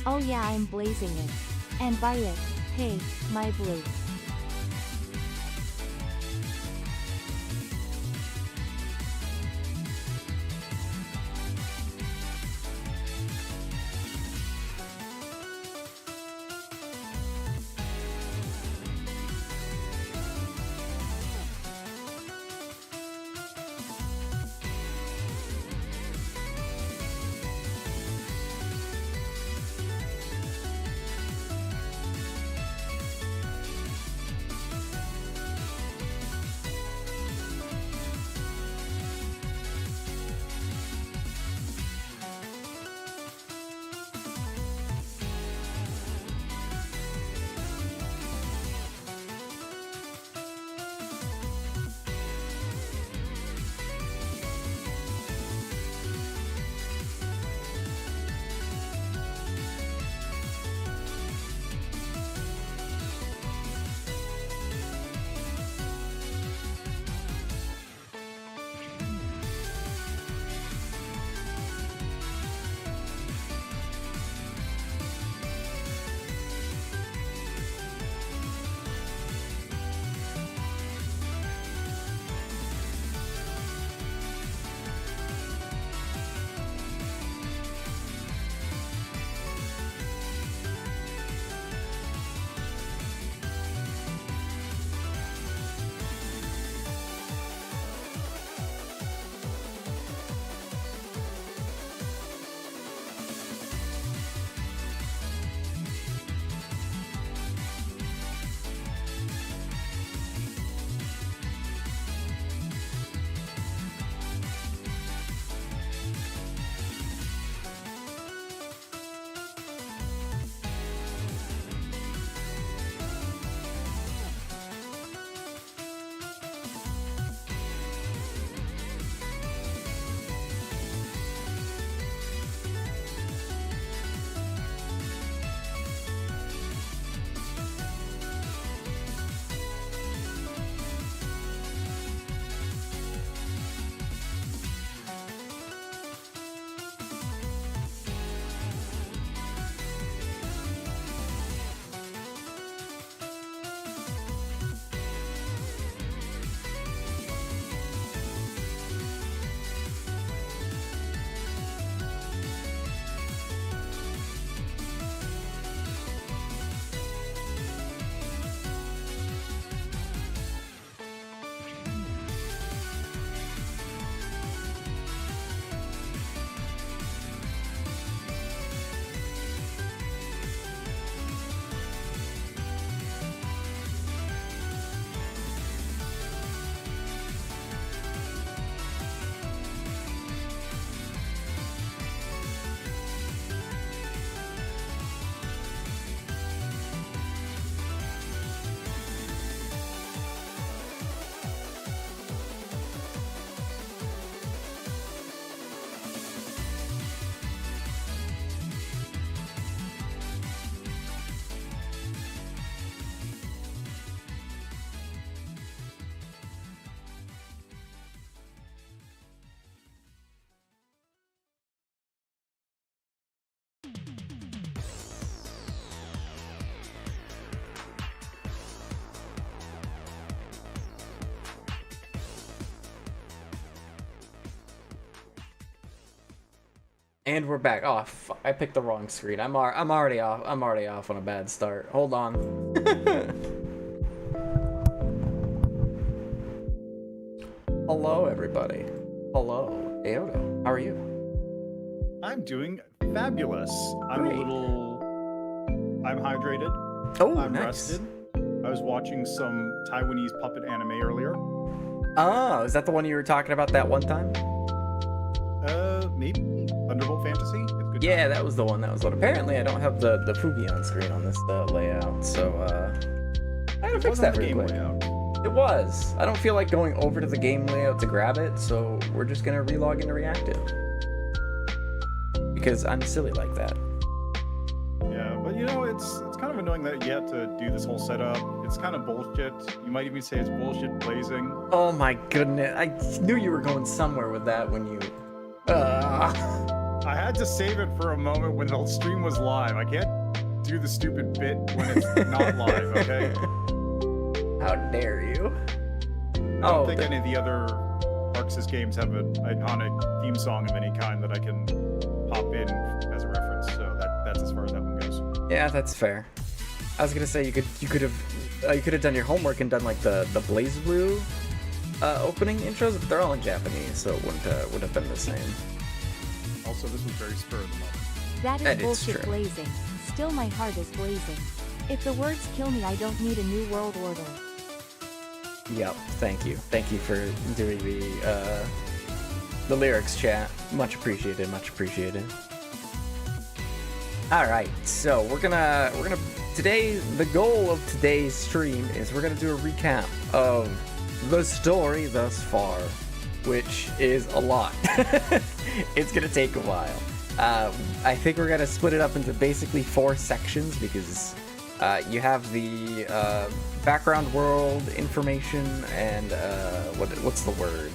Oh yeah, I'm blazing it. And buy it. Hey, my blue. And we're back. Oh, I picked the wrong screen. I'm already off. I'm already off on a bad start. Hold on. Hello, everybody. Hello, Aoda. How are you? I'm doing fabulous. Great. I'm hydrated. Oh, I'm nice. rested. I was watching some Taiwanese puppet anime earlier. Oh, is that the one you were talking about that one time? Maybe Thunderbolt Fantasy. It's good. Yeah, time. that was the one. That was what. Apparently, I don't have the Fugi on screen on this layout, so I gotta fix that real quick. Layout. It was. I don't feel like going over to the game layout to grab it, so we're just gonna relog into reactive because I'm silly like that. Yeah, but you know, it's kind of annoying that you have to do this whole setup. It's kind of bullshit. You might even say it's bullshit blazing. Oh my goodness! I knew you were going somewhere with that when you. I had to save it for a moment when the stream was live. I can't do the stupid bit when it's not live, okay? How dare you? I don't think any of the other Arxis games have an iconic theme song of any kind that I can pop in as a reference, so that's as far as that one goes. Yeah, that's fair. I was gonna say you could have done your homework and done like the Blazblue opening intros, but they're all in Japanese, so it wouldn't have been the same. Also, this was very spur of the moment. That is That is bullshit true. blazing. Still my heart is blazing. If the words kill me, I don't need a new world order. Yep, thank you for doing the lyrics, chat. Much appreciated, much appreciated. All right, so we're gonna today. The goal of today's stream is we're gonna do a recap of the story thus far, which is a lot. It's gonna take a while. I think we're gonna split it up into basically 4 sections because you have the background world information and what's the word?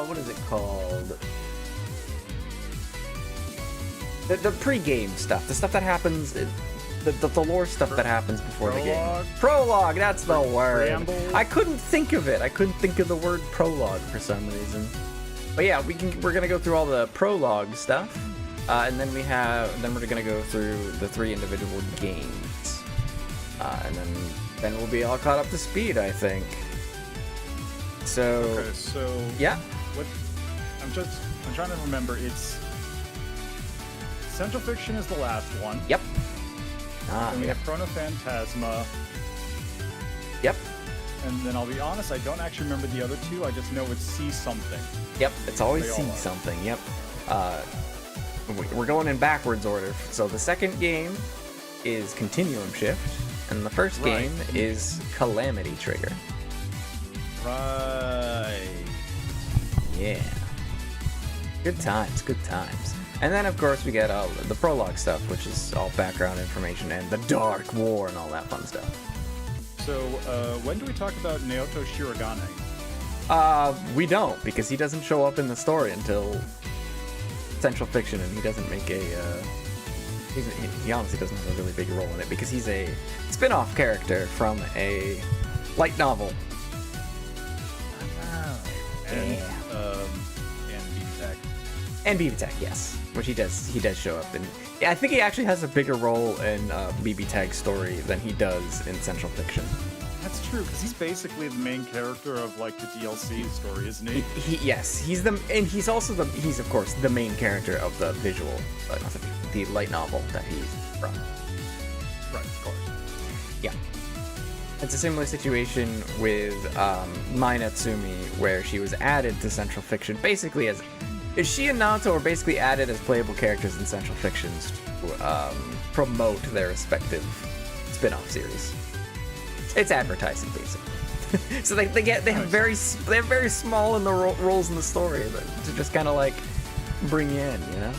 What is it called? The pre-game stuff, the stuff that happens, the lore stuff that happens before the game. Prologue, that's the word. Preamble. I couldn't think of it. I couldn't think of the word prologue for some reason. But yeah, we're gonna go through all the prologue stuff, and then we're gonna go through the 3 individual games, and then we'll be all caught up to speed, I think. So Okay, so yeah, what? I'm trying to remember. It's Central Fiction is the last one. yep, Then we yep, have Chrono Phantasma, yep, and then I'll be honest, I don't actually remember the other 2. I just know it's C something. yep. It's always They all see are. something. Yep. We're going in backwards order. So the second game is Continuum Shift, and the first Right. game is Calamity Trigger. Right. Yeah. Good times, good times. And then, of course, we get the prologue stuff, which is all background information and the Dark War and all that fun stuff. So, when do we talk about Naoto Shirogane? We don't, because he doesn't show up in the story until Central Fiction, and he doesn't make he honestly doesn't have a really big role in it, because he's a spin-off character from a light novel. And, Yeah. and BTech. And BB Tech, yes, which he does show up in. Yeah, I think he actually has a bigger role in BB Tag's story than he does in Central Fiction. That's true, because he's basically the main character of like the DLC story, isn't he? Yes, he's also he's of course the main character of the visual, not the light novel that he's from. Right, of course. Yeah. It's a similar situation with Mai Natsumi, where she was added to Central Fiction basically as. She and Naoto were basically added as playable characters in Central Fictions to promote their respective spin-off series. It's advertising, basically. So they have very small in the roles in the story to just kind of like bring you in, you know.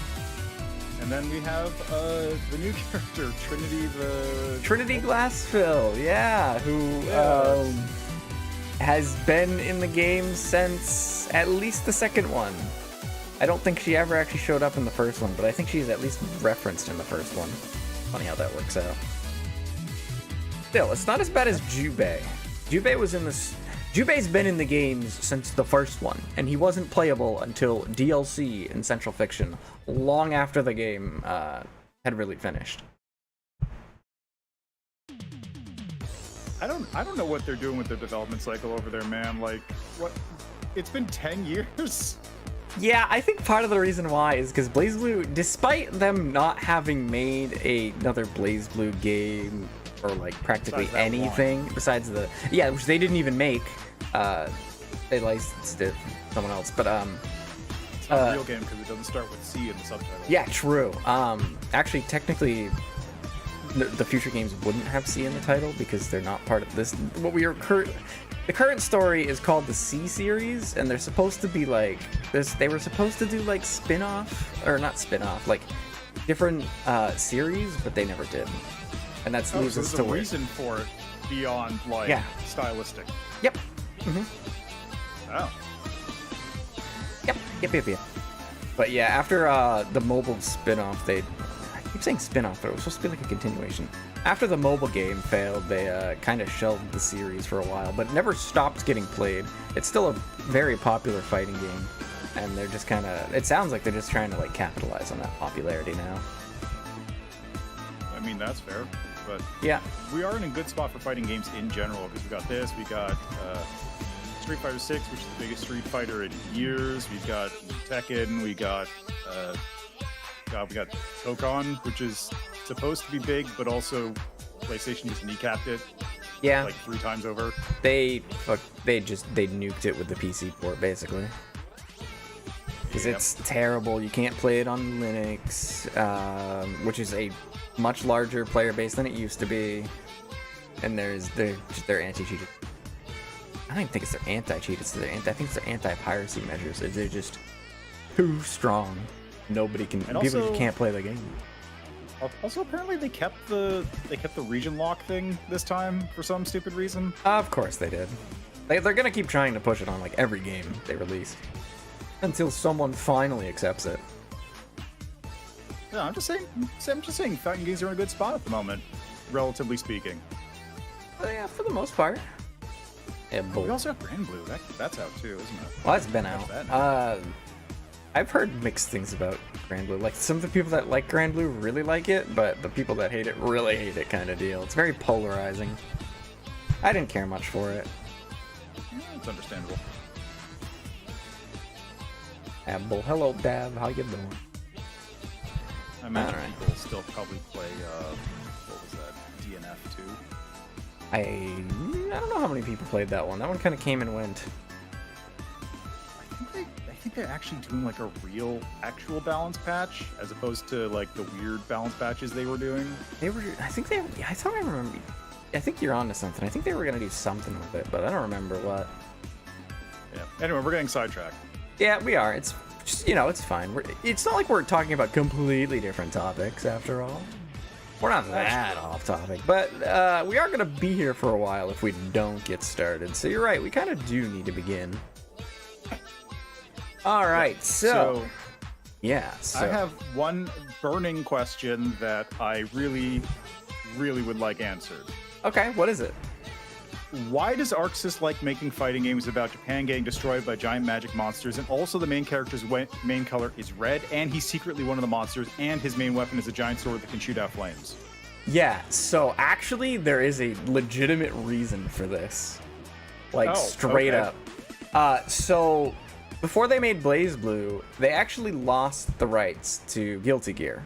And then we have the new character, Trinity Glassfill, yeah, who has been in the game since at least the second one. I don't think she ever actually showed up in the first one, but I think she's at least referenced in the first one. Funny how that works out. Still, it's not as bad as Jubei. Jubei's been in the games since the first one, and he wasn't playable until DLC in Central Fiction, long after the game had really finished. I don't know what they're doing with their development cycle over there, man. Like, what? It's been 10 years. Yeah, I think part of the reason why is because Blazblue, despite them not having made another Blazblue game or like practically Besides that anything besides which they didn't even make, they licensed it to someone else. But It's not a real game because it doesn't start with C in the subtitle. yeah, true. Actually, technically, the future games wouldn't have C in the title because they're not part of this. The current story is called the C series, and they're supposed to be like this. They were supposed to do like spin-off, or not spin-off, like different series, but they never did. And that's So leaves us there's to a reason for it beyond like stylistic. Yep. Oh. Yep. But yeah, after the mobile spin-off, I keep saying spin-off, but it was supposed to be like a continuation. After the mobile game failed, they kind of shelved the series for a while, but it never stopped getting played. It's still a very popular fighting game, and they're just kind of, it sounds like they're just trying to like capitalize on that popularity now. I mean, that's fair, but yeah, we are in a good spot for fighting games in general, because we got this, we got Street Fighter 6, which is the biggest Street Fighter in years. We've got Tekken. We got Tokon, which is supposed to be big, but also PlayStation just kneecapped it. Yeah, like 3 times over. They nuked it with the PC port basically. Because it's terrible. You can't play it on Linux, which is a much larger player base than it used to be. And they're anti-cheat. I don't even think it's their anti-cheat. I think it's their anti-piracy measures. They're just too strong. Nobody can. And people also, just can't play the game. Also, apparently they kept the region lock thing this time for some stupid reason. Of course they did. They're gonna keep trying to push it on like every game they release until someone finally accepts it. Yeah, I'm just saying, fighting games are in a good spot at the moment, relatively speaking. Yeah, for the most part. Yeah, we also have Blazblue. That's out too, isn't it? Well, that's been out. I've heard mixed things about Blazblue. Like, some of the people that like Blazblue really like it, but the people that hate it really hate it kind of deal. It's very polarizing. I didn't care much for it. Yeah, it's understandable. Abel, hello, Dav. How you doing? I imagine people still probably play, what was that, DNF 2? I don't know how many people played that one. That one kind of came and went. I think they're actually doing like a real, actual balance patch, as opposed to like the weird balance patches they were doing. I think you're onto something. I think they were gonna do something with it, but I don't remember what. Yeah. Anyway, we're getting sidetracked. Yeah, we are. It's just, it's fine. It's not like we're talking about completely different topics after all. We're not that off topic, but we are going to be here for a while if we don't get started. So you're right, we kind of do need to begin. All right, so I have one burning question that I really, really would like answered. Okay, what is it? Why does Arxis like making fighting games about Japan getting destroyed by giant magic monsters, and also the main character's main color is red, and he's secretly one of the monsters, and his main weapon is a giant sword that can shoot out flames? Yeah, so actually there is a legitimate reason for this. Like, straight up. So before they made Blazblue, they actually lost the rights to Guilty Gear.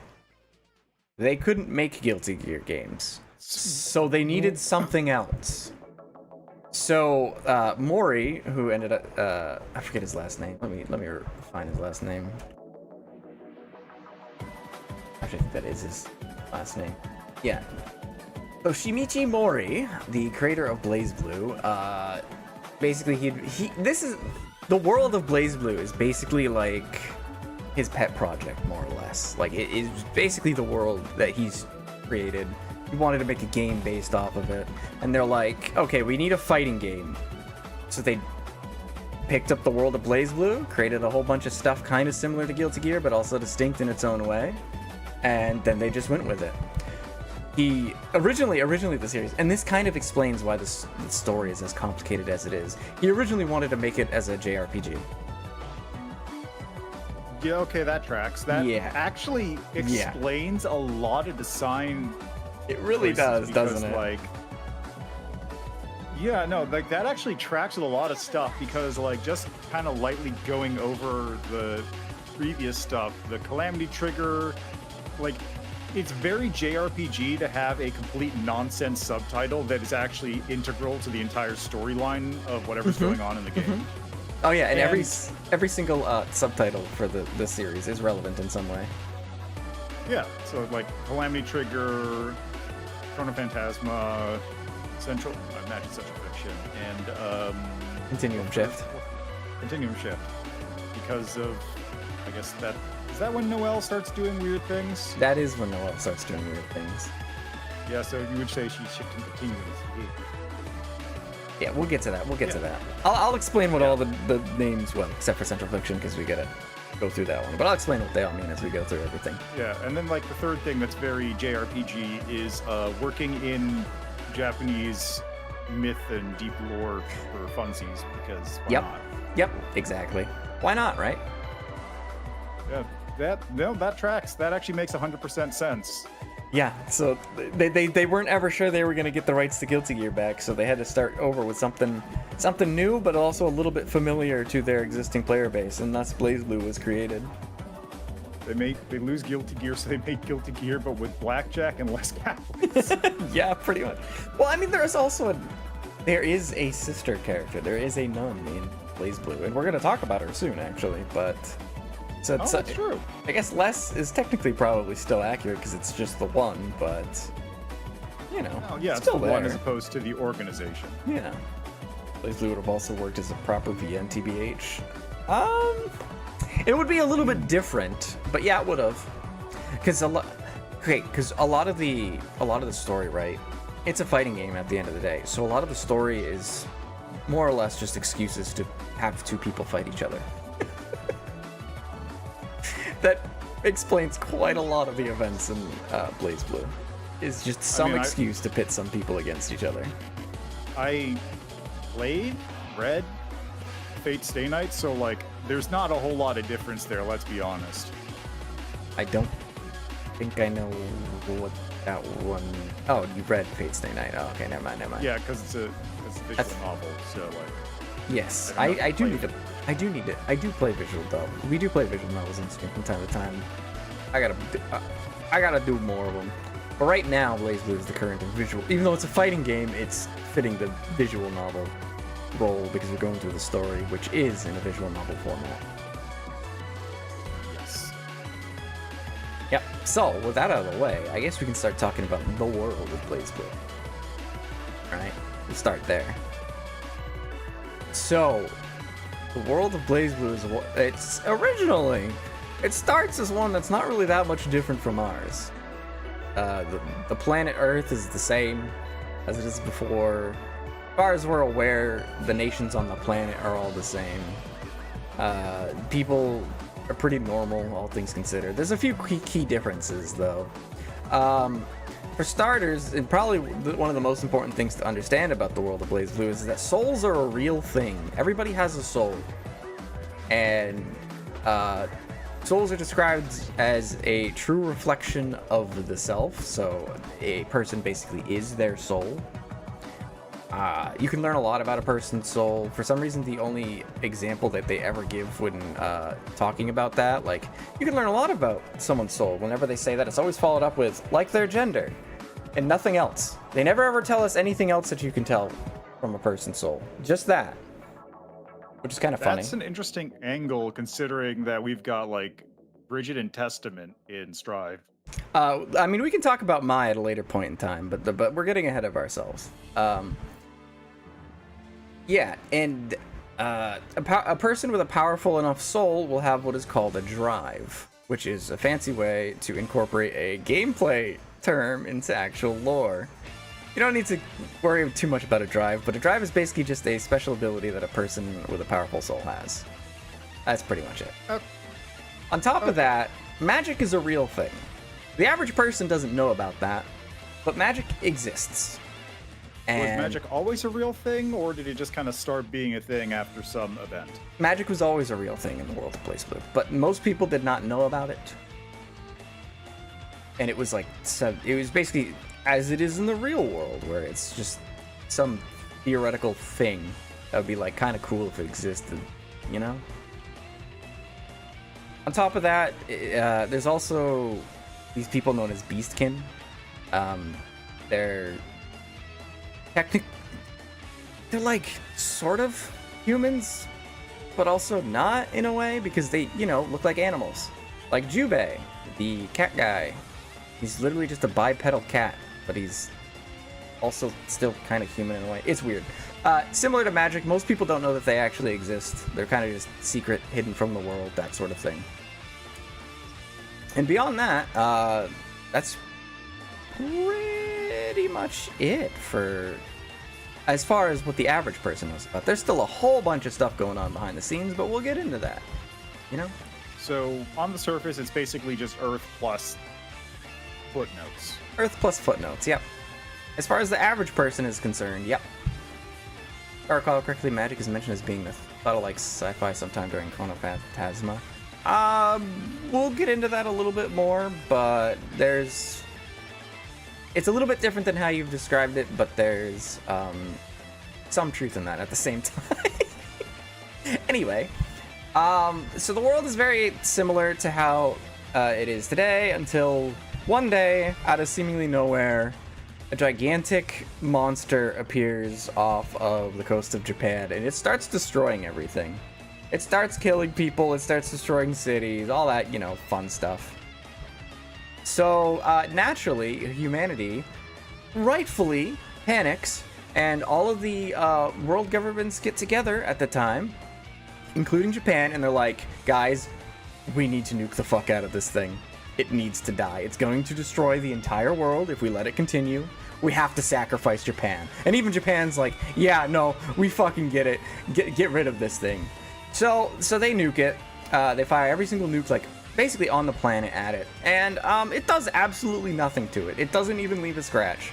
They couldn't make Guilty Gear games, so they needed something else. So Mori, who ended up, I forget his last name. Let me find his last name. Actually, I think that is his last name. Yeah. So Shimichi Mori, the creator of Blazblue, basically this is the world of Blazblue is basically like his pet project, more or less. Like, it is basically the world that he's created. He wanted to make a game based off of it, and they're like, okay, we need a fighting game. So they picked up the world of Blazblue, created a whole bunch of stuff kind of similar to Guilty Gear, but also distinct in its own way, and then they just went with it. He originally the series, and this kind of explains why the story is as complicated as it is. He originally wanted to make it as a JRPG. Yeah, okay, that tracks. That actually explains a lot of design. It really does, doesn't it? Like, yeah, no, like that actually tracks with a lot of stuff, because like just kind of lightly going over the previous stuff, the Calamity Trigger, like it's very JRPG to have a complete nonsense subtitle that is actually integral to the entire storyline of whatever's going on in the game. Oh yeah, and every single subtitle for the series is relevant in some way. Yeah, so like Calamity Trigger, Chrono Phantasma, Central Magic Central Fiction, and Continuum Shift. Continuum Shift, because of, I guess is that when Noelle starts doing weird things? That is when Noelle starts doing weird things. Yeah, so you would say she's shifting continuums. Yeah, we'll get to that. To that. I'll explain what all the names, well, except for Central Fiction, because we get it. go through that one. But I'll explain what they all mean as we go through everything. Yeah, and then like the third thing that's very JRPG is working in Japanese myth and deep lore for funsies, because why not? Yep, exactly. Why not, right? Yeah, that tracks. That actually makes 100% sense. Yeah, so they weren't ever sure they were going to get the rights to Guilty Gear back, so they had to start over with something new, but also a little bit familiar to their existing player base, and thus Blazblue was created. They lose Guilty Gear, so they make Guilty Gear, but with blackjack and less cowboys. Yeah, pretty much. Well, I mean, there is a sister character. There is a nun in Blazblue, and we're going to talk about her soon, actually, but... So that's true. I guess less is technically probably still accurate because it's just the one, but you know, yeah, it's still the there. one as opposed to the organization. Yeah, Blazblue would have also worked as a proper VN TBH. It would be a little bit different, but yeah, it would have. Because a lot of the story, right? It's a fighting game at the end of the day, so a lot of the story is more or less just excuses to have two people fight each other. That explains quite a lot of the events in Blazblue. It's just some excuse to pit some people against each other. I read Fate Stay Night, so like there's not a whole lot of difference there, let's be honest. I don't think I know what that one... Oh, you read Fate Stay Night. Oh, okay, never mind. Yeah, because it's a visual novel, so like... Yes, I do need it. I do play visual though. We do play visual novels in stream from time to time. I gotta do more of them. But right now, Blazblue is the current visual. Even though it's a fighting game, it's fitting the visual novel role because we're going through the story, which is in a visual novel format. Yes. Yep. So with that out of the way, I guess we can start talking about the world of Blazblue. Right? We'll start there. So, the world of Blazblue it starts as one that's not really that much different from ours. The planet Earth is the same as it is before. As far as we're aware, the nations on the planet are all the same. People are pretty normal, all things considered. There's a few key differences, though. For starters, and probably one of the most important things to understand about the world of Blazblue is that souls are a real thing. Everybody has a soul. And souls are described as a true reflection of the self. So a person basically is their soul. You can learn a lot about a person's soul. For some reason, the only example that they ever give when talking about that, like, you can learn a lot about someone's soul. Whenever they say that, it's always followed up with, like, their gender. And nothing else. They never ever tell us anything else that you can tell from a person's soul. Just that. Which is kind of funny. That's an interesting angle, considering that we've got, like, Bridget and Testament in Strive. I mean, we can talk about Mai at a later point in time, but we're getting ahead of ourselves. Yeah, and a person with a powerful enough soul will have what is called a drive, which is a fancy way to incorporate a gameplay term into actual lore. You don't need to worry too much about a drive, but a drive is basically just a special ability that a person with a powerful soul has. That's pretty much it. On top of that, magic is a real thing. The average person doesn't know about that, but magic exists. And was magic always a real thing, or did it just kind of start being a thing after some event? Magic was always a real thing in the world of Blazblue, but most people did not know about it. And it was like, it was basically as it is in the real world, where it's just some theoretical thing that would be like kind of cool if it existed, you know? On top of that, there's also these people known as Beastkin. They're like sort of humans, but also not in a way, because they, you know, look like animals. Like Jubei, the cat guy. He's literally just a bipedal cat, but he's also still kind of human in a way. It's weird. Similar to magic, most people don't know that they actually exist. They're kind of just secret, hidden from the world, that sort of thing. And beyond that, that's pretty much it for as far as what the average person knows about. There's still a whole bunch of stuff going on behind the scenes, but we'll get into that, you know? So on the surface, it's basically just Earth plus footnotes. Earth plus footnotes, yep. As far as the average person is concerned, yep. If I recall correctly, magic is mentioned as being the thought of like sci-fi sometime during Chronophantasma. We'll get into that a little bit more, but it's a little bit different than how you've described it, but there's some truth in that at the same time. Anyway, so the world is very similar to how it is today until one day, out of seemingly nowhere, a gigantic monster appears off of the coast of Japan, and it starts destroying everything. It starts killing people, it starts destroying cities, all that, fun stuff. So, naturally, humanity rightfully panics, and all of the world governments get together at the time, including Japan, and they're like, guys, we need to nuke the fuck out of this thing. It needs to die. It's going to destroy the entire world if we let it continue. We have to sacrifice Japan. And even Japan's like, yeah, no, we fucking get it. Get rid of this thing. So they nuke it. They fire every single nuke, like, basically on the planet at it. And it does absolutely nothing to it. It doesn't even leave a scratch.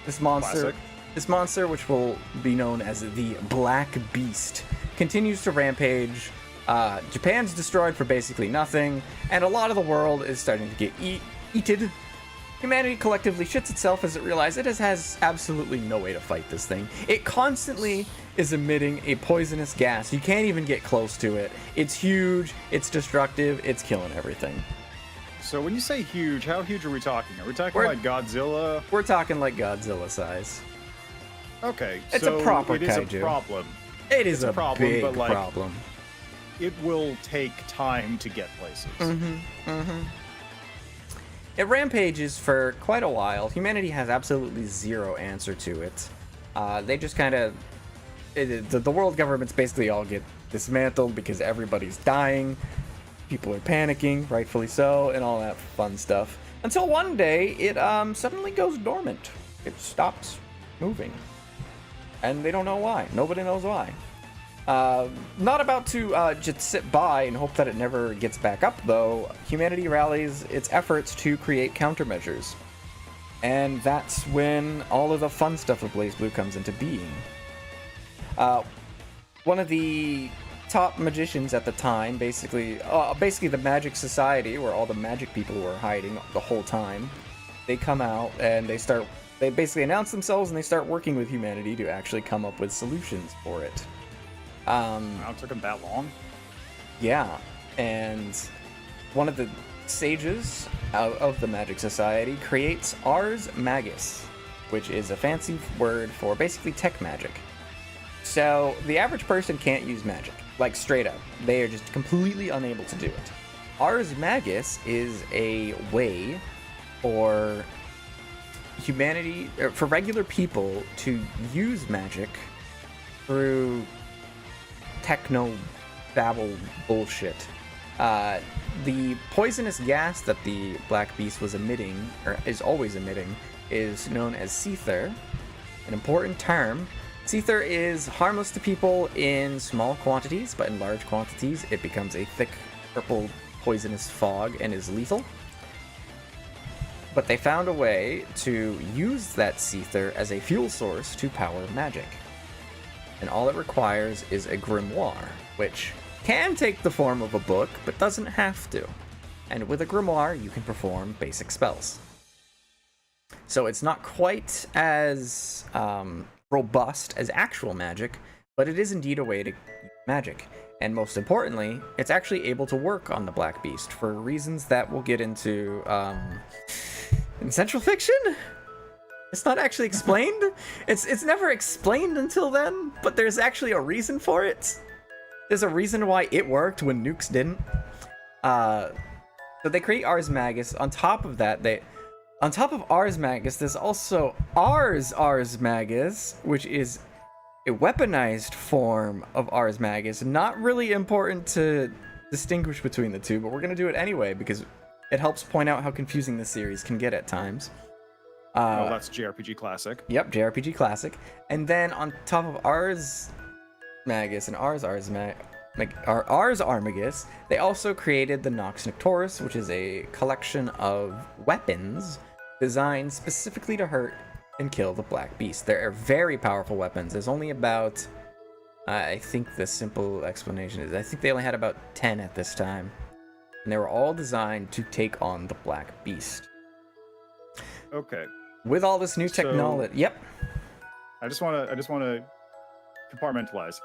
This monster, which will be known as the Black Beast, continues to rampage. Japan's destroyed for basically nothing, and a lot of the world is starting to get eated. Humanity collectively shits itself as it realizes it has absolutely no way to fight this thing. It constantly is emitting a poisonous gas. You can't even get close to it. It's huge, it's destructive, it's killing everything. So when you say huge, how huge are we talking? Are we talking like Godzilla? We're talking like Godzilla size. Okay, it's a proper kaiju. It is a problem. It is a problem, big but like, problem. It will take time to get places. It rampages for quite a while. Humanity has absolutely zero answer to it. They just kind of... The world governments basically all get dismantled because everybody's dying. People are panicking, rightfully so, and all that fun stuff. Until one day, it suddenly goes dormant. It stops moving. And they don't know why. Nobody knows why. Not about to just sit by and hope that it never gets back up, though. Humanity rallies its efforts to create countermeasures. And that's when all of the fun stuff of Blazblue comes into being. One of the top magicians at the time, basically the Magic Society, where all the magic people were hiding the whole time, they come out and they basically announce themselves and they start working with humanity to actually come up with solutions for it. It took them that long? Yeah, and one of the sages of the Magic Society creates Ars Magus, which is a fancy word for basically tech magic. So the average person can't use magic, like straight up. They are just completely unable to do it. Ars Magus is a way for humanity, or for regular people to use magic through techno babble bullshit. The poisonous gas that the Black Beast was emitting, or is always emitting, is known as seether, an important term. Seether is harmless to people in small quantities, but in large quantities it becomes a thick purple poisonous fog and is lethal. But they found a way to use that seether as a fuel source to power magic. And all it requires is a grimoire, which can take the form of a book, but doesn't have to. And with a grimoire, you can perform basic spells. So it's not quite as robust as actual magic, but it is indeed a way to use magic. And most importantly, it's actually able to work on the Black Beast for reasons that we'll get into in Central Fiction. It's not actually explained. It's never explained until then, but there's actually a reason for it. There's a reason why it worked when nukes didn't. So they create Ars Magus. On top of that, on top of Ars Magus, there's also Ars Magus, which is a weaponized form of Ars Magus. Not really important to distinguish between the two, but we're gonna do it anyway because it helps point out how confusing this series can get at times. Oh, that's JRPG Classic. Yep, JRPG Classic. And then on top of Ars Magus and Ars Magus, Ars Armagus, they also created the Nox Noctoris, which is a collection of weapons designed specifically to hurt and kill the Black Beast. They're very powerful weapons. There's only about, I think the simple explanation is, I think they only had about 10 at this time. And they were all designed to take on the Black Beast. Okay. With all this new technology, yep. I just want to compartmentalize.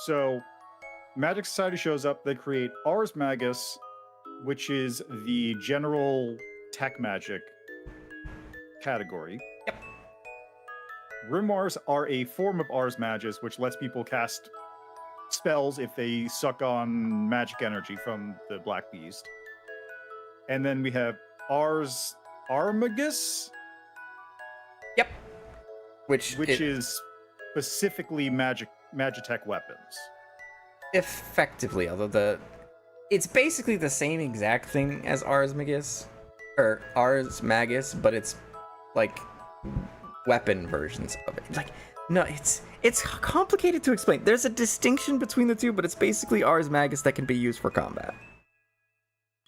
So, Magic Society shows up. They create Ars Magus, which is the general tech magic category. Yep. Grimoires are a form of Ars Magus, which lets people cast spells if they suck on magic energy from the Black Beast. And then we have Ars Armagus. Yep. Which is specifically Magitech weapons. Effectively, although it's basically the same exact thing as Ars Magus, or Ars Magus, but it's like weapon versions of it. Like, no, it's complicated to explain. There's a distinction between the two, but it's basically Ars Magus that can be used for combat.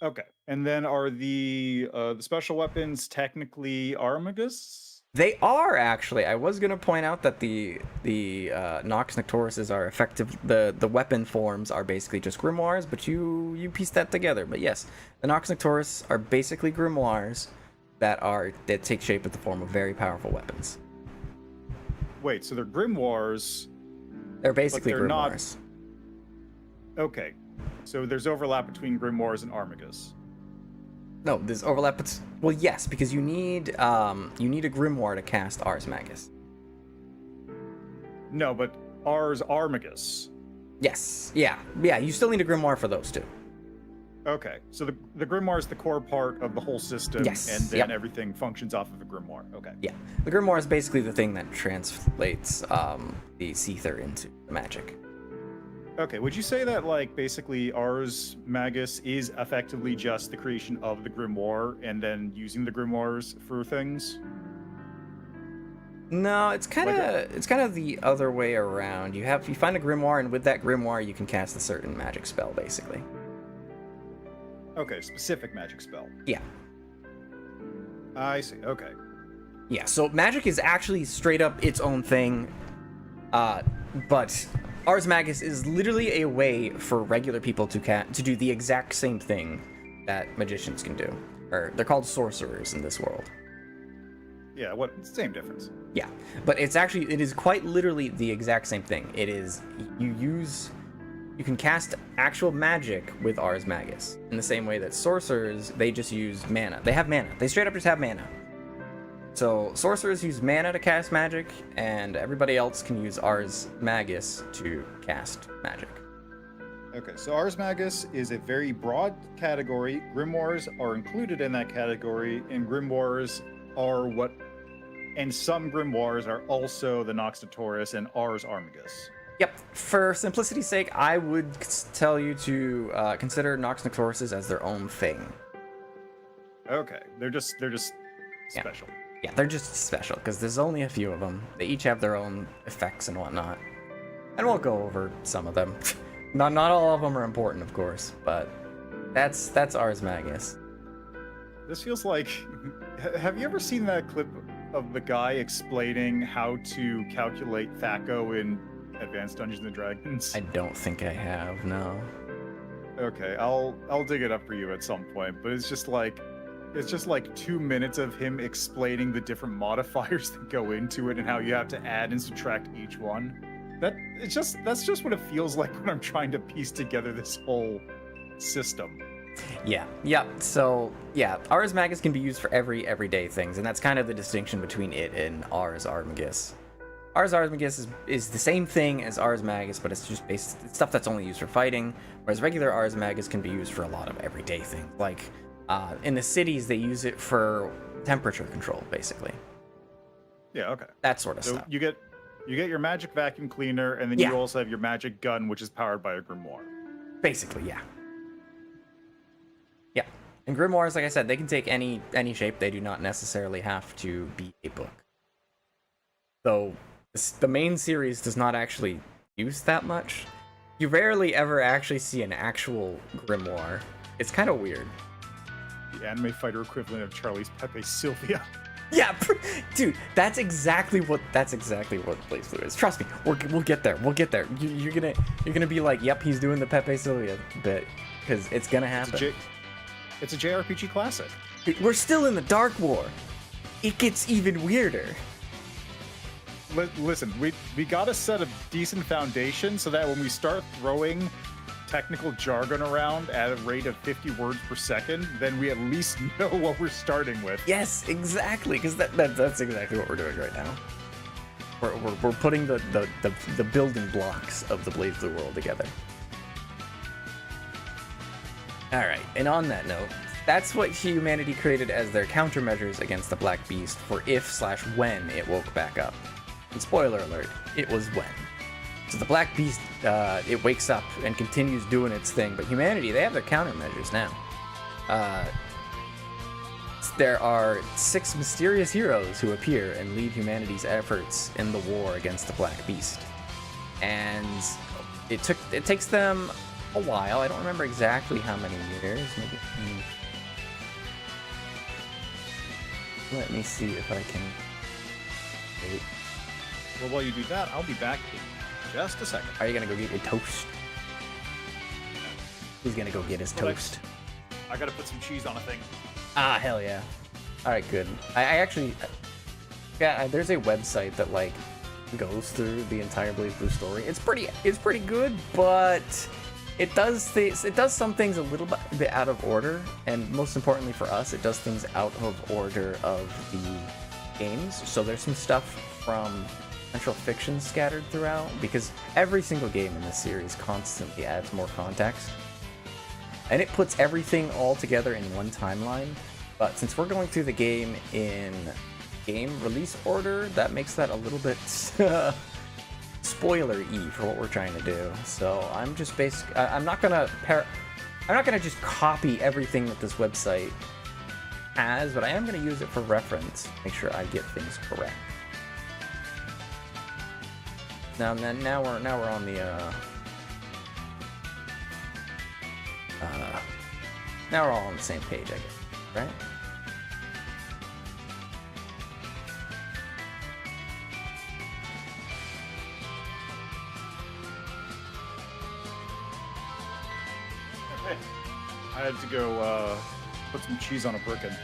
Okay, and then are the special weapons technically Armagus? They are actually. I was gonna point out that the Nox Noctorises are effective. The weapon forms are basically just grimoires, but you piece that together. But yes, the Nox Noctoris are basically grimoires that take shape in the form of very powerful weapons. Wait, so they're grimoires. They're basically they're grimoires. Not... Okay, so there's overlap between grimoires and Armagus. No, there's overlap. Well, yes, because you need a grimoire to cast Ars Magus. No, but Ars Armagus. Yes, yeah. You still need a grimoire for those two. Okay, so the grimoire is the core part of the whole system, yes, and then everything functions off of a grimoire. Okay. Yeah, the grimoire is basically the thing that translates the Seether into the magic. Okay, would you say that, like, basically Ars Magus is effectively just the creation of the grimoire and then using the grimoires for things? No, it's kind of the other way around. You find a grimoire, and with that grimoire, you can cast a certain magic spell, basically. Okay, specific magic spell. Yeah. I see. Okay. Yeah. So magic is actually straight up its own thing, but Ars Magus is literally a way for regular people to do the exact same thing that magicians can do. Or they're called sorcerers in this world. Yeah, same difference. Yeah, but it is quite literally the exact same thing. It is, you can cast actual magic with Ars Magus. In the same way that sorcerers, they just use mana. They have mana. They straight up just have mana. So sorcerers use mana to cast magic, and everybody else can use Ars Magus to cast magic. Okay, so Ars Magus is a very broad category. Grimoires are included in that category, and grimoires are and some grimoires are also the Nox Noctoris and Ars Armagus. Yep. For simplicity's sake, I would tell you to consider Nox Noctorises as their own thing. Okay, they're just special. Yeah, they're just special, because there's only a few of them. They each have their own effects and whatnot. And we'll go over some of them. Not all of them are important, of course, but that's Ars Magus. This feels like... Have you ever seen that clip of the guy explaining how to calculate THAC0 in Advanced Dungeons & Dragons? I don't think I have, no. Okay, I'll dig it up for you at some point, but it's just like 2 minutes of him explaining the different modifiers that go into it and how you have to add and subtract each one. That's just what it feels like when I'm trying to piece together this whole system. Yeah. So, Ars Magus can be used for everyday things, and that's kind of the distinction between it and Ars Armagus. Ars Armagus is the same thing as Ars Magus, but it's just it's stuff that's only used for fighting, whereas regular Ars Magus can be used for a lot of everyday things. Like, in the cities, they use it for temperature control, basically. Yeah, okay. That sort of so stuff. You get your magic vacuum cleaner, and then you also have your magic gun, which is powered by a grimoire. Basically, yeah. Yeah. And grimoires, like I said, they can take any shape. They do not necessarily have to be a book. Though the main series does not actually use that much. You rarely ever actually see an actual grimoire. It's kind of weird. The anime fighter equivalent of Charlie's Pepe Sylvia. Yeah, dude, that's exactly what Blazblue is. Trust me, we'll get there. We'll get there. You're gonna be like, yep, he's doing the Pepe Sylvia bit, because it's gonna happen. It's a JRPG classic. We're still in the Dark War. It gets even weirder. Listen, we gotta set a decent foundation so that when we start throwing technical jargon around at a rate of 50 words per second, then we at least know what we're starting with. Yes, exactly, because that's exactly what we're doing right now. We're putting the building blocks of the Blazblue world together. All right, and on that note, that's what humanity created as their countermeasures against the Black Beast for if/when it woke back up. And spoiler alert, it was when. So the Black Beast, it wakes up and continues doing its thing, but humanity, they have their countermeasures now. There are 6 mysterious heroes who appear and lead humanity's efforts in the war against the Black Beast. And it takes them a while. I don't remember exactly how many years. Maybe. Let me see if I can. Wait. Well, while you do that, I'll be back in just a second. Are you gonna go get your toast? Who's gonna go get his toast? I gotta put some cheese on a thing. Ah, hell yeah. Alright, good. I actually... Yeah, there's a website that, like, goes through the entire Blazblue story. It's pretty good, but it does some things a little bit out of order, and most importantly for us, it does things out of order of the games. So there's some stuff from Central Fiction scattered throughout, because every single game in this series constantly adds more context. And it puts everything all together in one timeline, but since we're going through the game in game release order, that makes that a little bit spoiler-y for what we're trying to do. So I'm just I'm not gonna just copy everything that this website has, but I am gonna use it for reference, make sure I get things correct. Now we're on the now we're all on the same page, I guess, right? Okay. I had to go put some cheese on a bricken.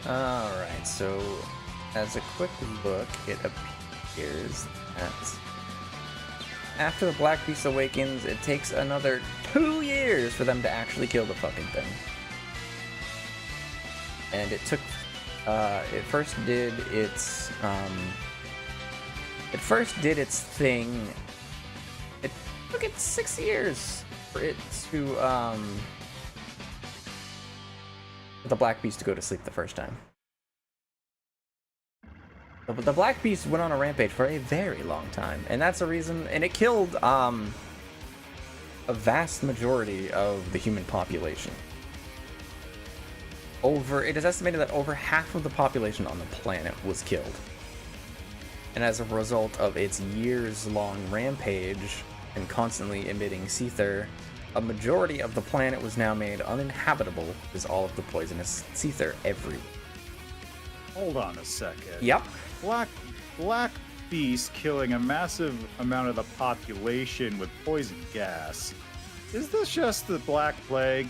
Alright, so as a quick look, it appears that after the Black Beast awakens, it takes another 2 years for them to actually kill the fucking thing. And it took, it first did its thing. It took it 6 years for it to, for the Black Beast to go to sleep the first time. But the Black Beast went on a rampage for a very long time, and that's a reason, and it killed a vast majority of the human population. It is estimated that over half of the population on the planet was killed. And as a result of its years-long rampage and constantly emitting Seether, a majority of the planet was now made uninhabitable because all of the poisonous Seether everywhere. Hold on a second. Yep. Black Beast killing a massive amount of the population with poison gas. Is this just the Black Plague?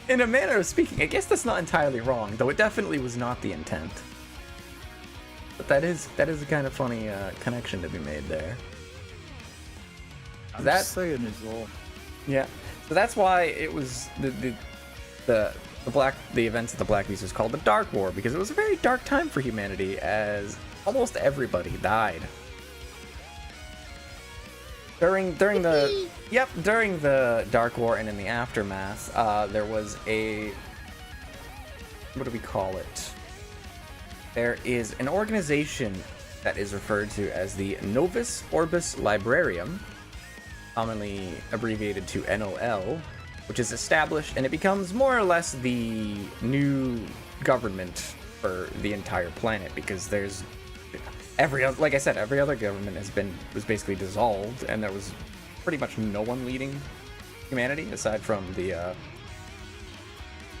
In a manner of speaking, I guess that's not entirely wrong, though it definitely was not the intent. But that is a kind of funny connection to be made there. I'm saying as well. Yeah. So that's why it was the events of the Black Beast was called the Dark War, because it was a very dark time for humanity, as almost everybody died. During the Dark War and in the aftermath, there was a, what do we call it? There is an organization that is referred to as the Novus Orbis Librarium, commonly abbreviated to NOL, which is established, and it becomes more or less the new government for the entire planet, because there's like I said, every other government was basically dissolved, and there was pretty much no one leading humanity aside from the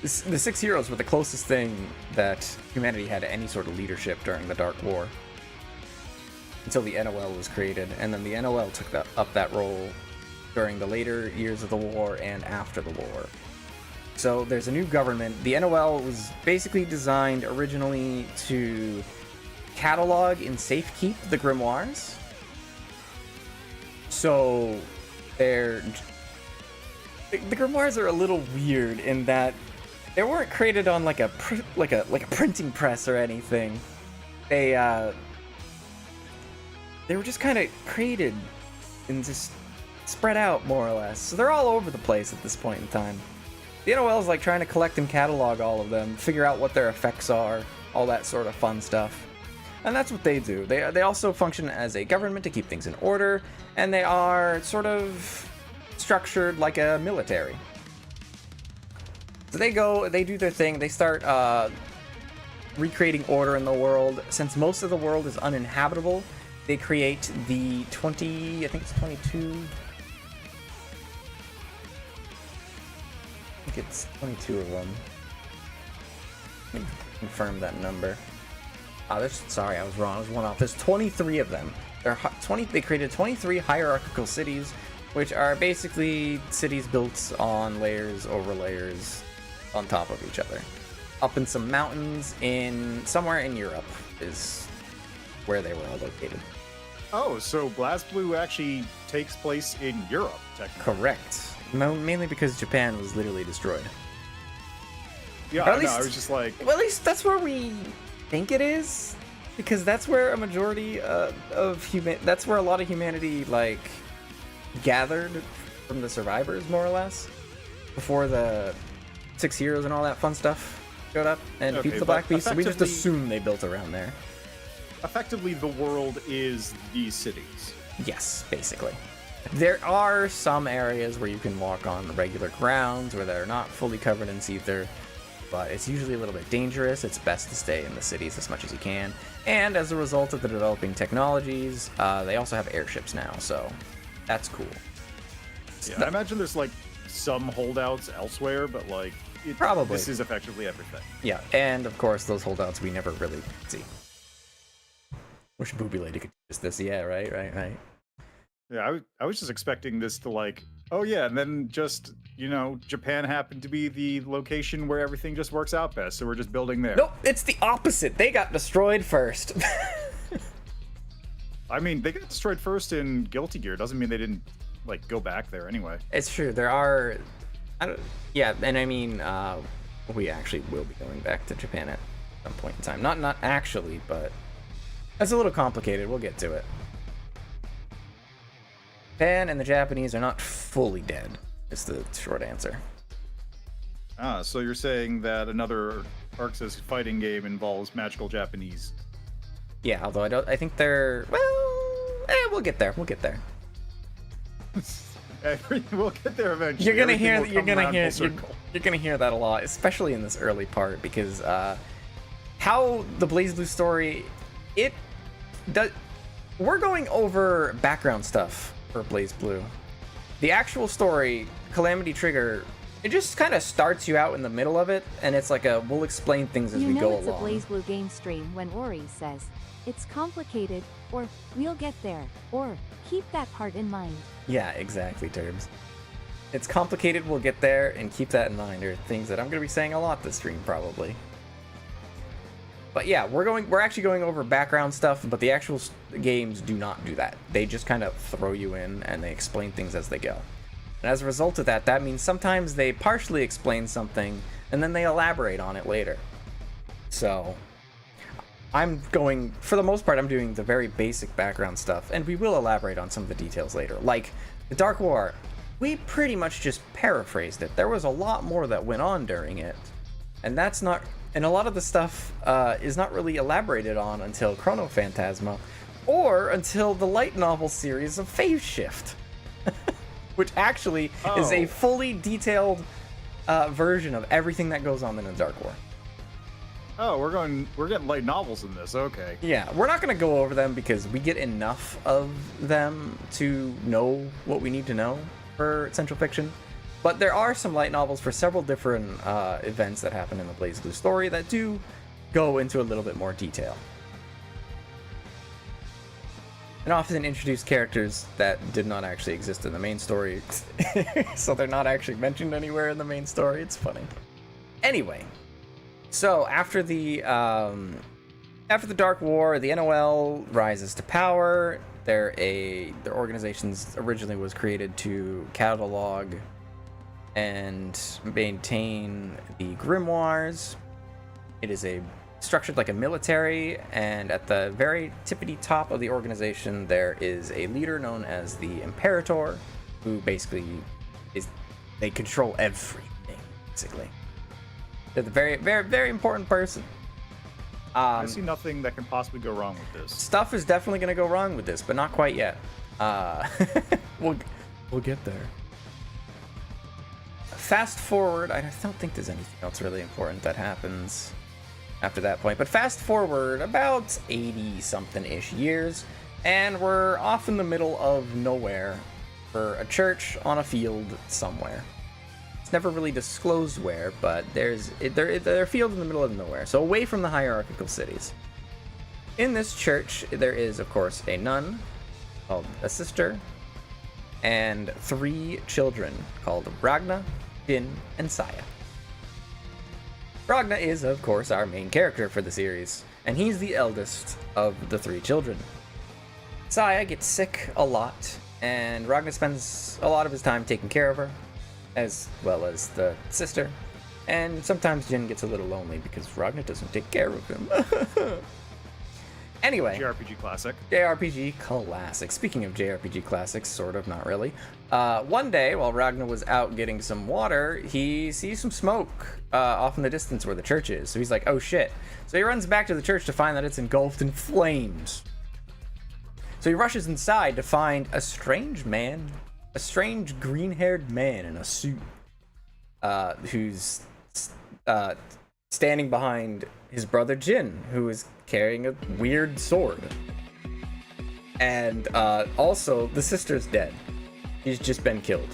6 heroes were the closest thing that humanity had to any sort of leadership during the Dark War until the NOL was created, and then the NOL took up that role during the later years of the war and after the war. So there's a new government. The NOL was basically designed originally to catalog and safekeep the grimoires. So the grimoires are a little weird in that they weren't created on like a printing press or anything. They were just kind of created and just spread out more or less. So they're all over the place at this point in time. The NOL is like trying to collect and catalog all of them, figure out what their effects are, all that sort of fun stuff. And that's what they do. They also function as a government to keep things in order, and they are sort of structured like a military. So they do their thing, they start recreating order in the world. Since most of the world is uninhabitable, they create the 22... I think it's 22 of them. Let me confirm that number. Sorry, I was wrong. I was one off. There's 23 of them. They created 23 hierarchical cities, which are basically cities built on layers over layers on top of each other. Up in some mountains somewhere in Europe is where they were all located. Oh, so Blazblue actually takes place in Europe, technically. Correct. Mainly because Japan was literally destroyed. Yeah, I was just like... Well, at least that's where we think it is, because that's where a majority that's where a lot of humanity, like, gathered from the survivors, more or less, before the 6 heroes and all that fun stuff showed up and beat the Black Beast, so we just assume they built around there. Effectively, the world is these cities. Yes, basically. There are some areas where you can walk on regular grounds where they're not fully covered in Seether, but it's usually a little bit dangerous. It's best to stay in the cities as much as you can. And as a result of the developing technologies, they also have airships now, so that's cool. Yeah, I imagine there's like some holdouts elsewhere, but like probably this is effectively everything. Yeah, and of course those holdouts we never really see. Wish Booby Lady could use this. Yeah, right. Yeah, I was just expecting this to like, oh yeah, and then just, Japan happened to be the location where everything just works out best, so we're just building there. Nope, it's the opposite. They got destroyed first. I mean, they got destroyed first in Guilty Gear. Doesn't mean they didn't, like, go back there anyway. It's true. There are... yeah, and I mean, we actually will be going back to Japan at some point in time. Not actually, but... That's a little complicated. We'll get to it. Japan and the Japanese are not fully dead, is the short answer. So you're saying that another Arxis fighting game involves magical Japanese? Yeah, although I think they're... Well, we'll get there. We'll get there eventually. You're gonna hear that a lot, especially in this early part, because how the Blazblue story, we're going over background stuff for Blazblue. The actual story, Calamity Trigger, it just kind of starts you out in the middle of it, and it's like we'll explain things as we go along. You know it's a Blazblue game stream when Ori says, "It's complicated," or "We'll get there," or "Keep that part in mind." Yeah, exactly, Turbs. It's complicated, we'll get there, and keep that in mind are things that I'm going to be saying a lot this stream, probably. But yeah, we're actually going over background stuff, but the actual games do not do that. They just kind of throw you in, and they explain things as they go. And as a result of that, that means sometimes they partially explain something, and then they elaborate on it later. So, for the most part, I'm doing the very basic background stuff, and we will elaborate on some of the details later. Like, the Dark War, we pretty much just paraphrased it. There was a lot more that went on during it, and a lot of the stuff is not really elaborated on until Chrono Phantasma, or until the light novel series of Phase Shift, which actually is a fully detailed version of everything that goes on in the Dark War. Oh, we're getting light novels in this. Okay. Yeah, we're not going to go over them because we get enough of them to know what we need to know for Central Fiction. But there are some light novels for several different events that happen in the Blazblue story that do go into a little bit more detail. And often introduce characters that did not actually exist in the main story. So they're not actually mentioned anywhere in the main story. It's funny. Anyway, so after the Dark War, the NOL rises to power. Their organization originally was created to catalog and maintain the grimoires. It is structured like a military, and at the very tippity top of the organization there is a leader known as the Imperator, who basically they control everything, basically. They're the very, very, very important person. I see nothing that can possibly go wrong with this. Stuff is definitely going to go wrong with this, but not quite yet. We'll get there. Fast forward, I don't think there's anything else really important that happens after that point, but fast forward about 80-something-ish years, and we're off in the middle of nowhere for a church on a field somewhere. It's never really disclosed where, but they're a field in the middle of nowhere, so away from the hierarchical cities. In this church, there is, of course, a nun called a sister, and 3 children called Ragna, Jin, and Saya. Ragna is, of course, our main character for the series, and he's the eldest of the 3 children. Saya gets sick a lot, and Ragna spends a lot of his time taking care of her, as well as the sister, and sometimes Jin gets a little lonely because Ragna doesn't take care of him. Anyway. JRPG classic. JRPG classic. Speaking of JRPG classics, sort of, not really. One day, while Ragna was out getting some water, he sees some smoke off in the distance where the church is. So he's like, oh shit. So he runs back to the church to find that it's engulfed in flames. So he rushes inside to find a strange green-haired man in a suit, who's standing behind his brother Jin, who is carrying a weird sword. And also, the sister's dead. She's just been killed.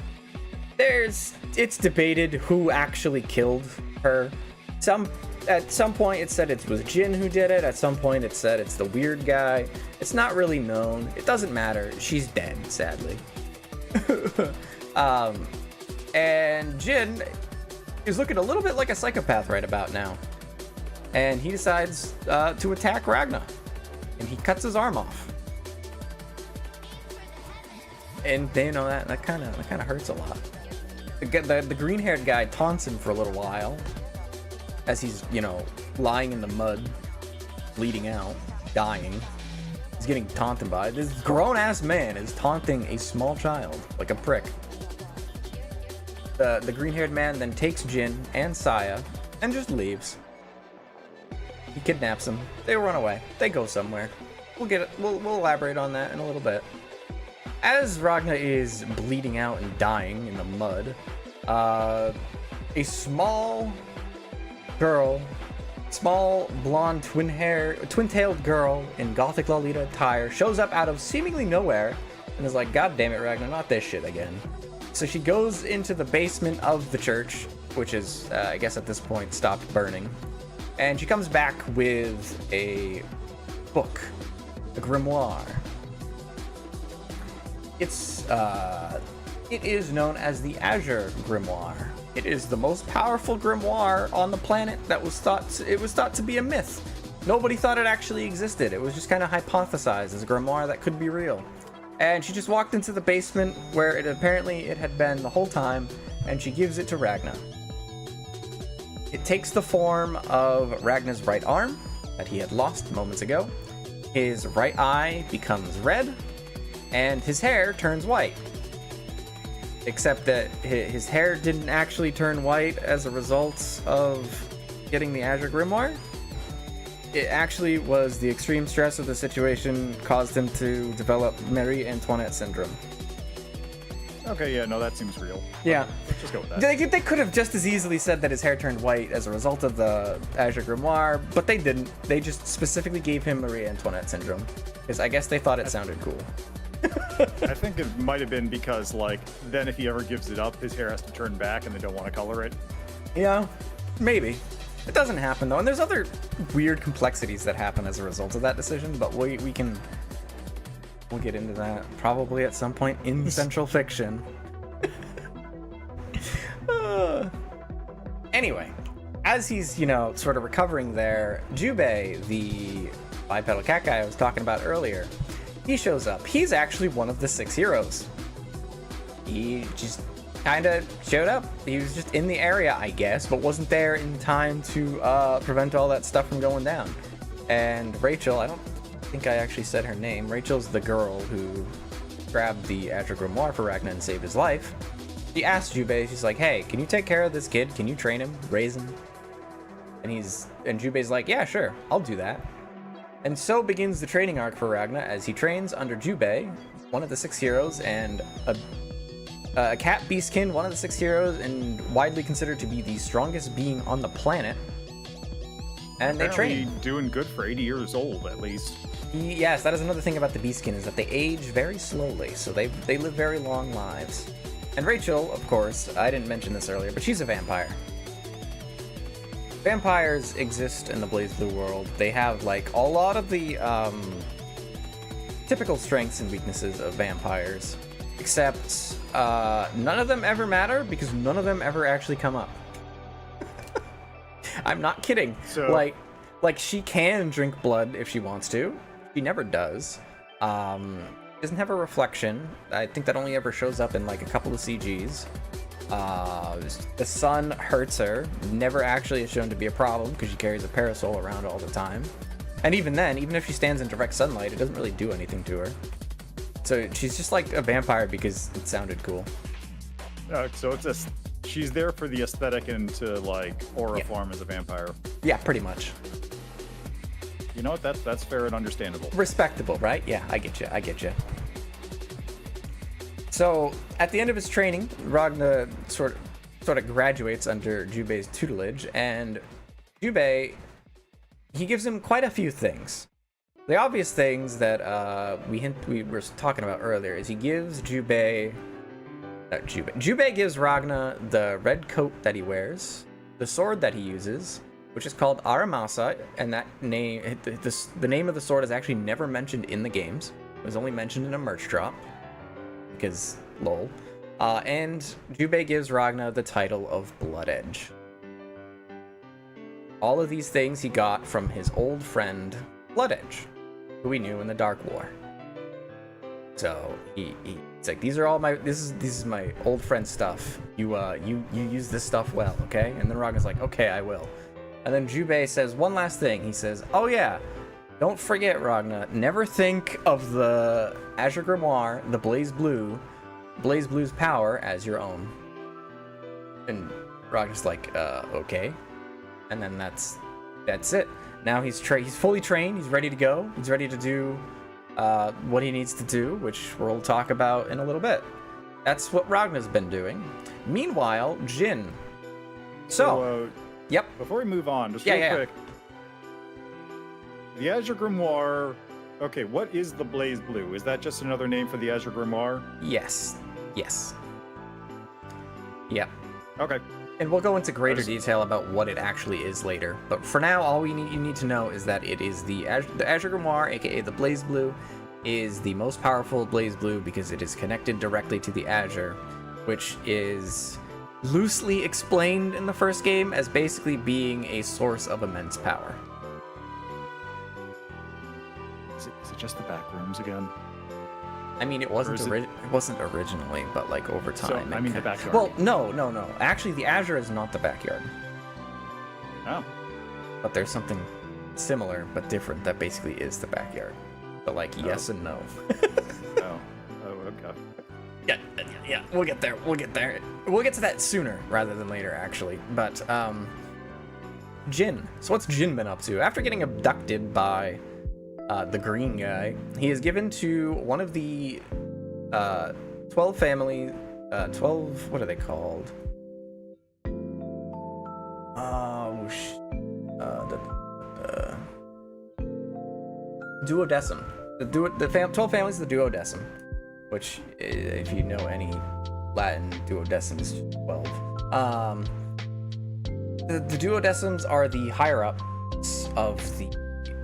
It's debated who actually killed her. At some point it said it was Jin who did it. At some point it said it's the weird guy. It's not really known. It doesn't matter. She's dead, sadly. And Jin is looking a little bit like a psychopath right about now. And he decides to attack Ragna. And he cuts his arm off. And you know that kind of hurts a lot. The green-haired guy taunts him for a little while as he's, lying in the mud, bleeding out, dying. He's getting taunted by this grown-ass man is taunting a small child like a prick. The green-haired man then takes Jin and Saya and just leaves. He kidnaps them. They run away. They go somewhere. We'll elaborate on that in a little bit. As Ragna is bleeding out and dying in the mud, a small blonde twin-tailed girl in gothic Lolita attire shows up out of seemingly nowhere and is like, God damn it, Ragna, not this shit again. So she goes into the basement of the church, which is, I guess at this point, stopped burning. And she comes back with a book, a grimoire. It is known as the Azure Grimoire. It is the most powerful grimoire on the planet that was thought to be a myth. Nobody thought it actually existed. It was just kind of hypothesized as a grimoire that could be real. And she just walked into the basement where it had been the whole time, and she gives it to Ragna. It takes the form of Ragna's right arm that he had lost moments ago. His right eye becomes red, and his hair turns white. Except that his hair didn't actually turn white as a result of getting the Azure Grimoire. It actually was the extreme stress of the situation caused him to develop Marie Antoinette syndrome. Okay, yeah, no, that seems real. Yeah. Let's just go with that. They could have just as easily said that his hair turned white as a result of the Azure Grimoire, but they didn't. They just specifically gave him Marie Antoinette syndrome, because I guess they thought it sounded cool. I think it might have been because, like, then if he ever gives it up, his hair has to turn back and they don't want to color it. Yeah, maybe. It doesn't happen, though, and there's other weird complexities that happen as a result of that decision, but we'll get into that probably at some point in Central Fiction. Anyway, as he's, sort of recovering there, Jubei, the bipedal cat guy I was talking about earlier, he shows up. He's actually one of the 6 heroes. He just kind of showed up. He was just in the area, I guess, but wasn't there in time to prevent all that stuff from going down. And Rachel, I don't think I actually said her name. Rachel's the girl who grabbed the Azure Grimoire for Ragnar and saved his life. She asked Jubei, she's like, hey, can you take care of this kid? Can you train him, raise him? And Jubei's like, yeah, sure, I'll do that. And so begins the training arc for Ragnar as he trains under Jubei, one of the 6 heroes, and a cat beastkin, one of the 6 heroes, and widely considered to be the strongest being on the planet. And they train. Doing good for 80 years old, at least. Yes, that is another thing about the beastkin, is that they age very slowly, so they live very long lives. And Rachel, of course, I didn't mention this earlier, but she's a vampire. Vampires exist in the Blazblue world. They have, like, a lot of the typical strengths and weaknesses of vampires, except none of them ever matter because none of them ever actually come up. I'm not kidding. So, like she can drink blood if she wants to. She never does. She doesn't have a reflection. I think that only ever shows up in like a couple of CGs. The sun hurts her. Never actually is shown to be a problem because she carries a parasol around all the time. And even then, even if she stands in direct sunlight, it doesn't really do anything to her. So she's just like a vampire because it sounded cool. So she's there for the aesthetic and to like aura form as a vampire. Yeah, pretty much. You know what? That's fair and understandable. Respectable, right? Yeah, I get you. So at the end of his training, Ragnar sort of graduates under Jubei's tutelage, and Jubei, he gives him quite a few things. The obvious things that we were talking about earlier is he gives Jubei gives Ragnar the red coat that he wears, the sword that he uses, which is called Aramasa, and that name, the name of the sword is actually never mentioned in the games. It was only mentioned in a merch drop, because lol. And Jubei gives Ragnar the title of Blood Edge. All of these things he got from his old friend Blood Edge, who we knew in the Dark War. So it's like, these are all this is my old friend stuff. You use this stuff well, okay? And then Ragnar's like, okay, I will. And then Jubei says one last thing. He says, oh yeah, don't forget, Ragnar, never think of the Azure Grimoire, the Blazblue's power as your own. And Ragnar's like, okay. And then that's it. Now he's fully trained. He's ready to go. He's ready to do what he needs to do, which we'll talk about in a little bit. That's what Ragnar's been doing. Meanwhile, Jin. Yep. Before we move on, just real quick. The Azure Grimoire. Okay, what is the Blazblue? Is that just another name for the Azure Grimoire? Yes. Yep. Okay. And we'll go into greater detail about what it actually is later. But for now, all you need to know is that it is the Azure Grimoire, aka the Blazblue, is the most powerful Blazblue because it is connected directly to the Azure, which is loosely explained in the first game as basically being a source of immense power. Is it just the back rooms again? I mean, it wasn't originally, but like over time. So, I mean, the backyard. Well, no. Actually, the Azure is not the backyard. Oh. But there's something similar but different that basically is the backyard. But like, yes and no. Okay. Yeah. We'll get there. We'll get to that sooner rather than later, actually. But Jin. So what's Jin been up to? After getting abducted by the green guy, he is given to one of the 12 family 12, what are they called? Duodecim. The 12 families of the duodecim, which, if you know any Latin, duodecim is 12. The duodecims are the higher ups of the.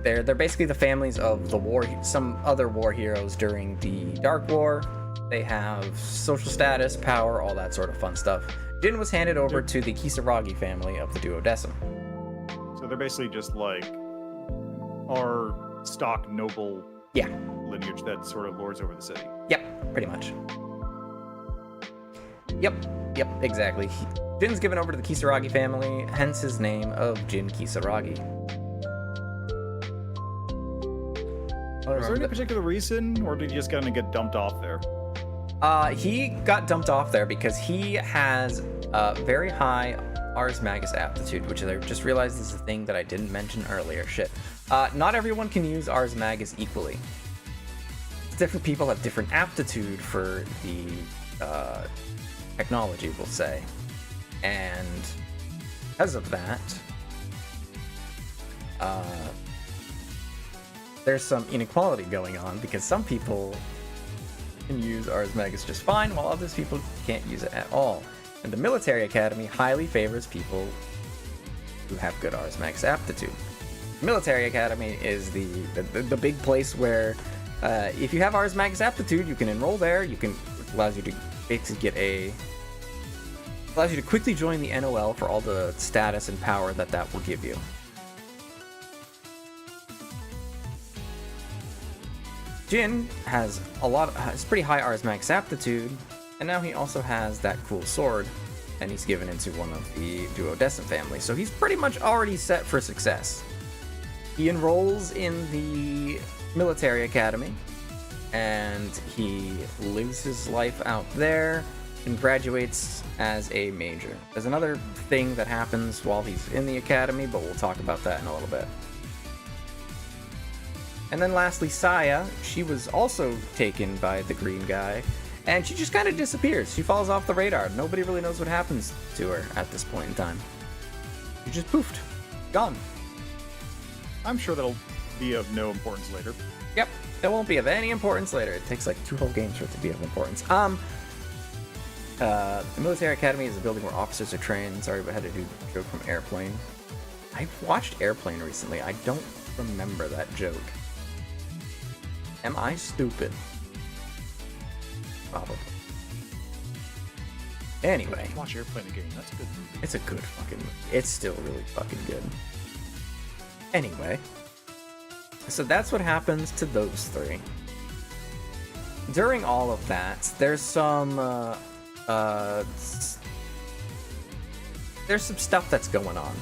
They're basically the families of the war, some other war heroes during the Dark War. They have social status, power, all that sort of fun stuff. Jin was handed over to the Kisaragi family of the duodecim. So they're basically just like our stock noble lineage that sort of lords over the city. Yep, pretty much. Yep, exactly. Jin's given over to the Kisaragi family, hence his name of Jin Kisaragi. Is there any particular reason, or did he just kind of get dumped off there? He got dumped off there because he has very high Ars Magus aptitude, which I just realized is a thing that I didn't mention earlier. Shit. Not everyone can use Ars Magus equally. Different people have different aptitude for the technology, we'll say. And because of that, there's some inequality going on because some people can use Ars Magus just fine, while other people can't use it at all. And the military academy highly favors people who have good Ars Magus aptitude. Military academy is the big place where if you have Ars Magus aptitude, you can enroll there. Which allows you to basically allows you to quickly join the NOL for all the status and power that will give you. Jin has pretty high Ars Magus aptitude, and now he also has that cool sword, and he's given into one of the duodecim family, so he's pretty much already set for success. He enrolls in the military academy, and he lives his life out there and graduates as a major. There's another thing that happens while he's in the academy, but we'll talk about that in a little bit. And then lastly, Saya, she was also taken by the green guy, and she just kind of disappears. She falls off the radar. Nobody really knows what happens to her at this point in time. She just poofed. Gone. I'm sure that'll be of no importance later. Yep, it won't be of any importance later. It takes like 2 whole games for it to be of importance. The military academy is a building where officers are trained. Sorry, but I had to do a joke from Airplane. I watched Airplane recently. I don't remember that joke. Am I stupid? Probably. Anyway. Watch Airplane again. That's a good movie. It's a good fucking movie. It's still really fucking good. Anyway. So that's what happens to those 3. During all of that, there's some stuff that's going on.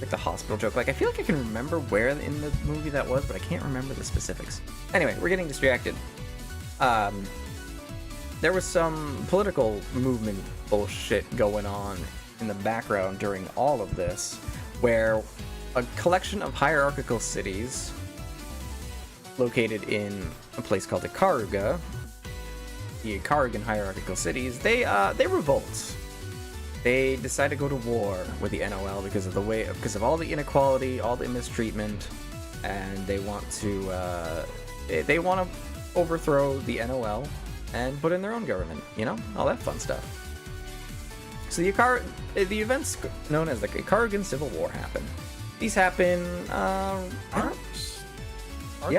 Like the hospital joke. Like, I feel like I can remember where in the movie that was, but I can't remember the specifics. Anyway, we're getting distracted. There was some political movement bullshit going on in the background during all of this, where a collection of hierarchical cities located in a place called Ikaruga, the Ikarugan hierarchical cities, they revolt. They decide to go to war with the NOL because of all the inequality, all the mistreatment, and they want to overthrow the NOL and put in their own government. You know, all that fun stuff. So the events known as the Ikarugan Civil War happen. These happen. Aren't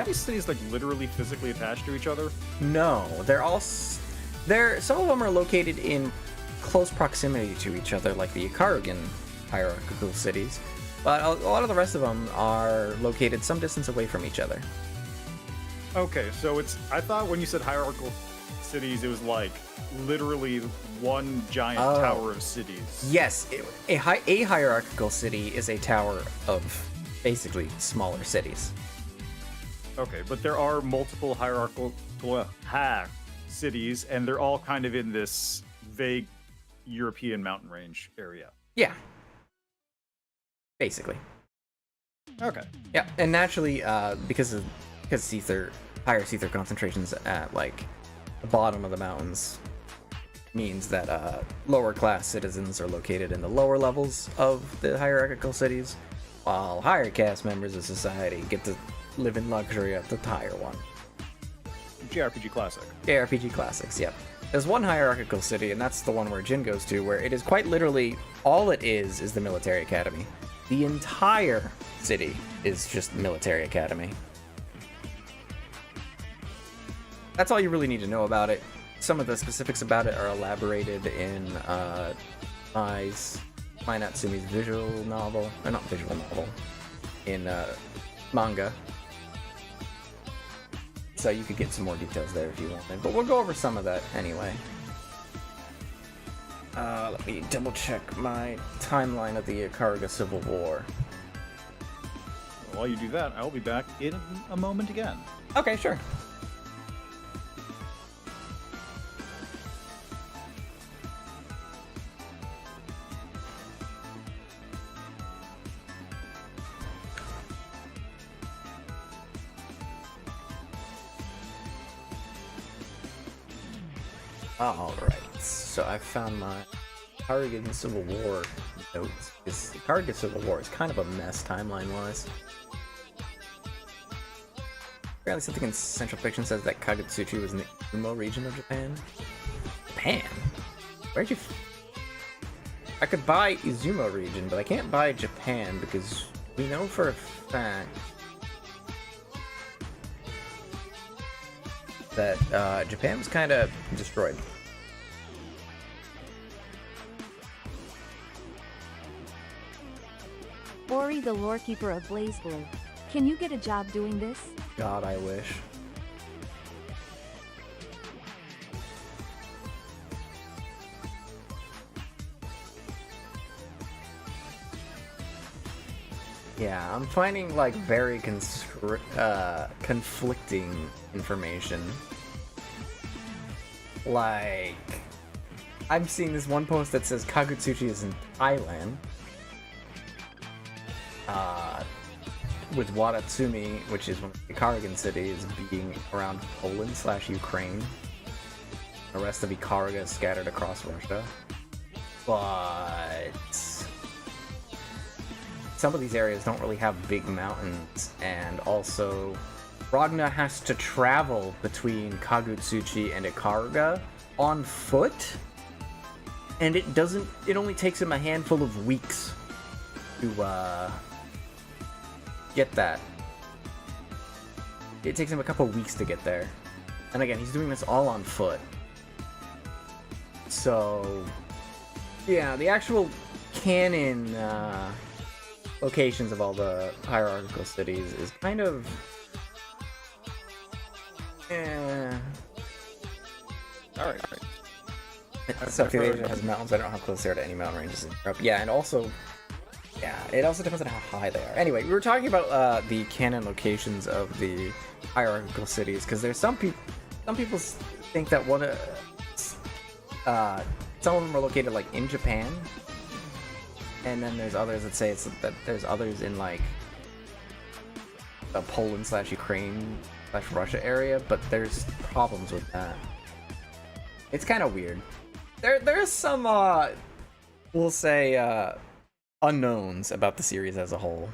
these cities like literally physically attached to each other? No, some of them are located in close proximity to each other, like the Ikarugan hierarchical cities, but a lot of the rest of them are located some distance away from each other. Okay, so I thought when you said hierarchical cities, it was like literally one giant tower of cities. Yes, a hierarchical city is a tower of basically smaller cities. Okay, but there are multiple hierarchical cities, and they're all kind of in this vague European mountain range area. Yeah. Basically. Okay. Yeah, and naturally, because higher Caesar concentrations at like the bottom of the mountains means that lower class citizens are located in the lower levels of the hierarchical cities, while higher caste members of society get to live in luxury at the higher one. JRPG Classic. JRPG Classics, yep. There's one hierarchical city, and that's the one where Jin goes to, where it is quite literally, all it is the military academy. The entire city is just military academy. That's all you really need to know about it. Some of the specifics about it are elaborated in Mai Natsumi's visual novel, or not visual novel, in manga. So you could get some more details there if you wanted, but we'll go over some of that anyway. Let me double check my timeline of the Ikaruga Civil War. While you do that, I'll be back in a moment again. Okay, sure. Alright, so I found my Ikaruga Civil War notes. This Ikaruga Civil War is kind of a mess timeline-wise. Apparently something in Central Fiction says that Kagutsuchi was in the Izumo region of Japan. Japan? Where'd you... I could buy Izumo region, but I can't buy Japan because we know for a fact that Japan was kind of destroyed. Ori, the lorekeeper of Blazblue. Can you get a job doing this? God, I wish. Yeah, I'm finding like very conflicting information. Like, I'm seeing this one post that says Kagutsuchi is in Thailand. With Watatsumi, which is one of the Ikarugan cities, being around Poland/Ukraine. The rest of Ikaruga is scattered across Russia. But some of these areas don't really have big mountains, and also Ragna has to travel between Kagutsuchi and Ikaruga on foot, and it only takes him a handful of weeks to get that. It takes him a couple weeks to get there. And again, he's doing this all on foot. So yeah, the actual canon locations of all the hierarchical cities is kind of Alright. South Asia has mountains. I don't know how close they are to any mountain ranges in Europe. Yeah, and also, yeah, it also depends on how high they are. Anyway, we were talking about the canon locations of the hierarchical cities, because there's some people think that some of them are located like in Japan, and then there's others that say that there's others in like the Poland/Ukraine/Russia area, but there's problems with that. It's kind of weird. There's some we'll say unknowns about the series as a whole.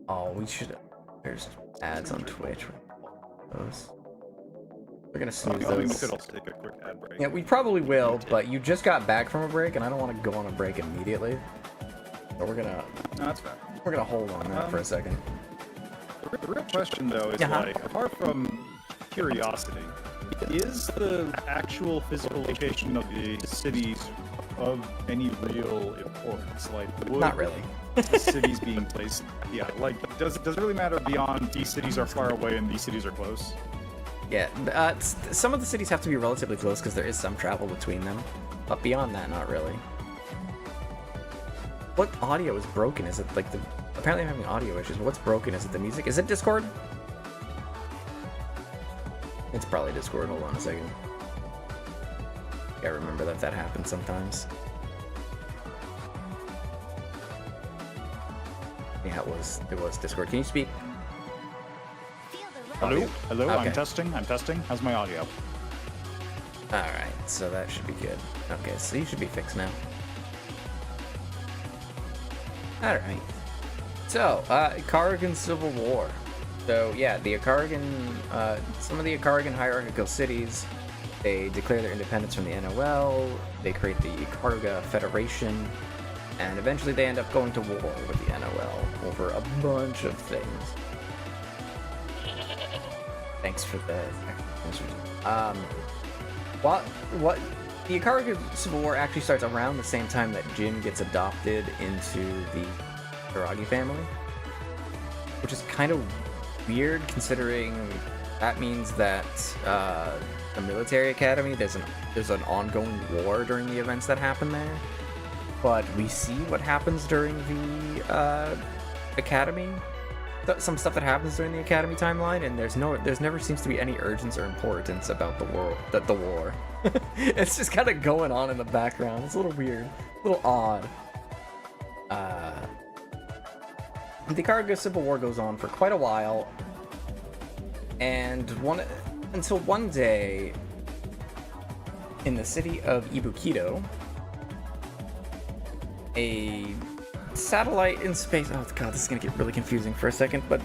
Oh, there's ads on Twitch. Those. We're gonna snooze those. We could also take a quick ad break. Yeah, we probably will, but you just got back from a break, and I don't want to go on a break immediately. So we're gonna... No, that's fair. We're gonna hold on that for a second. The real question, though, is like, apart from curiosity, is the actual physical location of the cities of any real importance? Like, not really. The cities being placed, yeah, like, does it really matter beyond these cities are far away and these cities are close? Yeah, some of the cities have to be relatively close because there is some travel between them, but beyond that, not really. What audio is broken? Is it like apparently I'm having audio issues, but what's broken? Is it the music? Is it Discord? It's probably Discord. Hold on a second. Yeah, I remember that happens sometimes. Yeah, it was Discord. Can you speak? Feel the Hello? audio? Hello? Okay. I'm testing. How's my audio? Alright, so that should be good. Okay, so you should be fixed now. Alright. So, Akarigan Civil War. So, yeah, the Akarigan, some of the Akarigan hierarchical cities, they declare their independence from the NOL, they create the Ikarga Federation, and eventually they end up going to war with the NOL over a bunch of things. Thanks for the what the Ikarga Civil War actually starts around the same time that Jin gets adopted into the Karagi family, which is kind of weird considering that means that the military academy, there's an ongoing war during the events that happen there, but we see what happens during the academy, some stuff that happens during the academy timeline, and there's never seems to be any urgency or importance about the war. It's just kind of going on in the background. It's a little weird, a little odd. The Ikarga Civil War goes on for quite a while, and until one day in the city of Ibukido, a satellite in space. Oh god, this is gonna get really confusing for a second, but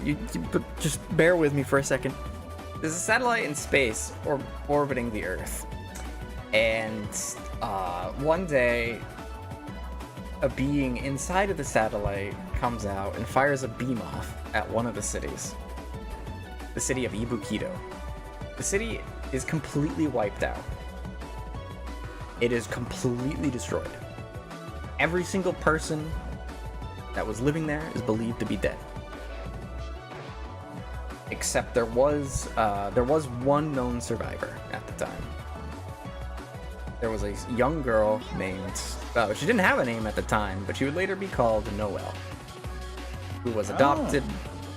but just bear with me for a second. There's a satellite in space orbiting the Earth, and one day a being inside of the satellite comes out and fires a beam off at one of the cities. The city of Ibukido. The city is completely wiped out. It is completely destroyed. Every single person that was living there is believed to be dead. Except there was one known survivor at the time. There was a young girl named, she didn't have a name at the time, but she would later be called Noelle, who was adopted.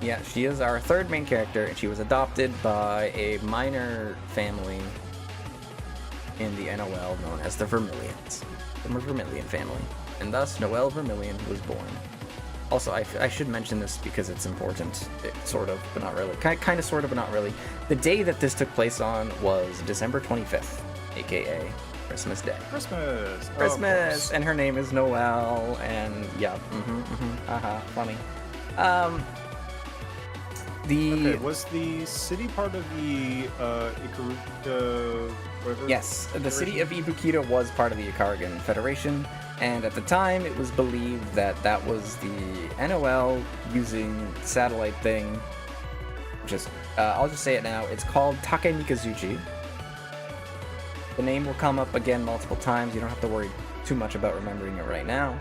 Yeah, she is our third main character, and she was adopted by a minor family in the NOL known as the Vermilions, the Vermilion family, and thus Noelle Vermilion was born. Also, I should mention this because it's important, sort of, but not really. Kind of, sort of, but not really. The day that this took place on was December 25th, aka Christmas Day. Christmas! And her name is Noelle, and yeah, funny. Was the city part of the Ikaruga... Yes, the city of Ibukido was part of the Ikargan Federation, and at the time it was believed that that was the NOL using the satellite thing. I'll just say it now, it's called Takemikazuchi. The name will come up again multiple times, you don't have to worry too much about remembering it right now.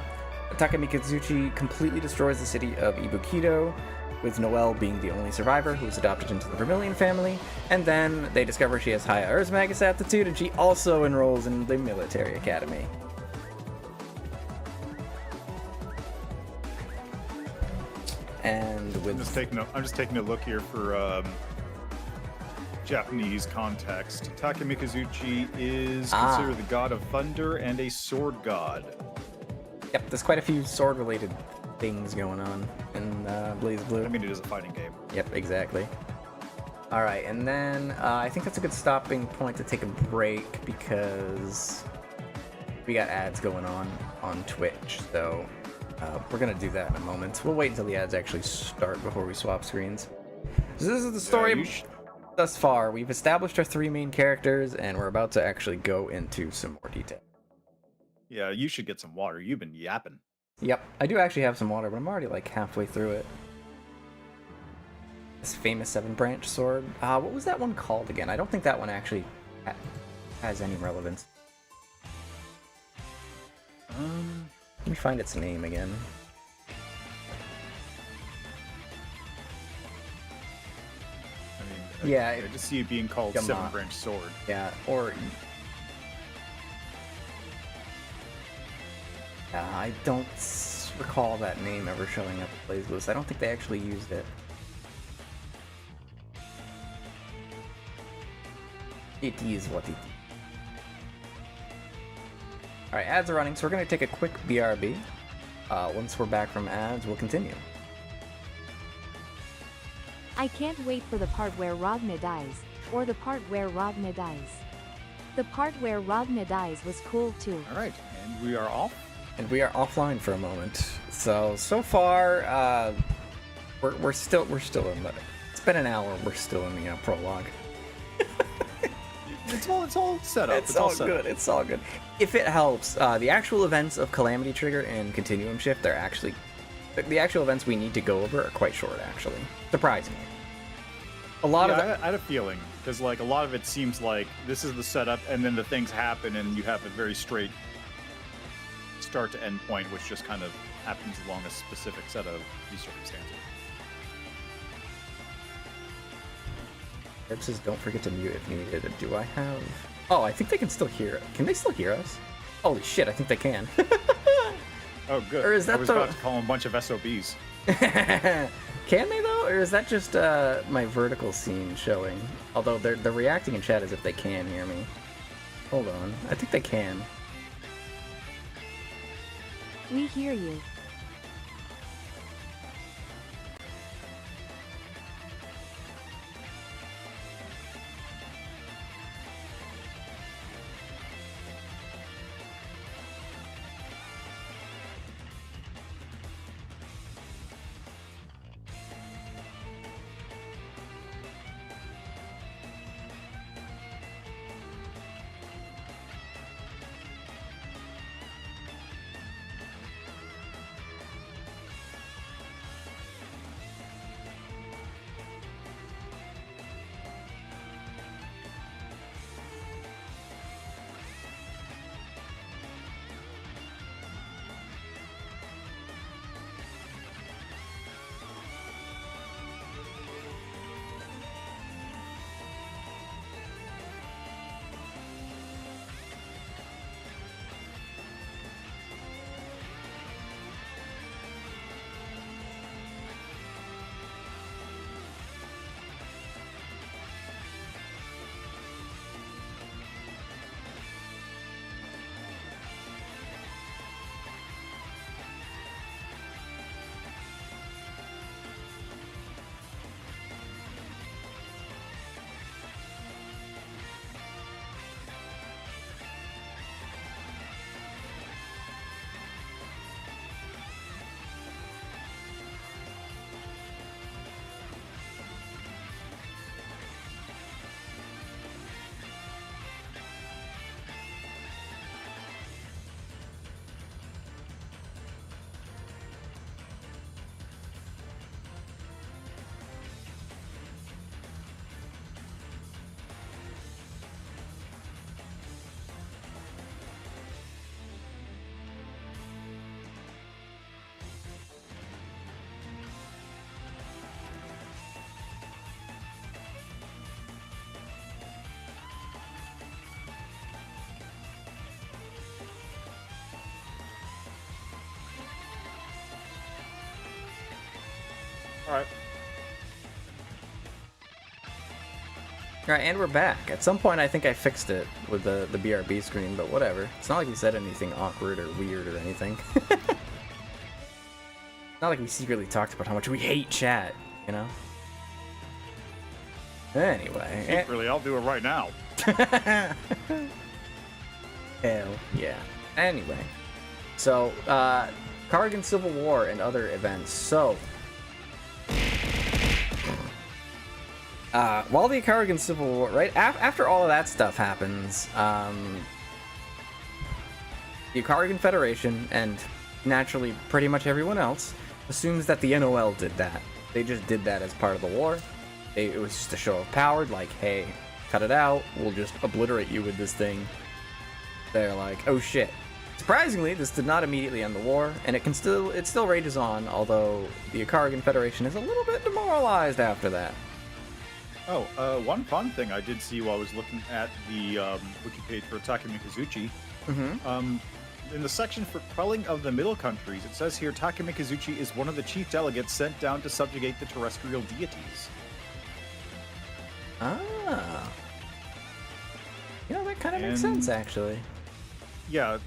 Takemikazuchi completely destroys the city of Ibukido, with Noelle being the only survivor who was adopted into the Vermilion family, and then they discover she has high Erzmagus aptitude, and she also enrolls in the military academy. And with I'm just taking a look here for Japanese context. Takemikazuchi is considered the god of thunder and a sword god. Yep, there's quite a few sword-related things going on in Blazblue. I mean, it is a fighting game. Yep, exactly. Alright, and then I think that's a good stopping point to take a break because we got ads going on Twitch, so we're going to do that in a moment. We'll wait until the ads actually start before we swap screens. So this is the story thus far. We've established our three main characters, and we're about to actually go into some more detail. Yeah, you should get some water. You've been yapping. Yep, I do actually have some water, but I'm already like halfway through it. This famous 7-branch sword. What was that one called again? I don't think that one actually has any relevance. Let me find its name again. I mean, Yeah, I just see it being called 7-branch sword. Yeah, or... I don't recall that name ever showing up at Blazblue, so I don't think they actually used it. It is what it is. Alright, ads are running, so we're going to take a quick BRB. Once we're back from ads, we'll continue. I can't wait for the part where Ragna dies, or the part where Ragna dies. The part where Ragna dies was cool too. All right, and we are off. And we are offline for a moment. So far, we're still in the. It's been an hour. We're still in the prologue. It's all set up. It's all good. It's all good. If it helps, the actual events of Calamity Trigger and Continuum Shift, they're actually the actual events we need to go over are quite short. Actually, surprisingly. A lot of I had a feeling because like a lot of it seems like this is the setup, and then the things happen, and you have a very straight start to end point, which just kind of happens along a specific set of these circumstances. Herb says, don't forget to mute if needed. Do I have... Oh, I think they can still hear it. Can they still hear us? Holy shit, I think they can. Oh, good. Or is that I was about to call them a bunch of SOBs. Can they, though? Or is that just my vertical scene showing? Although they're reacting in chat as if they can hear me. Hold on. I think they can. We hear you. All right. Alright, and we're back. At some point, I think I fixed it with the BRB screen, but whatever. It's not like we said anything awkward or weird or anything. Not like we secretly talked about how much we hate chat, you know? Anyway. Secretly, I'll do it right now. Hell yeah. Anyway. So, Cardigan Civil War and other events. So, while the Cardigan Civil War, right after all of that stuff happens, the Cardigan Federation, and naturally pretty much everyone else, assumes that the NOL did that. They just did that as part of the war. It was just a show of power, like, hey, cut it out, we'll just obliterate you with this thing. They're like, oh shit. Surprisingly, this did not immediately end the war, and it still rages on, although the Cardigan Federation is a little bit demoralized after that. Oh, one fun thing I did see while I was looking at the wiki page for Takemikazuchi. In the section for quelling of the Middle Countries, it says here Takemikazuchi is one of the chief delegates sent down to subjugate the terrestrial deities. Ah. You know, that kind of makes sense, actually. Yeah,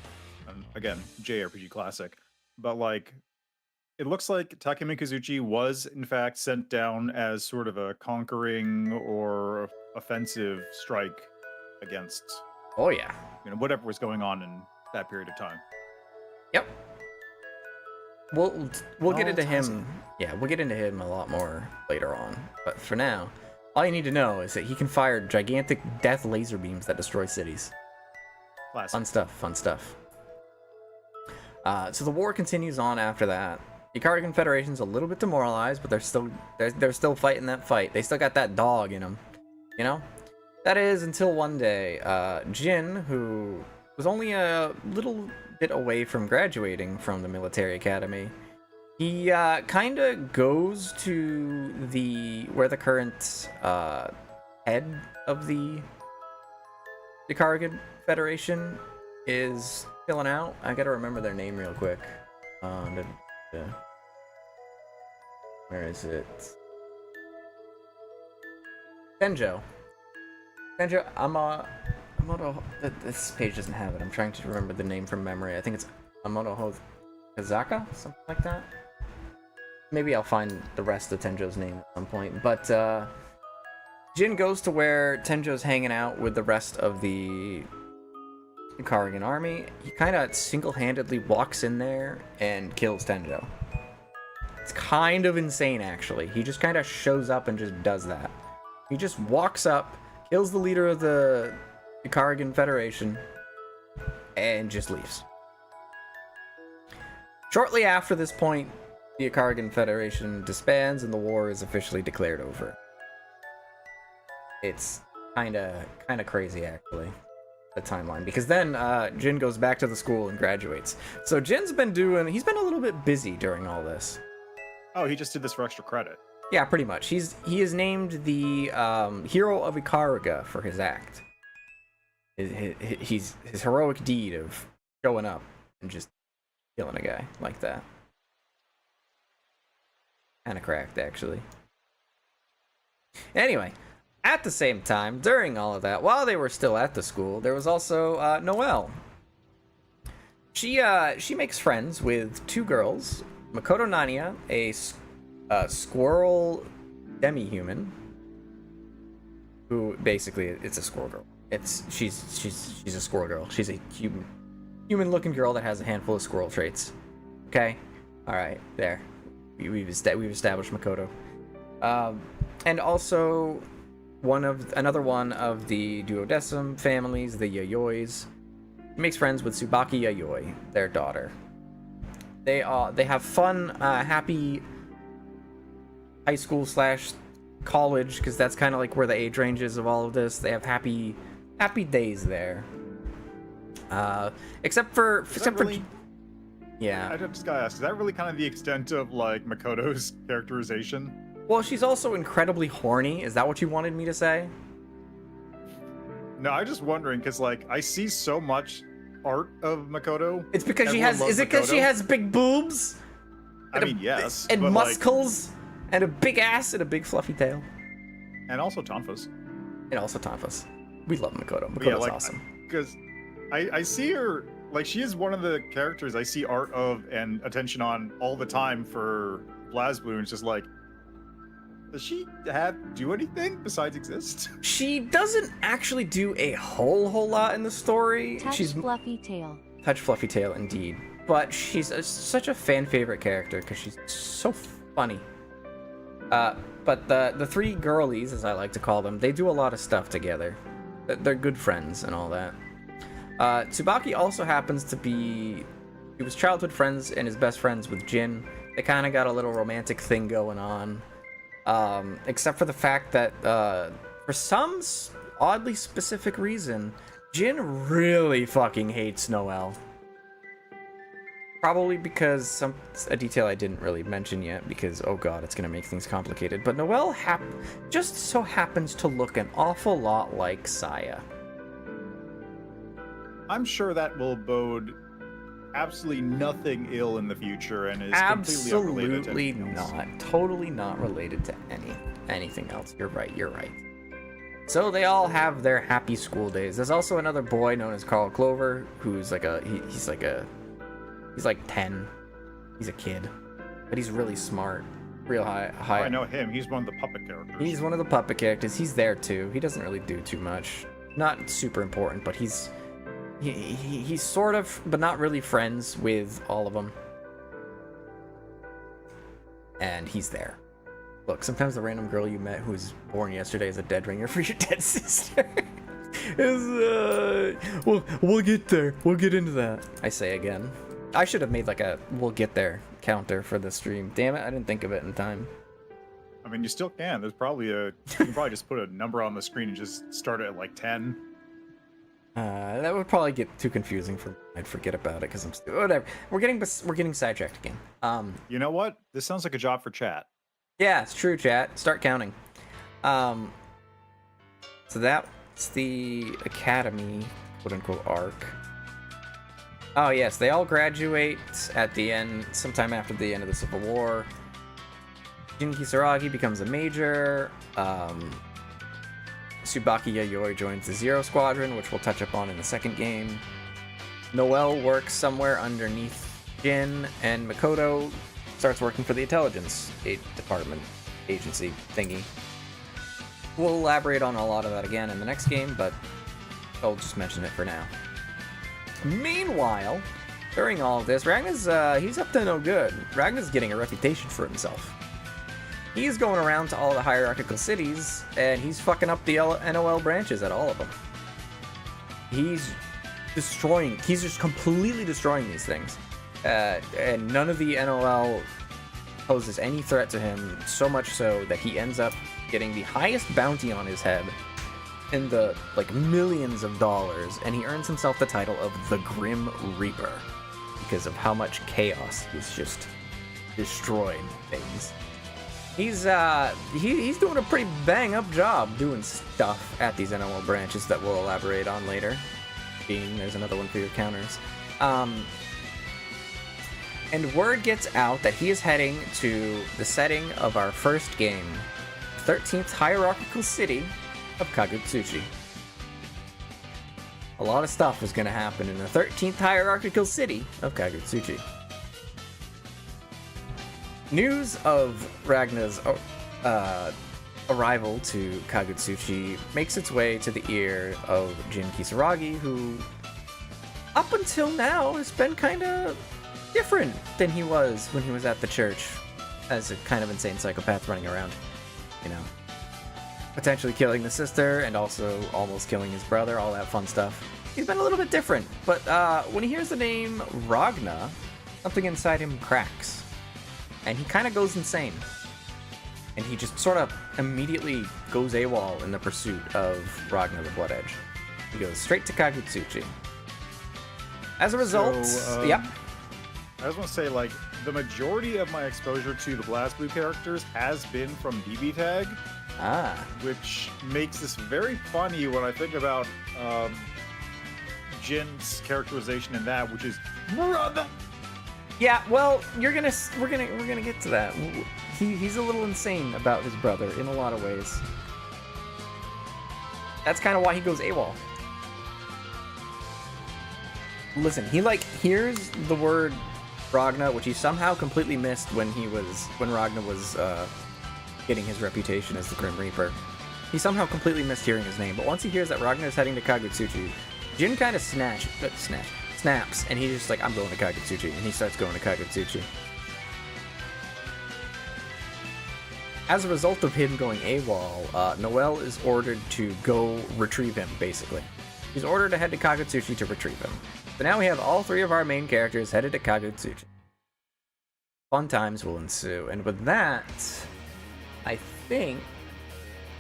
again, JRPG classic. But, like, It looks like Takemi Kazuchi was, in fact, sent down as sort of a conquering or offensive strike against, Oh yeah. whatever was going on in that period of time. Yep. We'll get Oh, into ties him. Yeah, we'll get into him a lot more later on. But for now, all you need to know is that he can fire gigantic death laser beams that destroy cities. Classic. Fun stuff. Fun stuff. So the war continues on after that. The Ikari Federation's a little bit demoralized, but they're still fighting that fight. They still got that dog in them, you know. That is until one day, Jin, who was only a little bit away from graduating from the military academy, he kind of goes to where the current head of the Ikari Federation is chilling out. I gotta remember their name real quick. Where is it? Tenjo, Amoto. This page doesn't have it. I'm trying to remember the name from memory. I think it's Amoto Kazaka, something like that. Maybe I'll find the rest of Tenjo's name at some point. But Jin goes to where Tenjo's hanging out with the rest of the Ikarian army. He kind of single-handedly walks in there and kills Tenjo. It's kind of insane, actually. He just kind of shows up and just does that. He just walks up, kills the leader of the Ikarian Federation, and just leaves. Shortly after this point, the Ikarian Federation disbands and the war is officially declared over. It's kind of crazy, actually, the timeline, because then Jin goes back to the school and graduates. So Jin's been he's been a little bit busy during all this. Oh, he just did this for extra credit. Yeah, pretty much. He is named the hero of Ikariga for his act. His heroic deed of showing up and just killing a guy like that. Kind of cracked, actually. Anyway, at the same time, during all of that, while they were still at the school, there was also Noelle. She makes friends with two girls, Makoto Nania, a squirrel demi-human, who basically it's a squirrel girl. She's a squirrel girl. She's a human-looking girl that has a handful of squirrel traits. Okay, all right, there. We've established Makoto, and also another one of the duodecim families, the Yayois. He makes friends with Tsubaki Yayoi, their daughter. They have fun, happy high school / college, because that's kind of like where the age range is of all of this. They have happy days there. Except for yeah. I just gotta ask, is that really kind of the extent of like Makoto's characterization? Well, she's also incredibly horny. Is that what you wanted me to say? No, I'm just wondering because like I see so much art of Makoto. It's because she Everyone has. loves Is it because she Makoto. has big boobs? I mean, yes, And but, muscles, and a big ass, and a big fluffy tail, and also tonfas. and also tonfas. We love Makoto. But Makoto's yeah, awesome. Because I see her, like, she is one of the characters I see art of and attention on all the time for Blazblue, and it's just like, does she do anything besides exist? She doesn't actually do a whole lot in the story. Touch She's fluffy tail. Touch fluffy tail, indeed. But she's such a fan favorite character because she's so funny. But the three girlies, as I like to call them, they do a lot of stuff together. They're good friends and all that. Tsubaki also happens to be... He was childhood friends and is best friends with Jin. They kind of got a little romantic thing going on. Except for the fact that, for some oddly specific reason, Jin really fucking hates Noelle. Probably because a detail I didn't really mention yet, because, oh god, it's gonna make things complicated. But Noelle just so happens to look an awful lot like Saya. I'm sure that will bode absolutely nothing ill in the future and is completely unrelated to Absolutely anything else. not. Totally not related to anything else. You're right. So they all have their happy school days. There's also another boy known as Carl Clover, who's like he's like 10. He's a kid. but he's really smart. Real high. Oh, I know him. He's one of the puppet characters. He's one of the puppet characters. He's there too. He doesn't really do too much. Not super important, but he's sort of, but not really friends with all of them. And he's there. Look, sometimes the random girl you met who was born yesterday is a dead ringer for your dead sister. We'll get there. We'll get into that. I say again. I should have made like a we'll get there counter for the stream. Damn it, I didn't think of it in time. I mean, you still can. There's probably you can probably just put a number on the screen and just start it at like 10. That would probably get too confusing for me. I'd forget about it because I'm still whatever. We're getting sidetracked again. You know what? This sounds like a job for chat. Yeah, it's true, chat. Start counting. So that's the Academy, quote unquote, arc. Oh yes, they all graduate at the end, sometime after the end of the Civil War. Jin Kisaragi becomes a major. Tsubaki Yayoi joins the Zero Squadron, which we'll touch upon in the second game. Noelle works somewhere underneath Jin, and Makoto starts working for the intelligence department agency thingy. We'll elaborate on a lot of that again in the next game, but I'll just mention it for now. Meanwhile, during all of this, Ragna's he's up to no good. Ragna's getting a reputation for himself. He's going around to all the hierarchical cities, and he's fucking up the NOL branches at all of them. He's just completely destroying these things. And none of the NOL poses any threat to him, so much so that he ends up getting the highest bounty on his head in the, like, millions of dollars, and he earns himself the title of the Grim Reaper because of how much chaos he's just destroying things. He's doing a pretty bang-up job doing stuff at these NOL branches that we'll elaborate on later. There's another one for your counters. And word gets out that he is heading to the setting of our first game, 13th hierarchical city of Kagutsuchi. A lot of stuff is going to happen in the 13th hierarchical city of Kagutsuchi. News of Ragna's arrival to Kagutsuchi makes its way to the ear of Jin Kisaragi, who, up until now, has been kind of different than he was when he was at the church as a kind of insane psychopath running around, you know, potentially killing the sister and also almost killing his brother, all that fun stuff. He's been a little bit different, but when he hears the name Ragna, something inside him cracks. And he kind of goes insane. And he just sort of immediately goes AWOL in the pursuit of Ragna the Blood Edge. He goes straight to Kagutsuchi. As a result, yep. I just want to say, like, the majority of my exposure to the Blazblue characters has been from BB Tag. Which makes this very funny when I think about Jin's characterization in that, which is brother. Yeah, well, we're gonna get to that. He's a little insane about his brother in a lot of ways. That's kind of why he goes AWOL. Listen, he hears the word Ragna, which he somehow completely missed when Ragna was getting his reputation as the Grim Reaper. He somehow completely missed hearing his name, but once he hears that Ragna is heading to Kagutsuchi, Jin kind of snaps, and he's just like, I'm going to Kagutsuchi, and he starts going to Kagutsuchi. As a result of him going AWOL, Noelle is ordered to go retrieve him, basically. He's ordered to head to Kagutsuchi to retrieve him. So now we have all three of our main characters headed to Kagutsuchi. Fun times will ensue, and with that, I think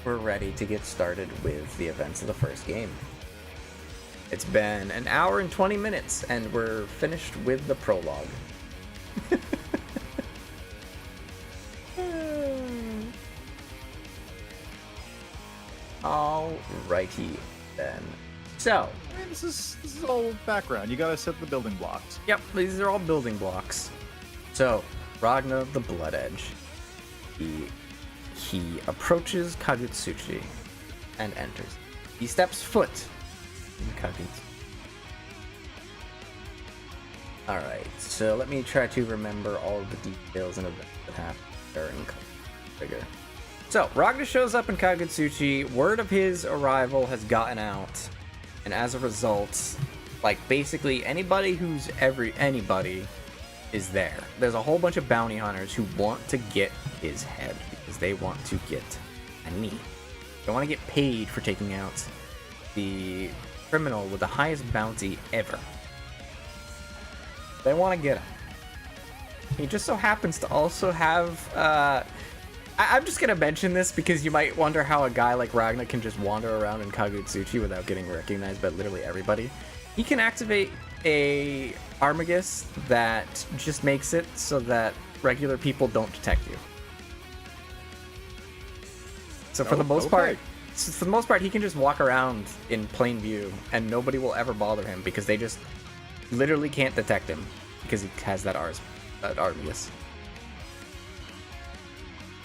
we're ready to get started with the events of the first game. It's been an hour and 20 minutes, and we're finished with the prologue. Alrighty then. So, I mean, this is all background. You gotta set the building blocks. Yep, these are all building blocks. So, Ragna the Blood Edge. He approaches Kagutsuchi and enters. He steps foot in Kagutsuchi. Alright, so let me try to remember all of the details and events that happened during Trigger. So, Ragna shows up in Kagutsuchi, word of his arrival has gotten out, and as a result, like, basically anybody who's anybody is there. There's a whole bunch of bounty hunters who want to get his head, because they want to get money. They want to get paid for taking out the criminal with the highest bounty ever. They want to get him. He just so happens to also have, I'm just going to mention this because you might wonder how a guy like Ragna can just wander around in Kagutsuchi without getting recognized by literally everybody. He can activate a Armagus that just makes it so that regular people don't detect you. So for the most part, he can just walk around in plain view and nobody will ever bother him because they just literally can't detect him because he has that Armagus.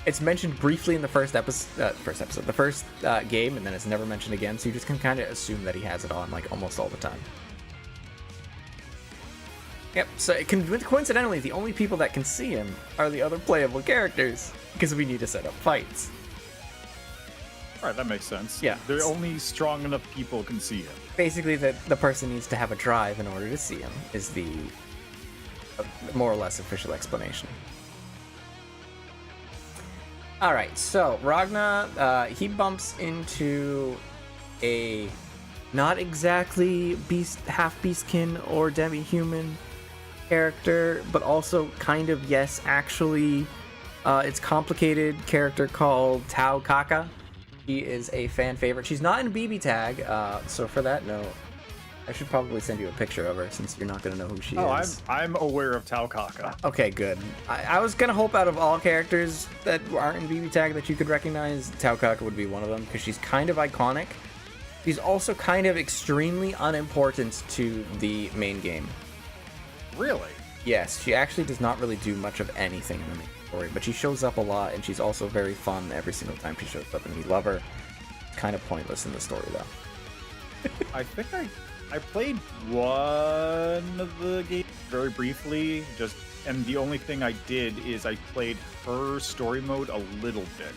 It's mentioned briefly in the first game, and then it's never mentioned again, so you just can kind of assume that he has it on, like, almost all the time. Yep, so coincidentally, the only people that can see him are the other playable characters, because we need to set up fights. Alright, that makes sense. Yeah. They're only strong enough people can see him. Basically, the person needs to have a drive in order to see him, is the more or less official explanation. Alright, so Ragna, he bumps into a not exactly half beastkin or demi-human character, but also kind of, yes, actually, it's complicated character called Tao Kaka. She is a fan favorite. She's not in BB Tag, so for that note, I should probably send you a picture of her since you're not going to know who she is. I'm aware of Tao Kaka. Okay, good. I was going to hope out of all characters that aren't in BB Tag that you could recognize, Tao Kaka would be one of them, because she's kind of iconic. She's also kind of extremely unimportant to the main game. Really? Yes, she actually does not really do much of anything in the main story, but she shows up a lot, and she's also very fun every single time she shows up, and we love her. Kind of pointless in the story, though. I think I played one of the games very briefly, and the only thing I did is I played her story mode a little bit.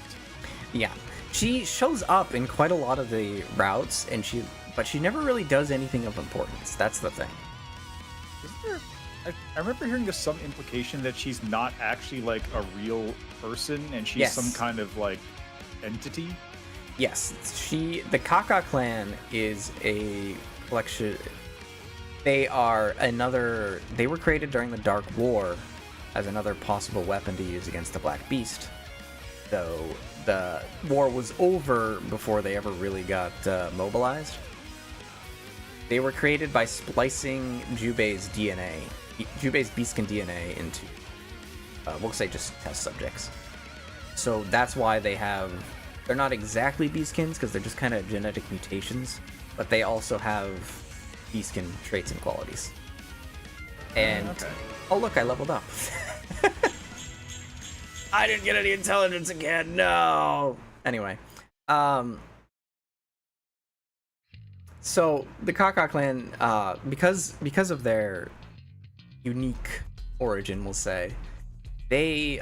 Yeah. She shows up in quite a lot of the routes, but she never really does anything of importance. That's the thing. I remember hearing there's some implication that she's not actually like a real person and she's some kind of like entity. Yes, the Kaka clan is a collection. They were created during the Dark War as another possible weapon to use against the Black Beast. Though the war was over before they ever really got mobilized. They were created by splicing Jubei's beastkin DNA into, we'll say, just test subjects. So that's why they're not exactly beastkins, because they're just kind of genetic mutations, but they also have beastkin traits and qualities. And, oh look, I leveled up. I didn't get any intelligence again, no! Anyway, so the Kaka clan, because of their unique origin, we'll say, they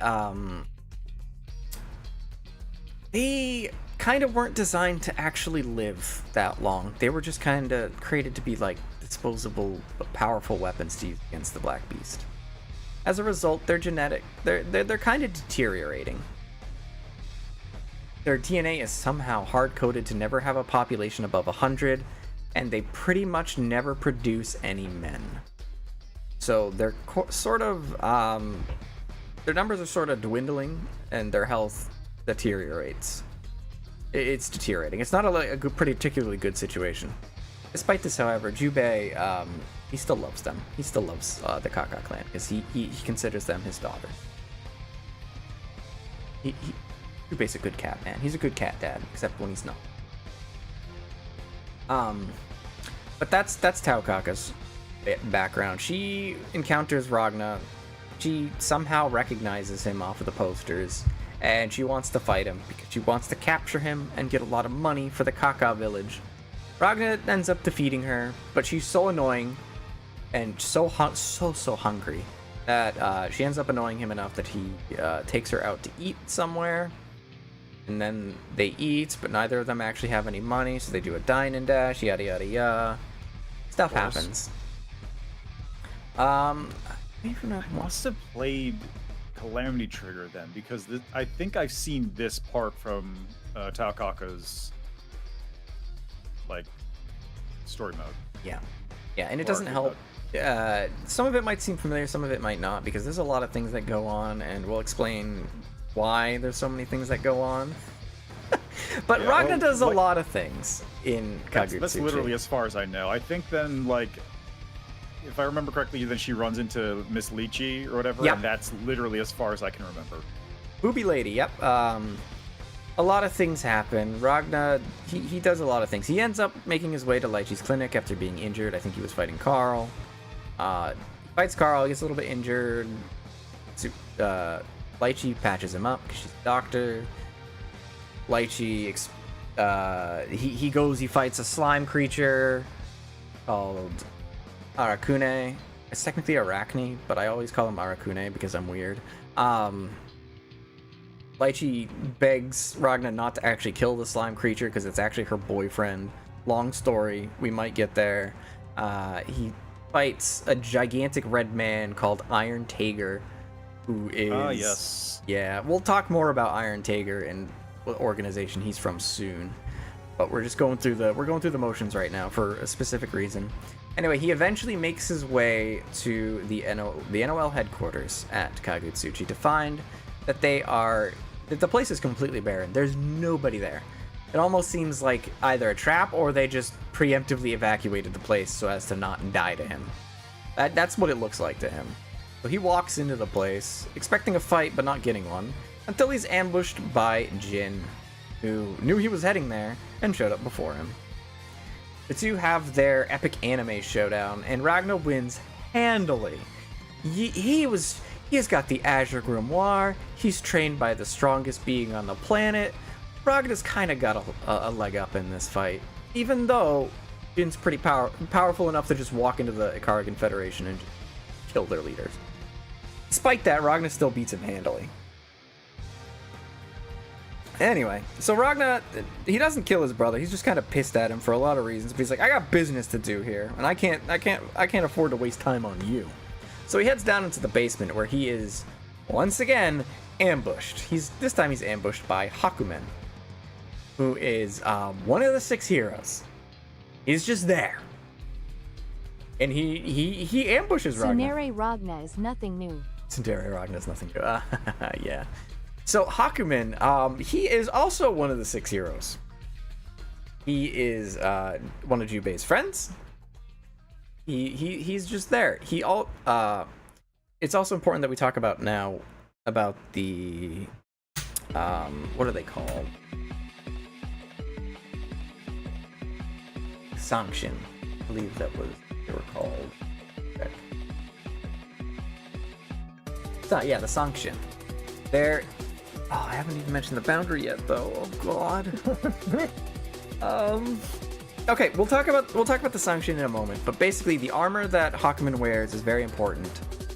kind of weren't designed to actually live that long. They were just kind of created to be like disposable but powerful weapons to use against the Black Beast. As a result, they're kind of deteriorating. Their DNA is somehow hard-coded to never have a population above 100, and they pretty much never produce any men. So they're their numbers are sort of dwindling, and their health deteriorates. It's deteriorating. It's not a particularly good situation. Despite this, however, Jubei, he still loves them. He still loves the Kaka clan, because he considers them his daughter. Jubei's a good cat, man. He's a good cat dad, except when he's not. But that's Tao Kaka's background. She encounters Ragna. She somehow recognizes him off of the posters, and she wants to fight him because she wants to capture him and get a lot of money for the Kaka village. Ragna ends up defeating her, but she's so annoying and so hungry that she ends up annoying him enough that he takes her out to eat somewhere. And then they eat, but neither of them actually have any money, so they do a dine and dash, yada yada yada. Stuff happens. I must have played Calamity Trigger then, because I think I've seen this part from Taokaka's like story mode. Yeah, and it doesn't help. Some of it might seem familiar, some of it might not, because there's a lot of things that go on, and we'll explain why there's so many things that go on. But yeah, Ragna does a lot of things in Kagutsuchi. That's literally as far as I know. I think then, like, if I remember correctly, then she runs into Miss Lychee or whatever, and that's literally as far as I can remember. Booby Lady, yep. A lot of things happen. Ragna, he does a lot of things. He ends up making his way to Lychee's clinic after being injured. I think he was fighting Carl. Fights Carl, gets a little bit injured. Lychee patches him up because she's a doctor. Lychee, he goes, he fights a slime creature called Arakune. It's technically Arachne, but I always call him Arakune because I'm weird. Lychee begs Ragna not to actually kill the slime creature because it's actually her boyfriend. Long story, we might get there. He fights a gigantic red man called Iron Tager, who is... yes. Yeah, we'll talk more about Iron Tager and what organization he's from soon. But we're just going through the motions right now for a specific reason. Anyway, he eventually makes his way to the NOL headquarters at Kagutsuchi to find that that the place is completely barren. There's nobody there. It almost seems like either a trap or they just preemptively evacuated the place so as to not die to him. That's what it looks like to him. So he walks into the place, expecting a fight but not getting one, until he's ambushed by Jin, who knew he was heading there and showed up before him. The two have their epic anime showdown, and Ragna wins handily. He has got the Azure Grimoire, he's trained by the strongest being on the planet. Ragna's kind of got a leg up in this fight, even though Jin's pretty powerful enough to just walk into the Ikari Confederation and kill their leaders. Despite that, Ragna still beats him handily. Anyway, so Ragna, he doesn't kill his brother. He's just kind of pissed at him for a lot of reasons. But he's like, I got business to do here, and I can't afford to waste time on you. So he heads down into the basement where he is once again ambushed. This time he's ambushed by Hakumen, who is one of the 6 heroes. He's just there, and he ambushes Ragna. Tsundere Ragna is nothing new. Tsundere Ragna is nothing new. Yeah. So Hakumen, he is also one of the 6 heroes. He is one of Jubei's friends. He's just there. It's also important that we talk about now about the what are they called? Sanction. I believe that was what they were called. Okay. Yeah, the sanction. I haven't even mentioned the boundary yet, though. Oh God. Okay, we'll talk about the sanction in a moment. But basically, the armor that Hakumen wears is very important.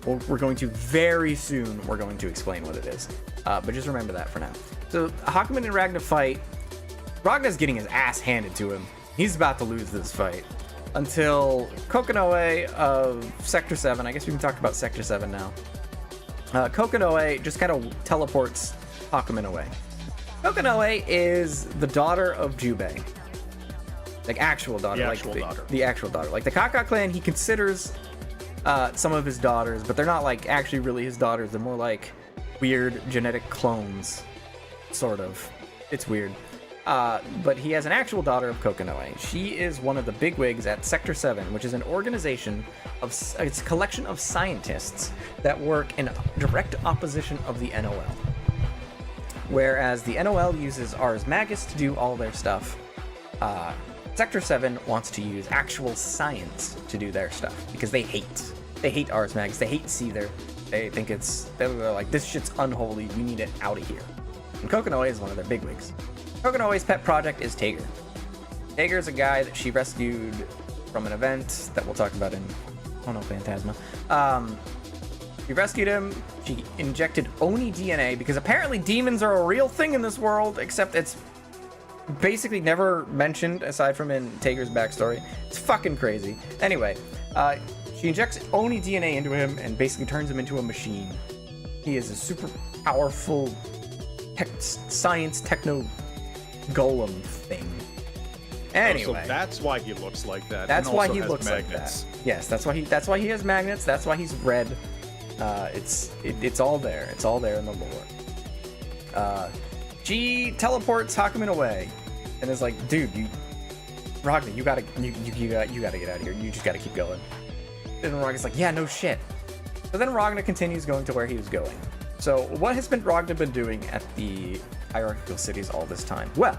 We're going to very soon. We're going to explain what it is. But just remember that for now. So Hakumen and Ragna fight. Ragna's getting his ass handed to him. He's about to lose this fight until Kokonoe of Sector 7. I guess we can talk about Sector 7 now. Kokonoe just kind of teleports Hakumen away. Kokonoe is the daughter of Jubei. Like, actual daughter. The actual daughter. Like, the Kaka clan, he considers some of his daughters, but they're not, like, actually really his daughters. They're more like weird genetic clones, sort of. It's weird. But he has an actual daughter of Kokonoe. She is one of the bigwigs at Sector 7, which is an organization it's a collection of scientists that work in direct opposition of the NOL. Whereas the NOL uses Ars Magus to do all their stuff, Sector 7 wants to use actual science to do their stuff, because they hate Ars Magus, they hate Seether, they think they're like, this shit's unholy, we need it out of here. And Kokonoe is one of their bigwigs. Kokonoe's pet project is Tager. Tager is a guy that she rescued from an event that we'll talk about in Oh no, Phantasma. She rescued him. She injected Oni DNA because apparently demons are a real thing in this world, except it's basically never mentioned aside from in Tager's backstory. It's fucking crazy. Anyway, she injects Oni DNA into him and basically turns him into a machine. He is a super powerful science techno golem thing. Anyway, so that's why he looks like that. That's why he looks like that. Yes, that's why he has magnets. That's why he's red. It's all there. It's all there in the lore. She teleports Hakumen away, and is like, dude, Ragnar, you gotta get out of here. You just gotta keep going. And Ragnar's like, yeah, no shit. So then Ragnar continues going to where he was going. So what has Ragnar been doing at the hierarchical cities all this time? Well,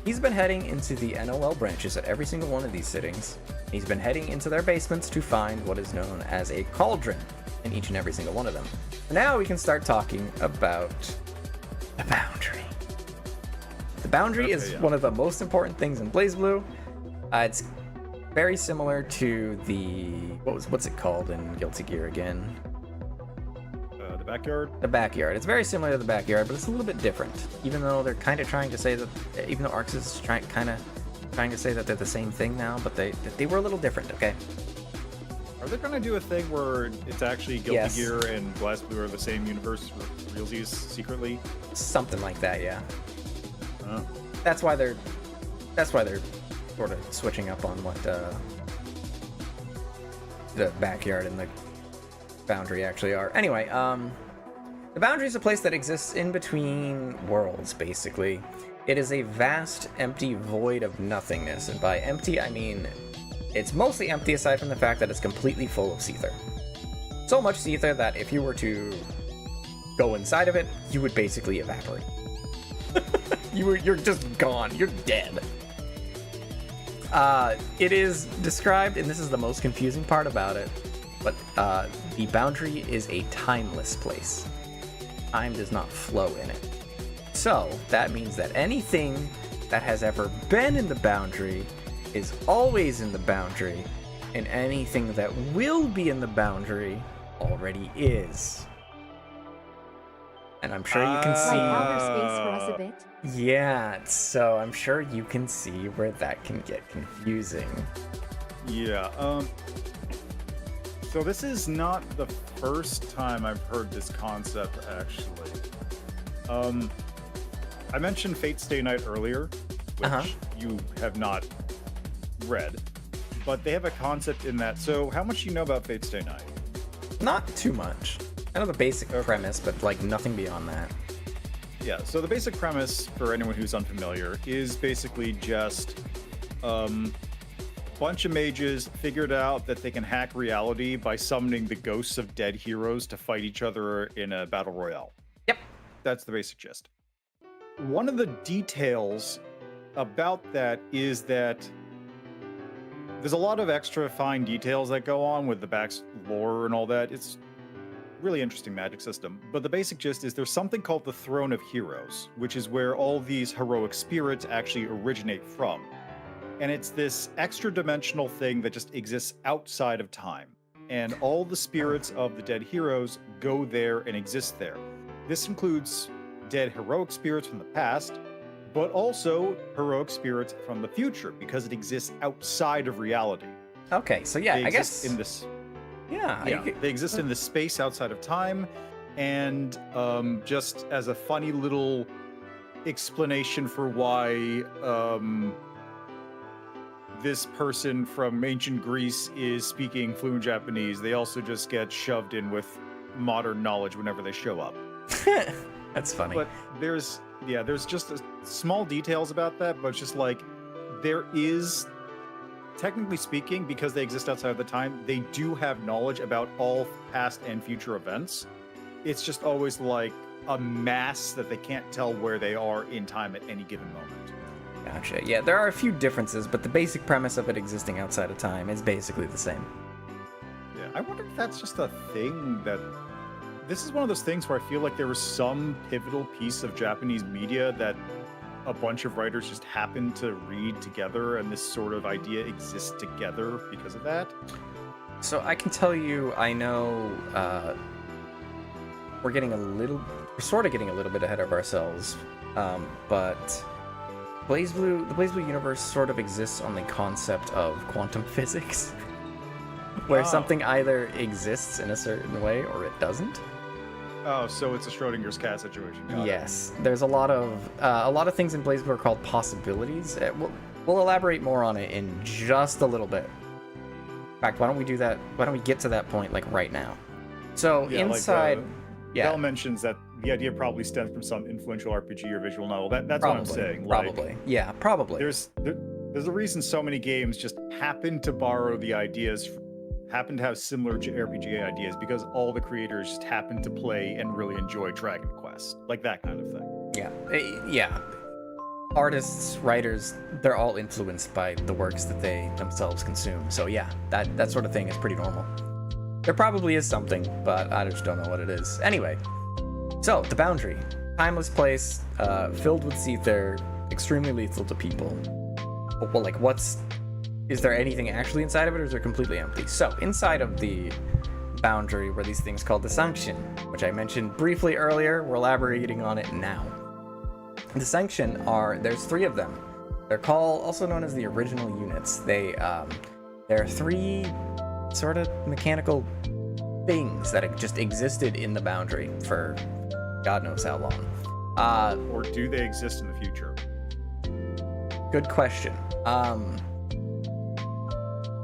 he's been heading into the NOL branches at every single one of these cities. He's been heading into their basements to find what is known as a cauldron in each and every single one of them. Now we can start talking about the boundary. The boundary is one of the most important things in Blazblue. It's very similar to the what's it called in Guilty Gear again? The backyard. The backyard. It's very similar to the backyard, but it's a little bit different. Even though they're kind of trying to say that, even though Arx is trying to say that they're the same thing now, but they were a little different. Okay. Are they going to do a thing where it's actually Guilty Gear and Blazblue are the same universe for realsies secretly? Something like that, yeah. That's why they're sort of switching up on what the backyard and the boundary actually are. Anyway, the boundary is a place that exists in between worlds, basically. It is a vast, empty void of nothingness, and by empty, I mean it's mostly empty aside from the fact that it's completely full of Seether. So much Seether that if you were to go inside of it, you would basically evaporate. You're just gone. You're dead. It is described, and this is the most confusing part about it, but the boundary is a timeless place. Time does not flow in it. So that means that anything that has ever been in the boundary is always in the boundary, and anything that will be in the boundary already is. And I'm sure you can see outer space for us a bit. Yeah, so I'm sure you can see where that can get confusing. Yeah, so this is not the first time I've heard this concept, actually. I mentioned Fate Stay Night earlier, which you have not read, but they have a concept in that. So how much do you know about Fate Stay Night? Not too much. I know the basic premise, but like nothing beyond that. Yeah, so the basic premise, for anyone who's unfamiliar, is basically just bunch of mages figured out that they can hack reality by summoning the ghosts of dead heroes to fight each other in a battle royale. Yep. That's the basic gist. One of the details about that is that there's a lot of extra fine details that go on with the back lore and all that. It's really interesting magic system. But the basic gist is there's something called the Throne of Heroes, which is where all these heroic spirits actually originate from. And it's this extra dimensional thing that just exists outside of time. And all the spirits of the dead heroes go there and exist there. This includes dead heroic spirits from the past, but also heroic spirits from the future, because it exists outside of reality. Okay, so yeah, I guess in this. Yeah, They exist in this space outside of time, and just as a funny little explanation for why this person from ancient Greece is speaking fluent Japanese, they also just get shoved in with modern knowledge whenever they show up. That's funny. But there's just small details about that, but it's just like, there is, technically speaking, because they exist outside of the time, they do have knowledge about all past and future events. It's just always like a mass that they can't tell where they are in time at any given moment. Gotcha. Yeah, there are a few differences, but the basic premise of it existing outside of time is basically the same. Yeah, I wonder if that's just a thing that... This is one of those things where I feel like there was some pivotal piece of Japanese media that a bunch of writers just happened to read together, and this sort of idea exists together because of that. So I can tell you, I know we're sort of getting a little bit ahead of ourselves, but the Blazblue universe sort of exists on the concept of quantum physics, where something either exists in a certain way or it doesn't. Oh, so it's a Schrodinger's cat situation. Got Yes, there's a lot of things in Blazblue are called possibilities. We'll elaborate more on it in just a little bit. In fact, why don't we do that? Why don't we get to that point like right now? So inside, Bell mentions that the idea probably stems from some influential RPG or visual novel. That's probably, what I'm saying. Probably, yeah, probably. There's a reason so many games just happen to borrow the ideas, happen to have similar RPG ideas because all the creators just happen to play and really enjoy Dragon Quest, like that kind of thing. Yeah. Artists, writers, they're all influenced by the works that they themselves consume. So yeah, that sort of thing is pretty normal. There probably is something, but I just don't know what it is. Anyway, so the Boundary. Timeless place, filled with Seether, extremely lethal to people. Well, like, is there anything actually inside of it, or is it completely empty? So, inside of the Boundary were these things called the Sanction, which I mentioned briefly earlier. We're elaborating on it now. The Sanction there's 3 of them. They're also known as the original units. They're 3 sort of mechanical things that just existed in the Boundary for God knows how long. Or do they exist in the future? Good question.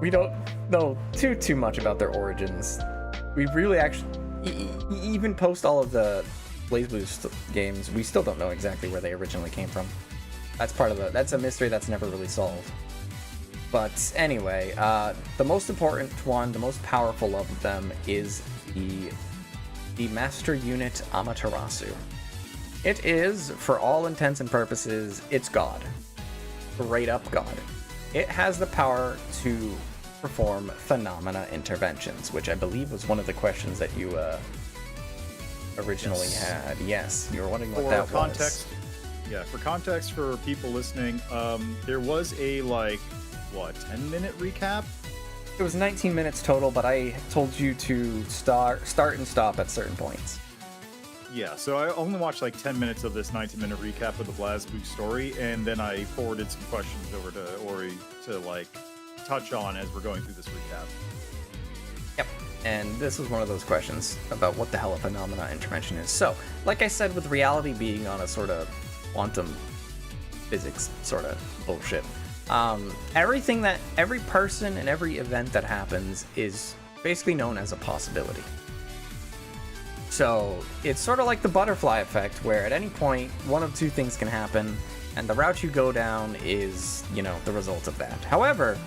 We don't know too much about their origins. We really even post all of the Blazblue games, we still don't know exactly where they originally came from. That's a mystery that's never really solved. But anyway, the most important one, the most powerful of them is the Master Unit Amaterasu. It is, for all intents and purposes, it's God. Straight up God. It has the power to perform phenomena interventions, which I believe was one of the questions that you originally had. Yes, you were wondering what that was. Yeah, for context for people listening, there was a 10-minute recap? It was 19 minutes total, but I told you to start and stop at certain points. Yeah, so I only watched 10 minutes of this 19-minute recap of the Blazblue story, and then I forwarded some questions over to Ori to touch on as we're going through this recap. Yep, and this was one of those questions about what the hell a phenomena intervention is. So, like I said, with reality being on a sort of quantum physics sort of bullshit, every person and every event that happens is basically known as a possibility. So it's sort of like the butterfly effect, where at any point one of 2 things can happen, and the route you go down is, the result of that. However,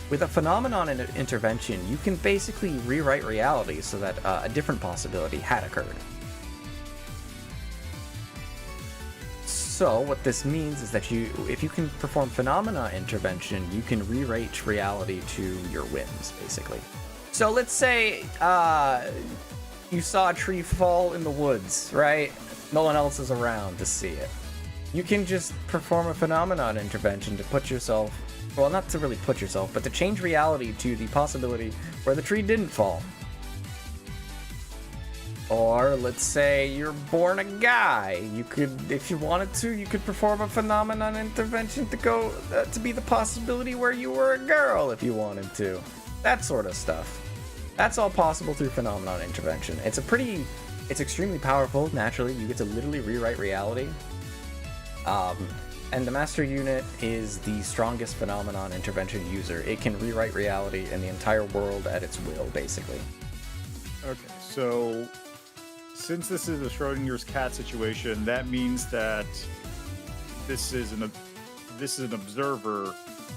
with a phenomenon intervention, you can basically rewrite reality so that a different possibility had occurred. So what this means is that if you can perform phenomena intervention, you can rewrite reality to your whims, basically. So let's say you saw a tree fall in the woods, right? No one else is around to see it. You can just perform a phenomenon intervention to put yourself, well, not to really put yourself, but to change reality to the possibility where the tree didn't fall. Or let's say you're born a guy. You could, if you wanted to, you could perform a phenomenon intervention to go to be the possibility where you were a girl if you wanted to. That sort of stuff. That's all possible through phenomenon intervention. It's extremely powerful. Naturally, you get to literally rewrite reality. And the Master Unit is the strongest phenomenon intervention user. It can rewrite reality and the entire world at its will, basically. Okay, so since this is a Schrodinger's cat situation, that means that this is an observer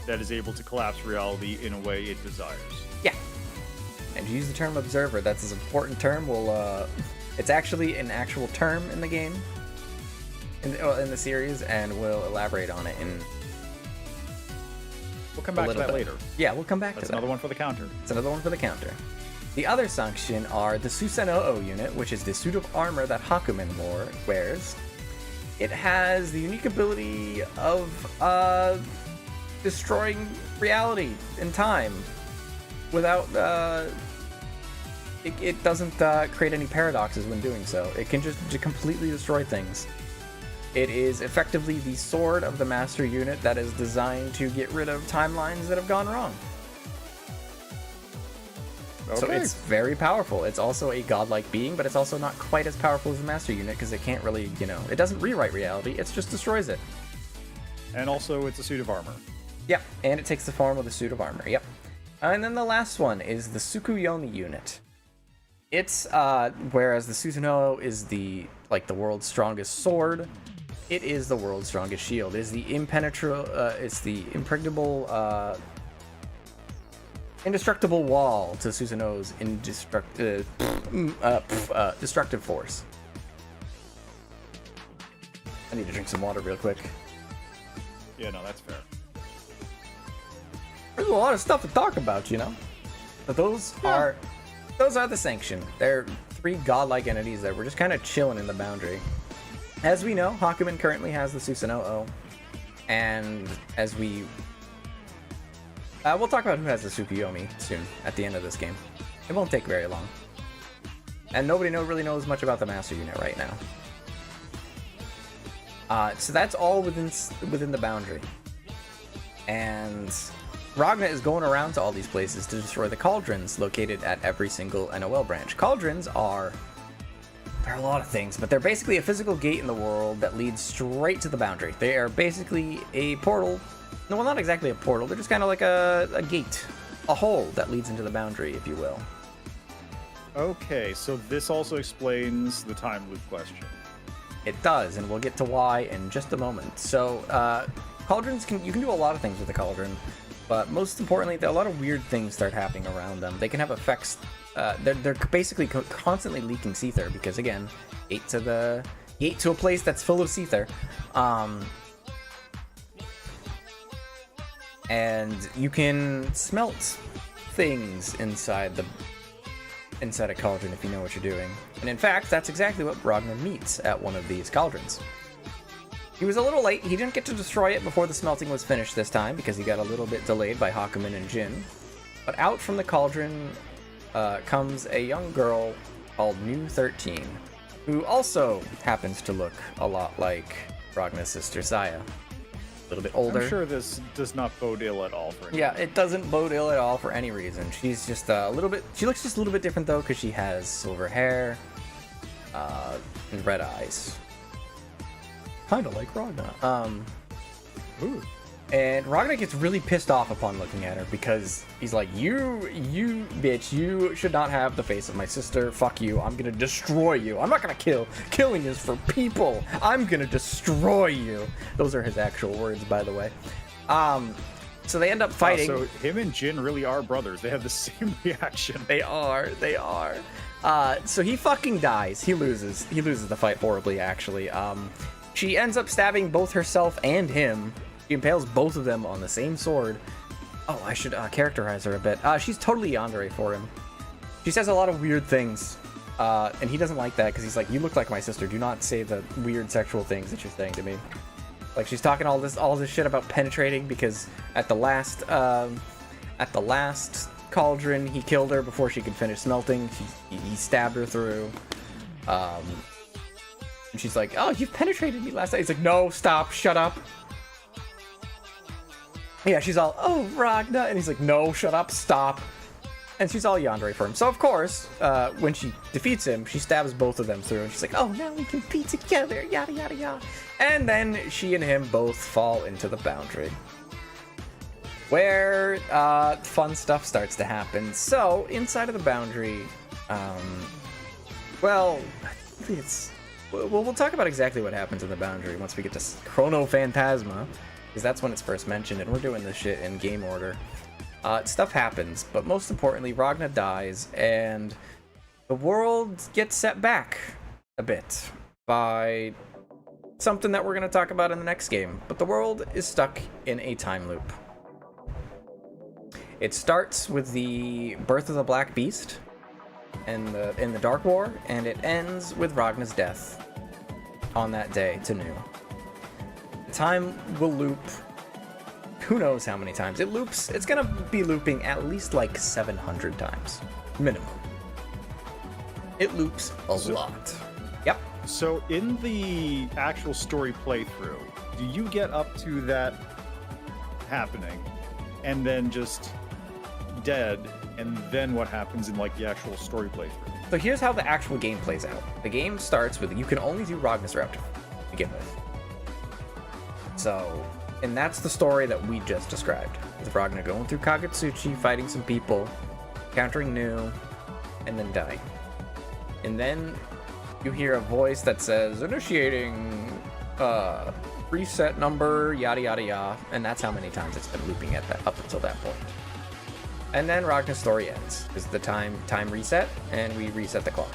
that is able to collapse reality in a way it desires. Yeah. And to use the term observer, that's an important term. It's actually an actual term in the game, in the series, and we'll elaborate on it in. We'll come back to that later. Yeah, we'll come back to that. That's another one for the counter. It's another one for the counter. The other sanction are the Susanoo unit, which is the suit of armor that Hakumen wears. It has the unique ability of destroying reality and time without it doesn't create any paradoxes when doing so. It can just completely destroy things. It is effectively the sword of the master unit that is designed to get rid of timelines that have gone wrong. Okay. So it's very powerful. It's also a godlike being, but it's also not quite as powerful as the master unit because it can't really, it doesn't rewrite reality. It just destroys it. And also, it's a suit of armor. Yep, and it takes the form of a suit of armor. Yep. And then the last one is the Tsukuyomi unit. It's whereas the Susanoo is the world's strongest sword, it is the world's strongest shield. It is the impregnable, indestructible wall to Susanoo's destructive force. I need to drink some water real quick. Yeah, no, that's fair. There's a lot of stuff to talk about, But those are the Sanction. They're 3 godlike entities that were just kind of chilling in the boundary. As we know, Hakumen currently has the Susanoo, and as we'll talk about who has the Tsukuyomi soon at the end of this game. It won't take very long. And nobody really knows much about the Master Unit right now. So that's all within the boundary. And Ragna is going around to all these places to destroy the cauldrons located at every single NOL branch. Cauldrons are a lot of things, but they're basically a physical gate in the world that leads straight to the boundary. They are basically a portal. No, well, not exactly a portal. They're just kind of like a gate, a hole that leads into the boundary, if you will. Okay, so this also explains the time loop question. It does, and we'll get to why in just a moment. So, cauldrons you can do a lot of things with a cauldron, but most importantly, a lot of weird things start happening around them. They can have effects. They're basically constantly leaking Seether because, again, gate to a place that's full of Seether. And you can smelt things inside a cauldron if you know what you're doing. And in fact, that's exactly what Ragnar meets at one of these cauldrons. He was a little late. He didn't get to destroy it before the smelting was finished this time because he got a little bit delayed by Hakumen and Jin. But out from the cauldron comes a young girl called New 13, who also happens to look a lot like Ragnar's sister Saya. A little bit older. I'm sure this does not bode ill at all for anyone. Yeah, it doesn't bode ill at all for any reason. She's just she looks just a little bit different though because she has silver hair and red eyes. Kind of like Ragnar. Ooh. And Ragnar gets really pissed off upon looking at her because he's like, you bitch, you should not have the face of my sister. Fuck you. I'm gonna destroy you. I'm not gonna kill. Killing is for people. I'm gonna destroy you. Those are his actual words, by the way. So they end up fighting. So him and Jin really are brothers. They have the same reaction. They are. So he fucking dies. He loses the fight horribly, actually. She ends up stabbing both herself and him. She impales both of them on the same sword. Oh, I should characterize her a bit. She's totally yandere for him. She says a lot of weird things, and he doesn't like that because he's like, "You look like my sister. Do not say the weird sexual things that you're saying to me." Like she's talking all this shit about penetrating because at the last cauldron he killed her before she could finish smelting. He stabbed her through. And she's like, "Oh, you've penetrated me last night." He's like, "No, stop, shut up." Yeah, she's all, "Oh, Ragnar," and he's like, "No, shut up, stop." And she's all yandere for him. So of course, when she defeats him, she stabs both of them through, and she's like, "Oh, now we can be together, yada yada yada." And then she and him both fall into the boundary, where fun stuff starts to happen. So inside of the boundary, we'll talk about exactly what happens in the boundary once we get to Chrono Phantasma. Because that's when it's first mentioned, and we're doing this shit in game order. Stuff happens, but most importantly, Ragnar dies, and the world gets set back a bit by something that we're going to talk about in the next game. But the world is stuck in a time loop. It starts with the birth of the Black Beast in the Dark War, and it ends with Ragnar's death on that day to New. Time will loop who knows how many times. It's gonna be looping at least like 700 times minimum. It loops a lot. Yep. So in the actual story playthrough, do you get up to that happening and then just dead, and then what happens in like the actual story playthrough? So here's how the actual game plays out. The game starts with you can only do Ragna's route to begin with. So, and that's the story that we just described. With Ragna going through Kagetsuchi, fighting some people, countering New, and then dying. And then you hear a voice that says, initiating reset number, yada yada yada, and that's how many times it's been looping at that up until that point. And then Ragna's story ends. Is the time reset, and we reset the clock.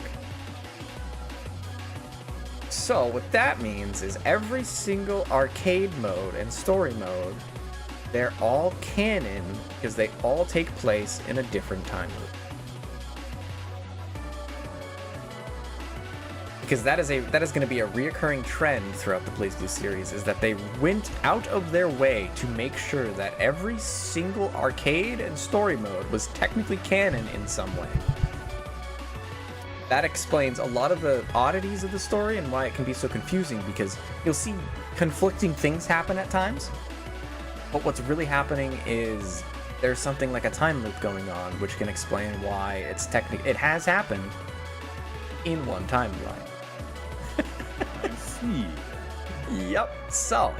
So what that means is every single arcade mode and story mode, they're all canon because they all take place in a different time loop. Because that is going to be a reoccurring trend throughout the Blazblue series, is that they went out of their way to make sure that every single arcade and story mode was technically canon in some way. That explains a lot of the oddities of the story and why it can be so confusing, because you'll see conflicting things happen at times, but what's really happening is there's something like a time loop going on, which can explain why it has happened in one timeline. I see. Yep. So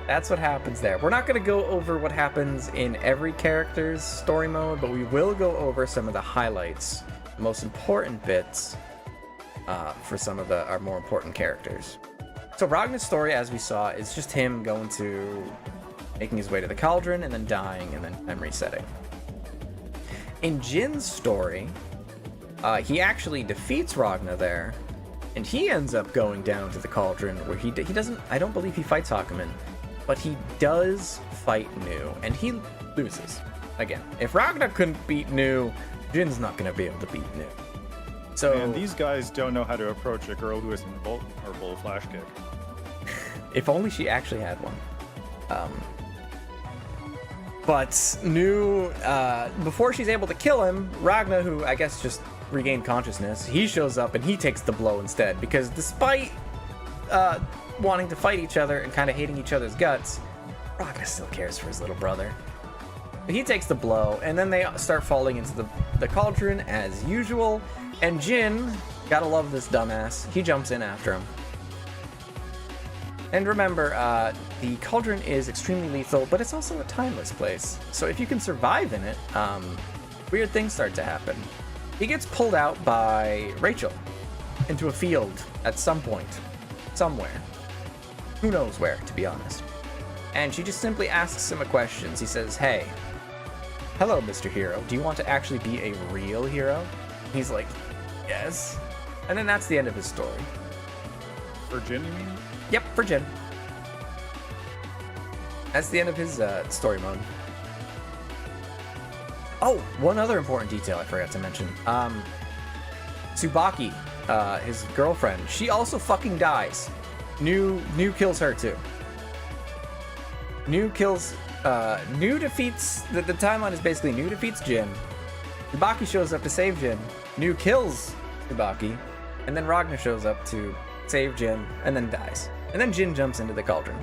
that's what happens there. We're not going to go over what happens in every character's story mode, but we will go over some of the highlights, the most important bits for some of our more important characters. So Ragna's story, as we saw, is just him making his way to the cauldron and then dying and then resetting. In Jin's story, he actually defeats Ragna there, and he ends up going down to the cauldron where he doesn't, I don't believe he fights Hakumen, but he does fight New, and he loses. Again, if Ragna couldn't beat New, Jin's not going to be able to beat New. So, and these guys don't know how to approach a girl who isn't Bolt or Bull Flash Kick. If only she actually had one. But New, before she's able to kill him, Ragna, who I guess just regained consciousness, he shows up and he takes the blow instead, because despite wanting to fight each other and kind of hating each other's guts, Ragna still cares for his little brother. He takes the blow, and then they start falling into the cauldron as usual, and Jin, gotta love this dumbass, he jumps in after him. And remember, the cauldron is extremely lethal, but it's also a timeless place. So if you can survive in it, weird things start to happen. He gets pulled out by Rachel into a field at some point, somewhere. Who knows where, to be honest. And she just simply asks him a question. He says, hey, hello, Mr. Hero. Do you want to actually be a real hero? He's like, yes. And then that's the end of his story. For Jin, you mean? Yep, for Jin. That's the end of his story mode. Oh, one other important detail I forgot to mention. Tsubaki, his girlfriend, she also fucking dies. New kills her too. New defeats, the timeline is basically New defeats Jin. Tsubaki shows up to save Jin. New kills Tsubaki. And then Ragna shows up to save Jin and then dies. And then Jin jumps into the cauldron.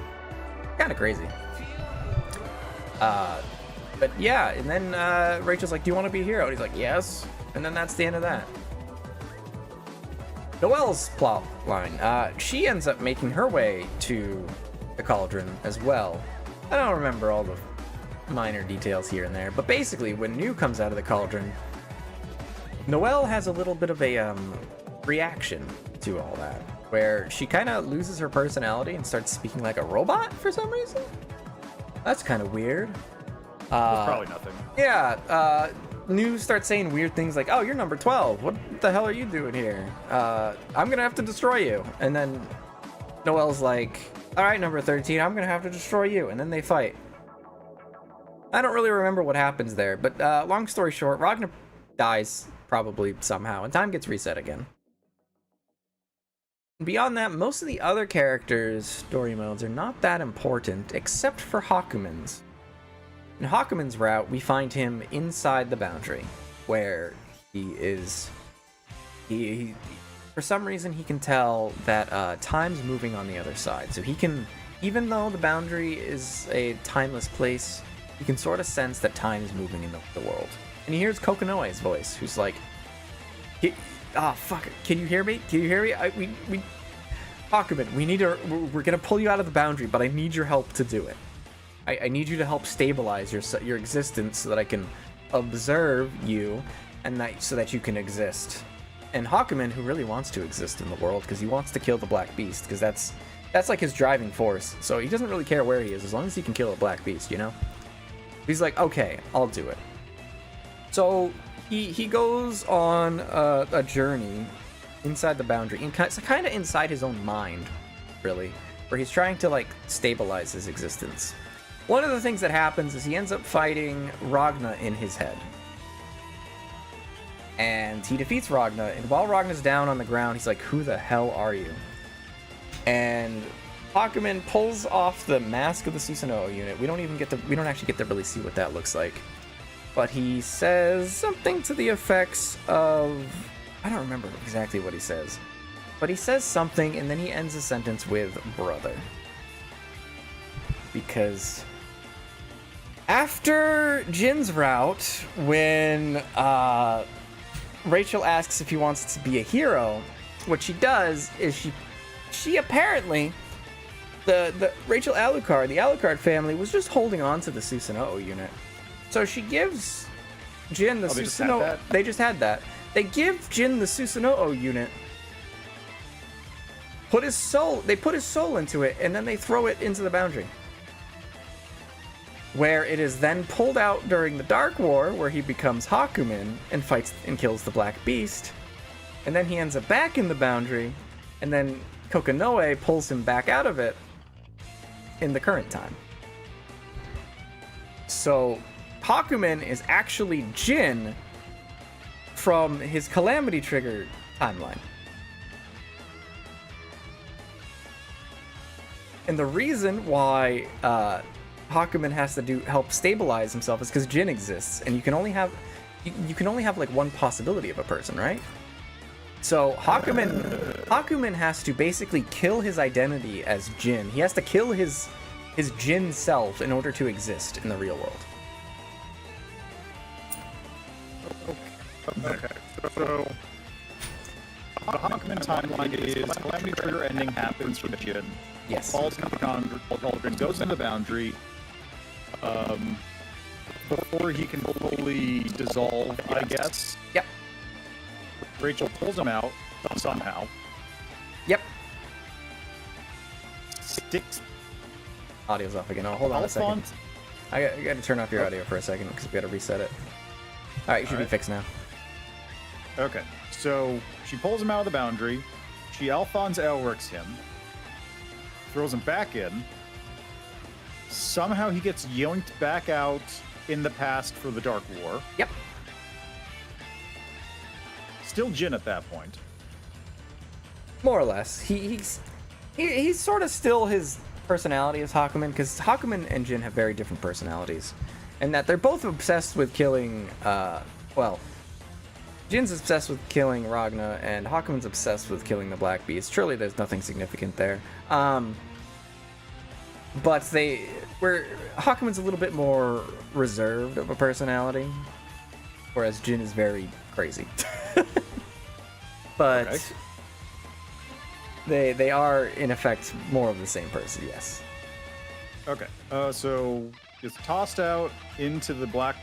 Kind of crazy. But yeah, and then Rachel's like, do you want to be a hero? And he's like, yes. And then that's the end of that. Noelle's plot line. She ends up making her way to the cauldron as well. I don't remember all the minor details here and there, but basically when New comes out of the cauldron, Noelle has a little bit of a reaction to all that, where she kind of loses her personality and starts speaking like a robot for some reason. That's kind of weird. Probably nothing. Yeah, New starts saying weird things like, oh, you're number 12. What the hell are you doing here? I'm gonna have to destroy you. And then Noelle's like, all right, number 13, I'm gonna have to destroy you. And then they fight. I don't really remember what happens there, but long story short, Ragnar dies probably somehow, and time gets reset again. Beyond that, most of the other characters' story modes are not that important, except for Hakumen's. In Hakumen's route, we find him inside the boundary, where he is he for some reason he can tell that time's moving on the other side. So he can, even though the boundary is a timeless place, he can sort of sense that time is moving in the world. And he hears Kokonoe's voice, who's like, fuck it. Can you hear me? Can you hear me? We Hakumen, we're gonna pull you out of the boundary, but I need your help to do it. I need you to help stabilize your existence so that I can observe you, and so that you can exist. And Hakumen, who really wants to exist in the world, because he wants to kill the Black Beast, because that's like his driving force. So he doesn't really care where he is, as long as he can kill a Black Beast, you know? He's like, okay, I'll do it. So he goes on a journey inside the boundary, and it's kind of inside his own mind, really, where he's trying to like stabilize his existence. One of the things that happens is he ends up fighting Ragna in his head. And he defeats Ragna, and while Ragna's down on the ground, he's like, who the hell are you? And Hakumen pulls off the mask of the Susanoo unit. We don't actually get to really see what that looks like. But he says something to the effects of, I don't remember exactly what he says, but he says something, and then he ends the sentence with brother. Because after Jin's route, when Rachel asks if he wants to be a hero, what she does is she apparently, the Rachel Alucard, the Alucard family, was just holding on to the Susanoo unit. So she gives Jin the Susanoo. They just had that. They give Jin the Susanoo unit. They put his soul into it, and then they throw it into the boundary, where it is then pulled out during the Dark War, where he becomes Hakumen and fights and kills the Black Beast, and then he ends up back in the boundary, and then Kokonoe pulls him back out of it in the current time. So Hakumen is actually Jin from his Calamity Trigger timeline. And the reason why Hakumen has to help stabilize himself is because Jin exists, and you can only have like one possibility of a person, right? So Hakumen has to basically kill his identity as Jin. He has to kill his Jin self in order to exist in the real world. Okay, so the Hakumen timeline is Calamity Trigger ending happens for Jin. Yes. Falls into the cauldron, goes into the boundary. Before he can fully dissolve, I guess. Yep. Rachel pulls him out somehow. Yep. Sticks. Audio's off again. Oh, hold on a second. I got to turn off your audio for a second because we got to reset it. All right, you should be fixed now. Okay, so she pulls him out of the boundary. She Alphonse Elric's him. Throws him back in. Somehow he gets yoinked back out in the past for the Dark War. Yep. Still Jin at that point. More or less. He's sort of still his personality as Hakumen, because Hakumen and Jin have very different personalities. And that they're both obsessed with killing, Jin's obsessed with killing Ragna, and Hakumen's obsessed with killing the Black Beast. Surely there's nothing significant there. But Hakumen's a little bit more reserved of a personality, whereas Jin is very crazy. But okay. They are in effect more of the same person, yes. Okay, so it's tossed out into the war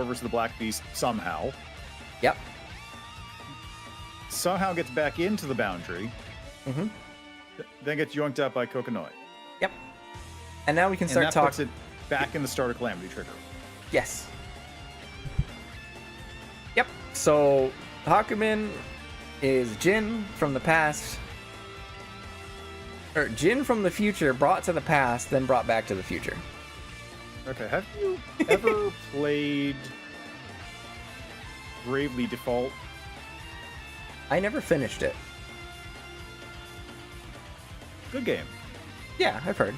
versus the Black Beast somehow. Yep. Somehow gets back into the boundary. Mm-hmm. Then gets yoinked up by Kokonoe. Yep. And now we can start talking. Puts it back in the start of Calamity Trigger. Yes. Yep. So Hakumen is Jin from the past, or Jin from the future brought to the past, then brought back to the future. Okay. Have you ever played Bravely Default? I never finished it. Good game. Yeah, I've heard.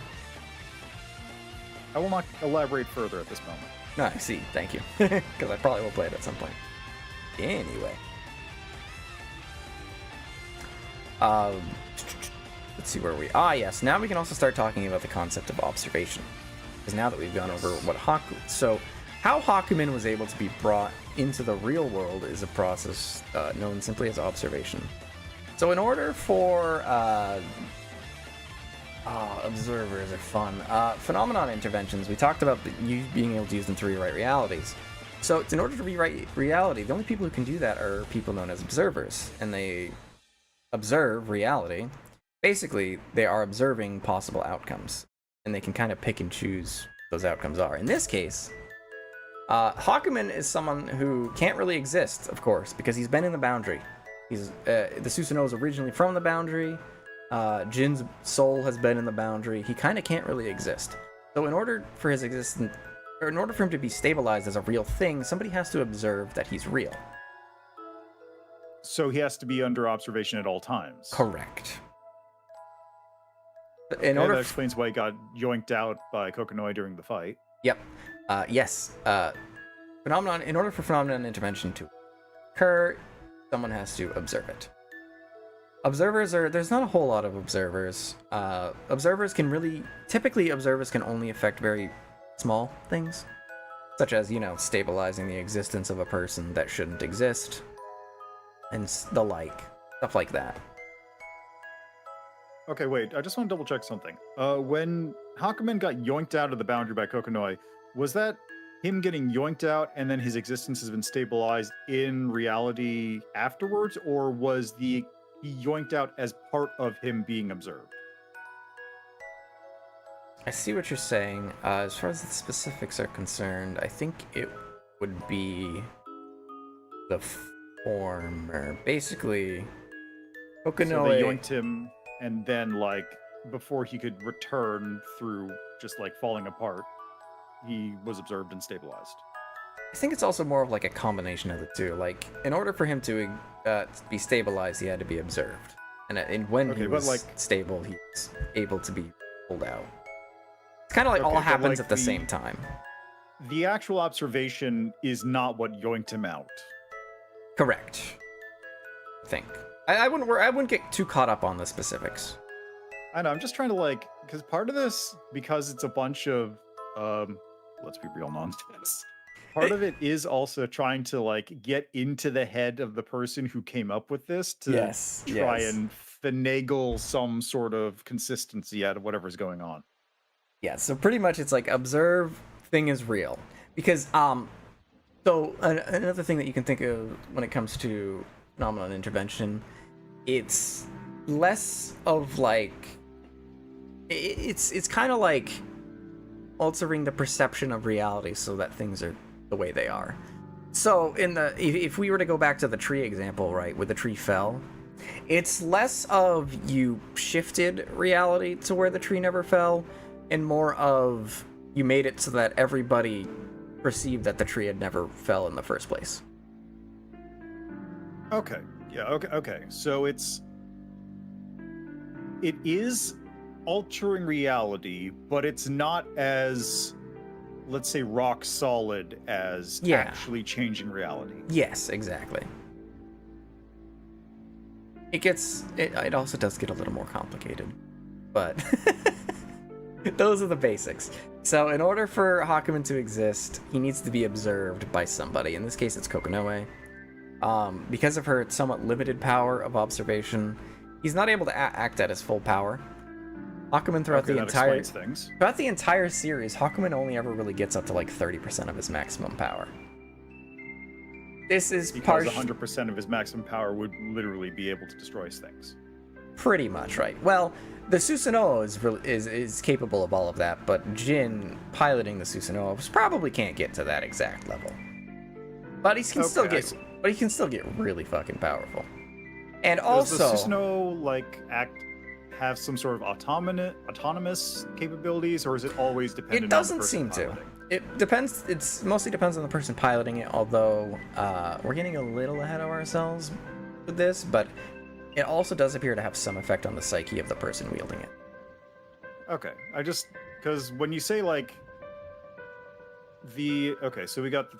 I will not elaborate further at this moment. No, I see. Thank you. Because I probably will play it at some point. Anyway. let's see where we... Ah, yes. Now we can also start talking about the concept of observation. Because now that we've gone over what So, how Hakumen was able to be brought into the real world is a process known simply as observation. So in order for... observers are fun. Phenomenon interventions, we talked about you being able to use them to rewrite realities. So in order to rewrite reality, the only people who can do that are people known as observers. And they observe reality. Basically, they are observing possible outcomes. And they can kind of pick and choose what those outcomes are. In this case, Hakumen is someone who can't really exist, of course, because he's been in the boundary. He's the Susanoo is originally from the boundary. Jin's soul has been in the boundary. He kind of can't really exist. So in order for his existence, or in order for him to be stabilized as a real thing, somebody has to observe that he's real. So he has to be under observation at all times. Correct. That explains why he got yoinked out by Kokonoi during the fight. Yep. Yes. Phenomenon. In order for phenomenon intervention to occur, someone has to observe it. There's not a whole lot of observers. Typically observers can only affect very small things, such as, stabilizing the existence of a person that shouldn't exist, and the like, stuff like that. Okay, wait, I just want to double check something. When Hakumen got yoinked out of the boundary by Kokonoi, was that him getting yoinked out and then his existence has been stabilized in reality afterwards, or was he yoinked out as part of him being observed? I see what you're saying. As far as the specifics are concerned, I think it would be the former. Basically, Kokonoi... So they yoinked him, and then, before he could return through just, falling apart, he was observed and stabilized. I think it's also more of, a combination of the two. In order for him to be stabilized, he had to be observed. And when he was stable, he was able to be pulled out. It's kind of all happens at the same time. The actual observation is not what yoinked him out. Correct. I think. I wouldn't get too caught up on the specifics. I know, I'm just trying to because part of this, because it's a bunch of let's be real nonsense. Part of it is also trying to get into the head of the person who came up with this to try and finagle some sort of consistency out of whatever's going on. Yeah, so pretty much it's observe thing is real. Because so another thing that you can think of when it comes to phenomenon intervention, it's less of it's kind of altering the perception of reality so that things are the way they are. So if we were to go back to the tree example, right, where the tree fell, it's less of you shifted reality to where the tree never fell, and more of you made it so that everybody perceived that the tree had never fell in the first place. Okay. Yeah, okay. So it is altering reality, but it's not as, let's say, rock solid as actually changing reality. Yes, exactly. It also does get a little more complicated, but those are the basics. So in order for Hakumen to exist, he needs to be observed by somebody. In this case, it's Kokonoi. Because of her somewhat limited power of observation, he's not able to act at his full power. Hakumen throughout the entire series, Hakumen only ever really gets up to 30% of his maximum power. This is because 100% of his maximum power would literally be able to destroy things. Pretty much, right. Well, the Susanoo is capable of all of that, but Jin piloting the Susanoo probably can't get to that exact level. But he can still get really fucking powerful. And also, does the Susanoo have some sort of autonomous capabilities, or is it always dependent? It doesn't on the person seem to. piloting? It depends. It mostly depends on the person piloting it. Although we're getting a little ahead of ourselves with this, but it also does appear to have some effect on the psyche of the person wielding it. Okay, because when you say so we got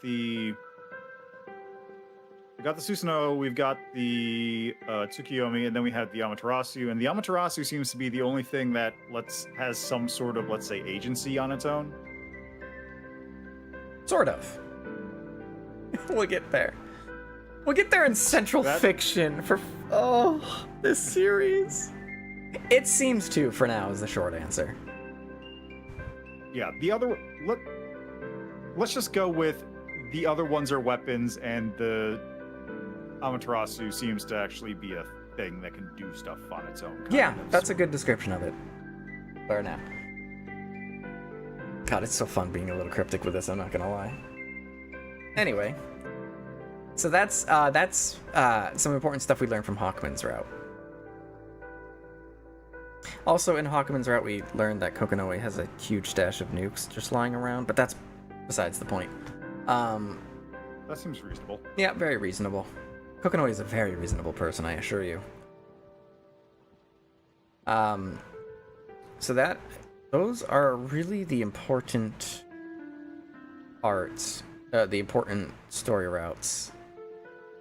the We got the Susanoo, we've got the Tsukiyomi, and then we had the Amaterasu. And the Amaterasu seems to be the only thing that has some sort of, let's say, agency on its own. Sort of. We'll get there. We'll get there in Central Fiction for this series. It seems to, for now, is the short answer. Yeah, the other let's just go with the other ones are weapons, and the Amaterasu seems to actually be a thing that can do stuff on its own. Yeah, that's a good description of it. For now. God, it's so fun being a little cryptic with this, I'm not gonna lie. Anyway. So that's some important stuff we learned from Hawkman's route. Also, in Hawkman's route, we learned that Kokonoe has a huge stash of nukes just lying around, but that's besides the point. That seems reasonable. Yeah, very reasonable. Kokonoe is a very reasonable person, I assure you. So those are really the important arts, the important story routes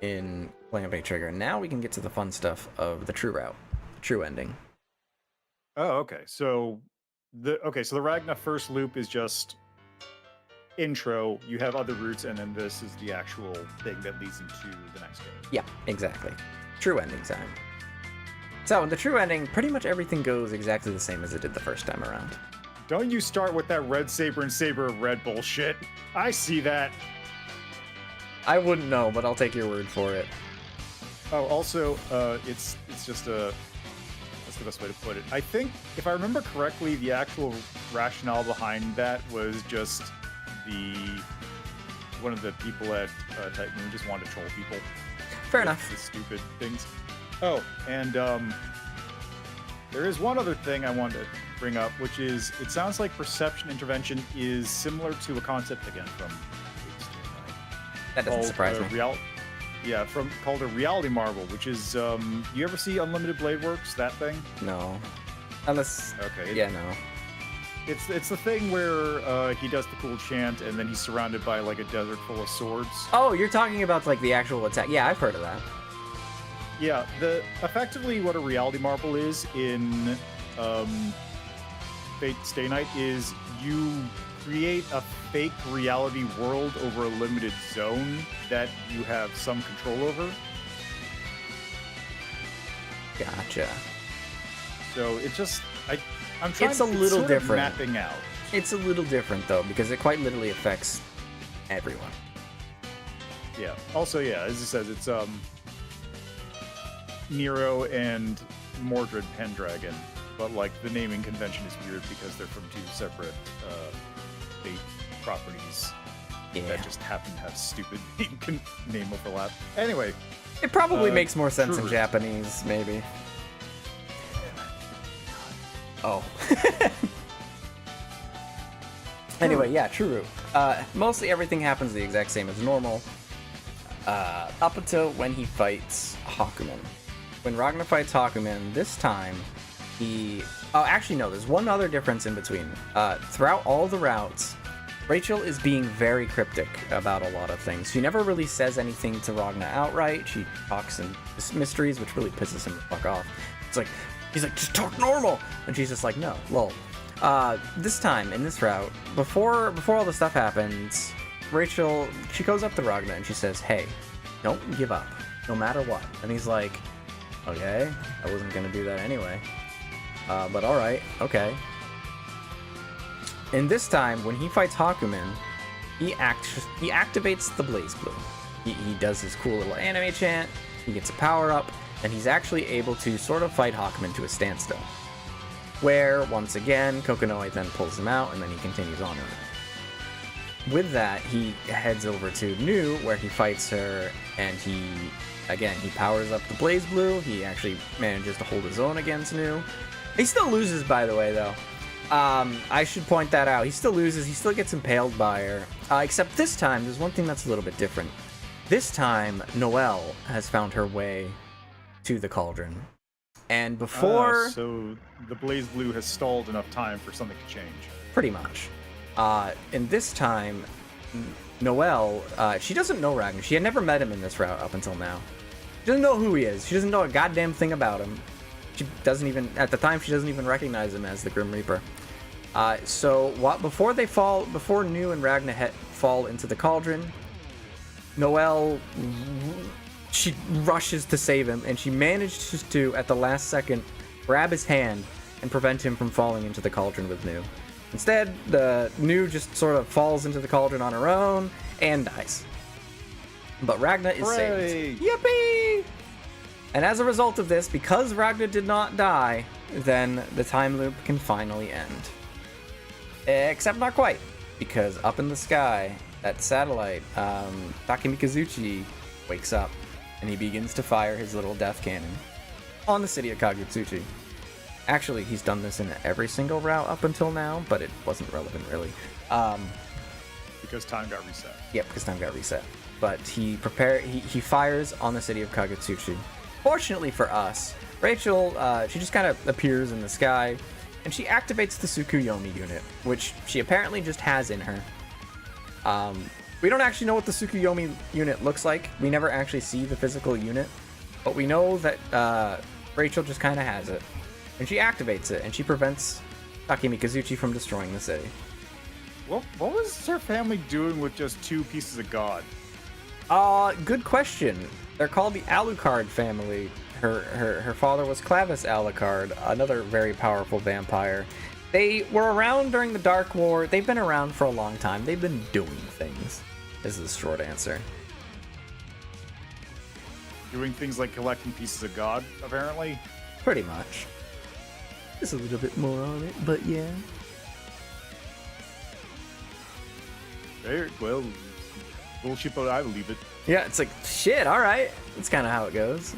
in Calamity Trigger. Now we can get to the fun stuff of the true route, the true ending. Oh, okay. So the Ragna first loop is just intro. You have other routes, and then this is the actual thing that leads into the next game. Yeah, exactly. True ending time. So in the true ending, pretty much everything goes exactly the same as it did the first time around. Don't you start with that Red Saber and Saber of Red bullshit. I see that. I wouldn't know, but I'll take your word for it. Oh, also, it's just a... That's the best way to put it. I think, if I remember correctly, the actual rationale behind that was just one of the people at Titan Moon just wanted to troll people. Fair enough. The stupid things. Oh, and there is one other thing I wanted to bring up, which is it sounds like perception intervention is similar to a concept again from that doesn't surprise me. Called a reality marble, which is you ever see Unlimited Blade Works, that thing? No. Unless no. It's the thing where he does the cool chant and then he's surrounded by like a desert full of swords. Oh, you're talking about like the actual attack. Yeah, I've heard of that. Yeah, effectively what a reality marble is in Fate Stay Night is you create a fake reality world over a limited zone that you have some control over. Gotcha. So it just I'm trying. It's a little different. Mapping out. It's a little different though because it quite literally affects everyone. Yeah. Also, yeah, as it says, it's Nero and Mordred Pendragon, but like the naming convention is weird because they're from two separate Fate properties that just happen to have stupid name overlap. Anyway, it probably makes more sense in True. Japanese, maybe. Oh. Anyway, yeah, true. Mostly everything happens the exact same as normal, up until when he fights Hakumen. When Ragnar fights Hakumen, this time he... Oh, actually, no, there's one other difference in between. Throughout all the routes, Rachel is being very cryptic about a lot of things. She never really says anything to Ragnar outright. She talks in mysteries, which really pisses him the fuck off. He's like, just talk normal! And she's just like, no, lol. This time, in this route, before all this stuff happens, Rachel, she goes up to Ragnar and she says, hey, don't give up, no matter what. And he's like, okay, I wasn't gonna do that anyway. But alright, okay. And this time, when he fights Hakumen, he activates the Blazblue. He does his cool little anime chant, he gets a power-up, and he's actually able to sort of fight Hakumen to a standstill. Where, once again, Kokonoe then pulls him out, and then he continues on with it. With that, he heads over to Nu, where he fights her, and he powers up the Blazblue. He actually manages to hold his own against Nu. He still loses, by the way, though. I should point that out. He still loses. He still gets impaled by her. Except this time, there's one thing that's a little bit different. This time, Noelle has found her way to the cauldron. And before... so the Blazblue has stalled enough time for something to change. Pretty much. And this time, Noelle, she doesn't know Ragnar. She had never met him in this route up until now. She doesn't know who he is. She doesn't know a goddamn thing about him. She doesn't even, at the time, she doesn't even recognize him as the Grim Reaper. So before New and Ragnar fall into the cauldron, Noelle, she rushes to save him, and she manages to, at the last second, grab his hand and prevent him from falling into the cauldron with New. Instead, the New just sort of falls into the cauldron on her own and dies. But Ragnar is saved. Yippee! And as a result of this, because Ragnar did not die, then the time loop can finally end. Except not quite, because up in the sky, that satellite, Takemikazuchi wakes up, and he begins to fire his little death cannon on the city of Kagutsuchi. Actually, he's done this in every single route up until now, but it wasn't relevant, really. Because time got reset. Yeah, because time got reset. But he fires on the city of Kagutsuchi. Fortunately for us, Rachel, she just kind of appears in the sky, and she activates the Tsukuyomi unit, which she apparently just has in her. We don't actually know what the Tsukuyomi unit looks like. We never actually see the physical unit, but we know that Rachel just kind of has it. And she activates it, and she prevents Takemikazuchi from destroying the city. What was her family doing with just 2 pieces of God? Good question. They're called the Alucard family. Her father was Clavis Alucard, another very powerful vampire. They were around during the Dark War. They've been around for a long time. They've been doing things, is the short answer. Doing things like collecting pieces of God, apparently? Pretty much. Just a little bit more on it, but yeah. Very well, bullshit, but I believe it. Yeah, it's like, shit, alright. That's kind of how it goes.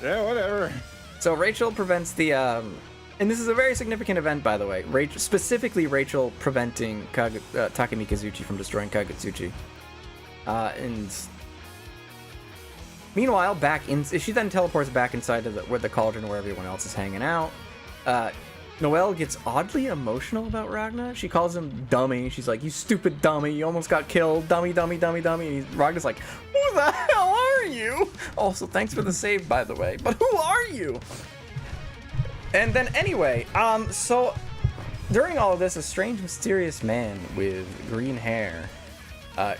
Yeah, whatever. So Rachel prevents the, and this is a very significant event, by the way. Specifically Rachel preventing Takemikazuchi from destroying Kagutsuchi. And meanwhile, she then teleports back inside of the cauldron where everyone else is hanging out. Noelle gets oddly emotional about Ragnar. She calls him dummy. She's like, you stupid dummy, you almost got killed. Dummy, dummy, dummy, dummy. And Ragnar's like, who the hell are you? Also, thanks for the save, by the way. But who are you? And then anyway, so during all of this, a strange, mysterious man with green hair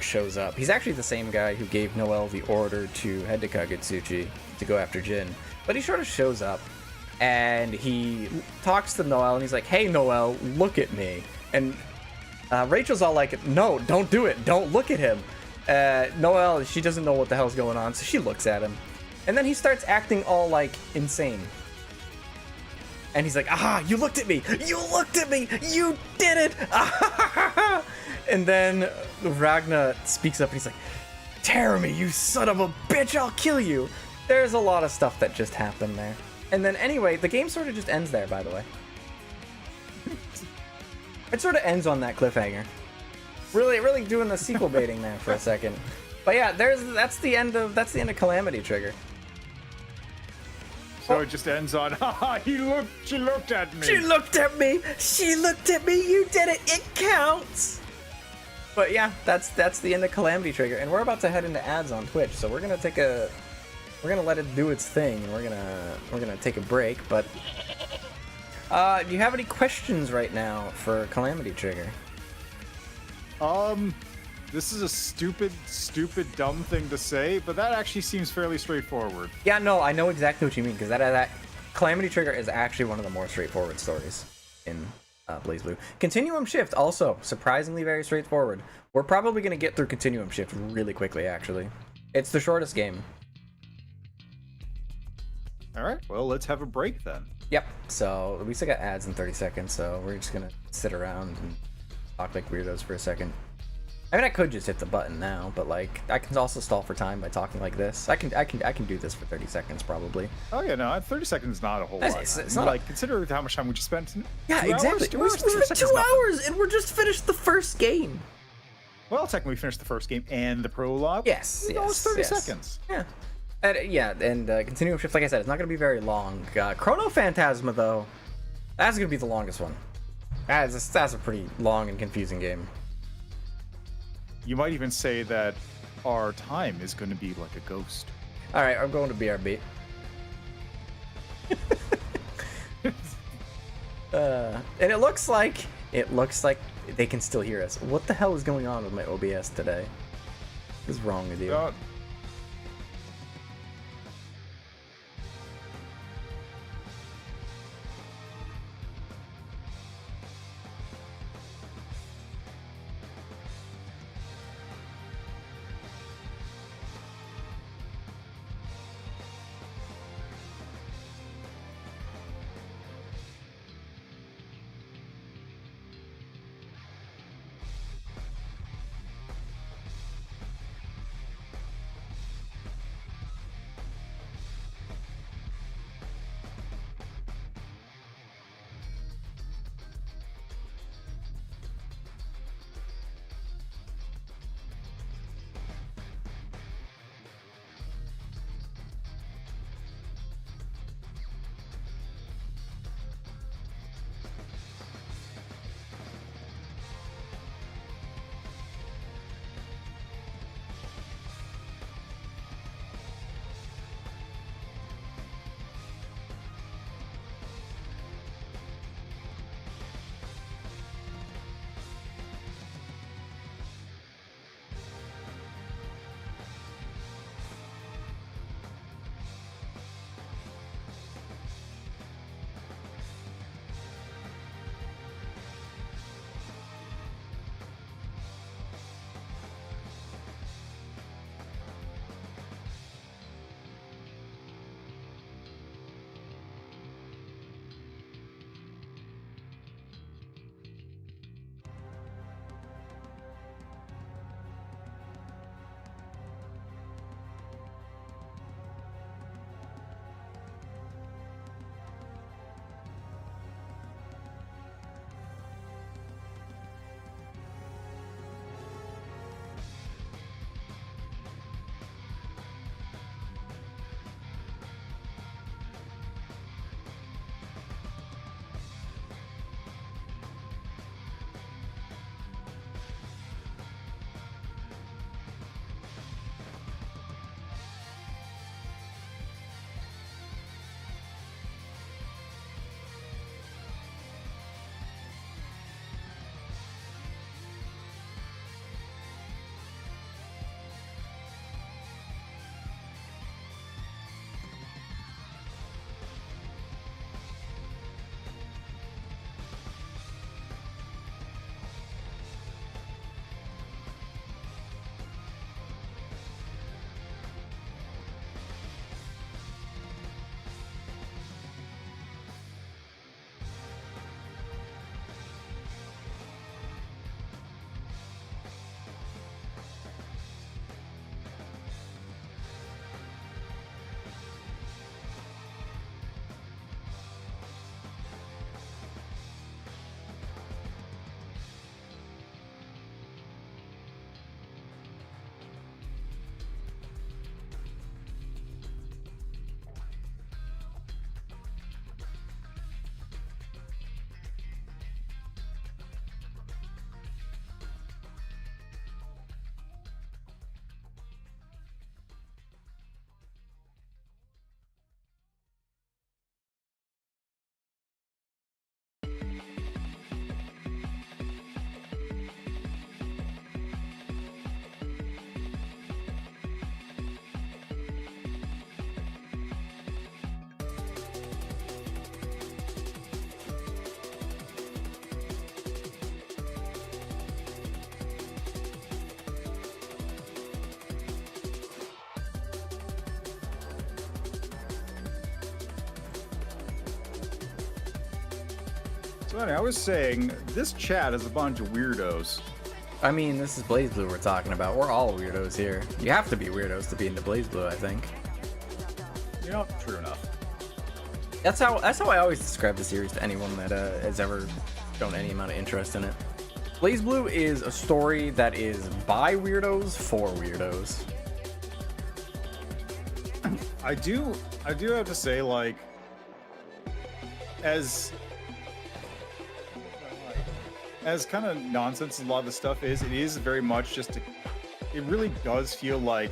shows up. He's actually the same guy who gave Noelle the order to head to Kagutsuchi to go after Jin. But he sort of shows up. And he talks to Noelle, and he's like, hey, Noelle, look at me. And Rachel's all like, no, don't do it. Don't look at him. Noelle, she doesn't know what the hell's going on, so she looks at him. And then he starts acting all, like, insane. And he's like, aha, you looked at me. You looked at me. You did it. And then Ragnar speaks up, and he's like, tear me, you son of a bitch. I'll kill you. There's a lot of stuff that just happened there. And then anyway, the game sort of just ends there, by the way. It sort of ends on that cliffhanger. Really doing the sequel baiting there for a second. But yeah, that's the end of Calamity Trigger. So it just ends on, haha, she looked at me. She looked at me. She looked at me. You did it. It counts. But yeah, that's the end of Calamity Trigger, and we're about to head into ads on Twitch, so we're gonna let it do its thing, and we're gonna take a break. But do you have any questions right now for Calamity Trigger? This is a stupid, dumb thing to say, but that actually seems fairly straightforward. Yeah, no, I know exactly what you mean, because that Calamity Trigger is actually one of the more straightforward stories in Blazblue. Continuum Shift, also surprisingly very straightforward. We're probably gonna get through Continuum Shift really quickly, actually. It's the shortest game. All right, well, let's have a break then. Yep, so we still got ads in 30 seconds, so we're just gonna sit around and talk like weirdos for a second. I mean, I could just hit the button now, but like, I can also stall for time by talking like this. I can do this for 30 seconds probably. Oh yeah, no, 30 seconds is not a whole lot. It's not like, consider how much time we just spent. Yeah, 2 exactly. Hours? 2 hours, We're 2 hours, and we're just finished the first game. Well, technically, we finished the first game and the prologue. Yes, yes, it's 30 seconds. Yeah. And Continuum Shift, like I said, it's not going to be very long. Chrono Phantasma, though, that's going to be the longest one. That's a pretty long and confusing game. You might even say that our time is going to be like a ghost. All right, I'm going to BRB. And it looks like they can still hear us. What the hell is going on with my OBS today? What is wrong with you? So anyway, I was saying, this chat is a bunch of weirdos. I mean, this is Blazblue we're talking about. We're all weirdos here. You have to be weirdos to be into Blazblue, I think. You know, true enough. That's how I always describe the series to anyone that has ever shown any amount of interest in it. Blazblue is a story that is by weirdos for weirdos. I do have to say, like, as kind of nonsense a lot of the stuff is, it is very much just a it really does feel like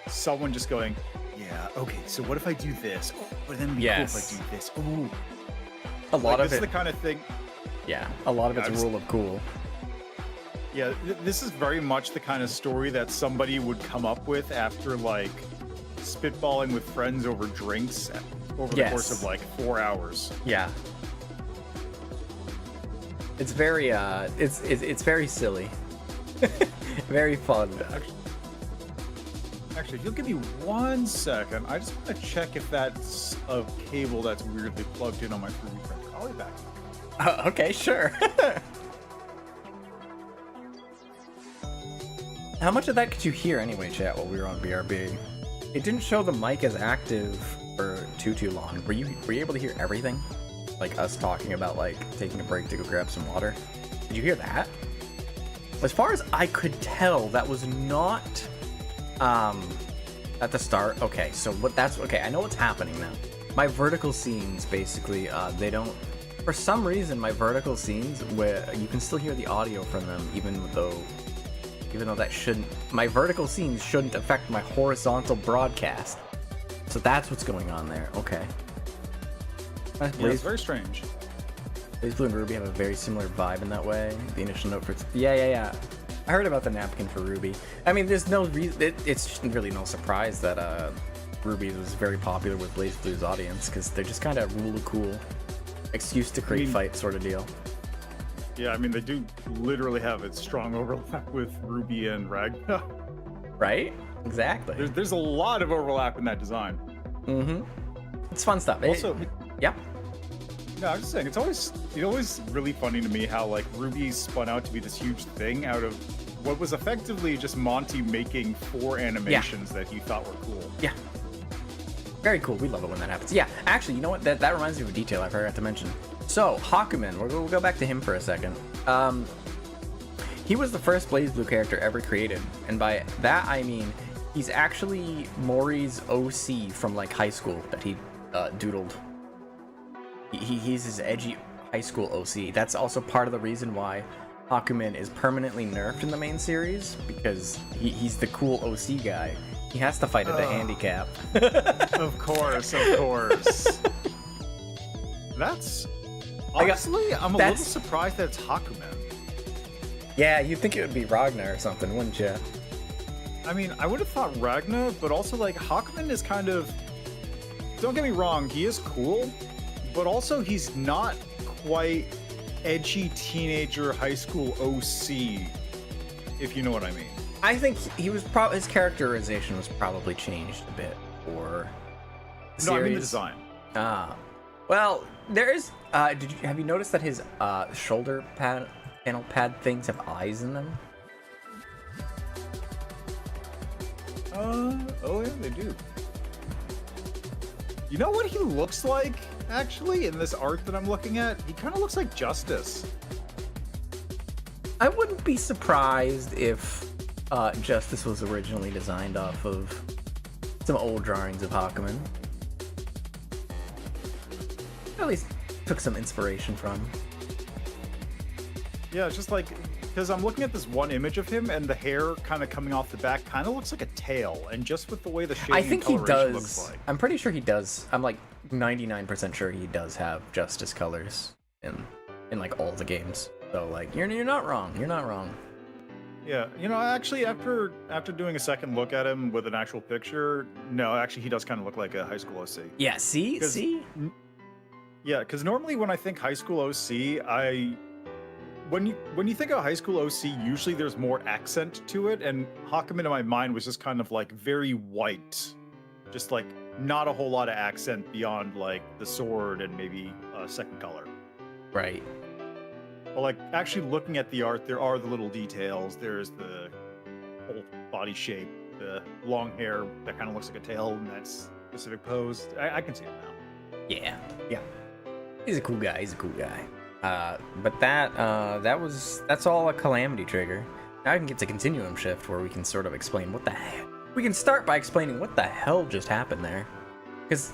someone just going, yeah, okay, so what if I do this? Oh, but then it'd be cool if I do this. Ooh. A lot of this is the kind of thing. Yeah, a lot of it's rule of cool. Yeah, this is very much the kind of story that somebody would come up with after like spitballing with friends over drinks over the course of like 4 hours. Yeah. It's very it's very silly. Very fun. Actually, if you'll give me 1 second, I just want to check if that's a cable that's weirdly plugged in on my 3D printer. I'll be back. Okay, sure. How much of that could you hear anyway, chat, while we were on BRB? It didn't show the mic as active for too long. Were you able to hear everything? Like us talking about like taking a break to go grab some water? Did you hear that? As far as I could tell, that was not at the start. Okay, so okay, I know what's happening now. My vertical scenes basically they don't, for some reason my vertical scenes where you can still hear the audio from them even though that shouldn't, my vertical scenes shouldn't affect my horizontal broadcast. So that's what's going on there. Okay. Yeah, it's very strange. Blazblue and Ruby have a very similar vibe in that way. The initial note for yeah. I heard about the napkin for Ruby. I mean, there's no it's really no surprise that Ruby was very popular with Blazblue's audience because they're just kind of rule of cool, excuse to create fight sort of deal. Yeah, I mean, they do literally have a strong overlap with Ruby and Ragna. Right? Exactly. There's a lot of overlap in that design. Mm-hmm. It's fun stuff. Also, yeah. No, I was just saying, it's always really funny to me how like Ruby spun out to be this huge thing out of what was effectively just Monty making 4 animations that he thought were cool. Yeah. Very cool. We love it when that happens. Yeah, actually, you know what? That reminds me of a detail I forgot to mention. So, Hakumen, we'll go back to him for a second. He was the first Blazblue character ever created, and by that I mean he's actually Mori's OC from like high school that he doodled. He's his edgy high school OC. That's also part of the reason why Hakumen is permanently nerfed in the main series, because he's the cool OC guy. He has to fight at a handicap. Of course. That's... Honestly, I'm a little surprised that it's Hakumen. Yeah, you'd think it would be Ragnar or something, wouldn't you? I mean, I would have thought Ragnar, but also, like, Hakumen is kind of... Don't get me wrong, he is cool, but also he's not quite edgy teenager high school OC, if you know what I mean. I think he was his characterization was probably changed a bit for the series. No, I mean the design. Well, there is. Have you noticed that his shoulder panel pad things have eyes in them? Oh yeah, they do. You know what he looks like, actually, in this art that I'm looking at? He kind of looks like Justice. I wouldn't be surprised if Justice was originally designed off of some old drawings of Hakumen. At least took some inspiration from. Yeah, it's just like, because I'm looking at this one image of him, and the hair kind of coming off the back kind of looks like a tail, and just with the way the shading I think and he coloration does. looks like. I'm pretty sure he does. I'm like 99% sure he does have Justice colors in like all the games. So like, you're not wrong. You're not wrong. Yeah, you know, actually, after doing a second look at him with an actual picture, no, actually, he does kind of look like a high school OC. Yeah, see? Yeah, because normally when I think high school OC, when you think of high school OC, usually there's more accent to it, and Hakumen in my mind was just kind of like very white, just like not a whole lot of accent beyond like the sword and maybe a second color. Right. But like actually looking at the art, there are the little details. There's the whole body shape, the long hair that kind of looks like a tail in that specific pose. I can see it now. Yeah. He's a cool guy. But that's all a calamity trigger. Now I can get to continuum shift, where we can sort of explain what the hell. We can start by explaining what the hell just happened there, because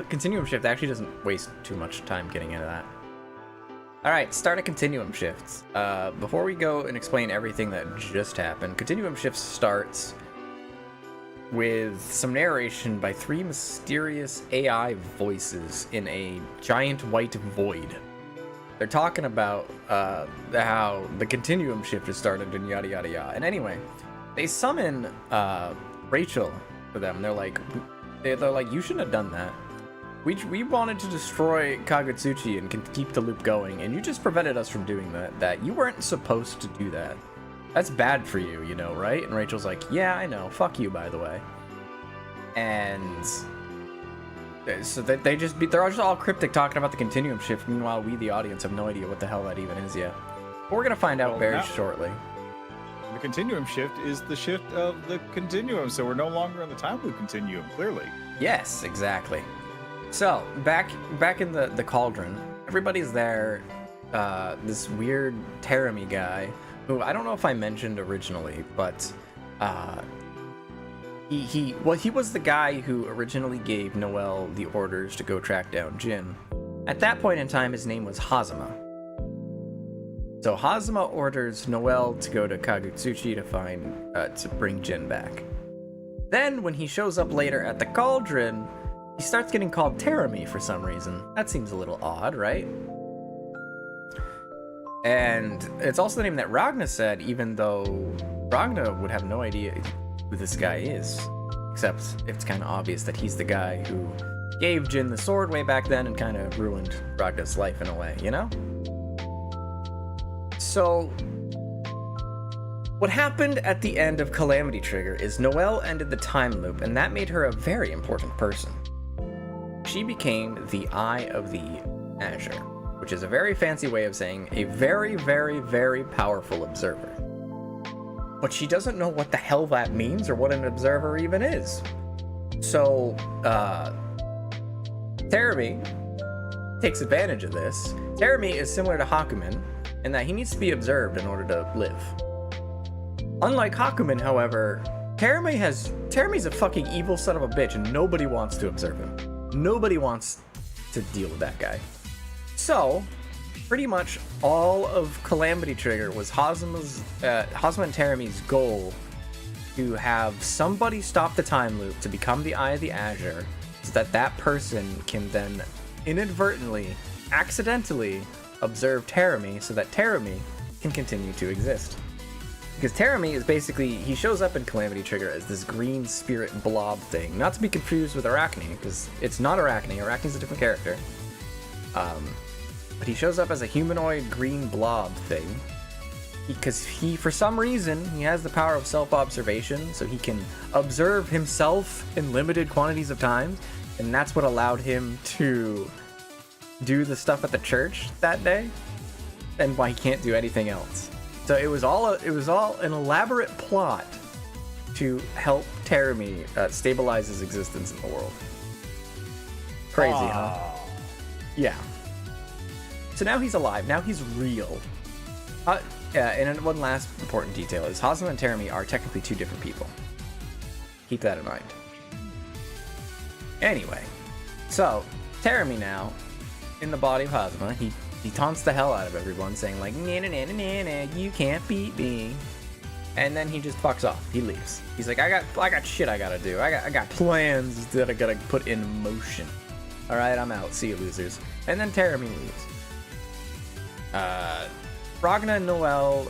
continuum shift actually doesn't waste too much time getting into that. All right, start a continuum shifts. Before we go and explain everything that just happened, continuum shifts starts with some narration by 3 mysterious AI voices in a giant white void. They're talking about how the continuum shift has started and yada yada yada. And anyway, they summon Rachel for them. They're like, you shouldn't have done that. We wanted to destroy Kagutsuchi and can keep the loop going, and you just prevented us from doing that. You weren't supposed to do that. That's bad for you, you know, right? And Rachel's like, yeah, I know. Fuck you, by the way. And so they're just all cryptic talking about the continuum shift. Meanwhile, we, the audience, have no idea what the hell that even is yet. But we're gonna find out very shortly. The continuum shift is the shift of the continuum, so we're no longer in the time loop continuum, clearly. Yes, exactly. So, back in the cauldron, everybody's there. This weird Terami guy, who I don't know if I mentioned originally, but he was the guy who originally gave Noelle the orders to go track down Jin. At that point in time, his name was Hazama. So Hazama orders Noelle to go to Kagutsuchi to bring Jin back. Then, when he shows up later at the cauldron, he starts getting called Terami for some reason. That seems a little odd, right? And it's also the name that Ragna said, even though Ragna would have no idea who this guy is. Except it's kind of obvious that he's the guy who gave Jin the sword way back then and kind of ruined Ragna's life in a way, you know? So, what happened at the end of Calamity Trigger is Noelle ended the time loop, and that made her a very important person. She became the Eye of the Azure, which is a very fancy way of saying a very, very, very powerful observer. But she doesn't know what the hell that means or what an observer even is. So, Terami takes advantage of this. Terami is similar to Hakumen in that he needs to be observed in order to live. Unlike Hakumen, however, Terami's a fucking evil son of a bitch and nobody wants to observe him. Nobody wants to deal with that guy. So, pretty much all of Calamity Trigger was Hazama and Terami's goal to have somebody stop the time loop to become the Eye of the Azure so that that person can then inadvertently, accidentally observe Terami so that Terami can continue to exist. Because Terami is basically, he shows up in Calamity Trigger as this green spirit blob thing. Not to be confused with Arachne, because it's not Arachne. Arachne's a different character. But he shows up as a humanoid green blob thing. Because for some reason, he has the power of self-observation, so he can observe himself in limited quantities of time. And that's what allowed him to do the stuff at the church that day. And why he can't do anything else. So it was all an elaborate plot to help Terami stabilize his existence in the world. Crazy, huh? Yeah. So now he's alive. Now he's real. And one last important detail is Hazama and Terami are technically two different people. Keep that in mind. Anyway, so Terami now, in the body of Hazama, he taunts the hell out of everyone, saying like, na na na na na, you can't beat me. And then he just fucks off. He leaves. He's like, I got shit I gotta do. I got plans that I gotta put in motion. All right, I'm out. See you, losers. And then Terami leaves. Ragna and Noelle,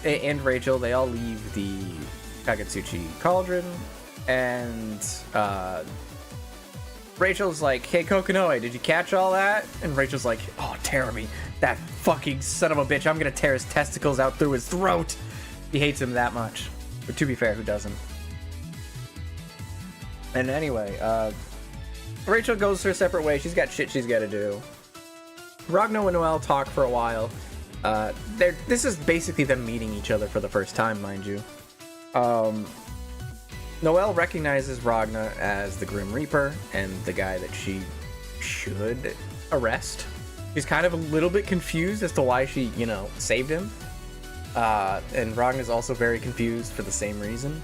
and Rachel, they all leave the Kagutsuchi cauldron, and Rachel's like, hey, Kokonoe, did you catch all that? And Rachel's like, oh, Terami, that fucking son of a bitch, I'm gonna tear his testicles out through his throat. He hates him that much. But to be fair, who doesn't? And anyway, Rachel goes her separate way. She's got shit she's gotta do. Ragna and Noelle talk for a while. This is basically them meeting each other for the first time, mind you. Noelle recognizes Ragna as the Grim Reaper and the guy that she should arrest. She's kind of a little bit confused as to why she, saved him. And Ragna's also very confused for the same reason.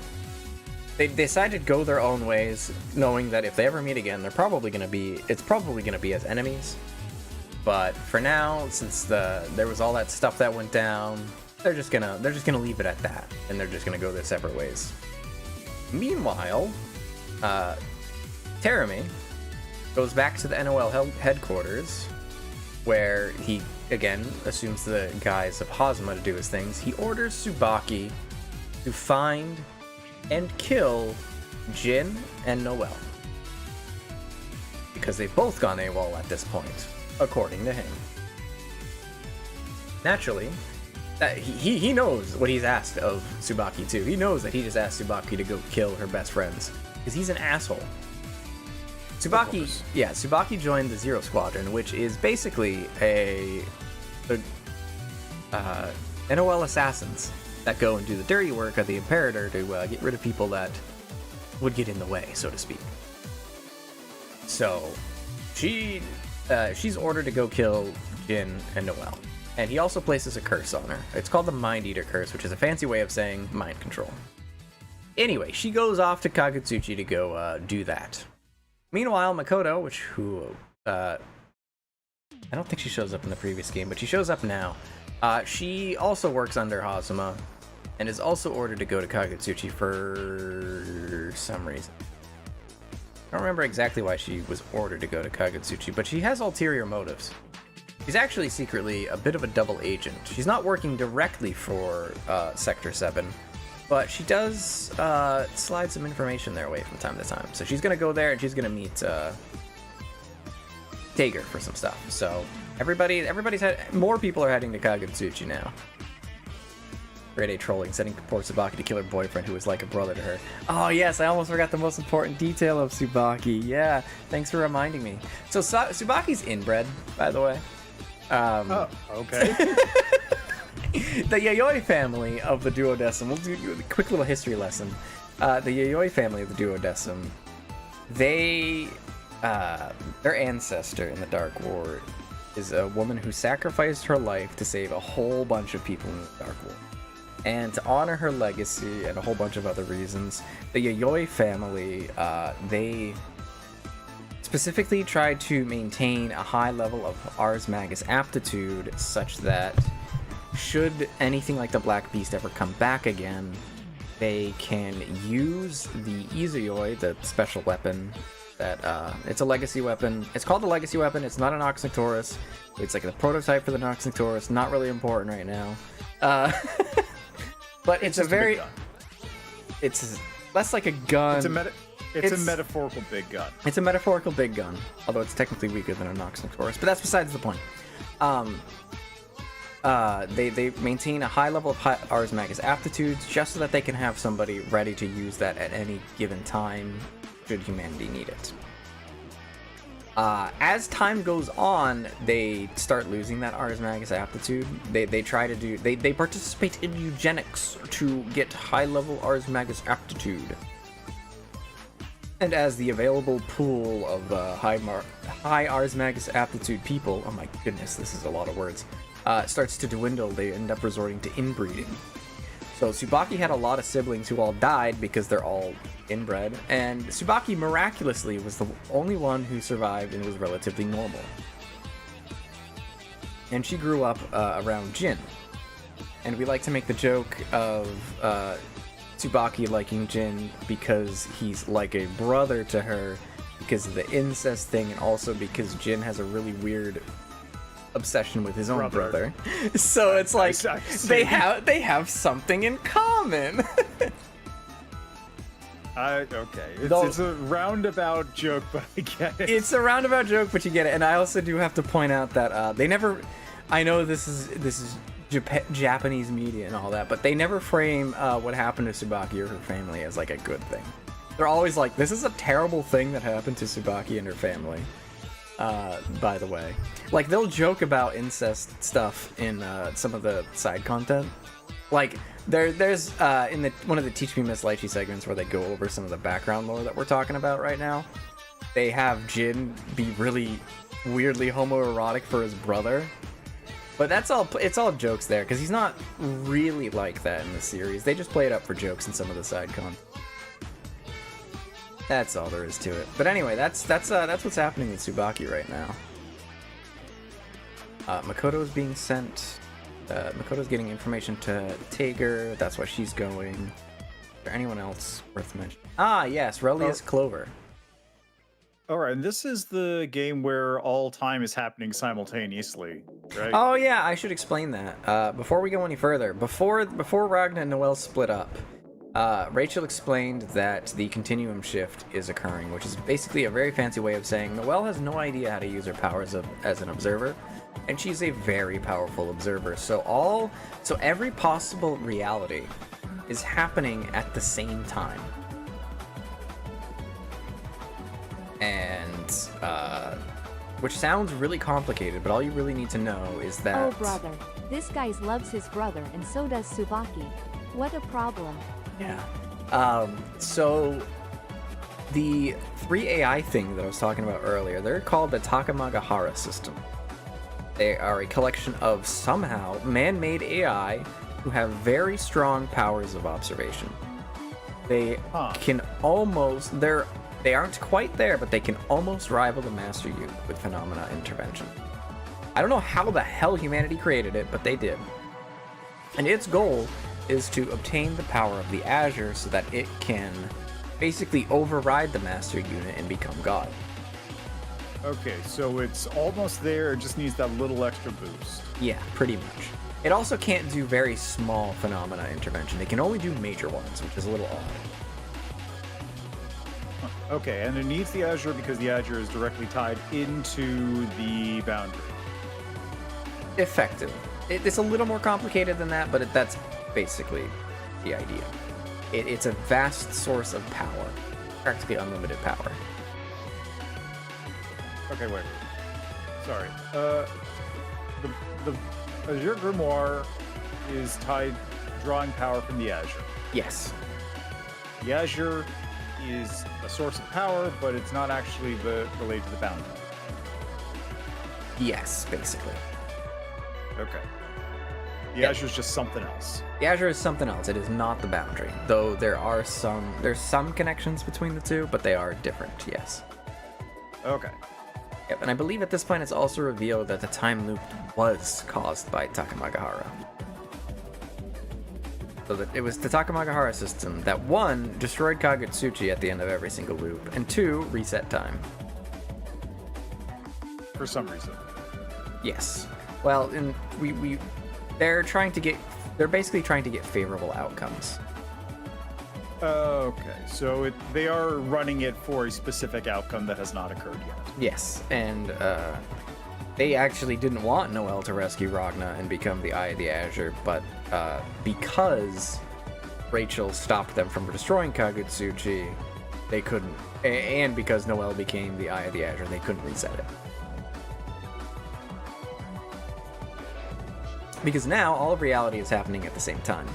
They decide to go their own ways, knowing that if they ever meet again, it's probably gonna be as enemies. But for now, since there was all that stuff that went down, they're just gonna leave it at that, and they're just gonna go their separate ways. Meanwhile, Terumi goes back to the NOL headquarters, where he again assumes the guise of Hazuma to do his things. He orders Tsubaki to find and kill Jin and Noel, because they've both gone AWOL at this point, according to him. Naturally, he knows what he's asked of Tsubaki too. He knows that he just asked Tsubaki to go kill her best friends, because he's an asshole. Tsubaki joined the Zero Squadron, which is basically a NOL assassins that go and do the dirty work of the Imperator to get rid of people that would get in the way, so to speak. So she's ordered to go kill Jin and Noel, and he also places a curse on her. It's called the Mind Eater Curse, which is a fancy way of saying mind control. Anyway, she goes off to Kagutsuchi to go do that. Meanwhile, Makoto, I don't think she shows up in the previous game, but she shows up now. She also works under Hazuma, and is also ordered to go to Kagutsuchi for some reason. I don't remember exactly why she was ordered to go to Kagutsuchi, but she has ulterior motives. She's actually secretly a bit of a double agent. She's not working directly for Sector 7, but she does slide some information their way from time to time. So she's going to go there and she's going to meet Tager for some stuff. So more people are heading to Kagutsuchi now. Grade A trolling, setting poor Tsubaki to kill her boyfriend who was like a brother to her. Oh yes, I almost forgot the most important detail of Tsubaki. Yeah, thanks for reminding me. So Tsubaki's inbred, by the way. Oh, okay. The Yayoi family of the Duodecim, we'll do a quick little history lesson. The Yayoi family of the Duodecim, their ancestor in the Dark War is a woman who sacrificed her life to save a whole bunch of people in the Dark War. And to honor her legacy and a whole bunch of other reasons, the Yayoi family, they specifically tried to maintain a high level of Ars Magus aptitude such that should anything like the Black Beast ever come back again, they can use the Izuyoi, the special weapon that, it's a legacy weapon. It's called the legacy weapon. It's not an Noxnictoris. It's like a prototype for the Noxnictoris. Not really important right now. But it's a very... It's less like a gun. It's a metaphorical big gun. It's a metaphorical big gun, although it's technically weaker than a Noxnictoris, but that's besides the point. They maintain a high level of Ars Magus aptitudes just so that they can have somebody ready to use that at any given time should humanity need it. As time goes on, they start losing that Ars Magus aptitude. They participate in eugenics to get high level Ars Magus aptitude. And as the available pool of high Ars Magus aptitude people, oh my goodness, this is a lot of words, starts to dwindle, they end up resorting to inbreeding. So Tsubaki had a lot of siblings who all died because they're all inbred, and Tsubaki miraculously was the only one who survived and was relatively normal. And she grew up around Jin. And we like to make the joke of Tsubaki liking Jin because he's like a brother to her because of the incest thing, and also because Jin has a really weird obsession with his own brother. So it's like they have something in common. Okay. It's a roundabout joke, but I get it. It's a roundabout joke, but you get it. And I also do have to point out that they never... I know this is Japanese media and all that, but they never frame what happened to Tsubaki or her family as like a good thing. They're always like, this is a terrible thing that happened to Tsubaki and her family. By the way, like they'll joke about incest stuff in some of the side content. Like there's in one of the Teach Me Miss Lychee segments where they go over some of the background lore that we're talking about right now. They have Jin be really weirdly homoerotic for his brother, but it's all jokes there because he's not really like that in the series. They just play it up for jokes in some of the side content. That's all there is to it. But anyway, that's what's happening with Tsubaki right now. Makoto's being sent. Makoto's getting information to Tager. That's why she's going. Is there anyone else worth mentioning? Ah, yes, Relius Clover. All right, and this is the game where all time is happening simultaneously, right? Oh yeah, I should explain that. Before we go any further, before Ragna and Noelle split up, Rachel explained that the continuum shift is occurring, which is basically a very fancy way of saying Noelle has no idea how to use her powers as an observer, and she's a very powerful observer. So every possible reality is happening at the same time. And, which sounds really complicated, but all you really need to know is that... Oh brother, this guy loves his brother and so does Tsubaki. What a problem. Yeah. So the 3AI thing that I was talking about earlier, they're called the Takamagahara system. They are a collection of somehow man-made AI who have very strong powers of observation. They can almost... They aren't quite there, but they can almost rival the Master Youth with phenomena intervention. I don't know how the hell humanity created it, but they did. And its goal is to obtain the power of the Azure so that it can basically override the Master Unit and become God. Okay, so it's almost there, it just needs that little extra boost. Yeah, pretty much. It also can't do very small phenomena intervention. It can only do major ones, which is a little odd. Okay, and it needs the Azure because the Azure is directly tied into the boundary. Effective. It's a little more complicated than that, but that's basically the idea. It's a vast source of power, practically unlimited power. Okay, wait. Sorry. The Azure Grimoire is tied, drawing power from the Azure. Yes. The Azure is a source of power, but it's not actually related to the boundary. Yes, basically. Okay. The Azure is just something else. The Azure is something else. It is not the boundary, though there's some connections between the two, but they are different. Yes. Okay. Yep, and I believe at this point it's also revealed that the time loop was caused by Takamagahara. So that it was the Takamagahara system that 1, destroyed Kagutsuchi at the end of every single loop, and 2, reset time. For some reason. Yes. Well, and they're basically trying to get favorable outcomes. Okay, so they are running it for a specific outcome that has not occurred yet. Yes, and they actually didn't want Noelle to rescue Ragna and become the Eye of the Azure, but because Rachel stopped them from destroying Kagutsuchi, they couldn't, and because Noelle became the Eye of the Azure, they couldn't reset it. Because now all of reality is happening at the same time.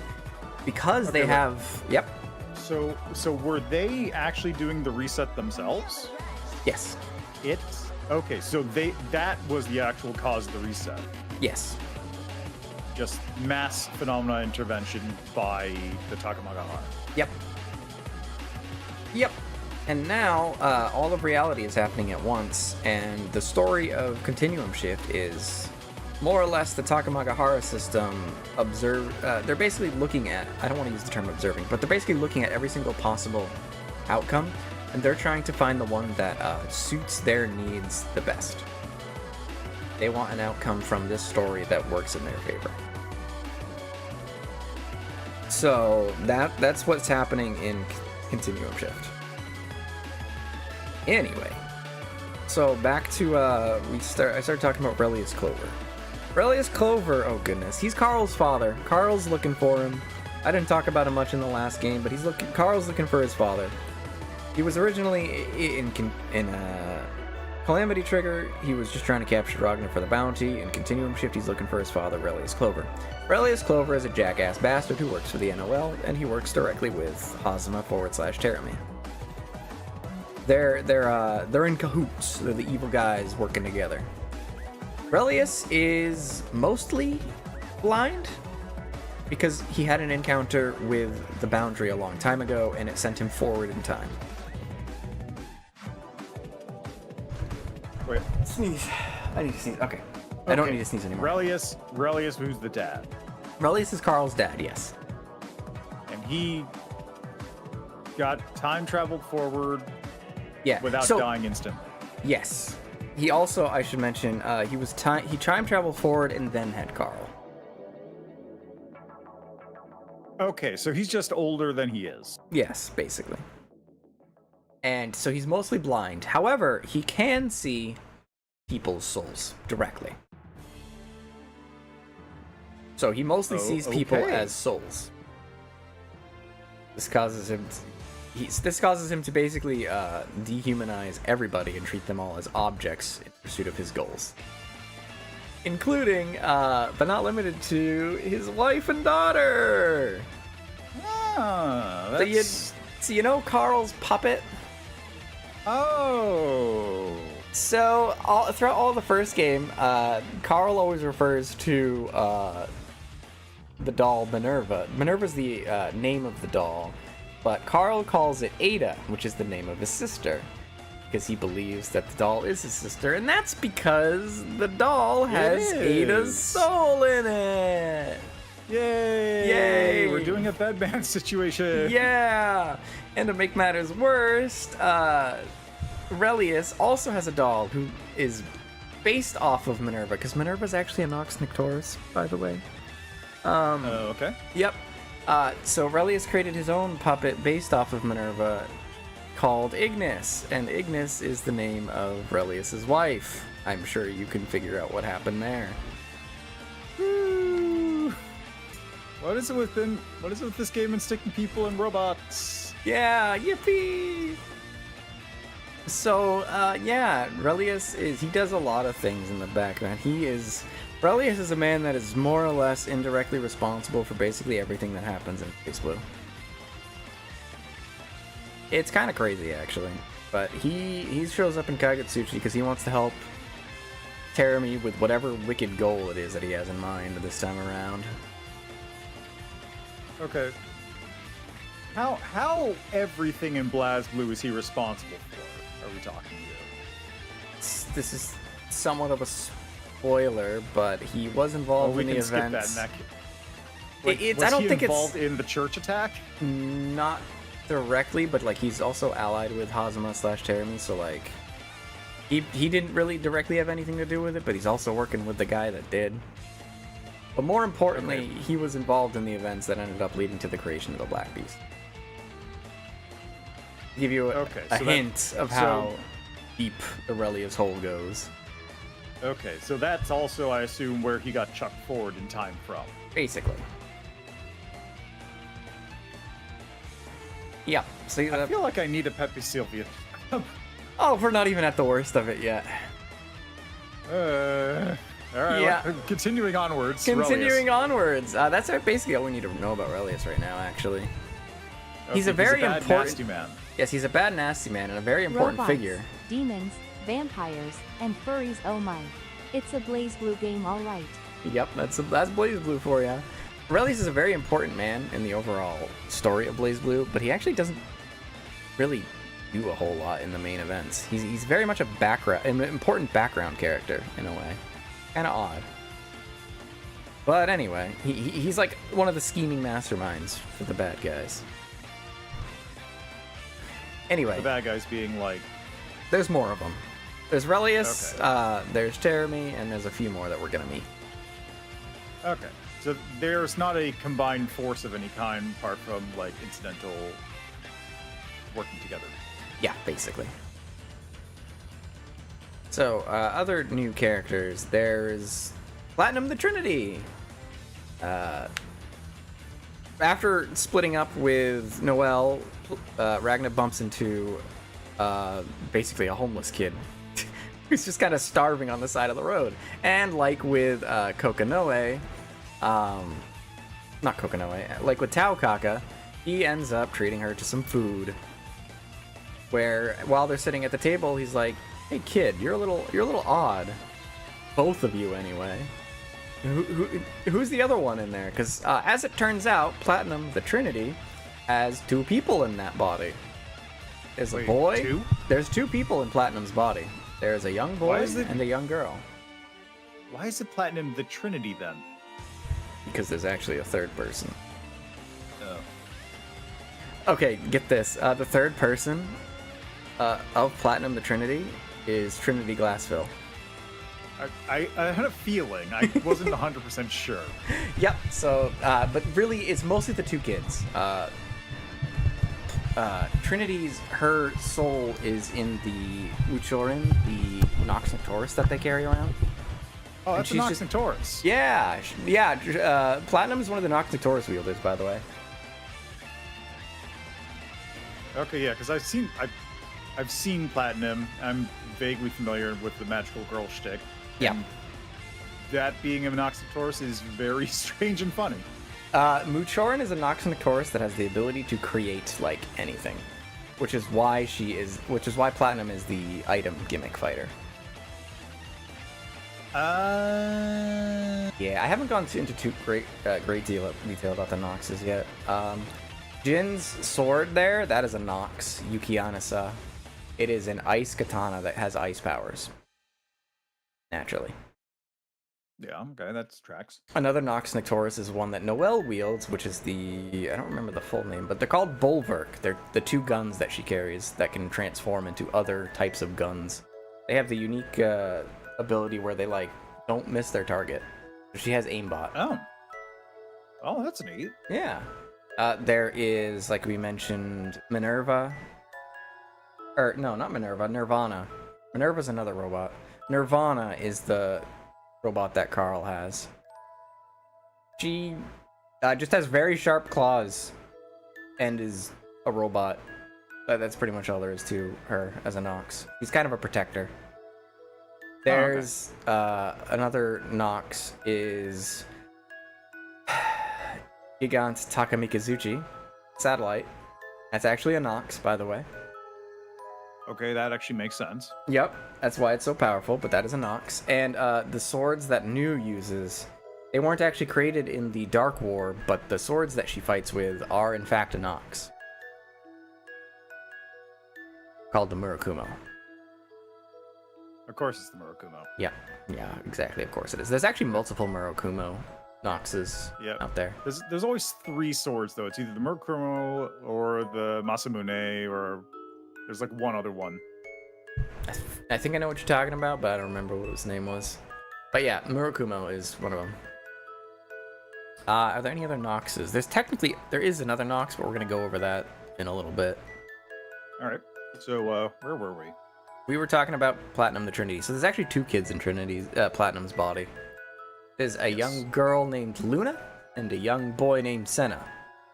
Because they have... Yep. So were they actually doing the reset themselves? Yes. Okay, so that was the actual cause of the reset. Yes. Just mass phenomena intervention by the Takamagahara. Yep. Yep. And now all of reality is happening at once, and the story of Continuum Shift is more or less the Takamagahara system they're basically looking at, I don't want to use the term observing, but they're basically looking at every single possible outcome, and they're trying to find the one that suits their needs the best. They want an outcome from this story that works in their favor. So that's what's happening in Continuum Shift. Anyway, so back to I started talking about Relius Clover. Relius Clover, oh goodness, he's Carl's father. Carl's looking for him. I didn't talk about him much in the last game, but Carl's looking for his father. He was originally in Calamity Trigger, he was just trying to capture Ragnar for the bounty. In Continuum Shift, he's looking for his father, Relius Clover. Relius Clover is a jackass bastard who works for the NOL, and he works directly with Hazama/Terami. They're in cahoots. They're the evil guys working together. Relius is mostly blind because he had an encounter with the boundary a long time ago, and it sent him forward in time. Wait. Sneeze. I need to sneeze. Okay. I don't need to sneeze anymore. Relius, who's the dad? Relius is Carl's dad, yes. And he got time traveled forward without dying instantly. Yes. He also, I should mention, he time traveled forward and then had Carl. Okay, so he's just older than he is. Yes, basically. And so he's mostly blind. However, he can see people's souls directly. So he mostly sees people as souls. This causes him to basically dehumanize everybody and treat them all as objects in pursuit of his goals. Including, but not limited to, his wife and daughter! Ah, So you know Carl's puppet? Oh! So, throughout all the first game, Carl always refers to the doll Minerva. Minerva's the name of the doll, but Carl calls it Ada, which is the name of his sister, because he believes that the doll is his sister, and that's because the doll has Ada's soul in it! Yay! Yay! We're doing a Bedman situation! Yeah! And to make matters worse, Relius also has a doll who is based off of Minerva, because Minerva's actually a Nox Nictoris, by the way. Okay. Yep. So Relius created his own puppet based off of Minerva called Ignis, and Ignis is the name of Relius's wife. I'm sure you can figure out what happened there. Woo. What is it with this game and sticking people and robots? Yeah, yippee! So, Relius he does a lot of things in the background. Relius is a man that is more or less indirectly responsible for basically everything that happens in Blazblue. It's kind of crazy, actually. But he shows up in Kagutsuchi because he wants to help Terumi with whatever wicked goal it is that he has in mind this time around. Okay. How everything in BlazBlue is he responsible for? Are we talking here? This is somewhat of a spoiler, but he was involved in the events. Skip that in that case. I don't think it's involved in the church attack. Not directly, but like he's also allied with Hazama/Terumi, so like he didn't really directly have anything to do with it, but he's also working with the guy that did. But more importantly, he was involved in the events that ended up leading to the creation of the Black Beast. Give you a hint of how deep Aurelia's hole goes. Okay, so that's also, I assume, where he got chucked forward in time from. Basically. Yeah. So I feel like I need a Pepe Sylvia. Oh, we're not even at the worst of it yet. All right, yeah. Continuing onwards. Continuing onwards. That's basically all we need to know about Relius right now, actually. Okay, he's a very bad, important, nasty man. Yes, he's a bad, nasty man and a very important Robots, figure. Demons, vampires, and furries. Oh my! It's a BlazBlue game, all right. Yep, that's BlazBlue for you. Relius is a very important man in the overall story of BlazBlue, but he actually doesn't really do a whole lot in the main events. He's very much an important background character in a way. Kind of odd. But anyway, he's like one of the scheming masterminds for the bad guys. Anyway. The bad guys being like... There's more of them. There's Relius, there's Terumi, and there's a few more that we're going to meet. Okay. So there's not a combined force of any kind apart from, like, incidental working together. Yeah, basically. So, other new characters. There's Platinum the Trinity. After splitting up with Noelle, Ragna bumps into basically a homeless kid who's just kind of starving on the side of the road. And like with Kokanoe, not Kokanoe, like with Taokaka, he ends up treating her to some food. Where while they're sitting at the table, he's like, "Hey kid, you're a little odd. Both of you, anyway." Who's the other one in there? Because as it turns out, Platinum, the Trinity, has two people in that body. There's a boy. There's two people in Platinum's body. There's a young boy and a young girl. Why is it Platinum the Trinity then? Because there's actually a third person. Oh. Okay, get this. The third person of Platinum the Trinity is Trinity Glassville. I had a feeling. I wasn't 100% sure. Yep. So, but really, it's mostly the two kids. Trinity's, her soul is in the Uchorin, the Nox Noctoris that they carry around. Oh, that's a Nox Noctoris. Yeah, Platinum is one of the Nox Noctoris wielders, by the way. Okay, yeah, because I've seen Platinum. I'm vaguely familiar with the magical girl shtick. Yeah. That being a Nox Noctoris is very strange and funny. Muchorin is a Nox Noctoris that has the ability to create, like, anything. Which is why Platinum is the item gimmick fighter. Yeah, I haven't gone into too great deal of detail about the Noxes yet. Jin's sword there, that is a Nox, Yukianasa. It is an ice katana that has ice powers. Naturally. Yeah, okay, that tracks. Another Nox Noctoris is one that Noelle wields, which is the... I don't remember the full name, but they're called Bulwark. They're the two guns that she carries that can transform into other types of guns. They have the unique ability where they, like, don't miss their target. She has aimbot. Oh, that's neat. Yeah. There is, like we mentioned, Minerva. Or, no, not Minerva, Nirvana. Minerva's another robot. Nirvana is the robot that Carl has. She just has very sharp claws and is a robot. That's pretty much all there is to her as a Nox. He's kind of a protector. There's another Nox is Gigant Takamikazuchi Satellite. That's actually a Nox, by the way. Okay, that actually makes sense. Yep, that's why it's so powerful, but that is a Nox. And the swords that Nu uses, they weren't actually created in the Dark War, but the swords that she fights with are in fact a Nox. Called the Murakumo. Of course it's the Murakumo. Yeah, exactly, of course it is. There's actually multiple Murakumo Noxes out there. There's always three swords, though. It's either the Murakumo or the Masamune, or there's like one other one. I think I know what you're talking about, but I don't remember what his name was. But yeah, Murakumo is one of them. Are there any other Noxes? There is another Nox, but we're going to go over that in a little bit. Alright, so where were we? We were talking about Platinum the Trinity. So there's actually two kids in Platinum's body. There's a young girl named Luna and a young boy named Senna.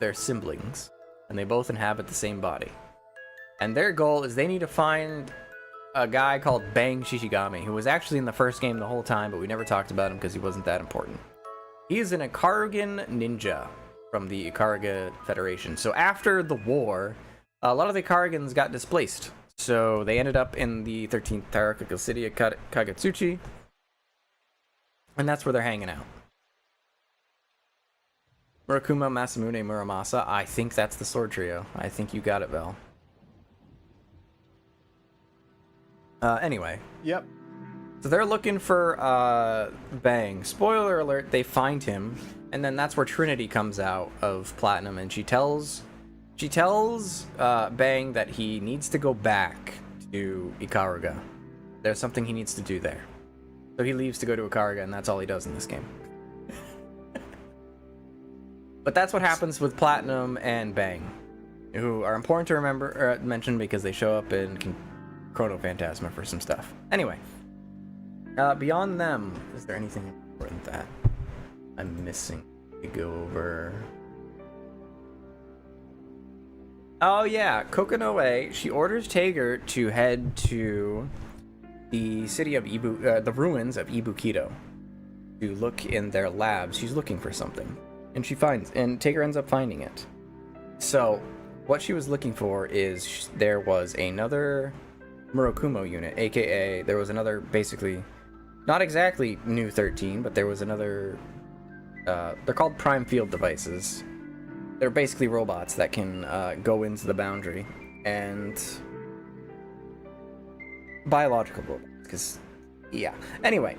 They're siblings, and they both inhabit the same body. And their goal is they need to find a guy called Bang Shishigami, who was actually in the first game the whole time, but we never talked about him because he wasn't that important. He is an Ikarugan ninja from the Ikaruga Federation. So after the war, a lot of the Ikarugans got displaced. So they ended up in the 13th hierarchical city of Kagetsuchi. And that's where they're hanging out. Murakuma, Masamune, Muramasa. I think that's the sword trio. I think you got it, Val. Anyway. Yep. So they're looking for Bang. Spoiler alert, they find him. And then that's where Trinity comes out of Platinum. And she tells Bang that he needs to go back to Ikaruga. There's something he needs to do there. So he leaves to go to Ikaruga, and that's all he does in this game. But that's what happens with Platinum and Bang, who are important to remember or mention because they show up in Chrono Phantasma for some stuff. Anyway, beyond them, is there anything important that I'm missing to go over? Oh yeah, Kokonoe, she orders Tager to head to the city of the ruins of Ibukido to look in their labs. She's looking for something, and Tager ends up finding it. So, what she was looking for is there was another Murakumo unit, aka there was another, basically, not exactly new 13, but there was another. They're called Prime Field Devices. They're basically robots that can go into the boundary, and biological robots, because, yeah. Anyway,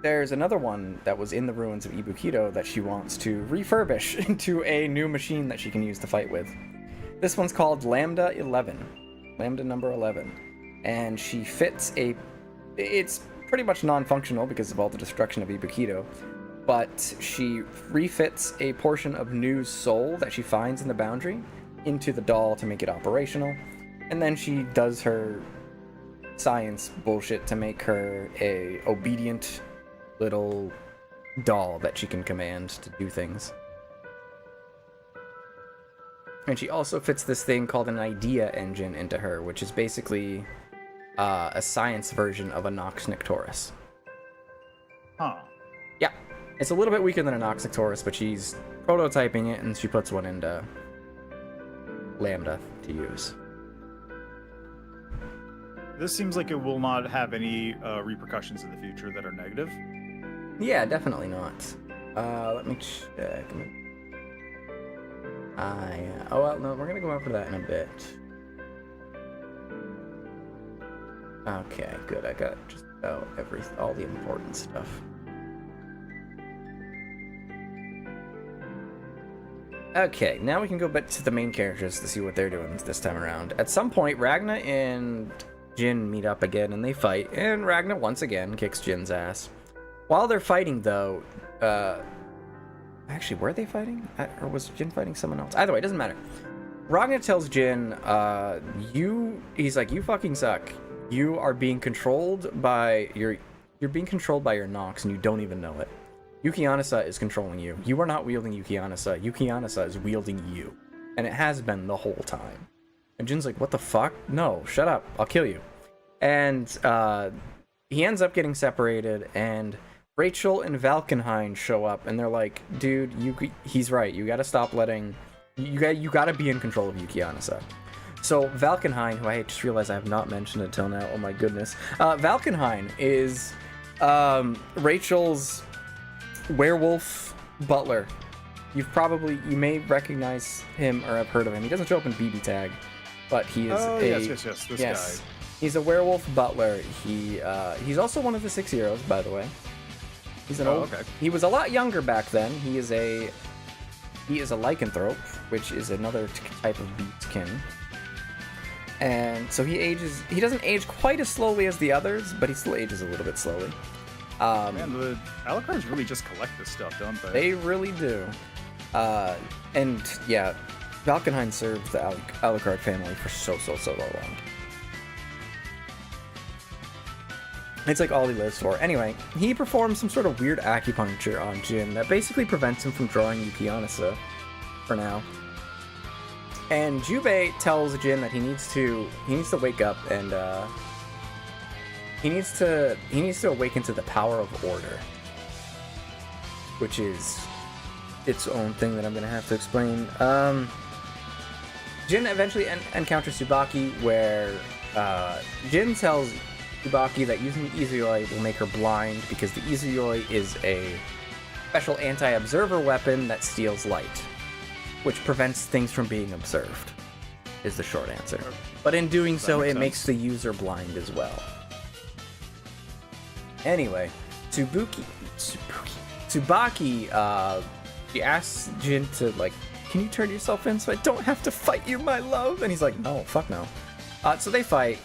there's another one that was in the ruins of Ibukido that she wants to refurbish into a new machine that she can use to fight with. This one's called Lambda 11. Lambda number 11. And she fits a... It's pretty much non-functional because of all the destruction of Ibukido, but she refits a portion of Nu's soul that she finds in the boundary into the doll to make it operational, and then she does her science bullshit to make her a obedient little doll that she can command to do things. And she also fits this thing called an idea engine into her, which is basically a science version of a Nox Nictoris. Huh. Yeah, it's a little bit weaker than a Nox Nictoris, but she's prototyping it and she puts one into Lambda to use. This seems like it will not have any repercussions in the future that are negative. Yeah, definitely not. Let me check. Oh, well, no, we're gonna go over that in a bit. Okay, good. I got just about all the important stuff. Okay, now we can go back to the main characters to see what they're doing this time around. At some point, Ragna and Jin meet up again and they fight, and Ragna once again kicks Jin's ass. While they're fighting, though, actually, were they fighting? Or was Jin fighting someone else? Either way, it doesn't matter. Ragna tells Jin, he's like, you fucking suck. You are being controlled by you're being controlled by your Nox and you don't even know it. Yuki Anasa is controlling you. You are not wielding Yuki Anasa. Yuki Anasa is wielding you. And it has been the whole time. And Jin's like, what the fuck? No, shut up. I'll kill you. And he ends up getting separated, and Rachel and Valkenhayn show up, and they're like, dude, he's right. You gotta stop letting... You gotta be in control of Yuki Anasa. So Valkenhayn, who I just realized I have not mentioned until now, oh my goodness. Valkenhayn is Rachel's werewolf butler. You may recognize him or have heard of him. He doesn't show up in BB Tag, but he is yes, this guy. He's a werewolf butler. He's also one of the 6 heroes, by the way. He's an old. Okay. He was a lot younger back then. He is a lycanthrope, which is another type of beastkin. And so he doesn't age quite as slowly as the others, but he still ages a little bit slowly. Man, the Alucards really just collect this stuff, don't they? They really do. And yeah, Valkenhayn served the Alucard family for so long. It's like all he lives for. Anyway, he performs some sort of weird acupuncture on Jin that basically prevents him from drawing Yuki Anasa for now. And Jubei tells Jin that he needs to wake up and he needs to awaken to the power of order, which is its own thing that I'm gonna have to explain. Jin eventually encounters Tsubaki, where Jin tells Tsubaki that using the Izuyoi will make her blind because the Izuyoi is a special anti-observer weapon that steals light, which prevents things from being observed, is the short answer. But in doing so, it makes the user blind as well. Anyway, Tsubaki, she asks Jin to, like, can you turn yourself in so I don't have to fight you, my love? And he's like, no, fuck no. So they fight.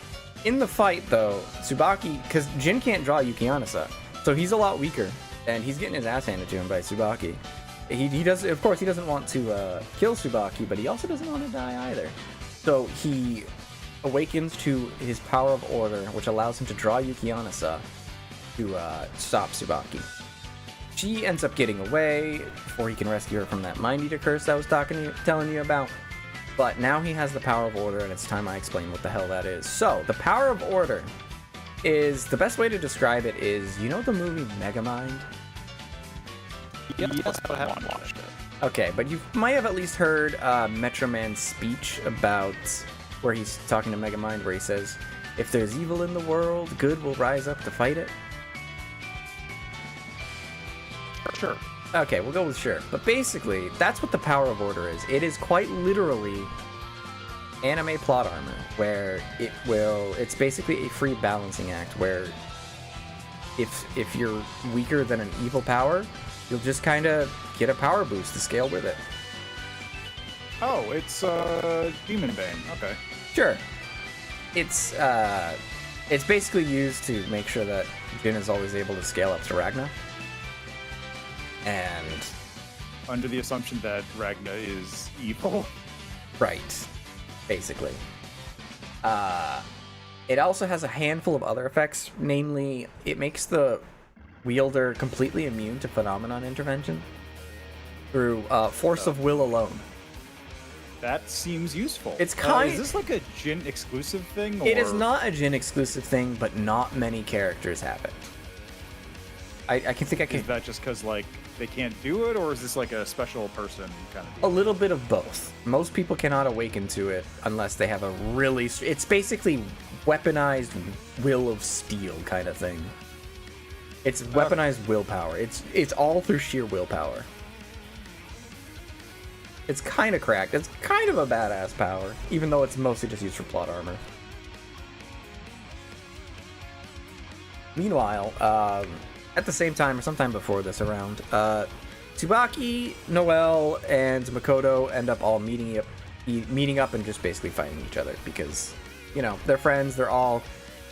In the fight, though, Tsubaki, because Jin can't draw Yuki Anasa, so he's a lot weaker, and he's getting his ass handed to him by Tsubaki. He doesn't want to kill Tsubaki, but he also doesn't want to die either. So he awakens to his power of order, which allows him to draw Yuki Anasa to stop Tsubaki. She ends up getting away before he can rescue her from that Mind Eater curse I was telling you about. But now he has the power of order, and it's time I explain what the hell that is. So, the power of order is, the best way to describe it is, you know the movie Megamind? Yes, but I haven't watched it. Okay, but you might have at least heard Metro Man's speech about where he's talking to Megamind, where he says, if there's evil in the world, good will rise up to fight it. Sure. Okay, we'll go with sure. But basically, that's what the power of order is. It is quite literally anime plot armor, where it's basically a free balancing act, where if you're weaker than an evil power, you'll just kind of get a power boost to scale with it. Oh, it's Demon Bane. Okay. Sure. It's basically used to make sure that Jin is always able to scale up to Ragna. And under the assumption that Ragna is evil. Right. Basically. It also has a handful of other effects, namely, it makes the wielder completely immune to phenomenon intervention through force of will alone. That seems useful. It's is this like a Jin exclusive thing? Or? It is not a Jin exclusive thing, but not many characters have it. I can think I can. Is that just because like they can't do it, or is this like a special person kind of deal? A little bit of both. Most people cannot awaken to it unless they have a really. It's basically weaponized will of steel kind of thing. It's weaponized willpower. It's all through sheer willpower. It's kind of cracked. It's kind of a badass power, even though it's mostly just used for plot armor. Meanwhile, at the same time, or sometime before this around, Tsubaki, Noelle, and Makoto end up all meeting up and just basically fighting each other because, you know, they're friends. They're all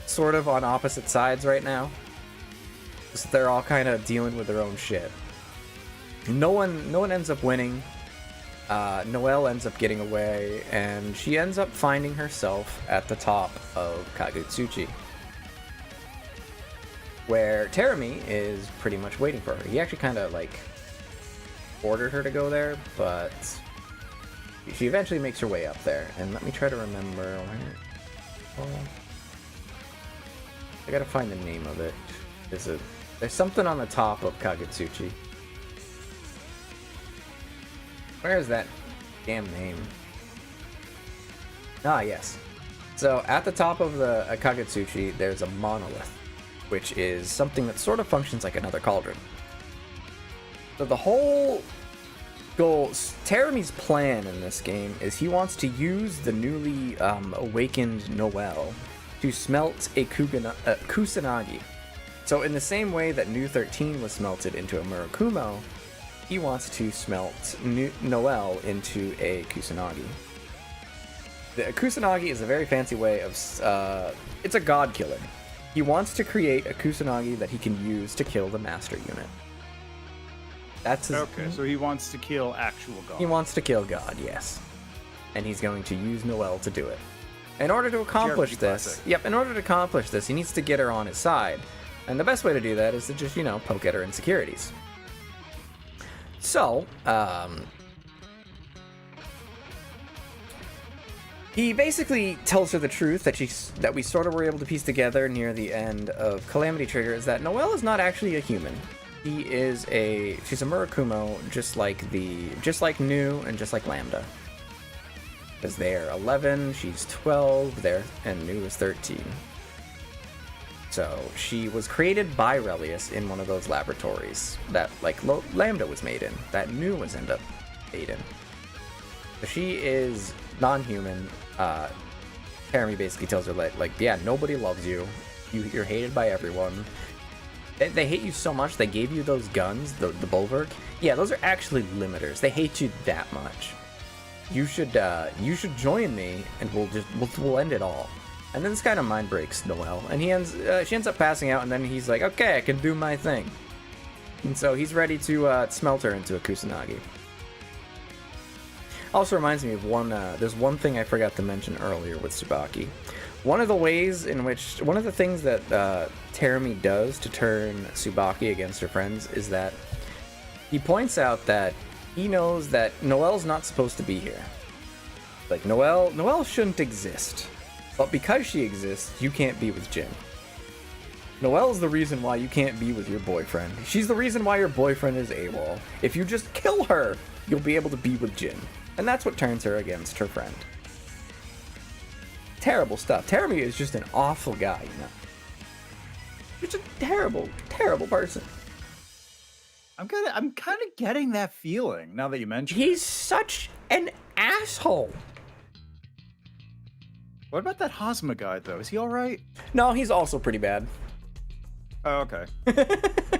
sort of on opposite sides right now. So they're all kind of dealing with their own shit. No one ends up winning. Noelle ends up getting away, and she ends up finding herself at the top of Kagutsuchi, where Terumi is pretty much waiting for her. He actually kind of like ordered her to go there, but she eventually makes her way up there. And let me try to remember where. I gotta find the name of it. There's something on the top of Kagutsuchi. Where is that damn name? Ah, yes. So at the top of the Kagutsuchi, there's a monolith, which is something that sort of functions like another cauldron. So the whole goal, Terumi's plan in this game is he wants to use the newly awakened Noelle to smelt a Kusanagi. So in the same way that New 13 was smelted into a Murakumo, he wants to smelt Noelle into a Kusanagi. The Kusanagi is a very fancy way of... it's a god killer. He wants to create a Kusanagi that he can use to kill the master unit. That's his... Okay, so he wants to kill actual god. He wants to kill God, yes. And he's going to use Noelle to do it. In order to accomplish this... Yep, in order to accomplish this, he needs to get her on his side. And the best way to do that is to just, you know, poke at her insecurities. So, he basically tells her the truth that we sort of were able to piece together near the end of Calamity Trigger, is that Noelle is not actually a human. She's a Murakumo, just like Nu and just like Lambda. Because they're 11, she's 12, and Nu is 13. So she was created by Relius in one of those laboratories that like Lambda was made in, that Nu was ended up made in. So she is non-human. Terumi basically tells her like, yeah, nobody loves you. You're hated by everyone. They hate you so much they gave you those guns, the Bulwark. Yeah, those are actually limiters. They hate you that much. You should join me, and we'll end it all. And then this kind of mind breaks Noelle, and she ends up passing out, and then he's like, okay, I can do my thing. And so he's ready to smelt her into a Kusanagi. Also reminds me of there's one thing I forgot to mention earlier with Tsubaki. One of the things that Terumi does to turn Tsubaki against her friends is that he points out that he knows that Noelle's not supposed to be here. Like, Noelle shouldn't exist. But because she exists, you can't be with Jin. Noelle's the reason why you can't be with your boyfriend. She's the reason why your boyfriend is AWOL. If you just kill her, you'll be able to be with Jin. And that's what turns her against her friend. Terrible stuff. Terumi is just an awful guy, you know. Just a terrible, terrible person. I'm kind of getting that feeling now that you mention it. He's such an asshole. What about that Hazma guy, though? Is he all right? No, he's also pretty bad. Oh, okay.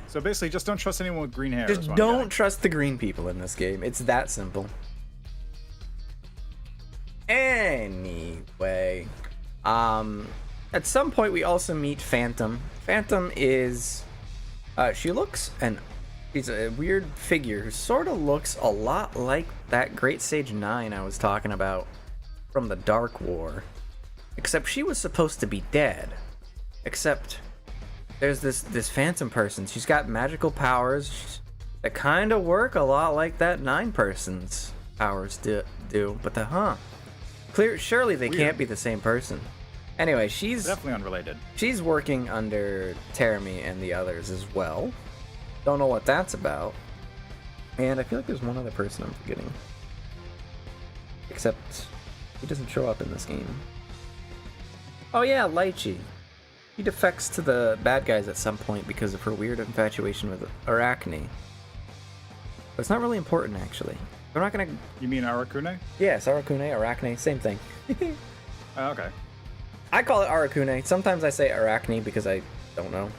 So basically, just don't trust anyone with green hair. Just don't trust the green people in this game. It's that simple. Anyway, at some point we also meet Phantom. Phantom is, she's a weird figure who sort of looks a lot like that Great Sage 9 I was talking about from the Dark War. Except she was supposed to be dead. Except there's this Phantom person. She's got magical powers that kind of work a lot like that 9 person's powers do. But surely they can't be the same person. Anyway, she's definitely unrelated. She's working under Teremy and the others as well. Don't know what that's about. And I feel like there's one other person I'm forgetting. Except he doesn't show up in this game. Oh yeah, Lychee. He defects to the bad guys at some point because of her weird infatuation with Arachne. But it's not really important, actually. We're not gonna... You mean Arakune? Yes, Arakune, Arachne, same thing. Okay. I call it Arakune. Sometimes I say Arachne because I don't know.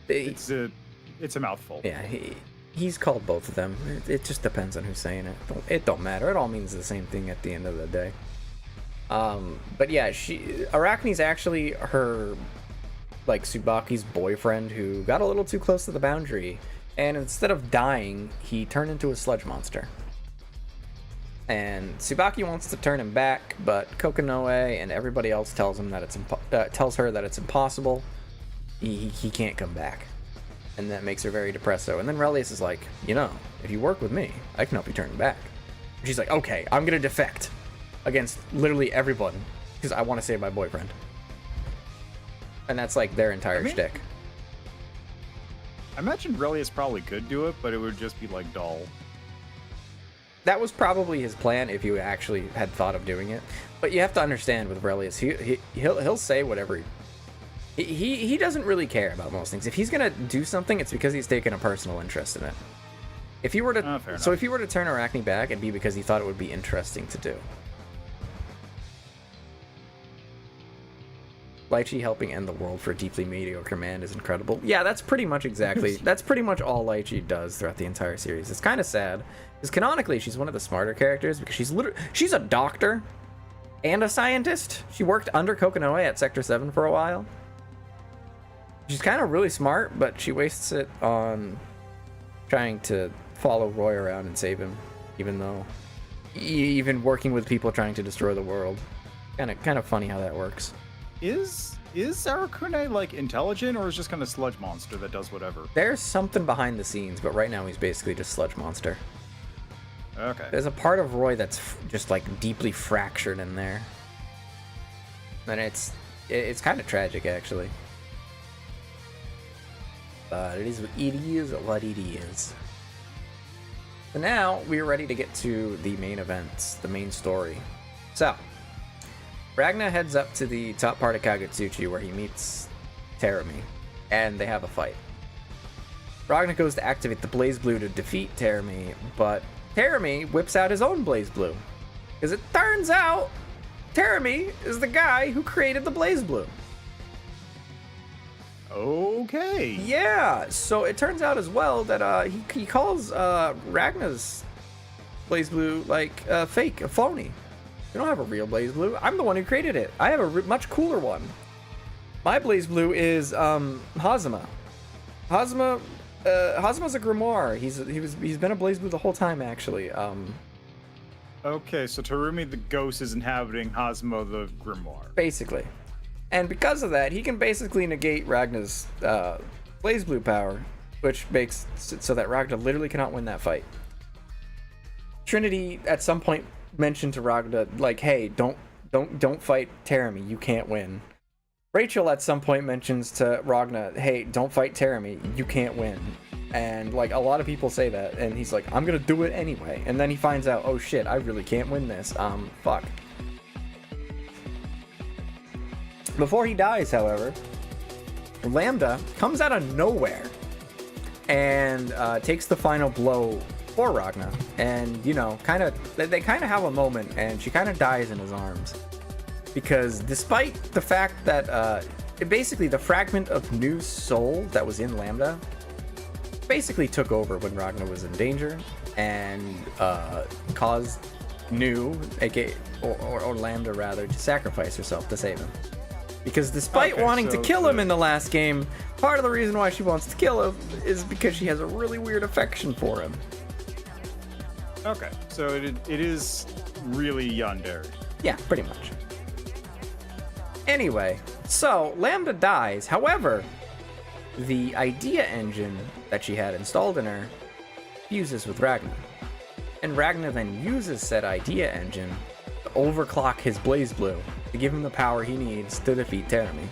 It's a mouthful. Yeah, he's called both of them. It just depends on who's saying it. It don't matter. It all means the same thing at the end of the day. But yeah, Arachne's actually her, like, Tsubaki's boyfriend who got a little too close to the boundary, and instead of dying, he turned into a sludge monster. And Tsubaki wants to turn him back, but Kokonoe and everybody else tells him that tells her that it's impossible. He can't come back, and that makes her very depresso. And then Relius is like, if you work with me, I can help you turn him back. And she's like, okay, I'm gonna defect against literally everyone because I want to save my boyfriend. And that's like their entire shtick. I imagine Relius probably could do it, but it would just be like dull. That was probably his plan if you actually had thought of doing it. But you have to understand with Relius, he'll say whatever. He doesn't really care about most things. If he's gonna do something, it's because he's taken a personal interest in it. If he were to, if he were to turn Arachne back, it'd be because he thought it would be interesting to do. Lychee helping end the world for a deeply mediocre man is incredible. Yeah, that's pretty much that's pretty much all Lychee does throughout the entire series. It's kind of sad, because canonically she's one of the smarter characters, because she's a doctor and a scientist. She worked under Kokonoe at Sector 7 for a while. She's kind of really smart, but she wastes it on trying to follow Roy around and save him, even working with people trying to destroy the world. Kind of funny how that works. Is Arakune like intelligent, or is just kind of sludge monster that does whatever? There's something behind the scenes, but right now he's basically just sludge monster. Okay. There's a part of Roy that's just like deeply fractured in there, and it's kind of tragic actually. But it is what it is. So now we're ready to get to the main events, the main story. So Ragna heads up to the top part of Kagutsuchi where he meets Teremy, and they have a fight. Ragna goes to activate the Blazblue to defeat Teremy, but Teremy whips out his own Blazblue. Because it turns out Teremy is the guy who created the Blazblue. Okay. Yeah, so it turns out as well that he calls Ragna's Blazblue like fake, a phony. We don't have a real Blazblue. I'm the one who created it. I have a much cooler one. My Blazblue is Hazama. Hazama's a grimoire. He's been a Blazblue the whole time actually. Okay, so Terumi the ghost is inhabiting Hazama the grimoire. Basically. And because of that, he can basically negate Ragna's Blazblue power, which makes so that Ragna literally cannot win that fight. Trinity at some point mentioned to Ragna, like, hey, don't fight Teremy, you can't win. Rachel at some point mentions to Ragna, hey, don't fight Teremy, you can't win. And like a lot of people say that, and he's like, I'm gonna do it anyway. And then he finds out, oh shit, I really can't win this. Fuck. Before he dies, however, Lambda comes out of nowhere and takes the final blow for Ragna, and they kind of have a moment, and she kind of dies in his arms, because despite the fact that basically the fragment of new soul that was in Lambda basically took over when Ragna was in danger and caused New, aka or Lambda rather, to sacrifice herself to save him. Because despite wanting to kill him in the last game, part of the reason why she wants to kill him is because she has a really weird affection for him. Okay, so it is really yandere. Yeah, pretty much. Anyway, so Lambda dies. However, the idea engine that she had installed in her fuses with Ragna. And Ragna then uses said idea engine to overclock his Blazblue to give him the power he needs to defeat Terami.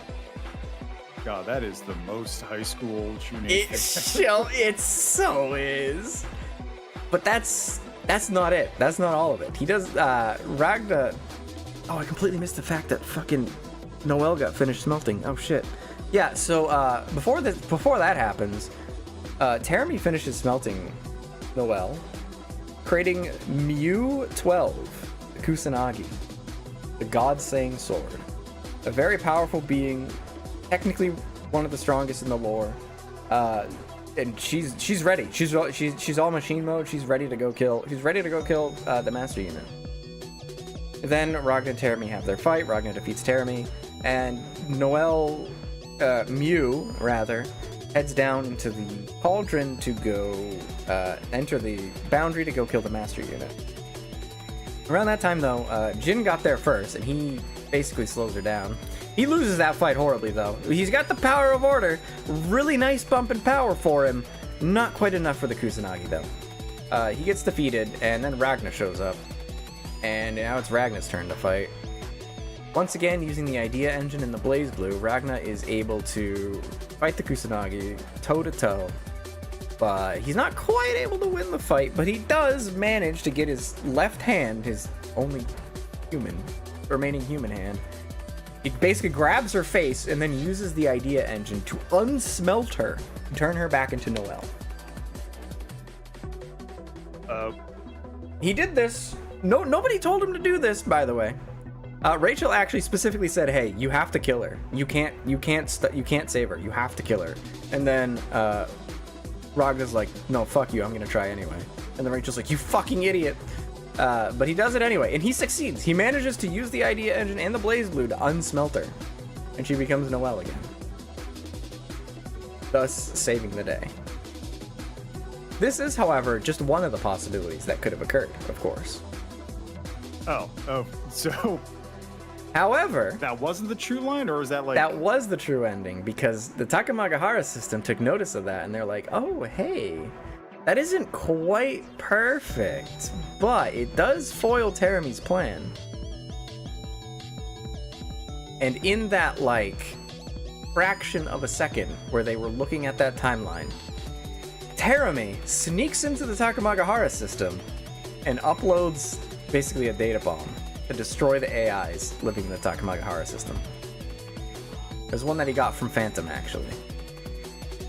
God, that is the most high school tuning. It so is. But that's not it. That's not all of it. He does Ragna. Oh, I completely missed the fact that fucking Noelle got finished smelting. Oh shit. Yeah. So before that happens, Terami finishes smelting Noelle, creating Mew 12, the Kusanagi, the God-saying sword, a very powerful being, technically one of the strongest in the lore. And she's ready. She's all machine mode. She's ready to go kill. She's ready to go kill the master unit. Then Ragna and Terami have their fight. Ragna defeats Terami, and Noelle, Mew rather, heads down into the cauldron to go enter the boundary to go kill the master unit. Around that time though, Jin got there first, and he basically slows her down. He loses that fight horribly though. He's got the power of order, really nice bump in power for him, not quite enough for the Kusanagi though. He gets defeated, and then Ragna shows up, and now it's Ragna's turn to fight. Once again, using the idea engine in the Blazblue, Ragna is able to fight the Kusanagi toe-to-toe, but he's not quite able to win the fight, but he does manage to get his left hand, his only remaining human hand. He basically grabs her face and then uses the idea engine to unsmelt her and turn her back into Noelle. He did this. Nobody told him to do this, by the way. Rachel actually specifically said, "Hey, you have to kill her. You can't save her. You have to kill her." And then Ragna's like, "No, fuck you. I'm gonna try anyway." And then Rachel's like, "You fucking idiot." But he does it anyway, and he succeeds. He manages to use the idea engine and the Blazblue to unsmelt her, and she becomes Noelle again, thus saving the day. This is, however, just one of the possibilities that could have occurred, of course. So... However... That wasn't the true line, or was that like... That was the true ending, because the Takamagahara system took notice of that, and they're like, oh, hey, that isn't quite perfect, but it does foil Terami's plan. And in that, like, fraction of a second where they were looking at that timeline, Terami sneaks into the Takamagahara system and uploads basically a data bomb to destroy the AIs living in the Takamagahara system. There's one that he got from Phantom, actually.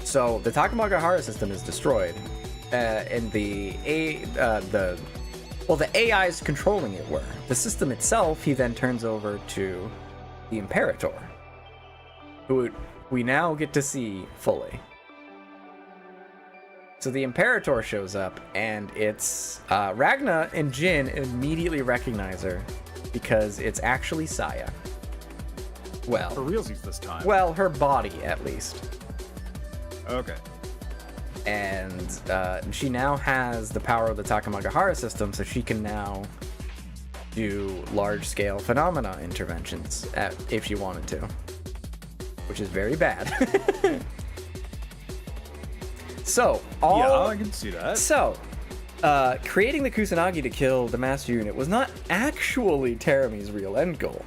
So the Takamagahara system is destroyed, and the AIs controlling it were. The system itself, he then turns over to the Imperator, who we now get to see fully. So the Imperator shows up, and it's Ragna and Jin immediately recognize her because it's actually Saya. Well, for realsies this time. Well, her body at least. Okay. And she now has the power of the Takamagahara system, so she can now do large-scale phenomena interventions if she wanted to, which is very bad. So, yeah, I can see that. So, creating the Kusanagi to kill the master unit was not actually Terami's real end goal.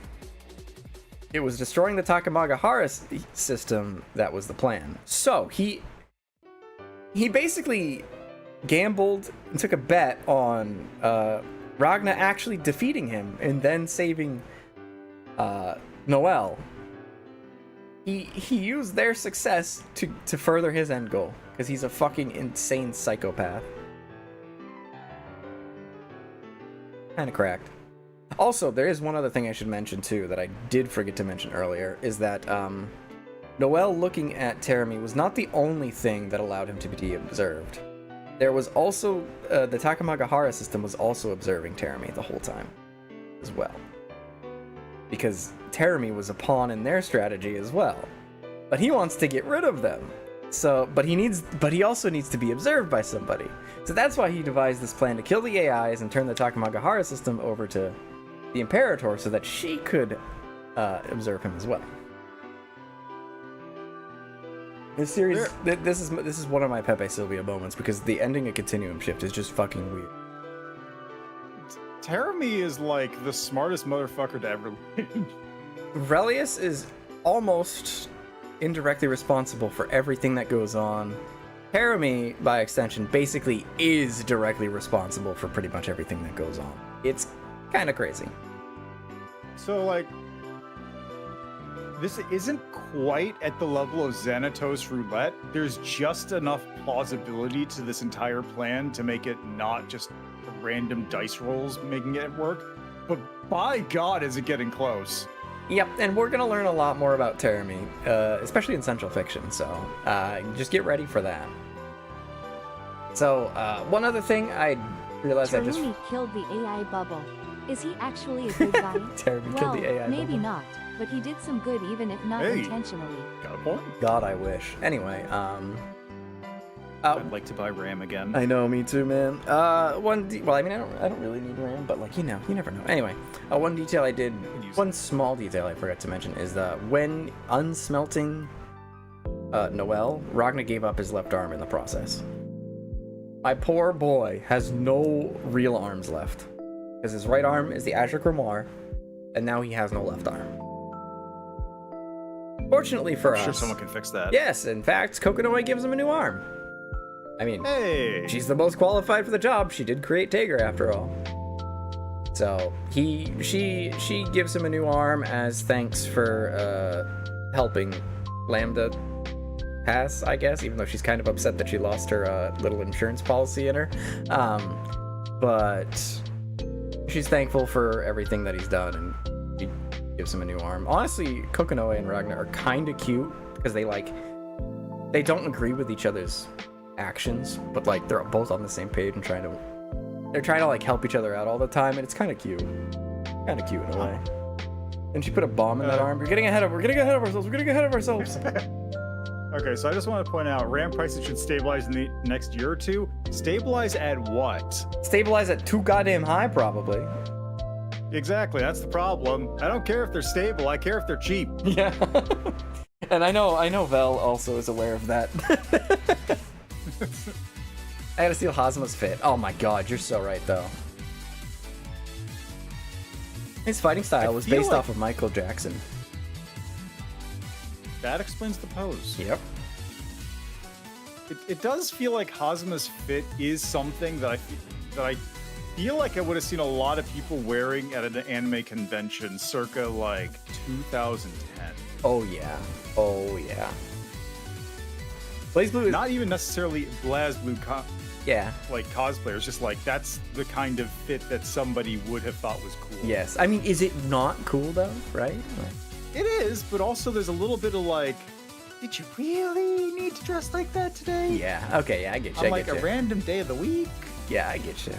It was destroying the Takamagahara system that was the plan. So, he basically gambled and took a bet on Ragna actually defeating him and then saving Noelle. He used their success to further his end goal, because he's a fucking insane psychopath. Kinda cracked. Also, there is one other thing I should mention too that I did forget to mention earlier, is that Noel looking at Terumi was not the only thing that allowed him to be observed. There was also, the Takamagahara system was also observing Terumi the whole time, as well. Because Terumi was a pawn in their strategy as well. But he wants to get rid of them. But he also needs to be observed by somebody. So that's why he devised this plan to kill the AIs and turn the Takamagahara system over to the Imperator so that she could observe him as well. This series, this is one of my Pepe Sylvia moments because the ending of Continuum Shift is just fucking weird. Terumi is like the smartest motherfucker to ever live. Relius is almost indirectly responsible for everything that goes on. Terumi, by extension, basically is directly responsible for pretty much everything that goes on. It's kind of crazy. So, like, this isn't quite at the level of Xanatos Roulette. There's just enough plausibility to this entire plan to make it not just random dice rolls making it work. But by God, is it getting close. Yep, and we're going to learn a lot more about Terumi, especially in Central Fiction, so just get ready for that. So, one other thing I realized Terumi killed the AI bubble. Is he actually a good guy? Terumi killed the AI maybe bubble. Not, but he did some good even if not intentionally. Got a point? God, I wish. Anyway, I'd like to buy RAM again. I know, me too, man. Well, I mean, I don't really need RAM, but like, you never know. Anyway, one small detail I forgot to mention is that when unsmelting Noel, Ragnar gave up his left arm in the process. My poor boy has no real arms left. Because his right arm is the Azure Grimoire, and now he has no left arm. Fortunately for us... I'm sure someone can fix that. Yes, in fact, Kokonoe gives him a new arm. I mean, hey, she's the most qualified for the job. She did create Tager after all. So she gives him a new arm as thanks for helping Lambda pass, I guess, even though she's kind of upset that she lost her little insurance policy in her. But she's thankful for everything that he's done, and she gives him a new arm. Honestly, Kokonoe and Ragnar are kind of cute because they don't agree with each other's actions, but like they're both on the same page and trying to like help each other out all the time, and it's kind of cute in a way. And she put a bomb in that arm. We're getting ahead of ourselves. Okay, so I just want to point out, RAM prices should stabilize in the next year or two. Stabilize at what? Stabilize at too goddamn high, probably. Exactly, that's the problem. I don't care if they're stable, I care if they're cheap. Yeah. And I know Vel also is aware of that. I gotta steal Hazuma's fit. Oh my god, you're so right, though. His fighting style was based off of Michael Jackson. That explains the pose. Yep. It does feel like Hazuma's fit is something that I feel like I would have seen a lot of people wearing at an anime convention circa like 2010. Oh yeah. Blazblue is not even necessarily Blazblue yeah. Like cosplayers, just like that's the kind of fit that somebody would have thought was cool. Yes. I mean, is it not cool though, right? It is, but also there's a little bit of like, did you really need to dress like that today? Yeah, okay, yeah, I get you. On like a random day of the week? Yeah, I get you.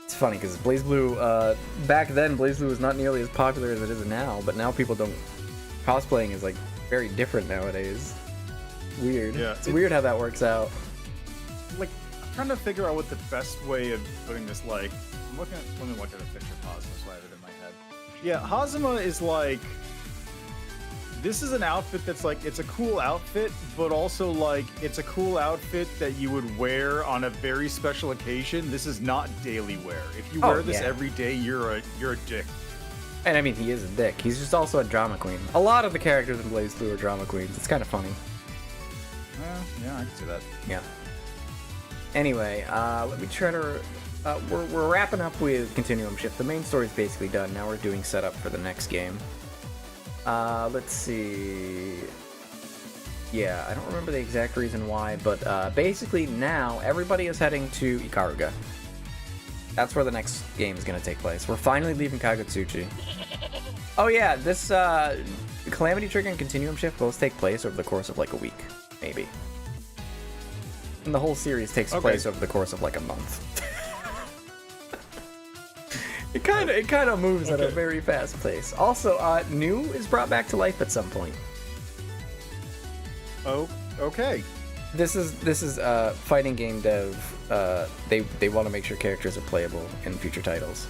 It's funny, because Blazblue, back then, Blazblue was not nearly as popular as it is now, but now people don't... Cosplaying is, like, very different nowadays. Weird. Yeah. It's weird how that works out. Like, I'm trying to figure out what the best way of putting this, like... let me look at a picture of Hazuma so I have it in my head. Yeah, Hazuma is like... This is an outfit that's like, it's a cool outfit, but also like, it's a cool outfit that you would wear on a very special occasion. This is not daily wear. If you wear this every day, you're a dick. And I mean, he is a dick. He's just also a drama queen. A lot of the characters in Blazblue are drama queens. It's kind of funny. Yeah, I can see that. Yeah. Anyway, let me try to... we're wrapping up with Continuum Shift. The main story's basically done. Now we're doing setup for the next game. Let's see. Yeah, I don't remember the exact reason why, but basically now everybody is heading to Ikaruga. That's where the next game is going to take place. We're finally leaving Kagutsuchi. Oh yeah, this Calamity Trigger and Continuum Shift both take place over the course of like a week, maybe. And the whole series takes place over the course of like a month. It kind of moves at a very fast pace. Also, New is brought back to life at some point. Oh, okay. This is fighting game dev. They want to make sure characters are playable in future titles.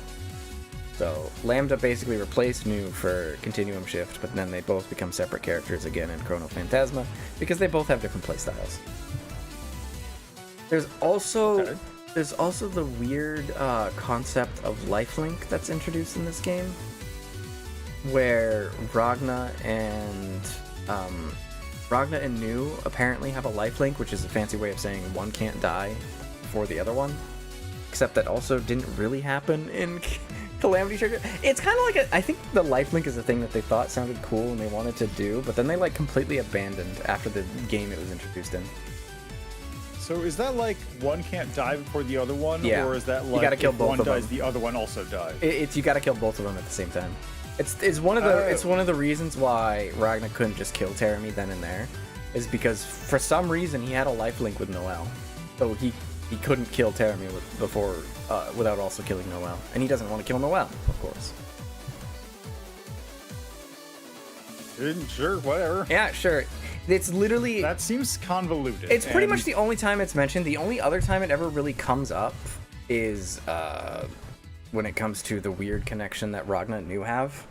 So Lambda basically replaced New for Continuum Shift, but then they both become separate characters again in Chrono Phantasma because they both have different playstyles. There's also the weird concept of lifelink that's introduced in this game, where Ragna and New apparently have a lifelink, which is a fancy way of saying one can't die before the other one. Except that also didn't really happen in Calamity Trigger. It's kind of like I think the lifelink is a thing that they thought sounded cool and they wanted to do, but then they like completely abandoned after the game it was introduced in. So is that like one can't die before the other one, Yeah. or is that like You gotta kill if both one of them. dies, the other one also dies? It's you gotta kill both of them at the same time. It's one of the reasons why Ragna couldn't just kill Terami then and there, is because for some reason he had a lifelink with Noelle, so he couldn't kill Terami without also killing Noelle, and he doesn't want to kill Noelle, of course. Sure, whatever. Yeah, sure. It's literally... That seems convoluted. It's pretty much the only time it's mentioned. The only other time it ever really comes up is when it comes to the weird connection that Ragna and New have.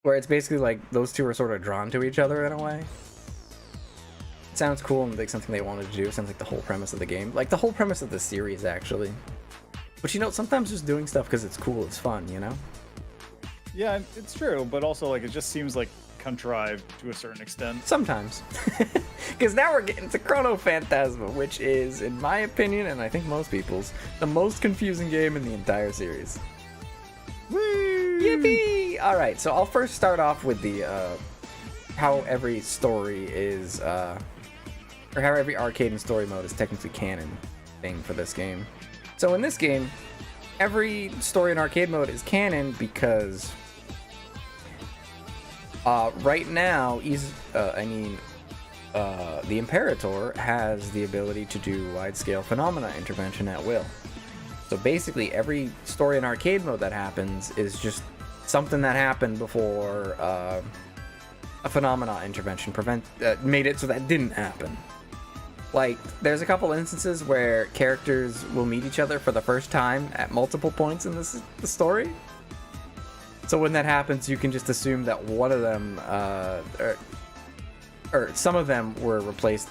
Where it's basically like those two are sort of drawn to each other in a way. It sounds cool and like something they wanted to do. It sounds like the whole premise of the game. Like the whole premise of the series, actually. But you know, sometimes just doing stuff because it's cool, it's fun, you know? Yeah, it's true, but also like it just seems like contrived to a certain extent. Sometimes. Because now we're getting to Chrono Phantasma, which is, in my opinion, and I think most people's, the most confusing game in the entire series. Woo! Yippee! Alright, so I'll first start off with the, how every story is, or how every arcade and story mode is technically canon thing for this game. So in this game, every story in arcade mode is canon because right now, the Imperator has the ability to do wide-scale phenomena intervention at will. So basically, every story in arcade mode that happens is just something that happened before a phenomena intervention made it so that didn't happen. Like, there's a couple instances where characters will meet each other for the first time at multiple points in the story. So when that happens, you can just assume that one of them, or some of them were replaced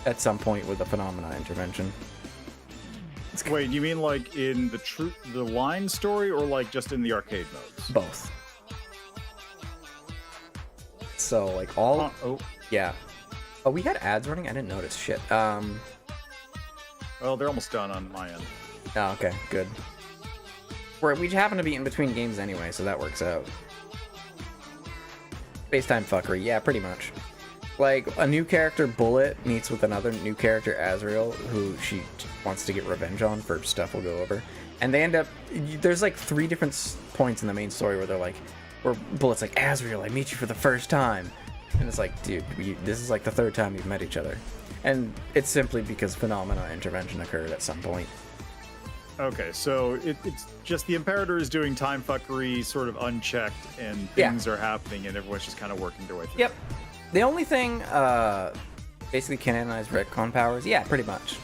at some point with a phenomena intervention. Wait, you mean like in the line story, or like just in the arcade modes? Both. So like all, yeah. Oh, we had ads running? I didn't notice. Shit. Well, they're almost done on my end. Oh, okay, good. We happen to be in between games anyway, so that works out. Space-time fuckery, yeah, pretty much. Like, a new character, Bullet, meets with another new character, Azrael, who she wants to get revenge on for stuff we'll go over. And they end up... There's like 3 different points in the main story where they're like... Where Bullet's like, Azrael, I meet you for the first time. And it's like, dude, this is like the 3rd time you've met each other. And it's simply because phenomena intervention occurred at some point. Okay, so it's just the Imperator is doing time fuckery sort of unchecked, and things are happening, and everyone's just kind of working their way through. Yep. The only thing, basically canonized retcon powers, yeah, pretty much.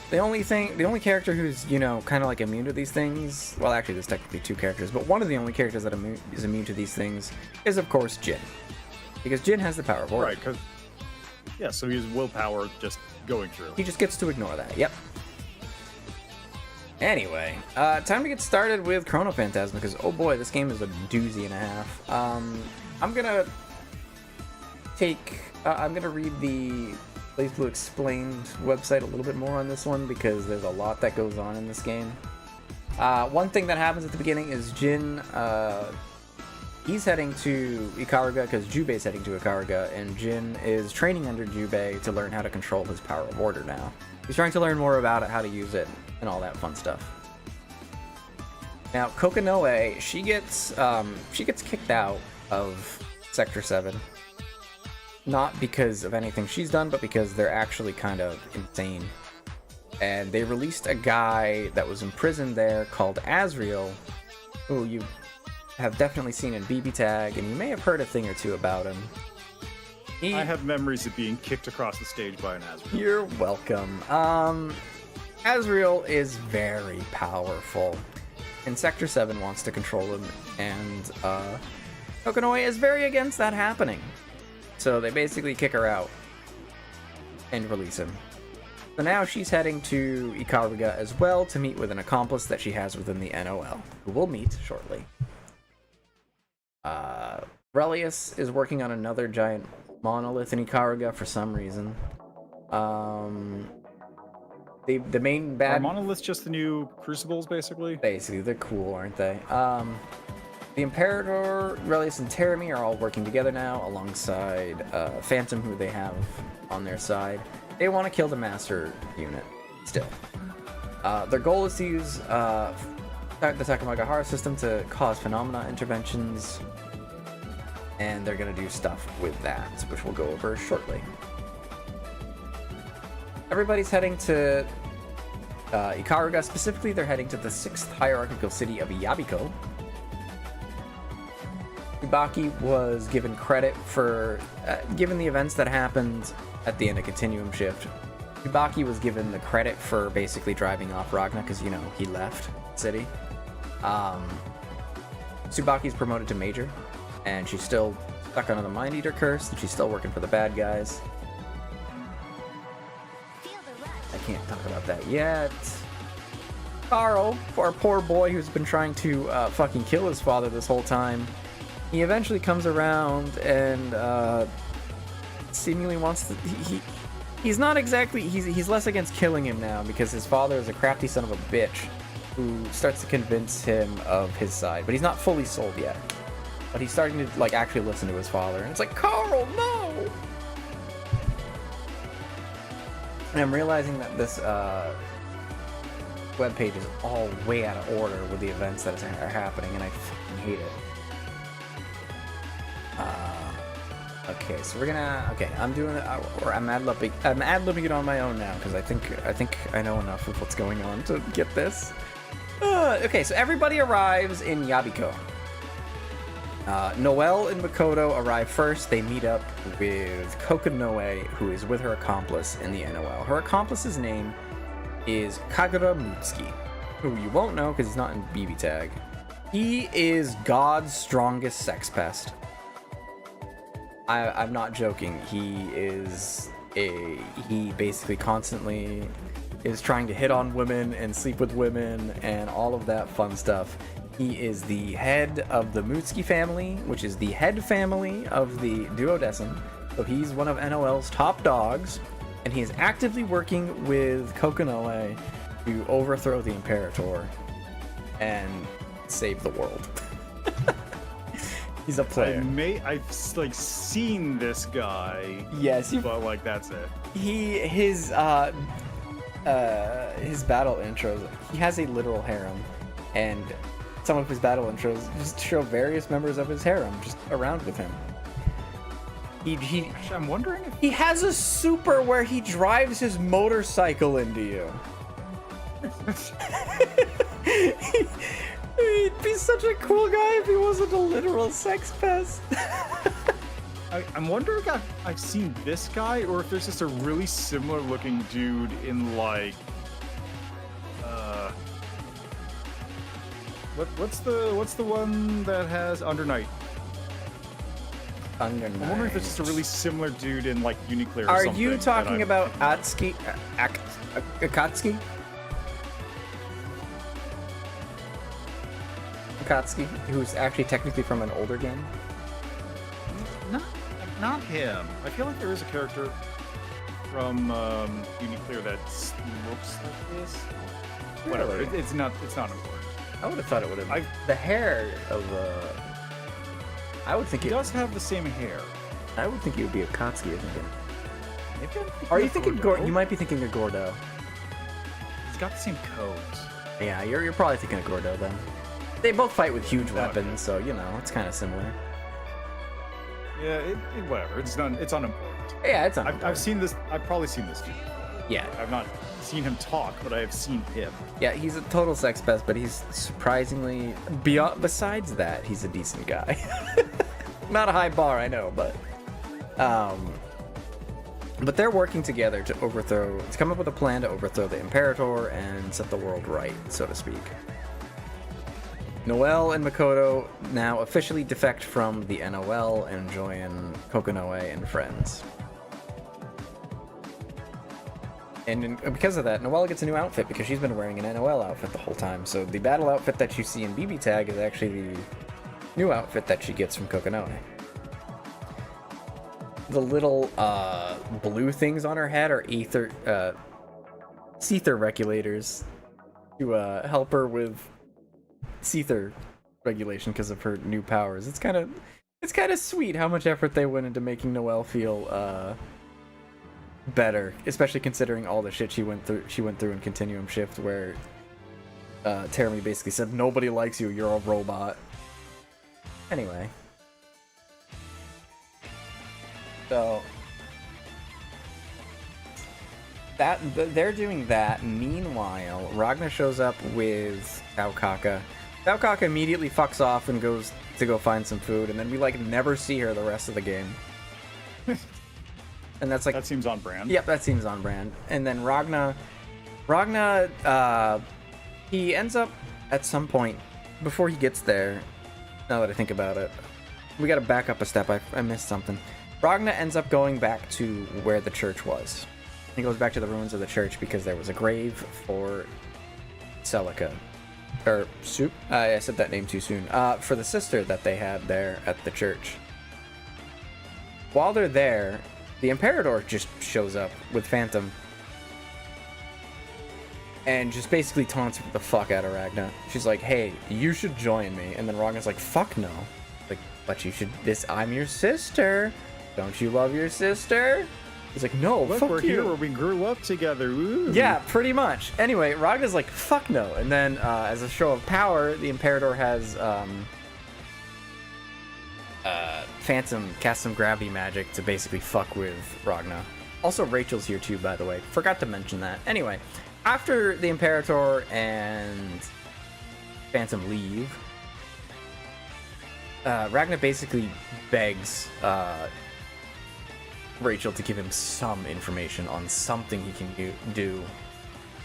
The only character who's, you know, kind of like immune to these things, well, actually there's technically 2 characters, but one of the only characters that is immune to these things is, of course, Jin. Because Jin has the power of order. Right, because... Yeah, so he has willpower just going through. He just gets to ignore that, yep. Anyway, time to get started with Chrono Phantasma, because, oh boy, this game is a doozy and a half. I'm gonna read the Blazblue Explained website a little bit more on this one, because there's a lot that goes on in this game. One thing that happens at the beginning is Jin, he's heading to Ikaruga because Jubei's heading to Ikaruga, and Jin is training under Jubei to learn how to control his power of order now. He's trying to learn more about it, how to use it, and all that fun stuff. Now, Kokanoe, she gets kicked out of Sector 7. Not because of anything she's done, but because they're actually kind of insane. And they released a guy that was imprisoned there called Azriel, who you have definitely seen in BB Tag, and you may have heard a thing or two about him. I have memories of being kicked across the stage by an Azriel. You're welcome. Azriel is very powerful, and Sector 7 wants to control him, and Kokanoe is very against that happening. So they basically kick her out and release him. So now she's heading to Ikaruga as well to meet with an accomplice that she has within the NOL, who we'll meet shortly. Relius is working on another giant monolith in Ikaruga for some reason. The main bad... Are monoliths just the new crucibles, basically? Basically, they're cool, aren't they? The Imperator, Relius, and Terami are all working together now, alongside Phantom, who they have on their side. They want to kill the Master Unit, still. Their goal is to use the Takamagahara system to cause phenomena interventions, and they're going to do stuff with that, which we'll go over shortly. Everybody's heading to Ikaruga. Specifically, they're heading to the 6th hierarchical city of Yabiko. Tsubaki was given credit for, given the events that happened at the end of Continuum Shift, Tsubaki was given the credit for basically driving off Ragna, because, you know, he left the city. Tsubaki's promoted to Major, and she's still stuck under the Mind Eater curse, and she's still working for the bad guys. I can't talk about that yet. Carl, our poor boy who's been trying to fucking kill his father this whole time, he eventually comes around and seemingly wants to... He's not exactly... He's less against killing him now, because his father is a crafty son of a bitch who starts to convince him of his side. But he's not fully sold yet. But he's starting to, like, actually listen to his father. And it's like, Carl, no! And I'm realizing that this webpage is all way out of order with the events that are happening, and I fucking hate it. Okay, so we're gonna... Okay, I'm doing it... Or I'm ad-libbing it on my own now, because I think I know enough of what's going on to get this. Okay, so everybody arrives in Yabiko. Noelle and Makoto arrive first. They meet up with Kokanoe, who is with her accomplice in the NOL. Her accomplice's name is Kagura Mutsuki, who you won't know because he's not in BB Tag. He is God's strongest sex pest. I'm not joking. He basically constantly is trying to hit on women and sleep with women and all of that fun stuff. He is the head of the Mutsuki family, which is the head family of the Duodecim. So he's one of NOL's top dogs, and he is actively working with Kokanoe to overthrow the Imperator and save the world. He's a player. I've like seen this guy. Yes, but like that's it. His battle intros. He has a literal harem, and some of his battle intros just show various members of his harem just around with him. Actually, I'm wondering if he has a super where he drives his motorcycle into you. He'd be such a cool guy if he wasn't a literal sex pest. I'm wondering if I've seen this guy, or if there's just a really similar looking dude in like what's the one that has Under Night? Under Night. I'm wondering if it's just a really similar dude in like Uniclear or Are something. you talking about Akatsuki? Akatsuki, who's actually technically from an older game? Not him. I feel like there is a character from Uniclear that looks like this. Whatever. Really? It's not important. I would have thought it would have. The hair of I would think he does have the same hair. I would think it would be Akatsuki, isn't it? Maybe Are you thinking Gordo? You might be thinking of Gordo. He's got the same coat. Yeah, you're probably thinking of Gordo then. They both fight with huge weapons, so you know it's kind of similar. Yeah, whatever. It's unimportant. Yeah, it's unimportant. I've seen this. I've probably seen this too. Yeah. I've not seen him talk, but I have seen him. Yeah, he's a total sex pest, but he's surprisingly besides that, he's a decent guy. Not a high bar, I know, but they're working together to come up with a plan to overthrow the Imperator and set the world right, so to speak. Noelle and Makoto now officially defect from the NOL and join Kokonoe and friends. And because of that, Noelle gets a new outfit because she's been wearing an NOL outfit the whole time. So the battle outfit that you see in BB Tag is actually the new outfit that she gets from Kokonoe. The little blue things on her head are ether regulators to help her with Seether regulation because of her new powers. It's kind of sweet how much effort they went into making Noelle feel better, especially considering all the shit she went through in Continuum Shift, where Terumi basically said, "Nobody likes you. You're a robot." Anyway, so they're doing that. Meanwhile, Ragna shows up with Taukaka. Taukaka immediately fucks off and goes to go find some food, and then we never see her the rest of the game. And that's that seems on brand. Yep, that seems on brand. And then Ragna, he ends up at some point before he gets there. Now that I think about it, we got to back up a step. I missed something. Ragna ends up going back to where the church was. He goes back to the ruins of the church because there was a grave for Celica. Or Soup. I said that name too soon. For the sister that they had there at the church. While they're there, the Imperator just shows up with Phantom and just basically taunts the fuck out of Ragna. She's like, "Hey, you should join me." And then Ragna's like, "Fuck no." Like, "But you should. I'm your sister. Don't you love your sister?" He's like, "No, look, fuck we're you. Here where we grew up together." Ooh. Yeah, pretty much. Anyway, Ragna's like, "Fuck no." And then, as a show of power, the Imperator has Phantom cast some gravity magic to basically fuck with Ragna. Also, Rachel's here too, by the way. Forgot to mention that. Anyway, after the Imperator and Phantom leave, Ragna basically begs Rachel to give him some information on something he can do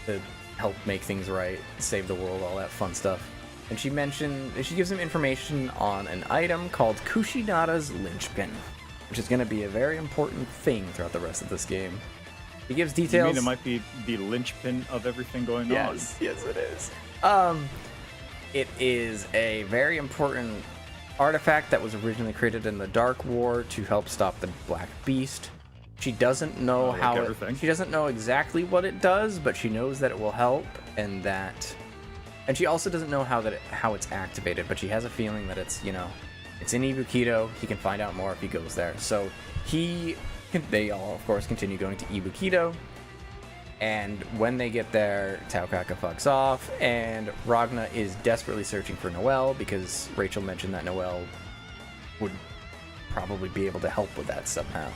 to help make things right, save the world, all that fun stuff. And she gives him information on an item called Kushinada's Linchpin, which is going to be a very important thing throughout the rest of this game. He gives details. You mean it might be the linchpin of everything going on? Yes, it is. It is a very important artifact that was originally created in the Dark War to help stop the Black Beast. She doesn't know she doesn't know exactly what it does, but she knows that it will help, and she also doesn't know how it's activated, but she has a feeling that it's in Ibukido. He can find out more if he goes there. So they all, of course, continue going to Ibukido. And when they get there, Taukaka fucks off, and Ragna is desperately searching for Noelle because Rachel mentioned that Noelle would probably be able to help with that somehow.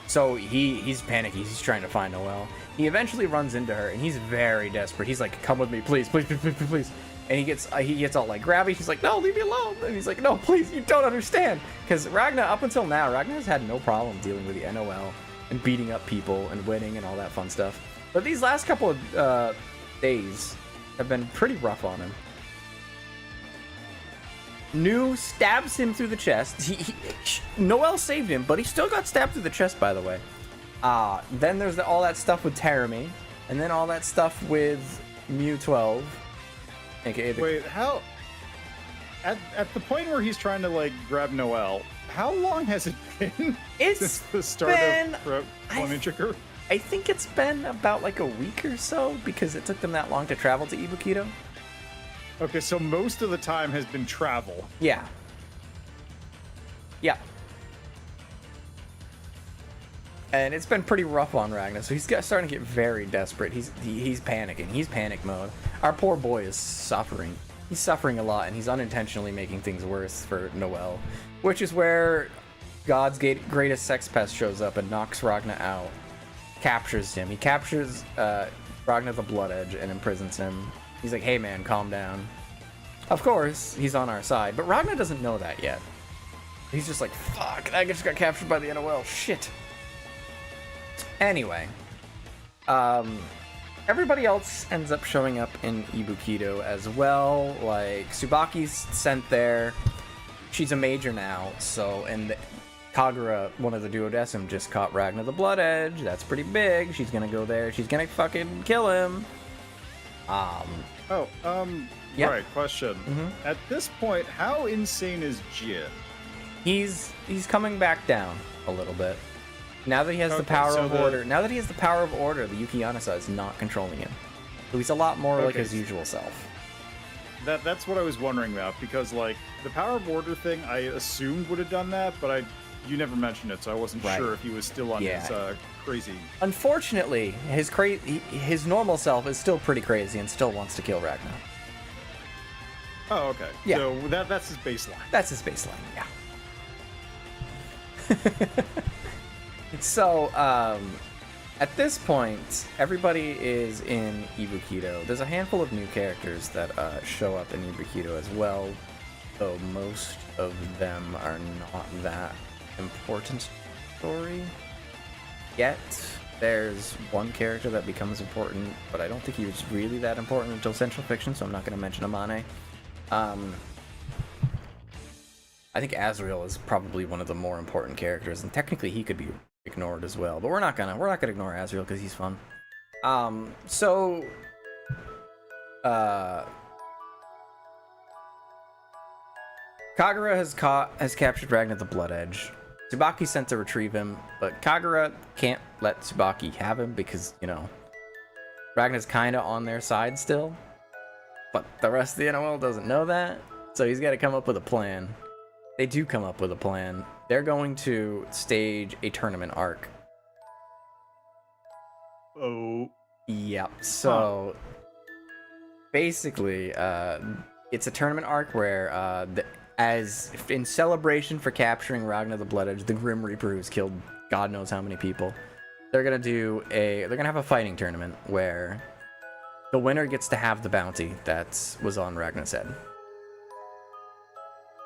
So he's panicky. He's trying to find Noelle. He eventually runs into her, and he's very desperate. He's like, "Come with me, please, please, please, please, please." And he gets all like grabby. She's like, "No, leave me alone." And he's like, "No, please, you don't understand." Because Ragna, up until now, Ragna has had no problem dealing with the NOL and beating up people and winning and all that fun stuff. But these last couple of days have been pretty rough on him. Nu stabs him through the chest. Noelle saved him, but he still got stabbed through the chest, by the way. Then there's all that stuff with Terumi, and then all that stuff with Mew 12. AKA Wait, how? At the point where he's trying to grab Noelle, how long has it been since the start of Flame Trigger? I think it's been about a week or so because it took them that long to travel to Ibukido. Okay, so most of the time has been travel. Yeah. Yeah. And it's been pretty rough on Ragnar, so he's starting to get very desperate. He's panicking. He's panic mode. Our poor boy is suffering. he's suffering a lot, and he's unintentionally making things worse for Noelle, which is where God's greatest sex pest shows up and knocks Ragna out, captures him. He captures Ragna the Blood Edge and imprisons him. He's like, hey man, calm down. Of course, he's on our side, but Ragna doesn't know that yet. He's just like, fuck, I just got captured by the NOL, shit. Anyway, everybody else ends up showing up in Ibukido as well. Like, Tsubaki's sent there. She's a major now, so, and Kagura, one of the Duodecim, just caught Ragna the Blood Edge. That's pretty big. She's gonna go there. She's gonna fucking kill him. Yep. Right, question. At this point, how insane is Jin? He's coming back down a little bit. Now that he has the power of order, the Yuki Yanasa is not controlling him. So he's a lot more like his usual self. That's what I was wondering about, because like the power of order thing I assumed would have done that, but you never mentioned it, so I wasn't sure if he was still on his crazy. Unfortunately, his normal self is still pretty crazy and still wants to kill Ragna. Oh, okay. Yeah. So that's his baseline. That's his baseline, yeah. So, at this point, everybody is in Ibukido. There's a handful of new characters that show up in Ibukido as well, though most of them are not that important story yet. There's one character that becomes important, but I don't think he was really that important until Central Fiction, so I'm not going to mention Amane. I think Azrael is probably one of the more important characters, and technically he could be ignored as well. But we're not gonna ignore Azrael because he's fun. Kagura has captured Ragna the Blood Edge. Tsubaki sent to retrieve him, but Kagura can't let Tsubaki have him because, you know, Ragna's kind of on their side still. But the rest of the NOL doesn't know that, so he's got to come up with a plan. They do come up with a plan. They're going to stage a tournament arc. Oh. Yep. So basically, it's a tournament arc where, as in celebration for capturing Ragna the Blood Edge, the Grim Reaper who's killed God knows how many people, they're gonna have a fighting tournament where the winner gets to have the bounty that was on Ragna's head.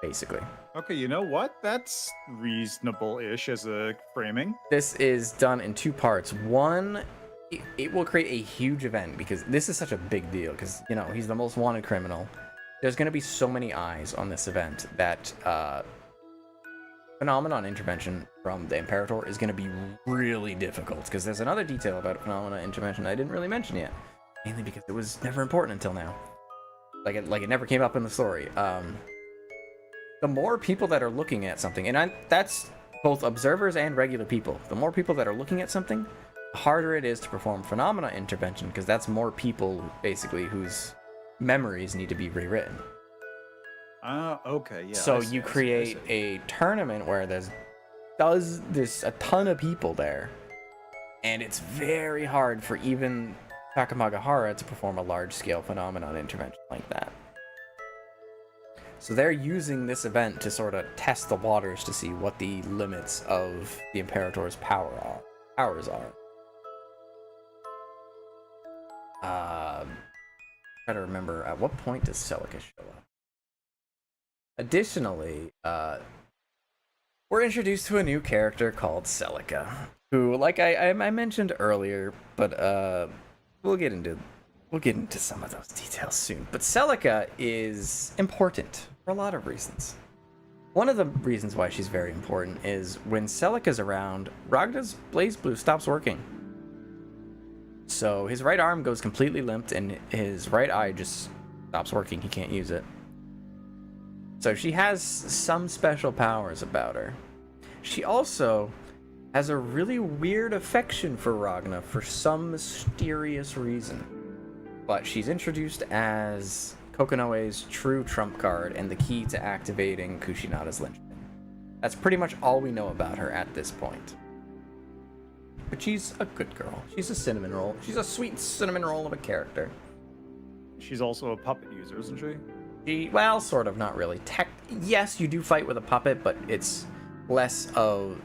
Basically. Okay, you know what? That's reasonable-ish as a framing. This is done in two parts. One, it will create a huge event because this is such a big deal because, you know, he's the most wanted criminal. There's going to be so many eyes on this event that phenomenon intervention from the Imperator is going to be really difficult because there's another detail about phenomenon intervention I didn't really mention yet. Mainly because it was never important until now. Like it never came up in the story. The more people that are looking at something, and that's both observers and regular people, the more people that are looking at something, the harder it is to perform phenomena intervention, because that's more people, basically, whose memories need to be rewritten. Okay, yeah. So you create a tournament where there's a ton of people there, and it's very hard for even Takamagahara to perform a large-scale phenomenon intervention like that. So they're using this event to sort of test the waters to see what the limits of the Imperator's powers are. Try to remember, at what point does Celica show up? Additionally, we're introduced to a new character called Celica, who, like I mentioned earlier, but we'll get into some of those details soon. But Celica is important for a lot of reasons. One of the reasons why she's very important is when Celica's around, Ragna's Blazblue stops working. So his right arm goes completely limp and his right eye just stops working. He can't use it. So she has some special powers about her. She also has a really weird affection for Ragna for some mysterious reason. But she's introduced as Kokonoe's true trump card and the key to activating Kushinada's linchpin. That's pretty much all we know about her at this point. But she's a good girl. She's a cinnamon roll. She's a sweet cinnamon roll of a character. She's also a puppet user, isn't she? Well, sort of, not really. Yes, you do fight with a puppet, but it's less of...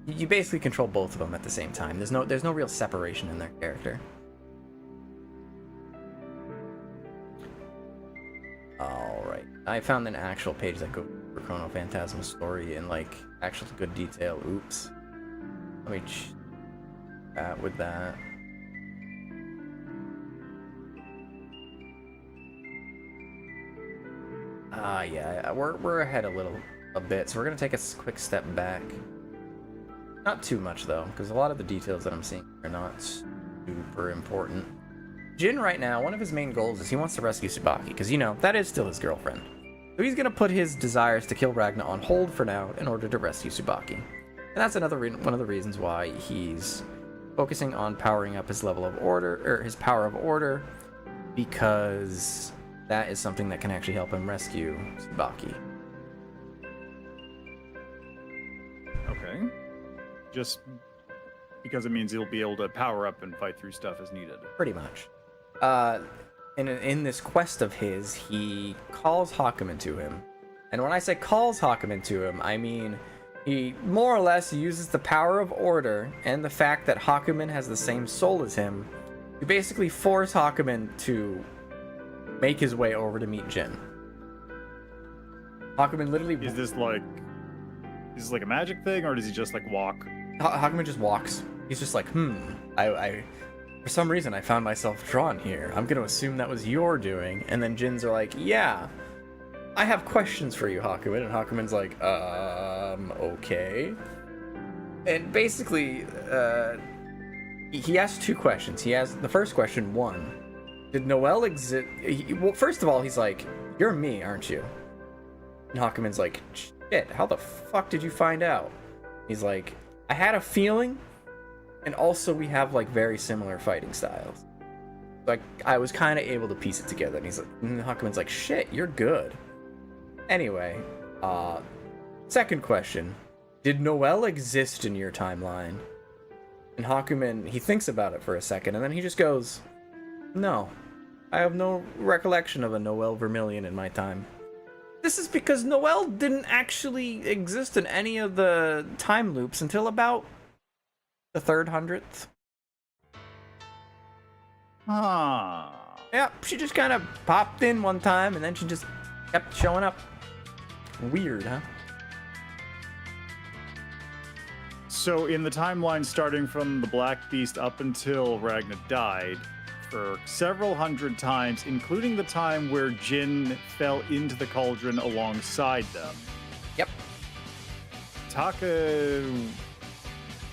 You basically control both of them at the same time. There's no real separation in their character. Alright. I found an actual page that goes for Chrono Phantasma's story in, like, actual good detail. Oops. Let me chat with that. Yeah, we're ahead a bit, so we're gonna take a quick step back. Not too much though, because a lot of the details that I'm seeing are not super important. Jin right now, one of his main goals is he wants to rescue Tsubaki, because you know, that is still his girlfriend. So he's gonna put his desires to kill Ragna on hold for now in order to rescue Tsubaki. And that's one of the reasons why he's focusing on powering up his level of order, or his power of order, because that is something that can actually help him rescue Tsubaki. Okay. Just because it means he'll be able to power up and fight through stuff as needed. Pretty much. In this quest of his, he calls Hakumen to him. And when I say calls Hakumen to him, I mean he more or less uses the power of order and the fact that Hakumen has the same soul as him to basically force Hakumen to make his way over to meet Jin. Hakumen literally... Is this like a magic thing, or does he just like walk? Hakumen just walks. He's just like, I for some reason I found myself drawn here. I'm gonna assume that was your doing. And then Jin's are like, yeah, I have questions for you, Hakumen. And Hakumen's like, okay. And basically, he asks two questions. He has the first question, one, did Noelle exist? Well, first of all, he's like, you're me, aren't you? And Hakumen's like, shit, how the fuck did you find out? He's like, I had a feeling, and also we have like very similar fighting styles. Like, I was kind of able to piece it together. And Hakumen's like, shit, you're good. Anyway, second question, did Noelle exist in your timeline? And Hakumen, he thinks about it for a second, and then he just goes, no. I have no recollection of a Noelle Vermilion in my time. This is because Noelle didn't actually exist in any of the time loops until about the 300th. Yeah, she just kind of popped in one time and then she just kept showing up. Weird, huh? So in the timeline starting from the Black Beast up until Ragna died, for several hundred times, including the time where Jin fell into the cauldron alongside them. Yep. Taka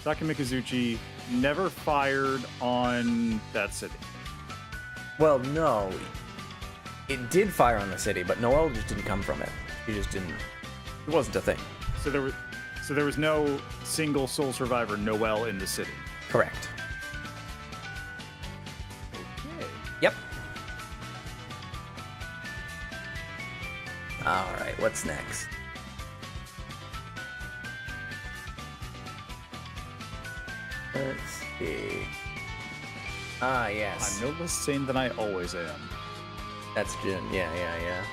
Mikazuchi never fired on that city. Well, no. It did fire on the city, but Noelle just didn't come from it. He just didn't... It wasn't a thing. So there was no single soul survivor Noelle in the city. Correct. Yep. Alright, what's next? Let's see. Ah, yes. I'm no less sane than I always am. That's Jin. Yeah.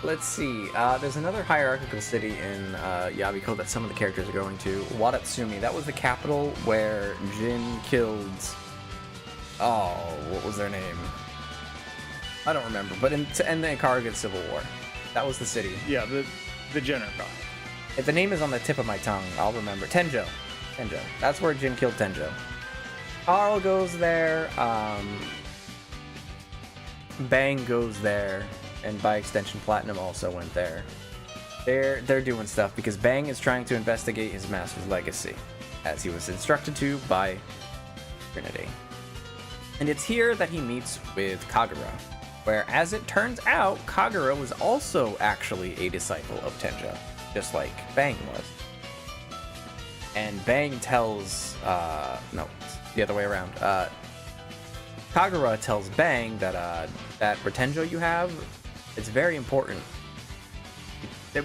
Let's see. There's another hierarchical city in Yabiko that some of the characters are going to. Wadatsumi. That was the capital where Jin killed... Oh, what was their name? I don't remember, but to end the Ikaruga Civil War. That was the city. Yeah, the general. If the name is on the tip of my tongue, I'll remember. Tenjo. That's where Jin killed Tenjo. Carl goes there, Bang goes there, and by extension Platinum also went there. They're doing stuff because Bang is trying to investigate his master's legacy, as he was instructed to by Trinity. And it's here that he meets with Kagura, where, as it turns out, Kagura was also actually a disciple of Tenjo, just like Bang was. And Bang tells, no, the other way around. Kagura tells Bang that that Tenjo you have, it's very important.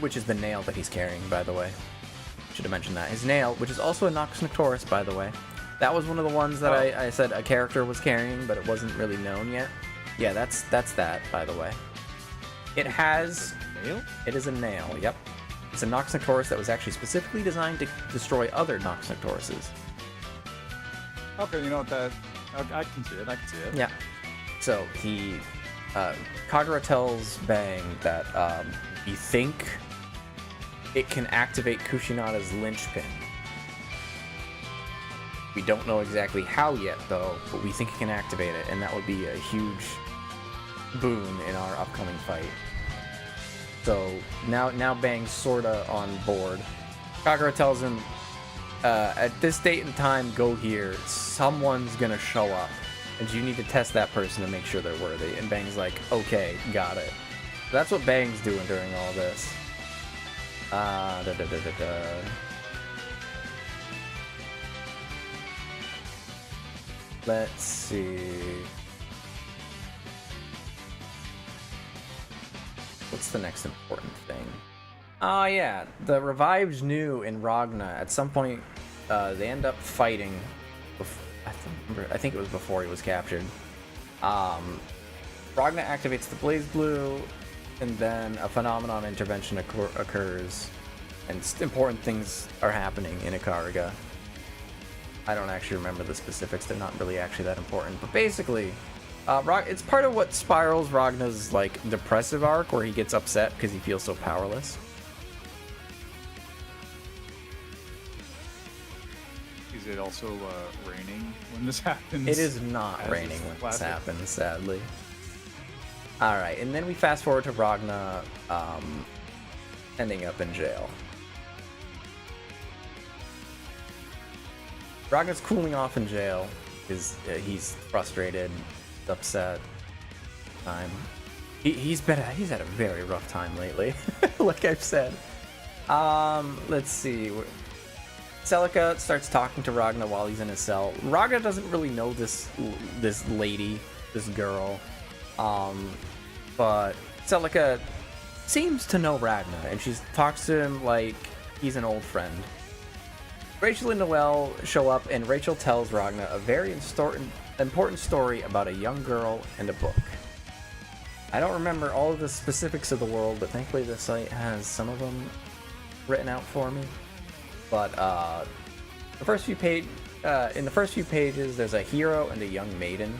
Which is the nail that he's carrying, by the way. Should have mentioned that. His nail, which is also a Nox Noctoris, by the way. That was one of the ones that I said a character was carrying, but it wasn't really known yet. Yeah, that's that, by the way. It has... Nail? It is a nail, yep. It's a Nox Noctorus that was actually specifically designed to destroy other Nox Noctoruses. Okay, you know what that... I can see it, I can see it. Yeah. So he... Kagura tells Bang that we think it can activate Kushinada's linchpin. We don't know exactly how yet, though, but we think it can activate it, and that would be a huge boon in our upcoming fight. So now Bang's sorta on board. Kagura tells him, at this date and time, go here. Someone's gonna show up, and you need to test that person to make sure they're worthy. And Bang's like, okay, got it. So that's what Bang's doing during all this. Let's see. What's the next important thing? Oh yeah, the revived New in Ragna. At some point, they end up fighting. I think it was before he was captured. Ragna activates the Blazblue, and then a phenomenon intervention occurs, and important things are happening in Ikaruga. I don't actually remember the specifics. They're not really actually that important, but basically, it's part of what spirals Ragna's like depressive arc, where he gets upset because he feels so powerless. Is it also raining when this happens? It is not raining when this happens, sadly. Alright, and then we fast forward to Ragna ending up in jail. Ragna's cooling off in jail because he's frustrated, upset. He's had a very rough time lately, like I've said. Let's see. Celica starts talking to Ragna while he's in his cell. Ragna doesn't really know this lady, this girl, but Celica seems to know Ragna, and she talks to him like he's an old friend. Rachel and Noelle show up, and Rachel tells Ragna a very important story about a young girl and a book. I don't remember all of the specifics of the world, but thankfully the site has some of them written out for me. But in the first few pages, there's a hero and a young maiden.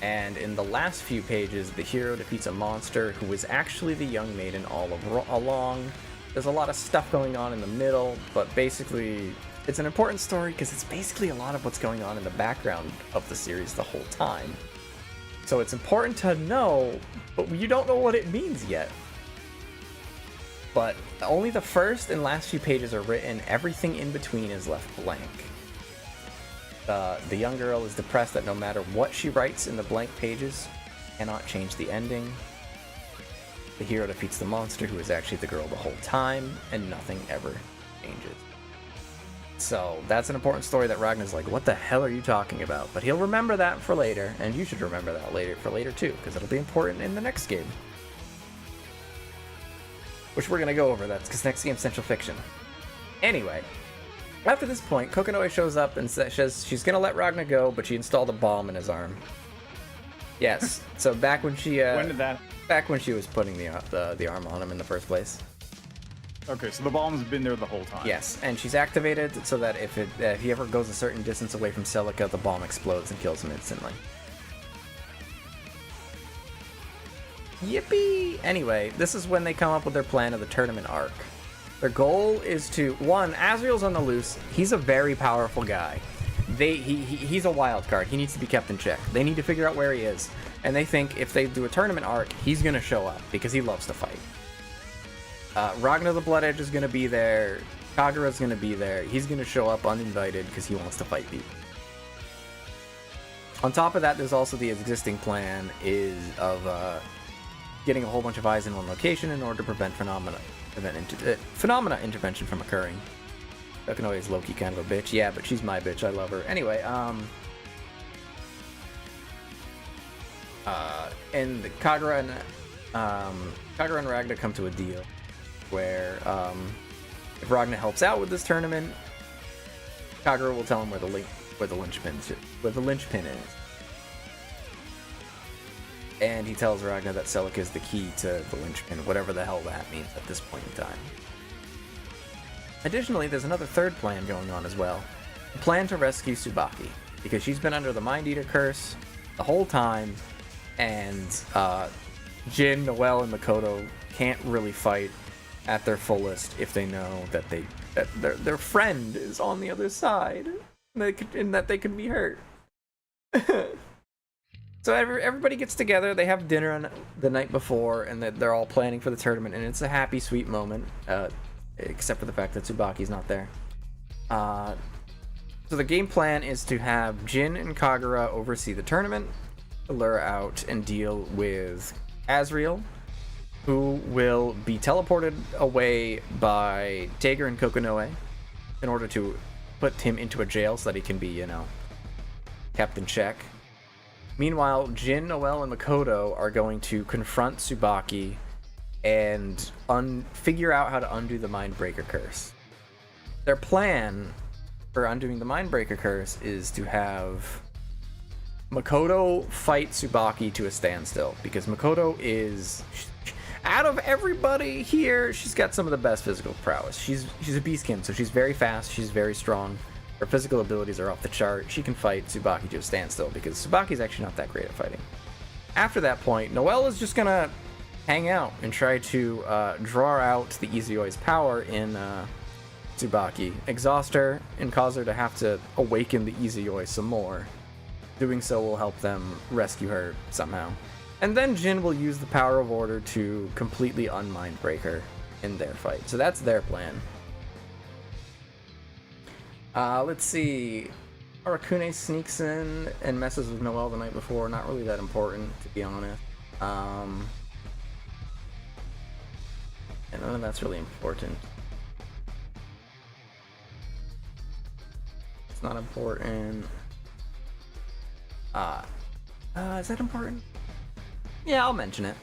And in the last few pages, the hero defeats a monster who was actually the young maiden all along. There's a lot of stuff going on in the middle, but basically, it's an important story because it's basically a lot of what's going on in the background of the series the whole time. So it's important to know, but you don't know what it means yet. But only the first and last few pages are written, everything in between is left blank. The young girl is depressed that no matter what she writes in the blank pages, cannot change the ending. The hero defeats the monster who is actually the girl the whole time, and nothing ever changes. So that's an important story that Ragna's like, what the hell are you talking about? But he'll remember that for later, and you should remember that for later too, because it'll be important in the next game. Which we're gonna go over, that's because next game's Central Fiction. Anyway, after this point, Kokonoe shows up and says she's gonna let Ragna go, but she installed a bomb in his arm. Yes, so back when she when did that? Back when she was putting the arm on him in the first place. Okay, so the bomb's been there the whole time. Yes, and she's activated so that if he ever goes a certain distance away from Celica, the bomb explodes and kills him instantly. Yippee! Anyway, this is when they come up with their plan of the tournament arc. Their goal is to, one, Azriel's on the loose. He's a very powerful guy. He's a wild card. He needs to be kept in check. They need to figure out where he is. And they think if they do a tournament arc, he's going to show up because he loves to fight. Ragnar the Blood Edge is going to be there. Kagura's going to be there. He's going to show up uninvited because he wants to fight people. On top of that, there's also the existing plan of getting a whole bunch of eyes in one location in order to prevent phenomena intervention from occurring. Kokonoe is low-key kind of a bitch. Yeah, but she's my bitch. I love her. Anyway, and Kagura and Ragna come to a deal where if Ragna helps out with this tournament, Kagura will tell him where the linchpin is. and he tells Ragna that Celica is the key to the linchpin, whatever the hell that means at this point in time. Additionally, there's another third plan going on as well. A plan to rescue Tsubaki, because she's been under the Mind Eater curse the whole time, and Jin, Noelle, and Makoto can't really fight at their fullest if they know that their friend is on the other side, and that they could be hurt. So everybody gets together, they have dinner on the night before, and they're all planning for the tournament, and it's a happy, sweet moment, except for the fact that Tsubaki's not there. So the game plan is to have Jin and Kagura oversee the tournament, lure out and deal with Asriel, who will be teleported away by Tager and Kokonoe in order to put him into a jail so that he can be, kept in check. Meanwhile, Jin, Noelle, and Makoto are going to confront Tsubaki and figure out how to undo the Mindbreaker curse. Their plan for undoing the Mindbreaker curse is to have Makoto fight Tsubaki to a standstill, because Makoto is, out of everybody here, she's got some of the best physical prowess. She's a beastkin, so she's very fast, she's very strong. Her physical abilities are off the chart. She can fight Tsubaki to a standstill, because Tsubaki's actually not that great at fighting. After that point, Noelle is just gonna hang out and try to draw out the Izuyoi's power in Tsubaki, exhaust her, and cause her to have to awaken the Izuyoi some more. Doing so will help them rescue her somehow. And then Jin will use the power of order to completely unmind break her in their fight. So that's their plan. Let's see. Arakune sneaks in and messes with Noelle the night before. Not really that important, to be honest. And none of that's really important. It's not important. Is that important? Yeah, I'll mention it.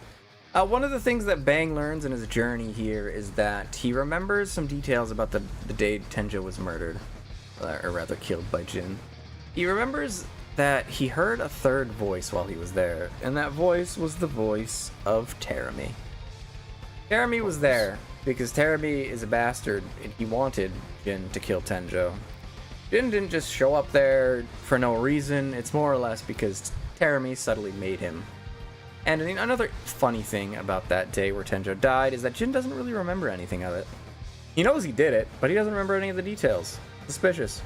One of the things that Bang learns in his journey here is that he remembers some details about the day Tenjo was murdered. Or rather killed by Jin. He remembers that he heard a third voice while he was there, and that voice was the voice of Terumi. Terumi was there because Terumi is a bastard and he wanted Jin to kill Tenjo. Jin didn't just show up there for no reason, it's more or less because Terumi subtly made him. And another funny thing about that day where Tenjo died is that Jin doesn't really remember anything of it. He knows he did it, but he doesn't remember any of the details. Suspicious.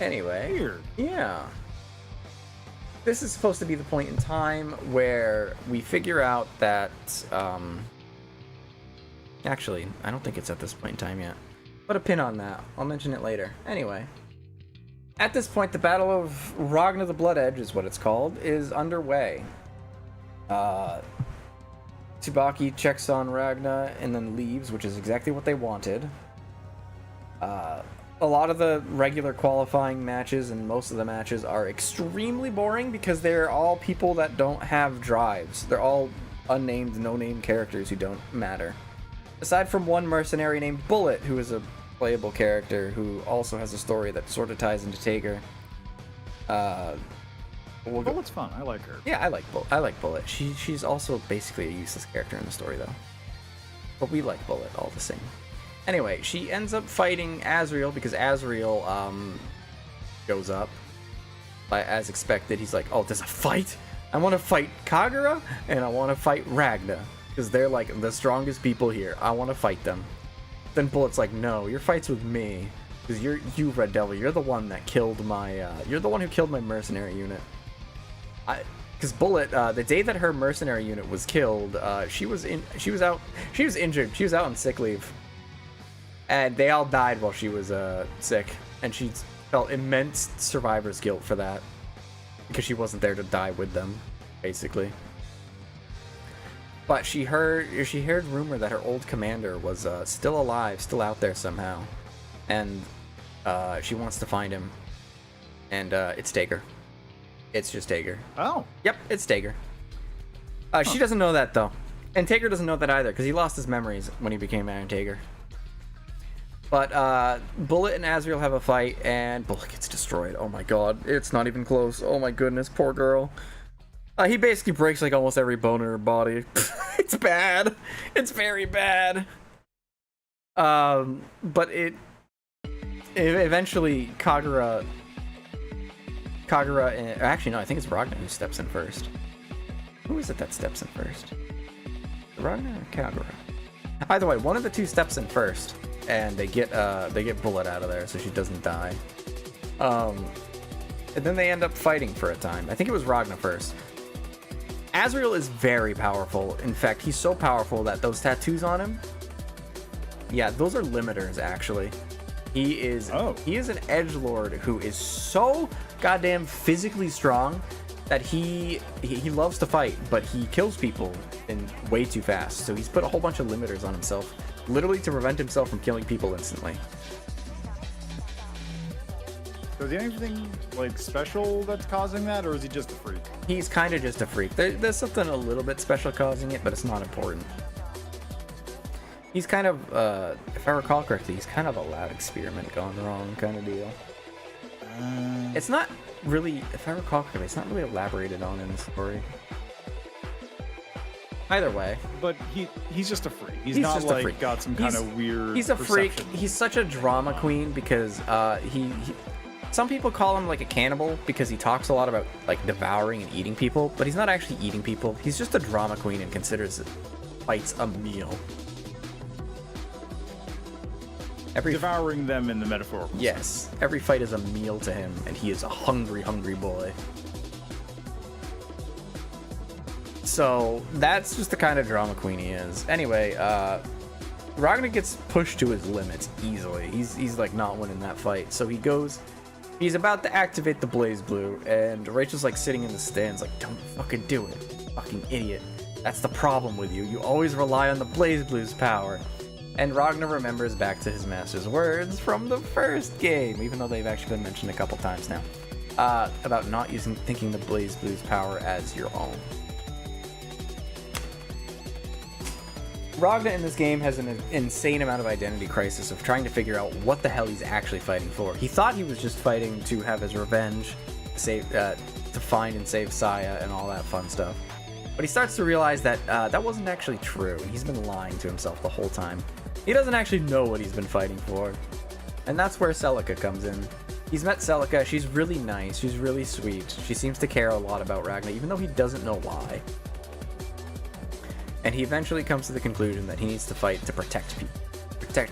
Anyway, weird. Yeah. This is supposed to be the point in time where we figure out that, actually, I don't think it's at this point in time yet. Put a pin on that. I'll mention it later. Anyway. At this point, the Battle of Ragna the Blood Edge is what it's called, is underway. Tsubaki checks on Ragna and then leaves, which is exactly what they wanted. A lot of the regular qualifying matches and most of the matches are extremely boring because they're all people that don't have drives. They're all unnamed, no-name characters who don't matter. Aside from one mercenary named Bullet, who is a playable character who also has a story that sort of ties into Tager. Bullet's fun. I like her. Yeah, I like Bullet. She's also basically a useless character in the story, though. But we like Bullet all the same. Anyway, she ends up fighting Asriel because Asriel goes up. As expected, he's like, oh, there's a fight? I want to fight Kagura and I want to fight Ragna because they're like the strongest people here. I want to fight them. Then Bullet's like, no, your fight's with me because you Red Devil, you're the one that killed my you're the one who killed my mercenary unit. Because Bullet, the day that her mercenary unit was killed, she was injured. She was out on sick leave. And they all died while she was sick, and she felt immense survivor's guilt for that because she wasn't there to die with them, basically. But she heard rumor that her old commander was still alive, still out there somehow, and she wants to find him. And it's Tager. It's just Tager. Oh. Yep, it's Tager. She doesn't know that though, and Tager doesn't know that either because he lost his memories when he became Iron Tager. But Bullet and Asriel have a fight, and Bullet gets destroyed. Oh my god, it's not even close. Oh my goodness, poor girl. He basically breaks like almost every bone in her body. It's bad. It's very bad. But it eventually Kagura and, actually no, I think it's Ragnar who steps in first. Who is it that steps in first? Ragnar or Kagura? Either way, one of the two steps in first, and they get Bullet out of there so she doesn't die. And then they end up fighting for a time. I think it was Ragnar first. Azrael is very powerful. In fact, he's so powerful that those tattoos on him, yeah, those are limiters actually. He is an edgelord who is so goddamn physically strong that he loves to fight, but he kills people in way too fast. So he's put a whole bunch of limiters on himself, literally to prevent himself from killing people instantly. So is he anything like special that's causing that, or is he just a freak? He's kind of just a freak. There's something a little bit special causing it, but it's not important. He's kind of, if I recall correctly, he's kind of a lab experiment gone wrong kind of deal. It's not really, if I recall correctly, it's not really elaborated on in the story. Either way. But he's just a freak. He's not just like a freak. Got some kind of weird He's a freak. perception. He's such a drama queen because he some people call him like a cannibal because he talks a lot about like devouring and eating people, but he's not actually eating people. He's just a drama queen and considers fights a meal. Devouring them in the metaphorical Yes, sense. every fight is a meal to him, and he is a hungry, hungry boy. So that's just the kind of drama queen he is. Anyway, Ragnar gets pushed to his limits easily. He's like not winning that fight, so he goes. He's about to activate the Blazblue, and Rachel's like sitting in the stands, like, "Don't fucking do it, fucking idiot. That's the problem with you. You always rely on the Blazblue's power." And Ragnar remembers back to his master's words from the first game, even though they've actually been mentioned a couple times now, about not thinking the Blazblue's power as your own. Ragnar in this game has an insane amount of identity crisis of trying to figure out what the hell he's actually fighting for. He thought he was just fighting to have his revenge, to find and save Saya and all that fun stuff. But he starts to realize that that wasn't actually true, and he's been lying to himself the whole time. He doesn't actually know what he's been fighting for. And that's where Celica comes in. He's met Celica. She's really nice. She's really sweet. She seems to care a lot about Ragnar, even though he doesn't know why. And he eventually comes to the conclusion that he needs to fight to protect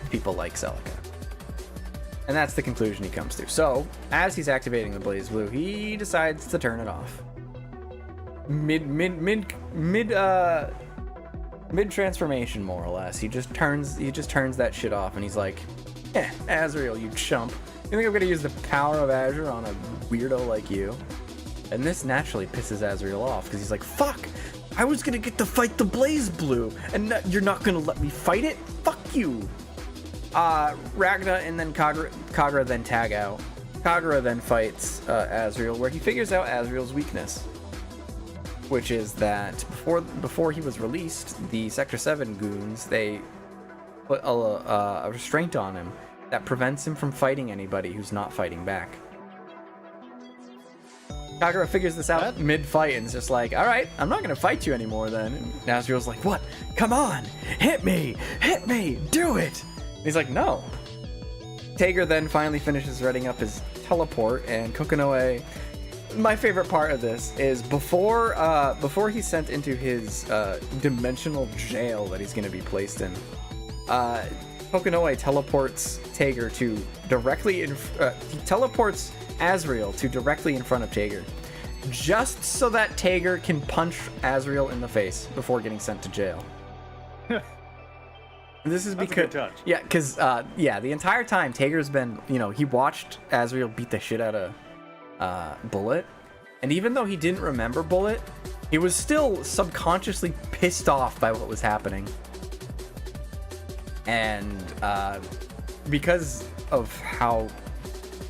people like Celica. And that's the conclusion he comes to. So, as he's activating the Blazblue, he decides to turn it off. Mid transformation, more or less. He just turns that shit off, and he's like, Azrael, you chump. You think I'm gonna use the power of Azure on a weirdo like you? And this naturally pisses Azrael off, because he's like, fuck! I was gonna get to fight the Blazblue, and you're not gonna let me fight it? Fuck you! Ragnar and then Kagura then tag out. Kagura then fights Azrael, where he figures out Azrael's weakness, which is that before he was released, the Sector 7 goons, they put a restraint on him that prevents him from fighting anybody who's not fighting back. Kagura figures this out mid-fight and is just like, alright, I'm not gonna fight you anymore then. And Azrael's like, what? Come on! Hit me! Do it! And he's like, no. Tager then finally finishes reading up his teleport, and Kokonoe... My favorite part of this is before he's sent into his dimensional jail that he's gonna be placed in, Kokonoe teleports Tager to directly he teleports Azrael to directly in front of Tager, just so that Tager can punch Azrael in the face before getting sent to jail. This is because the entire time Tager's been, he watched Azrael beat the shit out of Bullet, and even though he didn't remember Bullet, he was still subconsciously pissed off by what was happening. And because of how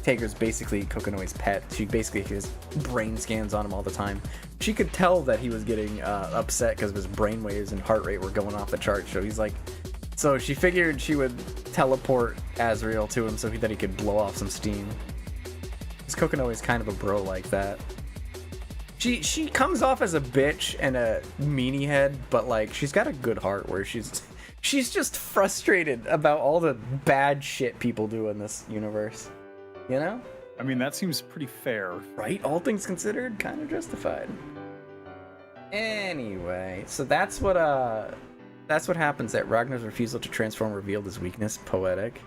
Tager's basically Kokonoe's pet, she basically has brain scans on him all the time. She could tell that he was getting upset because of his brainwaves and heart rate were going off the chart. So she figured she would teleport Azrael to him so that he could blow off some steam. Kokonoe is kind of a bro like that. She comes off as a bitch and a meanie head, but like she's got a good heart where she's just frustrated about all the bad shit people do in this universe. You know? I mean, that seems pretty fair. Right? All things considered, kind of justified. Anyway, so that's what happens at Ragnar's refusal to transform revealed his weakness. Poetic.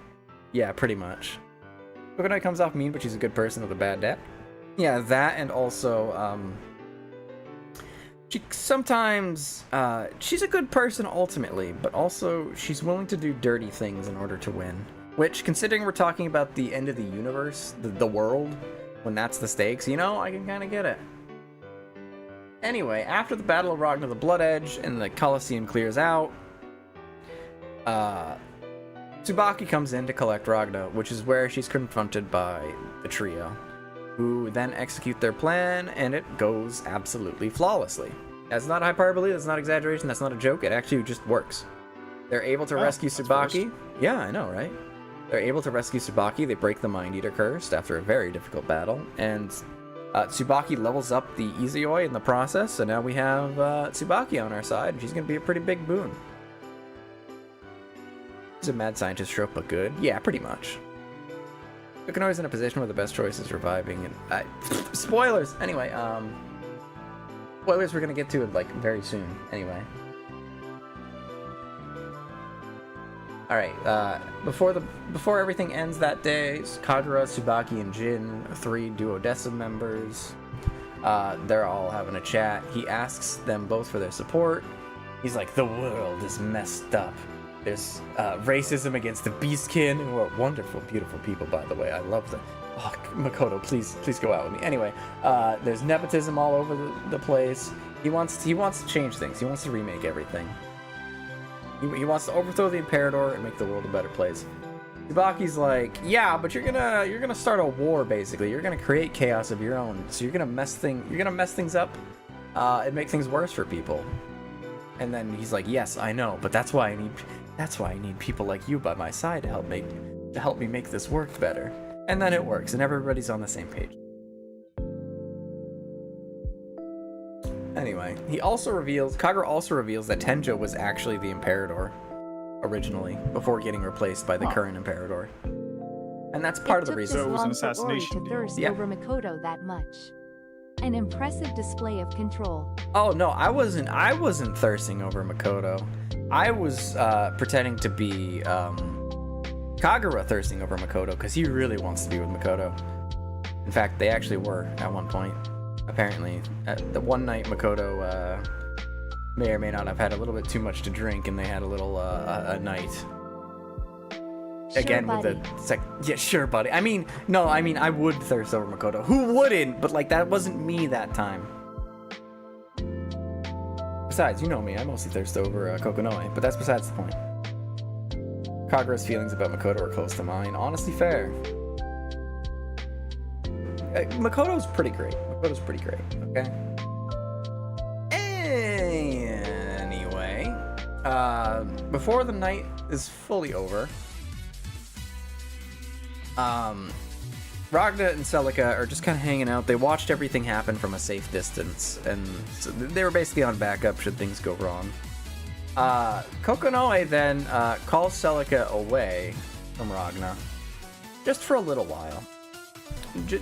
Yeah, pretty much. Coconut comes off mean, but she's a good person with a bad dad. Yeah, that, and also, she sometimes, she's a good person ultimately, but also she's willing to do dirty things in order to win. Which, considering we're talking about the end of the universe, the world, when that's the stakes, you know, I can kind of get it. Anyway, after the Battle of Ragnar the Blood Edge and the Colosseum clears out, Tsubaki comes in to collect Ragnar, which is where she's confronted by the trio, who then execute their plan, and it goes absolutely flawlessly. That's not hyperbole, that's not exaggeration, that's not a joke, it actually just works. They're able to rescue Tsubaki. Yeah, I know, right? They're able to rescue Tsubaki, they break the Mind Eater curse after a very difficult battle, and Tsubaki levels up the Izuyoi in the process, so now we have Tsubaki on our side, and she's going to be a pretty big boon. She's a mad scientist trope, but good. Yeah, pretty much. Kokonoe's in a position where the best choice is reviving, and spoilers! Anyway, spoilers we're going to get to it, like, very soon, anyway. Alright, before everything ends that day, Kagura, Tsubaki, and Jin, 3 Duodecim members, they're all having a chat. He asks them both for their support. He's like, the world is messed up. There's racism against the Beastkin, who are wonderful, beautiful people, by the way. I love them. Oh, Makoto, please go out with me. Anyway, there's nepotism all over the place. He wants to change things. He wants to remake everything. He wants to overthrow the Imperator and make the world a better place. Tsubaki's like, yeah, but you're gonna start a war basically. You're gonna create chaos of your own. So you're gonna mess things up, and make things worse for people. And then he's like, yes, I know, but that's why I need people like you by my side to help me make this work better. And then it works, and everybody's on the same page. Anyway, Kagura also reveals that Tenjo was actually the Imperator originally, before getting replaced by the current Imperator. And that's part of the reason. So it was an assassination to thirst over Makoto that much. An impressive display of control. Oh no, I wasn't thirsting over Makoto. I was pretending to be Kagura thirsting over Makoto, because he really wants to be with Makoto. In fact, they actually were at one point. Apparently, the one night Makoto may or may not have had a little bit too much to drink, and they had a little a night. Sure, again buddy. with the yeah, sure, buddy. I mean, I would thirst over Makoto. Who wouldn't? But like, that wasn't me that time. Besides, you know me, I mostly thirst over Kokonoe, but that's besides the point. Kagura's feelings about Makoto are close to mine. Honestly, fair. Makoto's pretty great. Okay. Anyway, before the night is fully over, Ragna and Celica are just kind of hanging out. They watched everything happen from a safe distance, and so they were basically on backup should things go wrong. Kokonoe then calls Celica away from Ragna, just for a little while.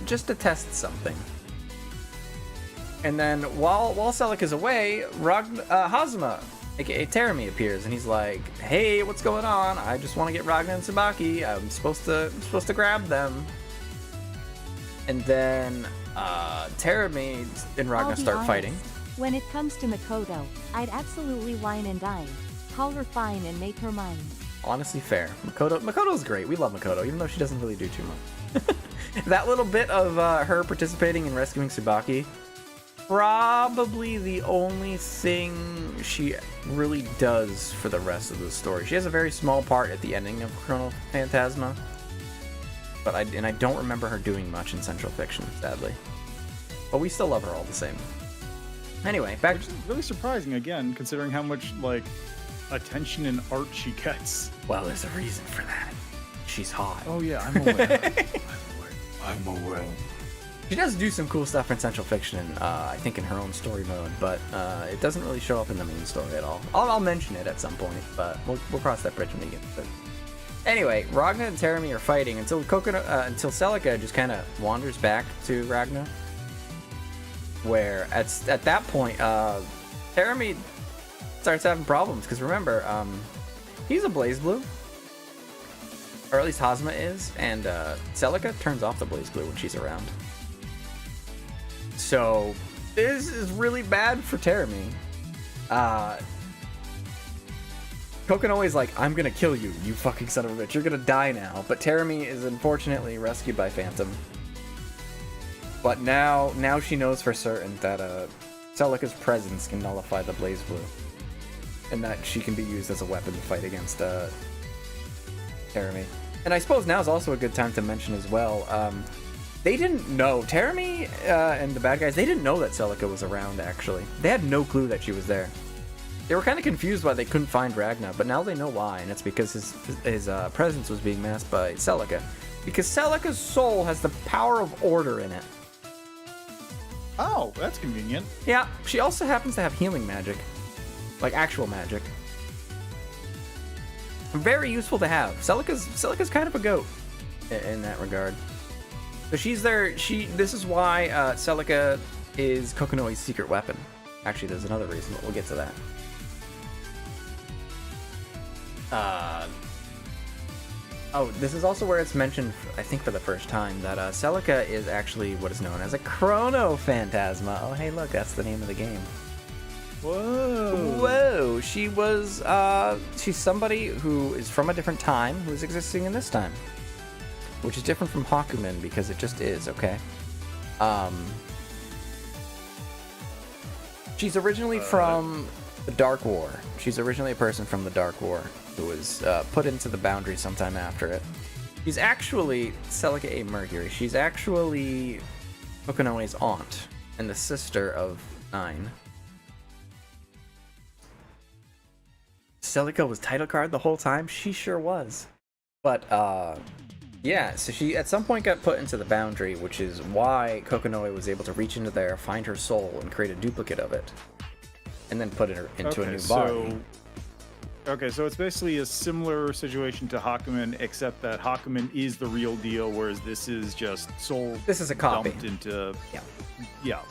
Just to test something. And then while Celica's away, Hazuma, aka Terumi, appears, and he's like, "Hey, what's going on? I just want to get Ragna and Tsubaki. I'm supposed to grab them." And then Terumi and Ragna start fighting. When it comes to Makoto, I'd absolutely wine and dine. Call her fine and make her mine. Honestly, fair. Makoto's great. We love Makoto, even though she doesn't really do too much. That little bit of her participating in rescuing Tsubaki, probably the only thing she really does for the rest of the story. She has a very small part at the ending of Chrono Phantasma, but I don't remember her doing much in Central Fiction, sadly. But we still love her all the same. Anyway, back. Which is really surprising, again, considering how much like attention and art she gets. Well, there's a reason for that. She's hot. Oh yeah, I'm aware. I'm aware. She does do some cool stuff in Central Fiction, I think in her own story mode, but it doesn't really show up in the main story at all. I'll mention it at some point, but we'll cross that bridge when we get to it. Anyway, Ragna and Terami are fighting until until Celica just kind of wanders back to Ragna, where at that point, Terami starts having problems, because remember, he's a Blazblue, or at least Hazma is, and Celica turns off the Blazblue when she's around. So this is really bad for Terami. Kokonoe's like, I'm gonna kill you, you fucking son of a bitch. You're gonna die now. But Terami is unfortunately rescued by Phantom. But now she knows for certain that Celica's presence can nullify the Blazblue, and that she can be used as a weapon to fight against Terami. And I suppose now is also a good time to mention as well, they didn't know, Terami and the bad guys, they didn't know that Celica was around, actually. They had no clue that she was there. They were kind of confused why they couldn't find Ragna, but now they know why, and it's because his presence was being masked by Celica. Because Celica's soul has the power of order in it. Oh, that's convenient. Yeah, she also happens to have healing magic. Like actual magic. Very useful to have. Celica's kind of a goat in that regard. So she's there. This is why Celica is Kokonoe's secret weapon. Actually, there's another reason, but we'll get to that. Oh, this is also where it's mentioned, I think for the first time, that Celica is actually what is known as a Chrono Phantasma. Oh, hey, look, that's the name of the game. Whoa. Whoa. She's somebody who is from a different time, who is existing in this time. Which is different from Hakumen, because it just is, okay? She's originally from the Dark War. She's originally a person from the Dark War who was put into the Boundary sometime after it. She's actually Celica A. Mercury. She's actually Kokonoe's aunt and the sister of 9. Celica was title card the whole time? She sure was. But, yeah, so she at some point got put into the Boundary, which is why Kokonoe was able to reach into there, find her soul, and create a duplicate of it. And then put it into a new body. Okay, so it's basically a similar situation to Hakumen, except that Hakumen is the real deal, whereas this is just soul. This is a copy. Dumped into. Yeah.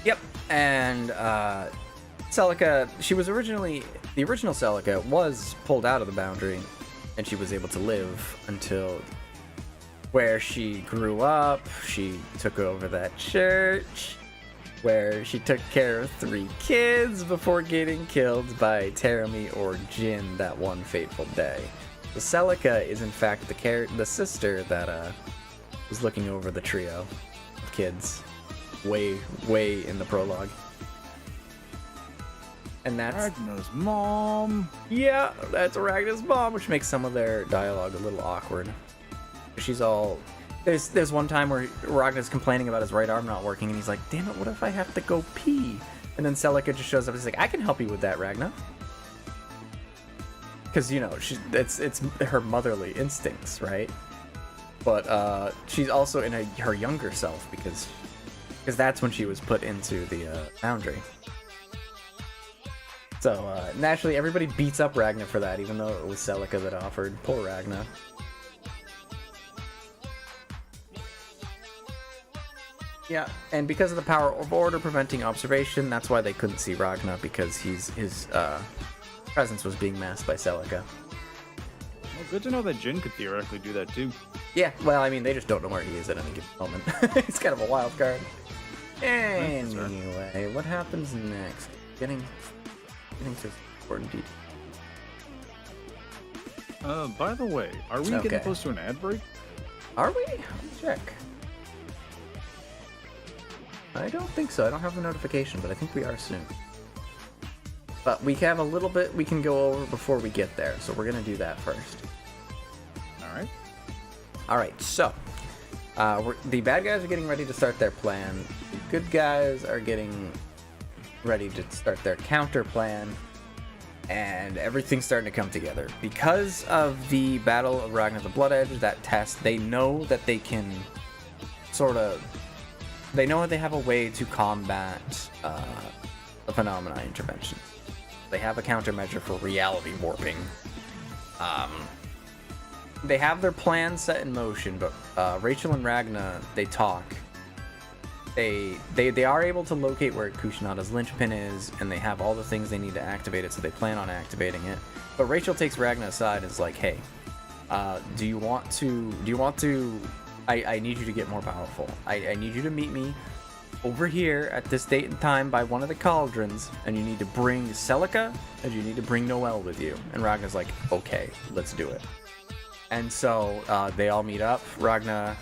Yep. And Celica, she was originally the original Celica was pulled out of the Boundary, and she was able to live until where she grew up. She took over that church, where she took care of 3 kids before getting killed by Terami or Jin that one fateful day. The Celica is in fact the sister that was looking over the trio of kids way in the prologue. And that's Ragna's mom. Yeah, that's Ragna's mom, which makes some of their dialogue a little awkward. She's all... There's one time where Ragna's complaining about his right arm not working, and he's like, damn it, what if I have to go pee? And then Celica just shows up and he's like, I can help you with that, Ragna. Because, you know, it's her motherly instincts, right? But she's also in her younger self, because that's when she was put into the Boundary. So, naturally, everybody beats up Ragna for that, even though it was Celica that offered. Poor Ragna. Yeah, and because of the power of order preventing observation, that's why they couldn't see Ragna, because his presence was being masked by Celica. Well, good to know that Jin could theoretically do that too. Yeah, well, I mean, they just don't know where he is at any given moment. It's kind of a wild card. Anyway, what happens next? Getting to important detail. By the way, are we getting close to an ad break? Are we? Let me check. I don't think so. I don't have the notification, but I think we are soon. But we have a little bit we can go over before we get there, so we're going to do that first. Alright. Alright, so the bad guys are getting ready to start their plan. The good guys are getting ready to start their counter plan. And everything's starting to come together. Because of the Battle of Ragnar the Blood Edge, that test, they know that they can sort of, they know they have a way to combat the phenomena intervention. They have a countermeasure for reality warping. They have their plan set in motion, but Rachel and Ragna, they talk. They are able to locate where Kushinada's linchpin is, and they have all the things they need to activate it, so they plan on activating it. But Rachel takes Ragna aside and is like, hey, do you want to, I need you to get more powerful. I need you to meet me over here at this date and time by one of the cauldrons, and you need to bring Celica, and you need to bring Noelle with you. And Ragna's like, okay, let's do it. And so they all meet up. Ragna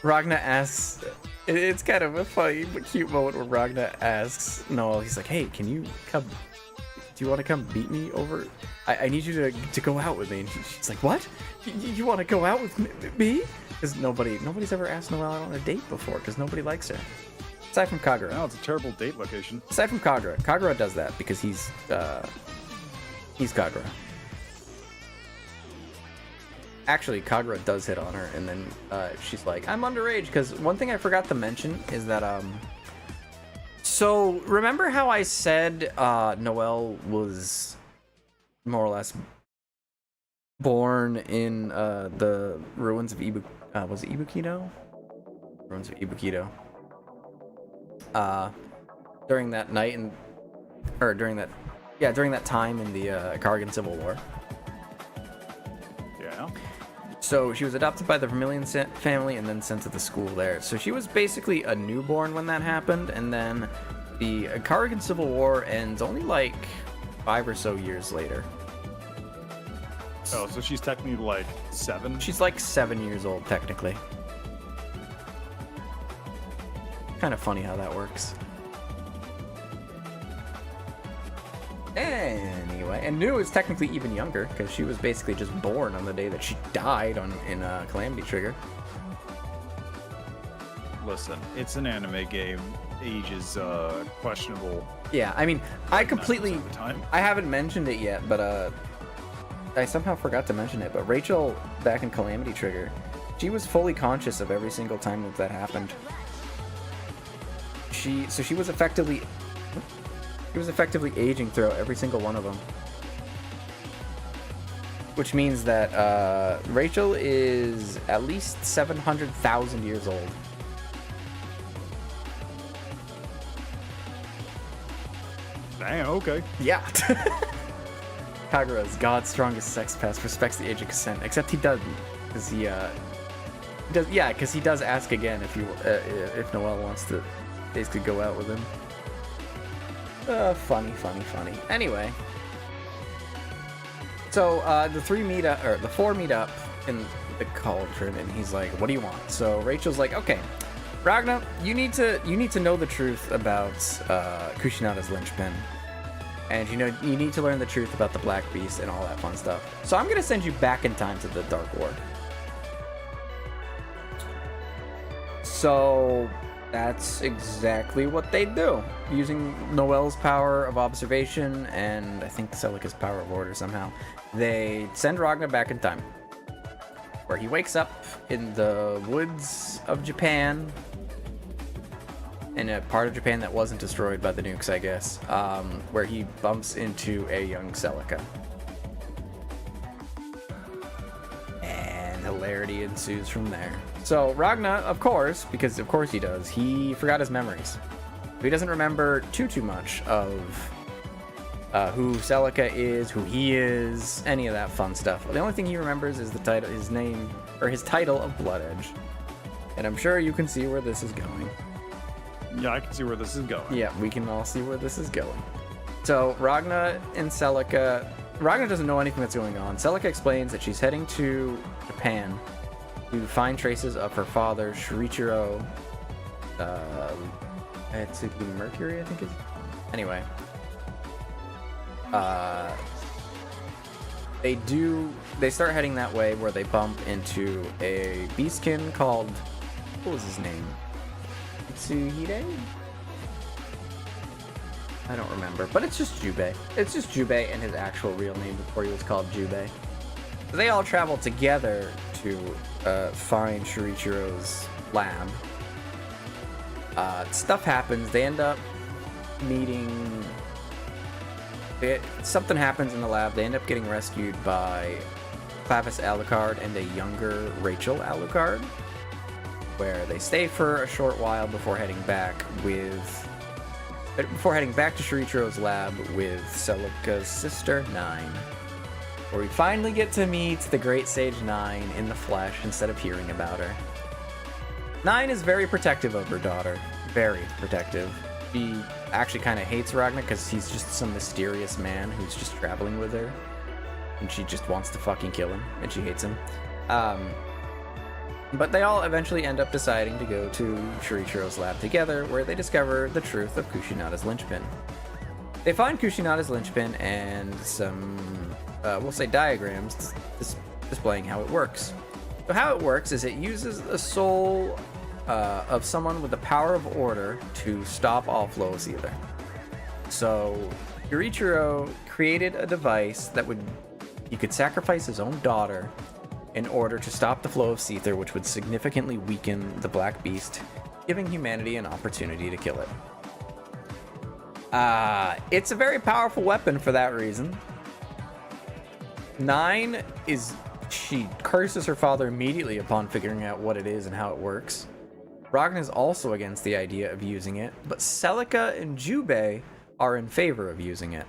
asks, it's kind of a funny but cute moment where Ragna asks Noelle, he's like, hey, can you come, do you want to come beat me over? I need you to go out with me. And she's like, what? You want to go out with me? Because nobody's ever asked Noelle out on a date before, because nobody likes her. Aside from Kagura. No, it's a terrible date location. Aside from Kagura. Kagura does that because he's Kagura. Actually, Kagura does hit on her, and then she's like, I'm underage, because one thing I forgot to mention is that, so, remember how I said Noelle was more or less born in the ruins of was it Ibukido? Ruins of Ibukido. During that night, during that time in the Kargan Civil War. Yeah. So she was adopted by the Vermilion family and then sent to the school there. So she was basically a newborn when that happened, and then the Kargan Civil War ends only like 5 or so years later. Oh, so she's technically like 7? She's like 7 years old, technically. Kind of funny how that works. Anyway, and Nu is technically even younger, because she was basically just born on the day that she died in Calamity Trigger. Listen, it's an anime game. Age is questionable. Yeah, I mean, I completely... of the time. I haven't mentioned it yet, but I somehow forgot to mention it, but Rachel, back in Calamity Trigger, she was fully conscious of every single time that happened. She was effectively aging throughout every single one of them. Which means that Rachel is at least 700,000 years old. Damn, okay. Yeah. Kagura is God's strongest sex pest, respects the age of consent, except he doesn't, because he does. Yeah, because he does ask again if Noelle wants to basically go out with him. Funny. Anyway, so the four meet up in the cauldron, and he's like, "What do you want?" So Rachel's like, "Okay, Ragna, you need to know the truth about Kushinada's linchpin, and you need to learn the truth about the Black Beast and all that fun stuff. So I'm gonna send you back in time to the Dark Ward." So that's exactly what they do, using Noelle's power of observation and I think Celica's power of order somehow. They send Ragna back in time, where he wakes up in the woods of Japan, in a part of Japan that wasn't destroyed by the nukes, I guess, where he bumps into a young Celica. And hilarity ensues from there. So Ragna, of course, because of course he does, he forgot his memories. He doesn't remember too much of who Celica is, who he is, any of that fun stuff. The only thing he remembers is his title of Blood Edge. And I'm sure you can see where this is going. Yeah, I can see where this is going. Yeah, we can all see where this is going. So Ragna and Celica, Ragna doesn't know anything that's going on. Celica explains that she's heading to Japan to find traces of her father, Shinichiro, Mercury, I think is. Anyway, they start heading that way, where they bump into a beastkin called, what was his name? Mitsuhide? I don't remember, but it's just Jubei. It's just Jubei and his actual real name before he was called Jubei. So they all travel together to find Shinichiro's lab, stuff happens. They end up meeting. Something happens in the lab. They end up getting rescued by Clavis Alucard and a younger Rachel Alucard, where they stay for a short while before heading back to Shurichiro's lab with Celica's sister, 9, where we finally get to meet the Great Sage 9 in the flesh instead of hearing about her. 9 is very protective of her daughter. Very protective. She actually kind of hates Ragna because he's just some mysterious man who's just traveling with her. And she just wants to fucking kill him. And she hates him. But they all eventually end up deciding to go to Shurichiro's lab together, where they discover the truth of Kushinada's linchpin. They find Kushinada's linchpin and some, we'll say diagrams displaying how it works. So how it works is it uses the soul of someone with the power of order to stop all flow of ether. So Shurichiro created a device that you could sacrifice his own daughter in order to stop the flow of Seether, which would significantly weaken the Black Beast, giving humanity an opportunity to kill it. It's a very powerful weapon for that reason. 9 she curses her father immediately upon figuring out what it is and how it works. Ragna is also against the idea of using it, but Celica and Jubei are in favor of using it.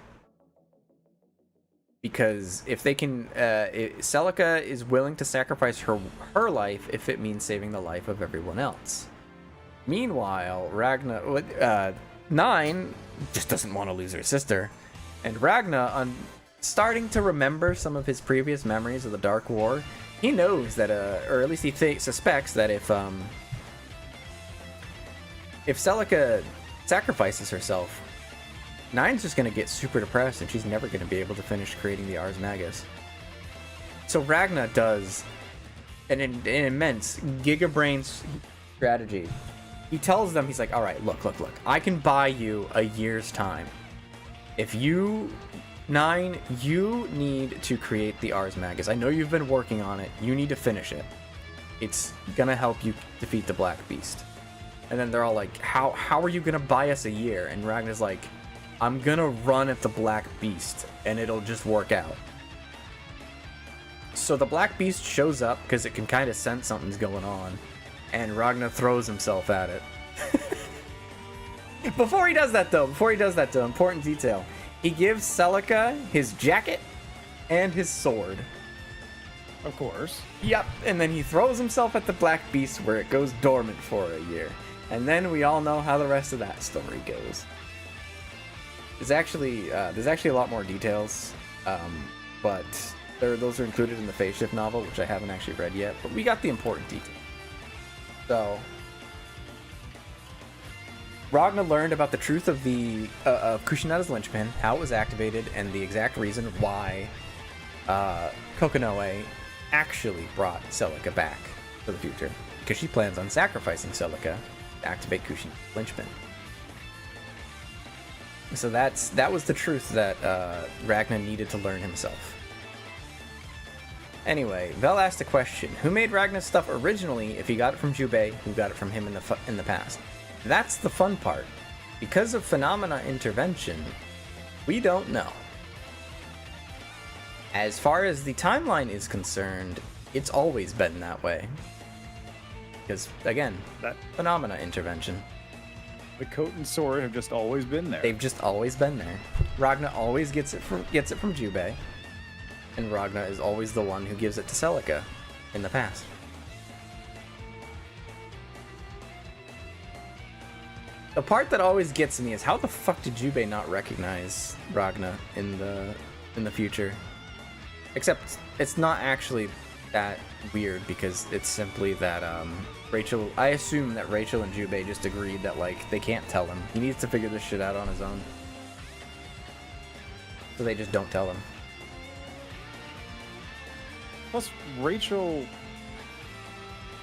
Because if they can, Celica is willing to sacrifice her life if it means saving the life of everyone else. Meanwhile, 9 just doesn't want to lose her sister, and Ragna, starting to remember some of his previous memories of the Dark War, he knows that, or at least he suspects that if Celica sacrifices herself, 9's just going to get super depressed and she's never going to be able to finish creating the Ars Magus. So Ragna does an immense gigabrain strategy. He tells them, he's like, all right, look, I can buy you a year's time. If you, 9, you need to create the Ars Magus. I know you've been working on it. You need to finish it. It's going to help you defeat the Black Beast. And then they're all like, how are you going to buy us a year? And Ragna's like, I'm gonna run at the Black Beast, and it'll just work out. So the Black Beast shows up, because it can kind of sense something's going on, and Ragna throws himself at it. Before he does that, though, important detail. He gives Celica his jacket and his sword. Of course. Yep, and then he throws himself at the Black Beast, where it goes dormant for a year. And then we all know how the rest of that story goes. There's actually a lot more details, but those are included in the Phase Shift novel, which I haven't actually read yet, but we got the important details. So, Ragna learned about the truth of of Kushinada's linchpin, how it was activated, and the exact reason why Kokonoe actually brought Celica back to the future, because she plans on sacrificing Celica to activate Kushinada's linchpin. So that was the truth that Ragna needed to learn himself. Anyway, Vel asked a question: who made Ragna's stuff originally? If he got it from Jubei, who got it from him in the past? That's the fun part. Because of phenomena intervention, we don't know. As far as the timeline is concerned, it's always been that way. Because again, that phenomena intervention. The coat and sword have just always been there. They've just always been there. Ragna always gets it from Jubei, and Ragna is always the one who gives it to Celica in the past. The part that always gets me is how the fuck did Jubei not recognize Ragna in the future? Except it's not actually that weird, because it's simply that I assume that Rachel and Jubei just agreed that, like, they can't tell him. He needs to figure this shit out on his own. So they just don't tell him. Plus, Rachel...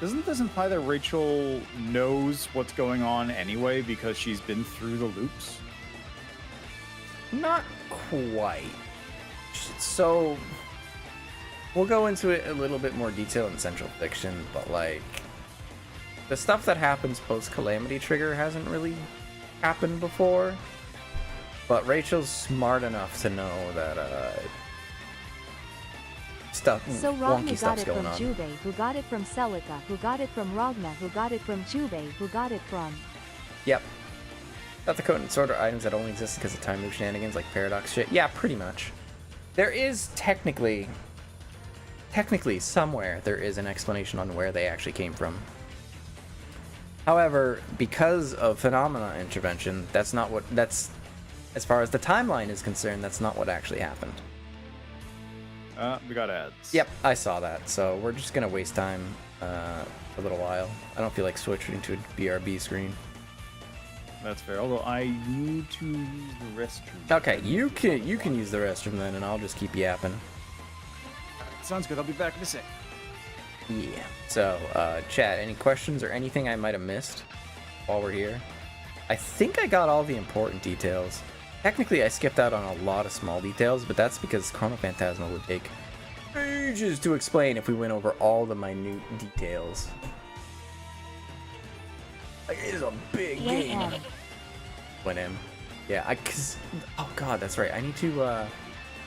Doesn't this imply that Rachel knows what's going on anyway because she's been through the loops? Not quite. So, we'll go into it a little bit more detail in Central Fiction, but, like, the stuff that happens post Calamity Trigger hasn't really happened before. But Rachel's smart enough to know that So wonky Ragna got stuff's it going from on. Jubei, who got it from Celica, who got it from Ragna, who got it from Jubei, who got it from... Yep. Thought the code and sorter items that only exist because of time loop shenanigans like paradox shit. Yeah, pretty much. There is technically somewhere there is an explanation on where they actually came from. However, because of phenomena intervention, that's as far as the timeline is concerned, that's not what actually happened. We got ads. Yep, I saw that, so we're just gonna waste time a little while. I don't feel like switching to a BRB screen. That's fair. Although I need to use the restroom. Okay, you can use the restroom then, and I'll just keep yapping. Sounds good. I'll be back in a sec. Yeah. So, chat, any questions or anything I might have missed while we're here? I think I got all the important details. Technically, I skipped out on a lot of small details, but that's because Chrono Phantasma would take ages to explain if we went over all the minute details. Like, it is a big game. Went in. Yeah, oh god, that's right. I need to,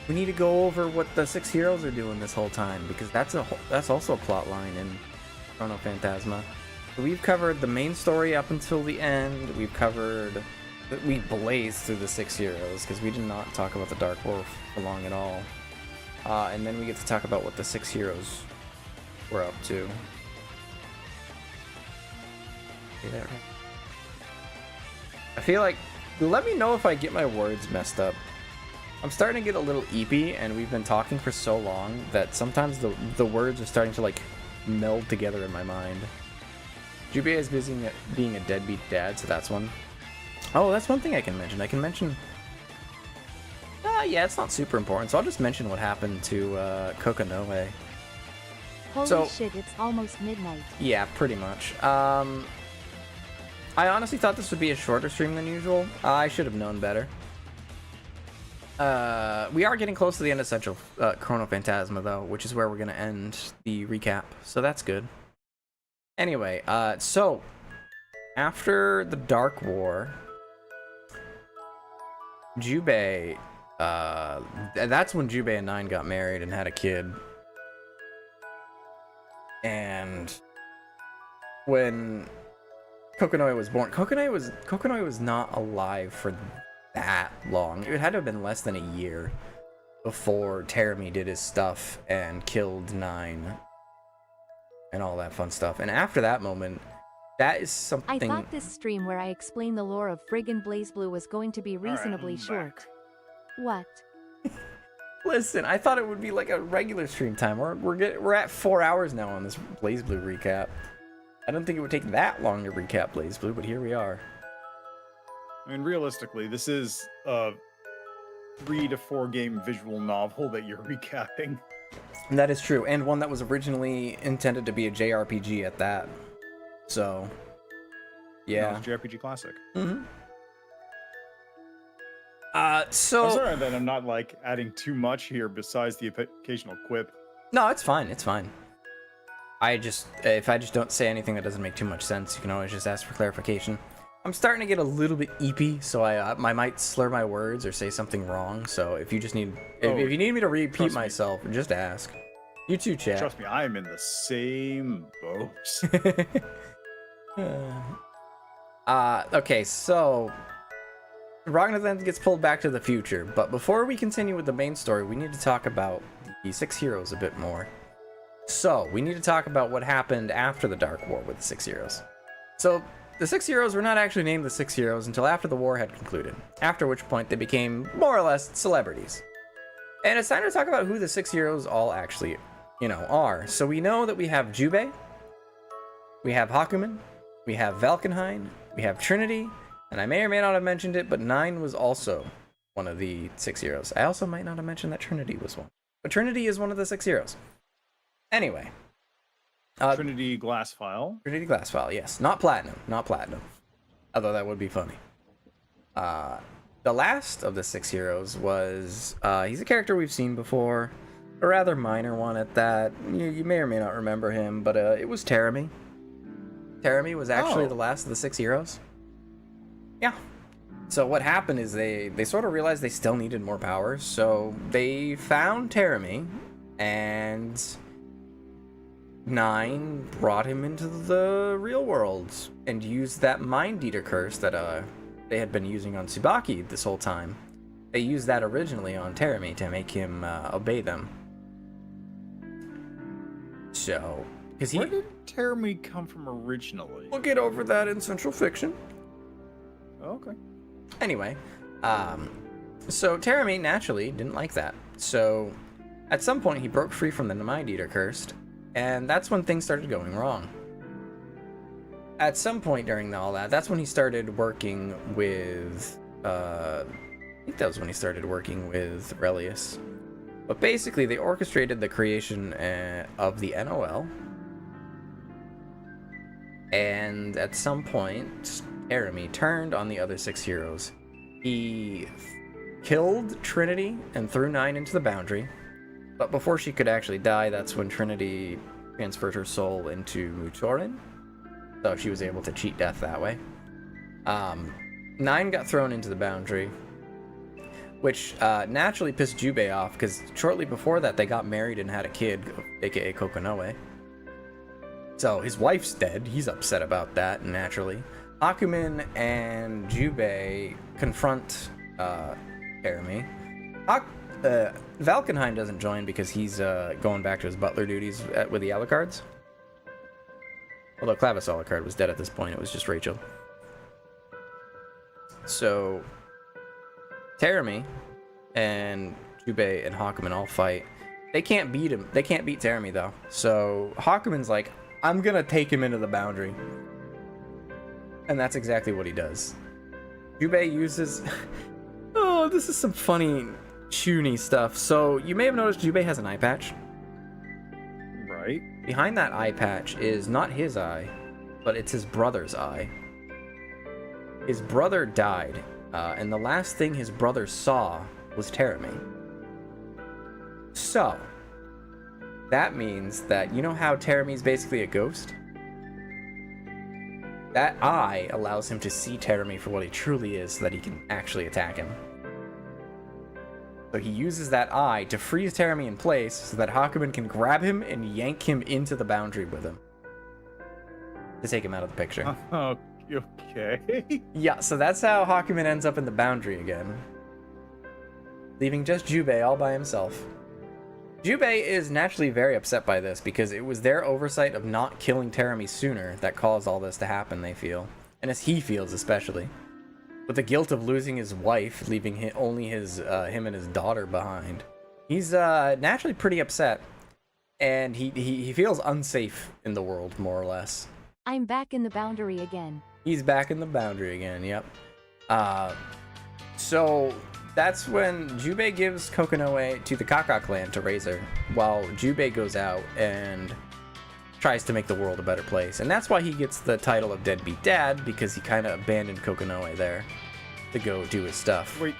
we need to go over what the 6 heroes are doing this whole time, because that's also a plot line in Chrono Phantasma. So we've covered the main story up until the end. We blazed through the 6 heroes, because we did not talk about the Dark War for long at all. And then we get to talk about what the 6 heroes were up to. Say that right? I feel like, let me know if I get my words messed up. I'm starting to get a little eepy, and we've been talking for so long that sometimes the words are starting to like meld together in my mind. Jubei is busy being a deadbeat dad, so that's one. Oh, that's one thing I can mention. Yeah, it's not super important, so I'll just mention what happened to Kokonoe. Holy shit, it's almost midnight. Yeah, pretty much. I honestly thought this would be a shorter stream than usual. I should have known better. We are getting close to the end of Central Chrono Phantasma, though, which is where we're going to end the recap, so that's good. Anyway, so after the Dark War, Jubei, that's when Jubei and Nine got married and had a kid. And when Kokonoe was born, Kokonoe was not alive for that long. It had to have been less than a year before Terumi did his stuff and killed Nine and all that fun stuff. And after that moment, that is something... I thought this stream where I explained the lore of friggin' Blazblue was going to be reasonably short. What? Listen, I thought it would be like a regular stream time. We're at 4 hours now on this Blazblue recap. I don't think it would take that long to recap Blazblue, but here we are. I mean, realistically, this is a 3 to 4 game visual novel that you're recapping. That is true, and one that was originally intended to be a JRPG at that. So, yeah. No, it's JRPG classic. Mm-hmm. I'm sorry that I'm not like adding too much here besides the occasional quip. No, it's fine. It's fine. If I just don't say anything that doesn't make too much sense, you can always just ask for clarification. I'm starting to get a little bit eepy, so I might slur my words or say something wrong. So if you just need, if you need me to repeat myself, just ask. You too, chat. Trust me, I am in the same boat. Okay, so Ragnar then gets pulled back to the future, but before we continue with the main story, we need to talk about the 6 heroes a bit more. So, we need to talk about what happened after the Dark War with the 6 heroes. So, the 6 heroes were not actually named the 6 heroes until after the war had concluded, after which point they became more or less celebrities. And it's time to talk about who the 6 heroes all actually, are. So we know that we have Jubei, we have Hakumen, we have Valkenhayn, we have Trinity, and I may or may not have mentioned it, but Nine was also one of the 6 heroes. I also might not have mentioned that Trinity was one. But Trinity is one of the 6 heroes. Anyway. Trinity Glassfile. Trinity Glassfile, yes. Not Platinum. Although that would be funny. The last of the 6 heroes was... he's a character we've seen before. A rather minor one at that. You may or may not remember him, but it was Terumi. Terumi was actually Oh. the last of the 6 heroes. Yeah. So what happened is they sort of realized they still needed more powers, so they found Terumi, and 9 brought him into the real world and used that Mind Eater curse that they had been using on Tsubaki this whole time. They used that originally on Terumi to make him obey them. So, because Where did Terumi come from originally? we'll get over that in Central Fiction. Okay. Anyway, so Terumi naturally didn't like that. So, at some point, he broke free from the Mind Eater curse, and that's when things started going wrong. At some point during all that, that's when he started working with, I think that was when he started working with Relius. But basically, they orchestrated the creation of the NOL, and at some point, Terumi turned on the other 6 heroes. He killed Trinity and threw 9 into the boundary, but before she could actually die, that's when Trinity transferred her soul into Mutorin, so she was able to cheat death that way. 9 got thrown into the boundary, which naturally pissed Jubei off, because shortly before that, they got married and had a kid, aka Kokonoe. So his wife's dead, he's upset about that, naturally. Hakumen and Jubei confront Terumi. Valkenheim doesn't join because he's going back to his butler duties with the Alucards. Although Clavis Alucard was dead at this point, it was just Rachel. So Terumi and Jubei and Hakumen all fight. They can't beat him. They can't beat Terumi though. So Hakumen's like, I'm gonna take him into the boundary. And that's exactly what he does. Jubei uses... oh, this is some funny, chuny stuff. So, you may have noticed Jubei has an eye patch. Right. Behind that eye patch is not his eye, but it's his brother's eye. His brother died, and the last thing his brother saw was Terumi. So, that means that, you know how Terumi's basically a ghost? That eye allows him to see Terumi for what he truly is so that he can actually attack him. So he uses that eye to freeze Terumi in place so that Hakumen can grab him and yank him into the boundary with him. To take him out of the picture. Okay. Yeah, so that's how Hakumen ends up in the boundary again. Leaving just Jubei all by himself. Jubei is naturally very upset by this because it was their oversight of not killing Terumi sooner that caused all this to happen, they feel. And as he feels especially. With the guilt of losing his wife, leaving only him and his daughter behind. He's naturally pretty upset. And he feels unsafe in the world, more or less. I'm back in the boundary again. He's back in the boundary again, yep. So that's when Jubei gives Kokonoe to the Kaka clan to raise her, while Jubei goes out and tries to make the world a better place. And that's why he gets the title of Deadbeat Dad, because he kind of abandoned Kokonoe there to go do his stuff. Wait,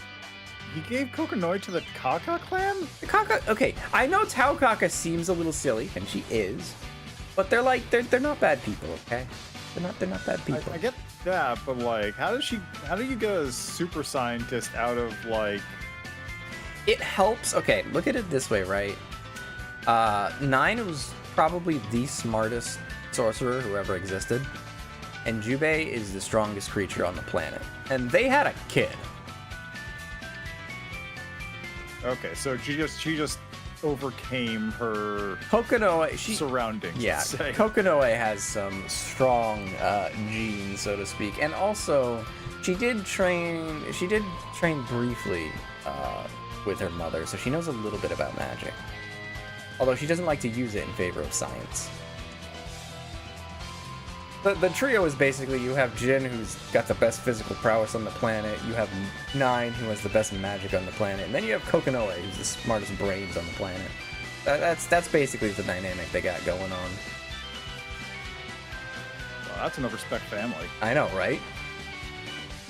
he gave Kokonoe to the Kaka clan? The Kaka, okay, I know Tao Kaka seems a little silly, and she is, but they're not bad people, okay? They're not bad people. I get that, but like, how do you get a super scientist out of like... It helps, okay, look at it this way, right? 9 was probably the smartest sorcerer who ever existed, and Jubei is the strongest creature on the planet, and they had a kid. Okay, so she just overcame her Kokonoe, surroundings. Yeah, let's say. Kokonoe has some strong genes, so to speak, and also she did train briefly with her mother, so she knows a little bit about magic. Although she doesn't like to use it in favor of science. The trio is basically, you have Jin, who's got the best physical prowess on the planet, you have 9, who has the best magic on the planet, and then you have Kokonoe, who's the smartest brains on the planet. That's basically the dynamic they got going on. Well, that's an overspec family. I know, right?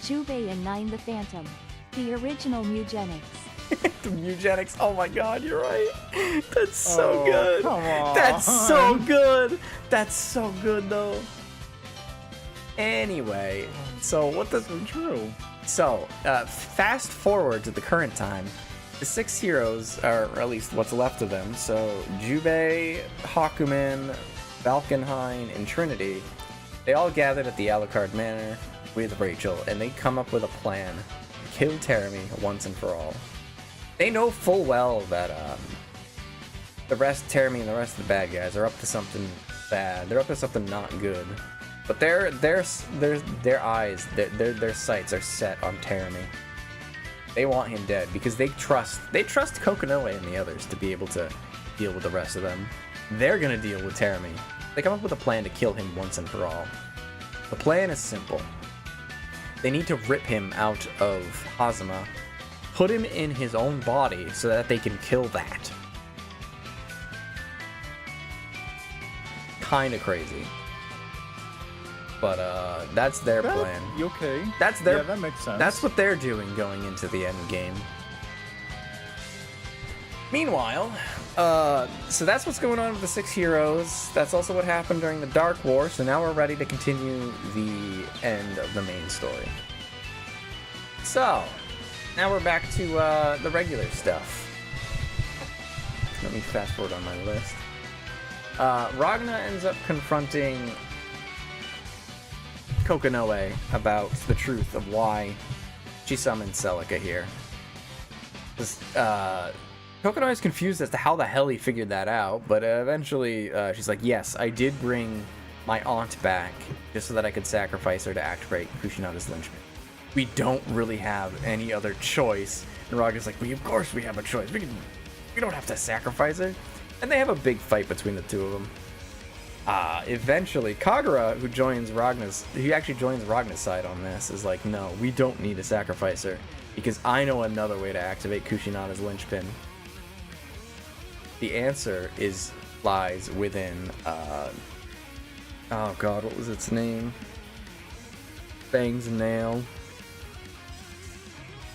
Jubei and 9 the Phantom. The original Mugenics. The eugenics. Oh my god, you're right. That's so Oh, good. come on. That's so good. That's so good, though. Anyway, so what the... So true. So, fast forward to the current time. The 6 heroes, or at least what's left of them, so Jubei, Hakumen, Valkenhayn, and Trinity, they all gathered at the Alucard Manor with Rachel, and they come up with a plan to kill Teramy once and for all. They know full well that Teramy and the rest of the bad guys are up to something bad. They're up to something not good. But their eyes, their sights are set on Teramy. They want him dead because they trust Kokonoe and the others to be able to deal with the rest of them. They're gonna deal with Teramy. They come up with a plan to kill him once and for all. The plan is simple. They need to rip him out of Hazama, put him in his own body so that they can kill that. Kinda crazy. But that's their plan. Okay. That's their. Yeah, that makes sense. That's what they're doing going into the end game. Meanwhile, so that's what's going on with the 6 heroes. That's also what happened during the Dark War. So now we're ready to continue the end of the main story. So now we're back to the regular stuff. Let me fast forward on my list. Ragna ends up confronting Kokonoe about the truth of why she summoned Celica here. Kokonoe is confused as to how the hell he figured that out, but eventually she's like, yes, I did bring my aunt back just so that I could sacrifice her to activate Kushinada's linchpin. We don't really have any other choice. And Ragna's like, well, of course we have a choice. We don't have to sacrifice her. And they have a big fight between the two of them. Eventually, Kagura, who actually joins Ragna's side on this, is like, no, we don't need to sacrifice her, because I know another way to activate Kushinada's linchpin. The answer lies within, oh god, what was its name? Fangs and Nail.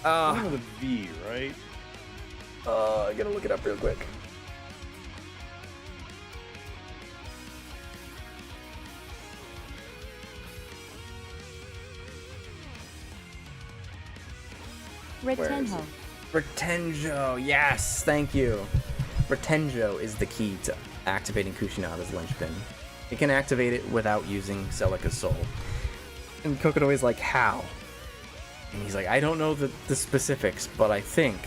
One with a V, right? I gotta look it up real quick. Retenjo. Retenjo, yes, thank you. Retenjo is the key to activating Kushinada's linchpin. It can activate it without using Celica's soul. And Kokonoe's like, how? And he's like, I don't know the specifics, but I think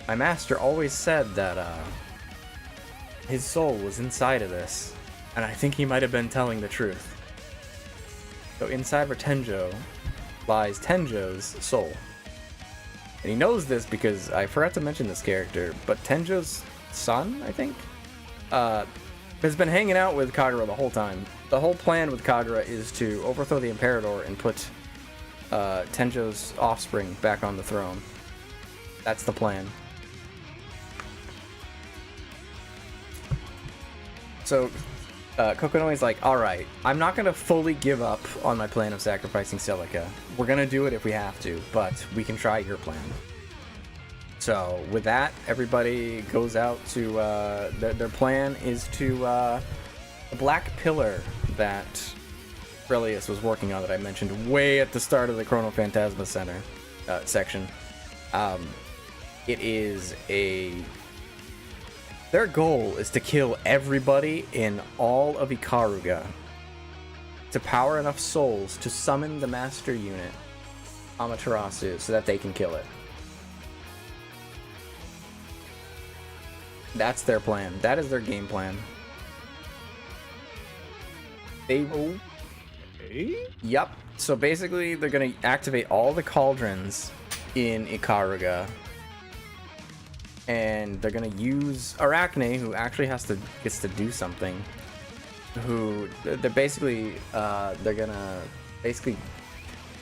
my master always said that his soul was inside of this, and I think he might have been telling the truth. So inside Retenjo lies Tenjo's soul. And he knows this because I forgot to mention this character, but Tenjo's son, I think, has been hanging out with Kagura the whole time. The whole plan with Kagura is to overthrow the Imperator and put Tenjo's offspring back on the throne. That's the plan. So Kokonoe's like, alright, I'm not going to fully give up on my plan of sacrificing Celica. We're going to do it if we have to, but we can try your plan. So with that, everybody goes out to, their plan is to, the Black Pillar that Aurelius was working on that I mentioned way at the start of the Chrono Phantasma Center section. It is their goal is to kill everybody in all of Ikaruga to power enough souls to summon the master unit, Amaterasu, so that they can kill it. That's their plan. That is their game plan. Yep. So basically, they're going to activate all the cauldrons in Ikaruga. And they're gonna use Arachne, who actually gets to do something. They're gonna basically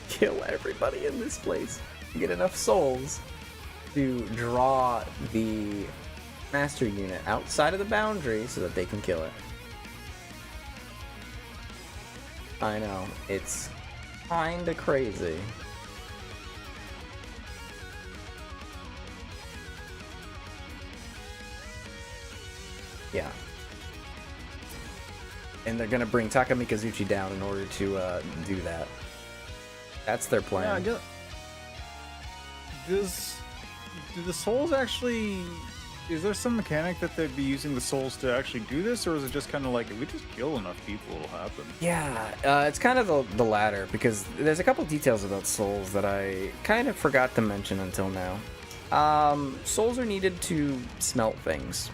kill everybody in this place to get enough souls to draw the master unit outside of the boundary so that they can kill it. I know, it's kinda crazy. Yeah. And they're gonna bring Taka Mikazuchi down in order to do that. That's their plan. Yeah, do the souls actually? Is there some mechanic that they'd be using the souls to actually do this, or is it just kind of like if we just kill enough people, it'll happen? Yeah, it's kind of the latter, because there's a couple details about souls that I kind of forgot to mention until now. Souls are needed to smelt things.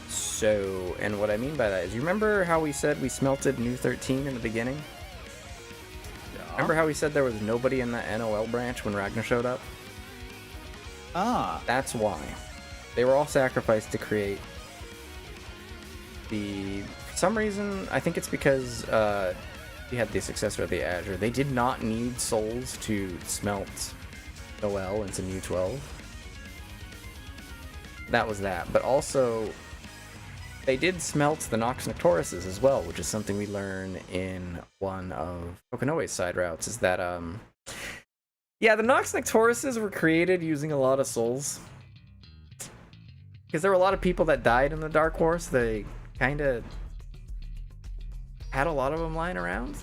So, and what I mean by that is, you remember how we said we smelted New 13 in the beginning? Yeah. Remember how we said there was nobody in the NOL branch when Ragnar showed up? Ah. That's why. They were all sacrificed to create for some reason, I think it's because we had the successor of the Azure. They did not need souls to smelt Noel into New 12. That was that. But also, they did smelt the Nox Nectauruses as well, which is something we learn in one of Kokonoe's side routes, is that, yeah, the Nox Nectauruses were created using a lot of souls. Because there were a lot of people that died in the Dark War, so they kind of had a lot of them lying around.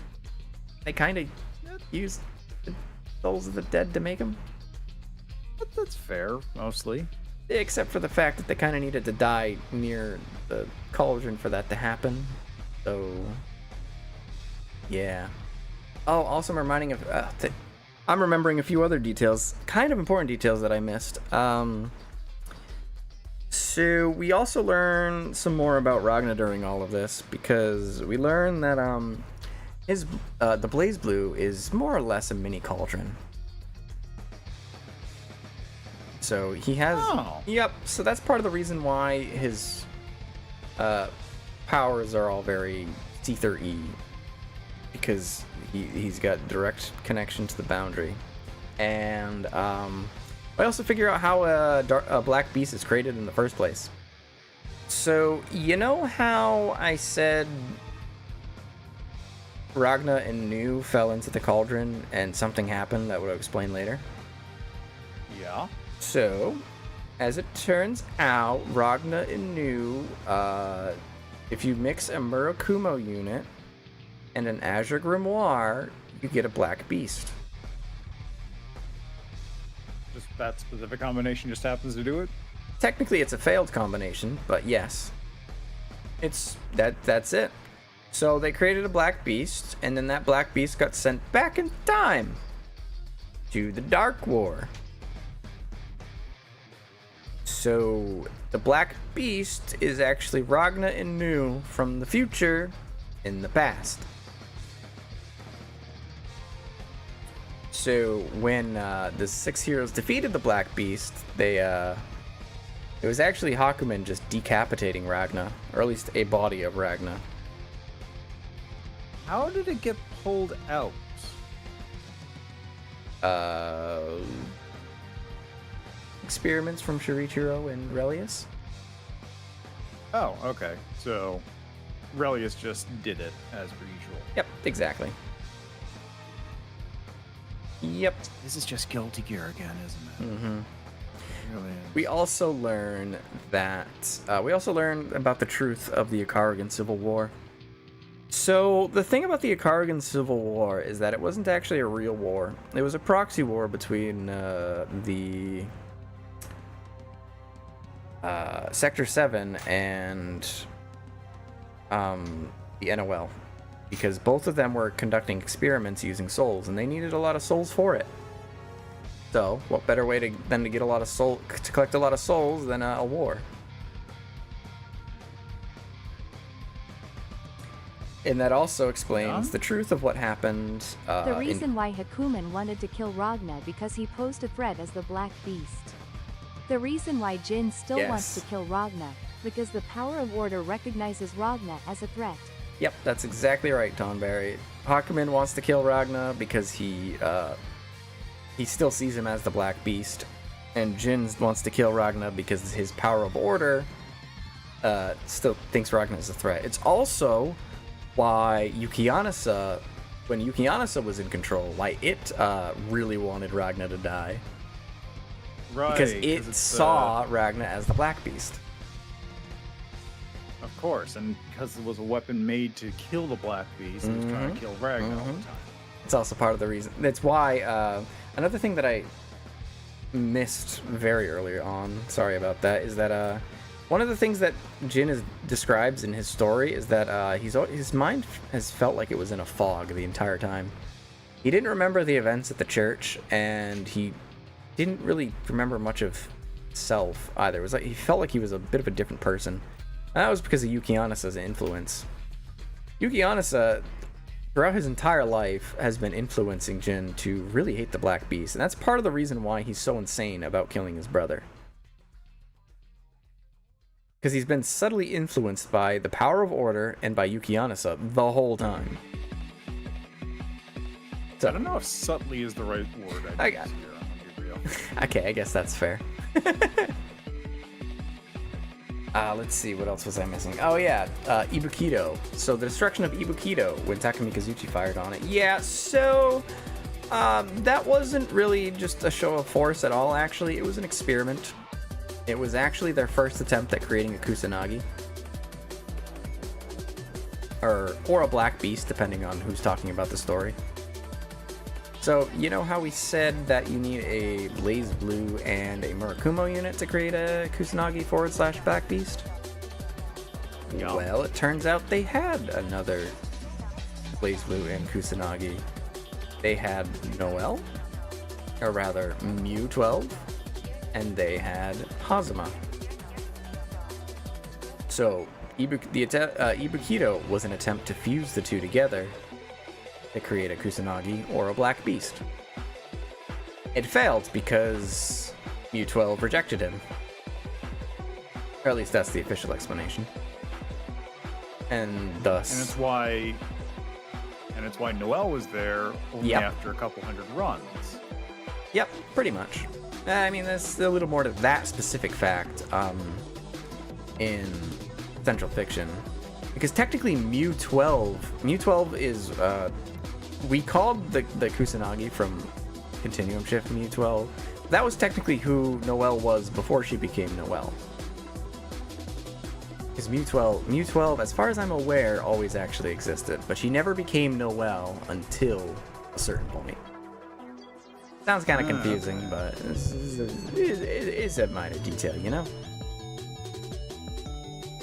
They kind of used the souls of the dead to make them. That's fair, mostly. Except for the fact that they kind of needed to die near the cauldron for that to happen. So, yeah. Oh, also I'm remembering a few other details, kind of important details that I missed. So we also learn some more about Ragnar during all of this, because we learn that the Blazblue is more or less a mini cauldron. So he has, Yep. So that's part of the reason why his powers are all very Seether-y, because he's got direct connection to the boundary. And I also figure out how a black beast is created in the first place. So, you know how I said Ragnar and Nu fell into the cauldron and something happened that would explain later? Yeah. So, as it turns out, Ragnar and Nu, if you mix a Murakumo unit and an Azure Grimoire, you get a black beast. Just that specific combination just happens to do it? Technically, it's a failed combination, but yes. That's it. So they created a black beast, and then that black beast got sent back in time to the Dark War. So the black beast is actually Ragnar and Nu from the future in the past. So when the 6 heroes defeated the Black Beast, it was actually Hakumen just decapitating Ragnar, or at least a body of Ragnar. How did it get pulled out? Experiments from Shirichiro and Relius. Oh, okay. So Relius just did it as per usual. Yep, exactly. Yep. This is just Guilty Gear again, isn't it? Mm-hmm. Really is. We also learn about the truth of the Akarigan Civil War. So the thing about the Akarigan Civil War is that it wasn't actually a real war. It was a proxy war between the Sector 7 and the NOL. Because both of them were conducting experiments using souls, and they needed a lot of souls for it. So, what better way than to get a lot of to collect a lot of souls than a war? And that also explains the truth of what happened. The reason why Hakumen wanted to kill Ragnar because he posed a threat as the Black Beast. The reason why Jin still wants to kill Ragnar because the power of order recognizes Ragnar as a threat. Yep, that's exactly right, Tonberry. Hakumen wants to kill Ragnar because he still sees him as the Black Beast, and Jin wants to kill Ragnar because his power of order still thinks Ragnar is a threat. It's also why Yukianasa, when Yukianasa was in control, why it really wanted Ragnar to die. Right. Because it saw Ragnar as the Black Beast. Of course, and because it was a weapon made to kill the Black Beast, it was trying to kill Ragnar all the time. It's also part of the reason. That's why, another thing that I missed very early on, sorry about that, is that one of the things that Jin describes in his story is that his mind has felt like it was in a fog the entire time. He didn't remember the events at the church, and he didn't really remember much of himself either. It was like he felt like he was a bit of a different person. And that was because of Yuki Anasa's influence. Yuki Anasa, throughout his entire life, has been influencing Jin to really hate the Black Beast, and that's part of the reason why he's so insane about killing his brother. Because he's been subtly influenced by the power of order and by Yuki Anasa the whole time. So, I don't know if subtly is the right word. I use here. I'm gonna be real. Okay, I guess that's fair. Let's see, what else was I missing? Oh yeah, Ibukido. So the destruction of Ibukido when Takumi Kazuchi fired on it. Yeah, so that wasn't really just a show of force at all, actually. It was an experiment. It was actually their first attempt at creating a Kusanagi. Or a Black Beast, depending on who's talking about the story. So, you know how we said that you need a Blazblue and a Murakumo unit to create a Kusanagi / Black Beast? Yeah. Well, it turns out they had another Blazblue and Kusanagi. They had Noel, or rather Mew 12, and they had Hazama. So, Ibukido was an attempt to fuse the two together to create a Kusanagi or a Black Beast. It failed because Mew 12 rejected him. Or at least that's the official explanation. And thus... And it's why Noel was there only after a couple hundred runs. Yep, pretty much. I mean, there's a little more to that specific fact in Central Fiction. Because technically Mew 12 is... we called the Kusanagi from Continuum Shift Mew 12. That was technically who Noel was before she became Noel. Because Mew 12, as far as I'm aware, always actually existed, but she never became Noel until a certain point. Sounds kind of confusing, but it's a minor detail, you know?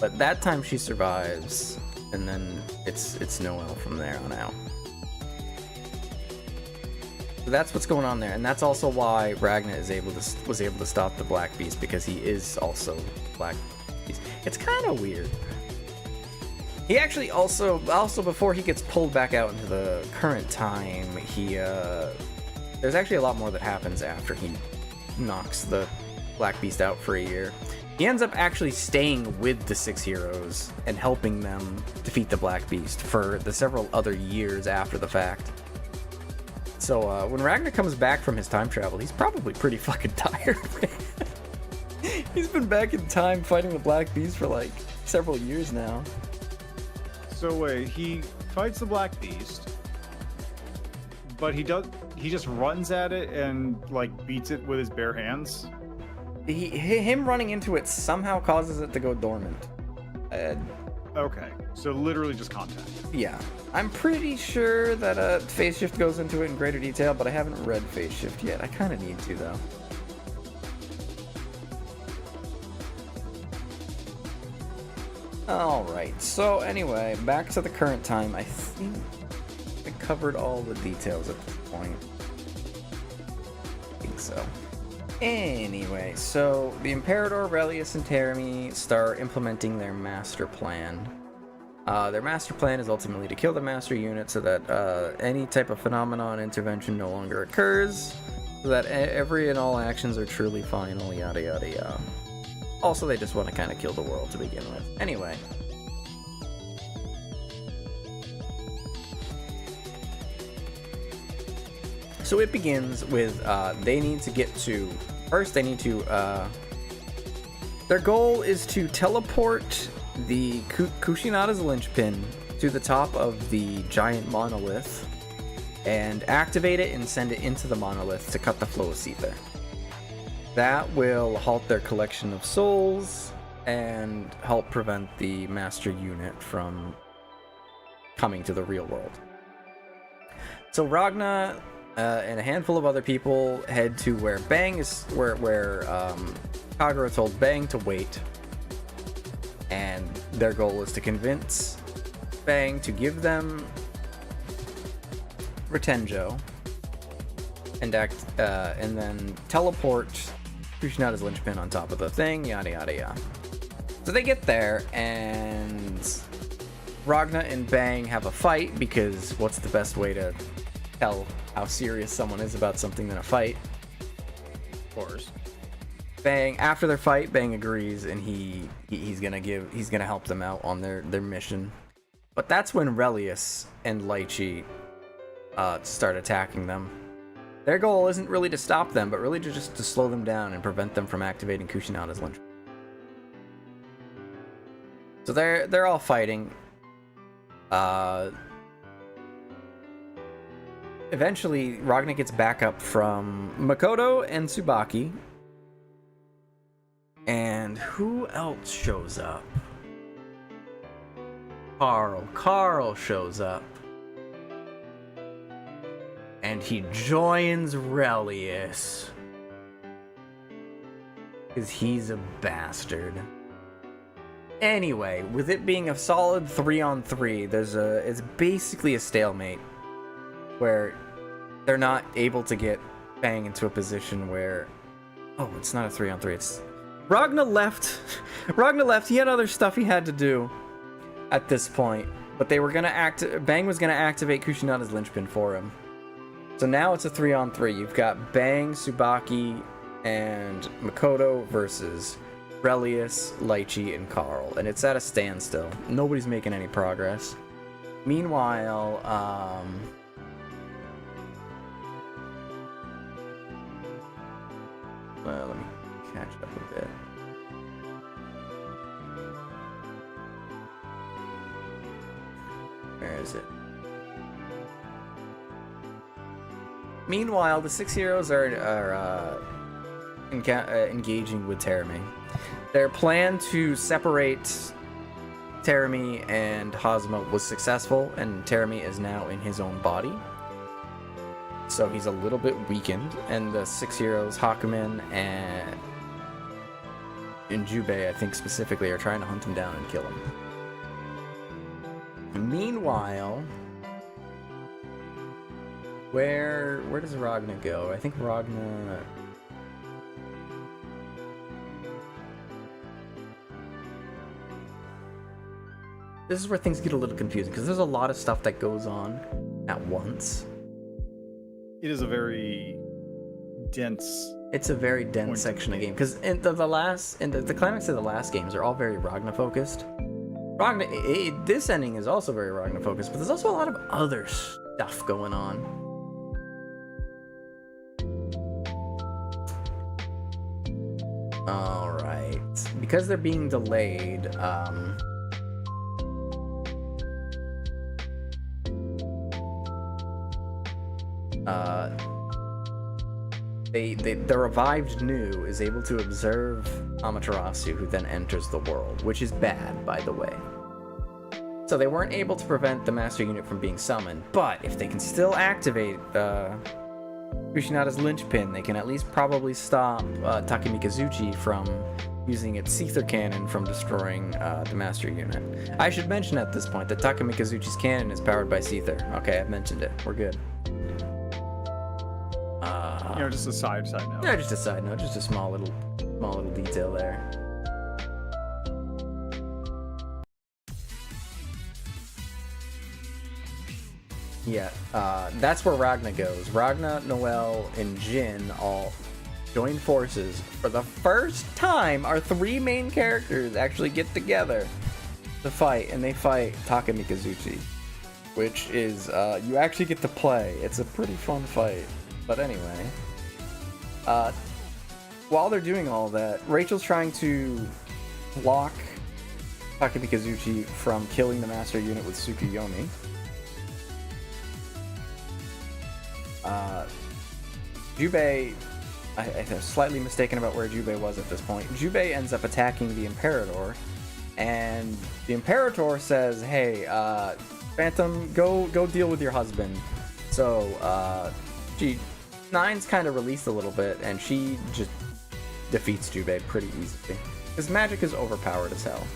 But that time she survives, and then it's Noel from there on out. So that's what's going on there, and that's also why Ragnar was able to stop the Black Beast, because he is also Black Beast. It's kind of weird. He actually also before he gets pulled back out into the current time, there's actually a lot more that happens after he knocks the Black Beast out for a year. He ends up actually staying with the 6 heroes and helping them defeat the Black Beast for the several other years after the fact. So when Ragnar comes back from his time travel, he's probably pretty fucking tired. He's been back in time fighting the Black Beast for like several years now. So wait, he fights the Black Beast, but he just runs at it and like beats it with his bare hands? Him running into it somehow causes it to go dormant. Okay, so literally just contact. Yeah, I'm pretty sure that Phase Shift goes into it in greater detail, but I haven't read Phase Shift yet. I kind of need to, though. Alright, so anyway, back to the current time. I think I covered all the details at this point. I think so. Anyway, so the Imperator, Relius, and Terami start implementing their master plan. Their master plan is ultimately to kill the master unit so that any type of phenomenon intervention no longer occurs, so that every and all actions are truly final, yada yada yada. Also, they just want to kind of kill the world to begin with. Anyway. So it begins with, they need to get to... First, they need to... their goal is to teleport the Kushinada's linchpin to the top of the giant monolith and activate it and send it into the monolith to cut the flow of ether. That will halt their collection of souls and help prevent the master unit from coming to the real world. So Ragna and a handful of other people head to where Bang is, where Kagura told Bang to wait, and their goal is to convince Bang to give them Retenjo and then teleport Kushinada's linchpin on top of the thing, yada yada yada. So they get there, and Ragna and Bang have a fight, because what's the best way to tell how serious someone is about something than a fight? Of course. Bang, after their fight, Bang agrees, and he's gonna help them out on their mission. But that's when Relius and Lychee start attacking them. Their goal isn't really to stop them, but really just to slow them down and prevent them from activating Kushinada's lynch. So they're all fighting. Eventually, Ragna gets backup from Makoto and Tsubaki. And who else shows up? Carl shows up. And he joins Relius. Because he's a bastard. Anyway, with it being a solid 3-on-3, it's basically a stalemate. Where they're not able to get Bang into a position where... Oh, it's not a 3-on-3, it's... Ragna left. He had other stuff he had to do at this point. But they were gonna Bang was gonna activate Kushinada's linchpin for him. So now it's a 3-on-3. You've got Bang, Tsubaki, and Makoto versus Relius, Lychee, and Carl. And it's at a standstill. Nobody's making any progress. Meanwhile, well, let me catch up a bit. Where is it? Meanwhile, the 6 heroes are engaging with Terumi. Their plan to separate Terumi and Hazuma was successful, and Terumi is now in his own body. So he's a little bit weakened, and the 6 heroes, Hakumen and Jubei, I think specifically, are trying to hunt him down and kill him. Meanwhile, where does Ragna go? I think Ragna... This is where things get a little confusing, because there's a lot of stuff that goes on at once. It is a very dense... It's a very dense section of the game, because in the climax of the last games are all very Ragna focused. Ragna, this ending is also very Ragna focused, but there's also a lot of other stuff going on. Alright. Because they're being delayed, the revived Nu is able to observe Amaterasu, who then enters the world, which is bad, by the way. So they weren't able to prevent the master unit from being summoned, but if they can still activate Kushinada's linchpin, they can at least probably stop Takemikazuchi from using its Seether cannon from destroying the master unit. I should mention at this point that Takemikazuchi's cannon is powered by Seether. Okay, I've mentioned it. We're good. Just a side note. Yeah, just a side note. Just a small little detail there. Yeah, that's where Ragna goes. Ragna, Noelle, and Jin all join forces. For the first time, our 3 main characters actually get together to fight, and they fight Takemikazuchi, which is, you actually get to play. It's a pretty fun fight. But anyway, while they're doing all that, Rachel's trying to block Takemikazuchi from killing the master unit with Tsukuyomi. Jubei I'm slightly mistaken about where Jubei was at this point. Jubei ends up attacking the Imperator, and the Imperator says, "Hey, Phantom, go deal with your husband." So Nine's kind of released a little bit, and she just defeats Jubei pretty easily. His magic is overpowered as hell.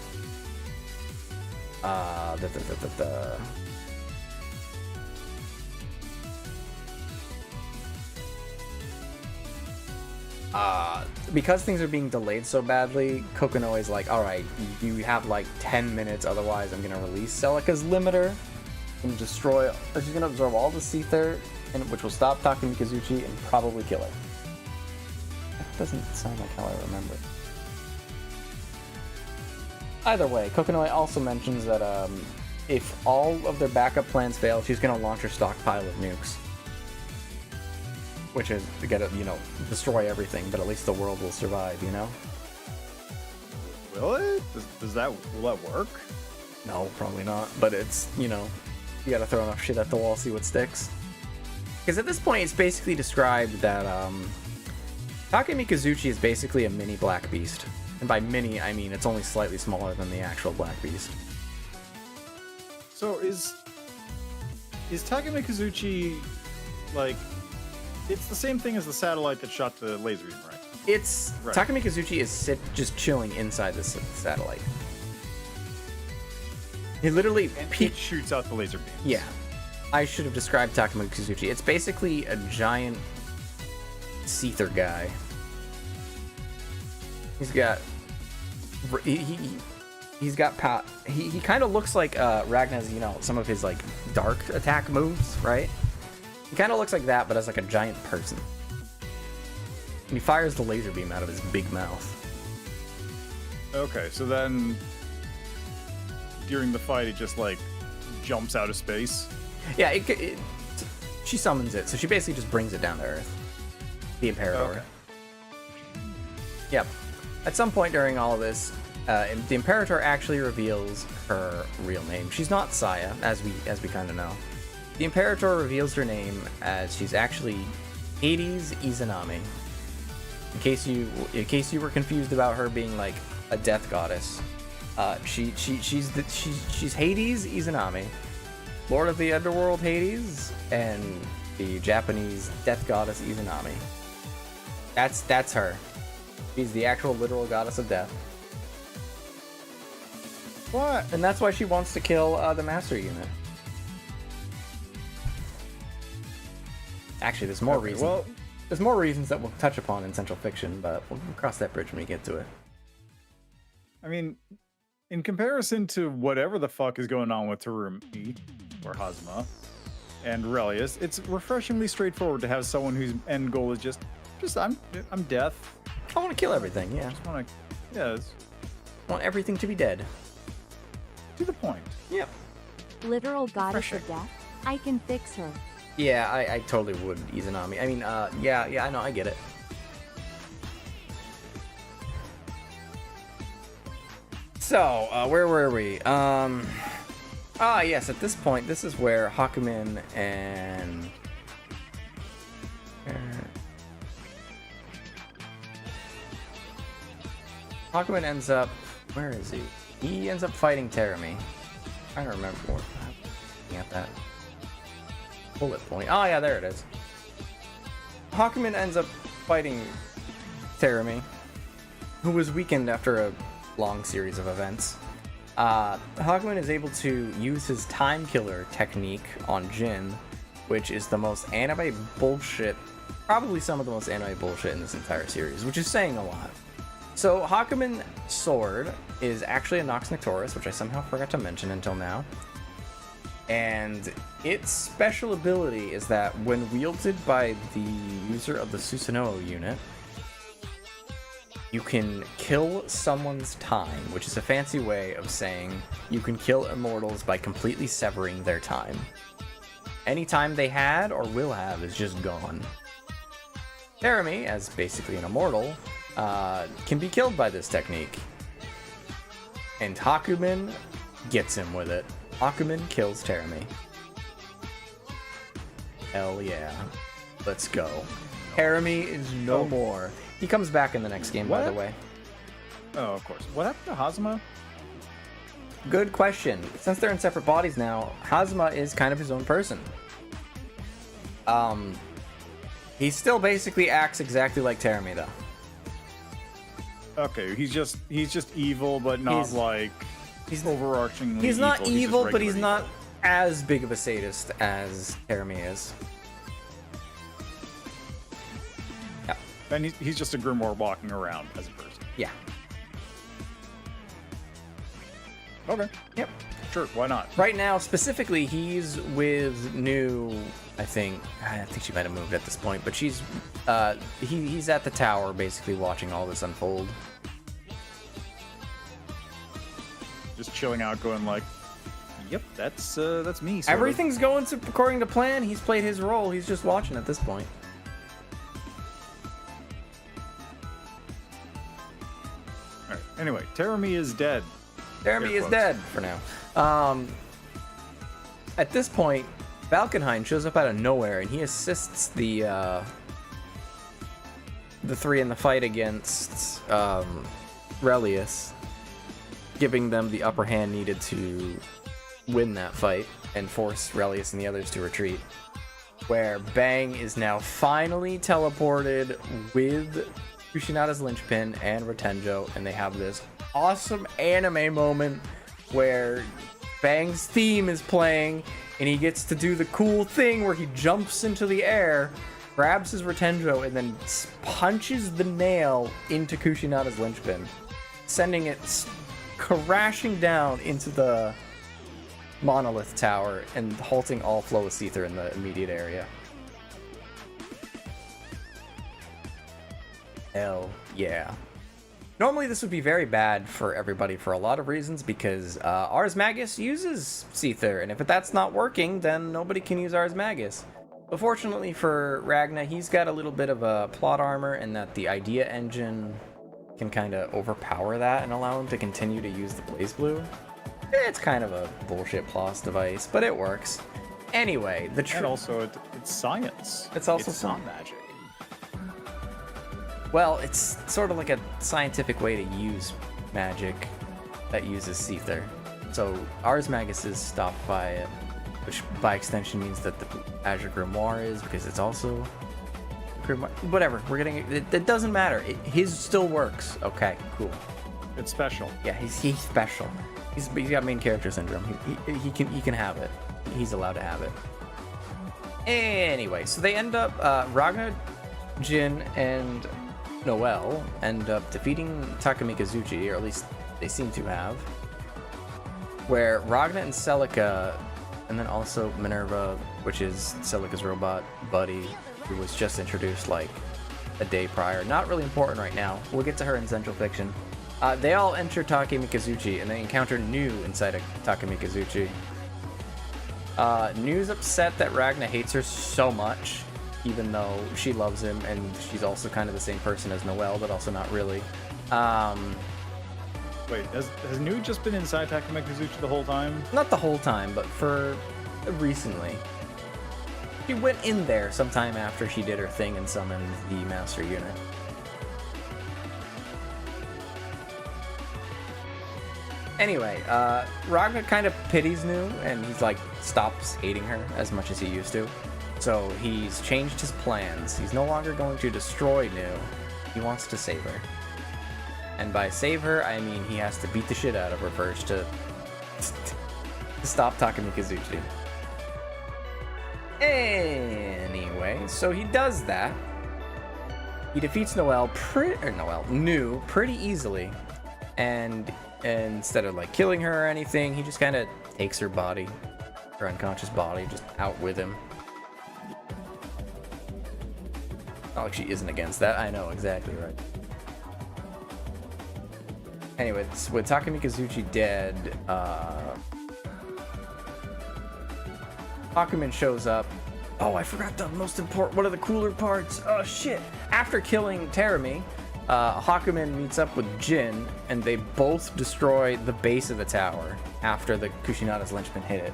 Because things are being delayed so badly, Kokonoe's like, alright, you have like 10 minutes, otherwise I'm gonna release Celica's limiter and destroy. She's gonna absorb all the Seether, which will stop Takumi Kazuchi and probably kill her. That doesn't sound like how I remember it. Either way, Kokonoe also mentions that if all of their backup plans fail, she's gonna launch her stockpile of nukes. Which is to get it, destroy everything, but at least the world will survive, Will it? Will that work? No, probably not. But it's, you gotta throw enough shit at the wall, see what sticks. Because at this point, it's basically described that Takumi Kazuchi is basically a mini Black Beast. And by mini, I mean it's only slightly smaller than the actual Black Beast. So is Takumi Kazuchi, like... It's the same thing as the satellite that shot the laser beam, right? It's... Right. Takumi Kazuchi is just chilling inside this satellite. He literally... He shoots out the laser beams. Yeah. I should have described Takumi Kazuchi. It's basically a giant Seether guy. He's got... He's got power. He kind of looks like Ragnar's, some of his, like, dark attack moves, right? He kind of looks like that, but as like a giant person. And he fires the laser beam out of his big mouth. Okay, so then during the fight, it just like jumps out of space. Yeah, she summons it, so she basically just brings it down to Earth. The Imperator. Okay. Yep. At some point during all of this, the Imperator actually reveals her real name. She's not Saya, as we kind of know. The Imperator reveals her name as she's actually Hades Izanami. In case you were confused about her being like a death goddess, she's Hades Izanami, Lord of the Underworld Hades, and the Japanese death goddess Izanami. That's her. She's the actual literal goddess of death. What? And that's why she wants to kill the Master Unit. Actually, there's more reasons. Well, there's more reasons that we'll touch upon in Central Fiction, but we'll cross that bridge when we get to it. I mean, in comparison to whatever the fuck is going on with Terumi, or Hazuma, and Relius, it's refreshingly straightforward to have someone whose end goal is just I'm death. I want to kill everything, yeah. I just want to, I want everything to be dead. To the point. Yep. Literal goddess of death? I can fix her. Yeah, I totally would, Izanami. I mean, yeah, I know, I get it. So, where were we? Yes, at this point, this is where Hakumen and... Hakumen ends up... Where is he? He ends up fighting Terumi. I'm trying to remember what... I'm looking at that. Bullet point. Oh yeah, there it is. Hakumen ends up fighting Terumi, who was weakened after a long series of events. Hakumen is able to use his time killer technique on Jin, which is the most anime bullshit, probably some of the most anime bullshit in this entire series, which is saying a lot. So Hakumen's sword is actually a Nox Nectoris, which I somehow forgot to mention until now. And its special ability is that when wielded by the user of the Susanoo unit, you can kill someone's time, which is a fancy way of saying you can kill immortals by completely severing their time. Any time they had or will have is just gone. Terumi, as basically an immortal, can be killed by this technique. And Hakumen gets him with it. Hakumen kills Terumi. Hell yeah. Let's go. Haremy is no more. He comes back in the next game, by the way. Oh, of course. What happened to Hazama? Good question. Since they're in separate bodies now, Hazama is kind of his own person. He still basically acts exactly like Terumi, though. Okay, he's just evil, but not he's overarchingly. He's not evil, but he's evil. not as big of a sadist as Terumi is. Yeah. And he's just a grimoire walking around as a person. Yeah. Okay. Yep. Sure. Why not? Right now, specifically, he's with New. I think she might have moved at this point, but she's he's at the tower basically watching all this unfold. Just chilling out, going like, "Yep, that's me." Everything's going according to plan. He's played his role. He's just watching at this point. All right. Anyway, Terumi is dead. Terumi is dead for now. At this point, Valkenheim shows up out of nowhere, and he assists the three in the fight against Relius, giving them the upper hand needed to win that fight and force Relius and the others to retreat. Where Bang is now finally teleported with Kushinada's linchpin and Rotenjo, and they have this awesome anime moment where Bang's theme is playing, and he gets to do the cool thing where he jumps into the air, grabs his Rotenjo, and then punches the nail into Kushinada's linchpin, sending it crashing down into the monolith tower and halting all flow of Seether in the immediate area. Hell yeah. Normally this would be very bad for everybody for a lot of reasons, because Ars Magus uses Seether, and if that's not working, then nobody can use Ars Magus. But fortunately for Ragna, he's got a little bit of a plot armor, and that the idea engine can kind of overpower that and allow him to continue to use the Blazblue. It's kind of a bullshit plus device, but it works. Anyway, and also it's science. It's also not magic. Well, it's sort of like a scientific way to use magic that uses Seether. So Ars Magus is stopped by it, which by extension means that the Azure Grimoire is, because it's also Grimoire. Whatever, we're getting it doesn't matter. His still works. Okay, cool. It's special. Yeah, he's special. He's got main character syndrome. He can have it. He's allowed to have it. Anyway, so they end up Ragna, Jin, and Noelle end up defeating Takumi Kazuchi, or at least they seem to have. Where Ragna and Celica, and then also Minerva, which is Celica's robot buddy, who was just introduced like a day prior. Not really important right now. We'll get to her in Central Fiction. They all enter Takumi Kazuchi, and they encounter New inside of Takumi Kazuchi. New's upset that Ragna hates her so much, even though she loves him, and she's also kind of the same person as Noelle, but also not really. Wait, has New just been inside Takumi Kazuchi the whole time? Not the whole time, but for recently. She went in there sometime after she did her thing and summoned the Master Unit. Anyway, Ragna kind of pities New, and he's like stops hating her as much as he used to. So he's changed his plans. He's no longer going to destroy New. He wants to save her. And by save her, I mean he has to beat the shit out of her first to stop Takumi Kazuchi. Anyway, so he does that. He defeats New pretty easily. And instead of like killing her or anything, he just kind of takes her body, her unconscious body, just out with him. Not like she isn't against that. I know, exactly right. Anyway, with Takumi Kazuchi dead, Hakumen shows up. Oh, I forgot the most important, one of the cooler parts. Oh shit! After killing Terumi, Hakumen meets up with Jin, and they both destroy the base of the tower after the Kushinada's linchpin hit it,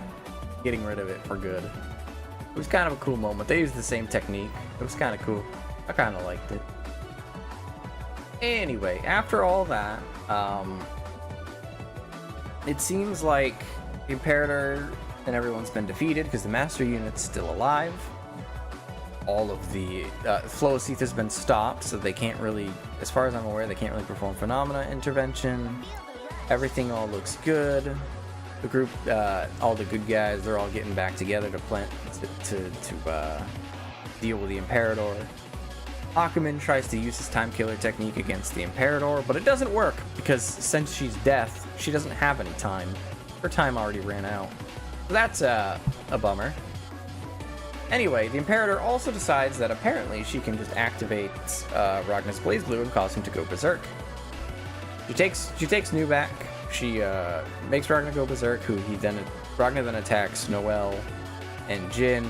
getting rid of it for good. It was kind of a cool moment. They used the same technique. It was kind of cool. I kind of liked it. Anyway, after all that, it seems like the Imperator and everyone's been defeated because the Master Unit's still alive. All of the flow of Seath has been stopped, so they can't really, as far as I'm aware, they can't really perform Phenomena intervention. Everything all looks good. The group, all the good guys, they're all getting back together to deal with the Imperator. Akuman tries to use his Time Killer technique against the Imperator, but it doesn't work because since she's death, she doesn't have any time. Her time already ran out. So that's a bummer. Anyway, the Imperator also decides that apparently she can just activate Ragna's Blazblue and cause him to go berserk. She takes Nu back. She makes Ragna go berserk, Ragna then attacks Noelle and Jin.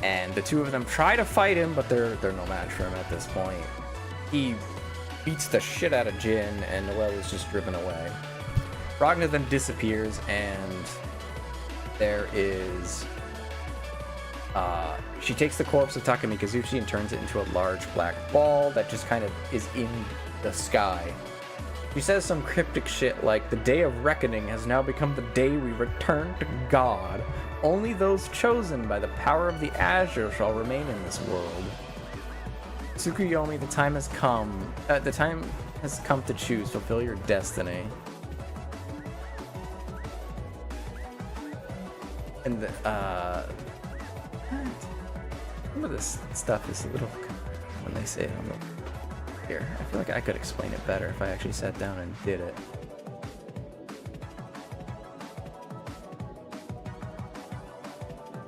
And the two of them try to fight him, but they're no match for him at this point. He beats the shit out of Jin, and Noelle is just driven away. Ragna then disappears, and there is... she takes the corpse of Takumi Kazuchi and turns it into a large black ball that just kind of is in the sky. She says some cryptic shit like, "The day of reckoning has now become the day we return to God. Only those chosen by the power of the Azure shall remain in this world. Tsukuyomi, the time has come. The time has come to choose. Fulfill your destiny." And some of this stuff is a little when they say it on the here. I feel like I could explain it better if I actually sat down and did it.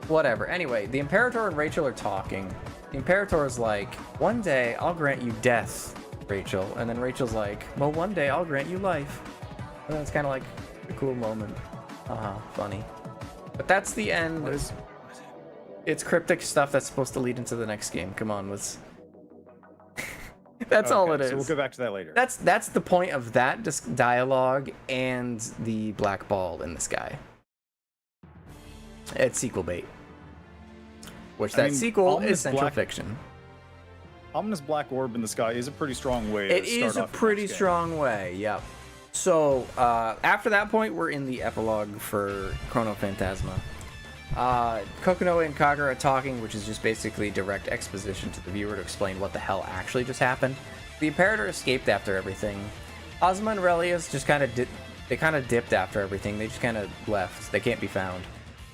Whatever. Anyway, the Imperator and Rachel are talking. The Imperator is like, "One day I'll grant you death, Rachel." And then Rachel's like, "Well, one day I'll grant you life." And that's kind of like a cool moment. Funny. But that's the end. It's cryptic stuff that's supposed to lead into the next game. Come on, let's... That's all it is. So we'll go back to that later. That's the point of that dialogue and the black ball in the sky. It's sequel bait. Which sequel is Central Fiction. Ominous black orb in the sky is a pretty strong way to start off. It is a pretty strong way, yep. So, after that point, we're in the epilogue for Chrono Phantasma. Kokonoe and Kagura are talking, which is just basically direct exposition to the viewer to explain what the hell actually just happened. The Imperator escaped after everything. Ozma and Relius just kind of dipped after everything. They just kind of left. They can't be found.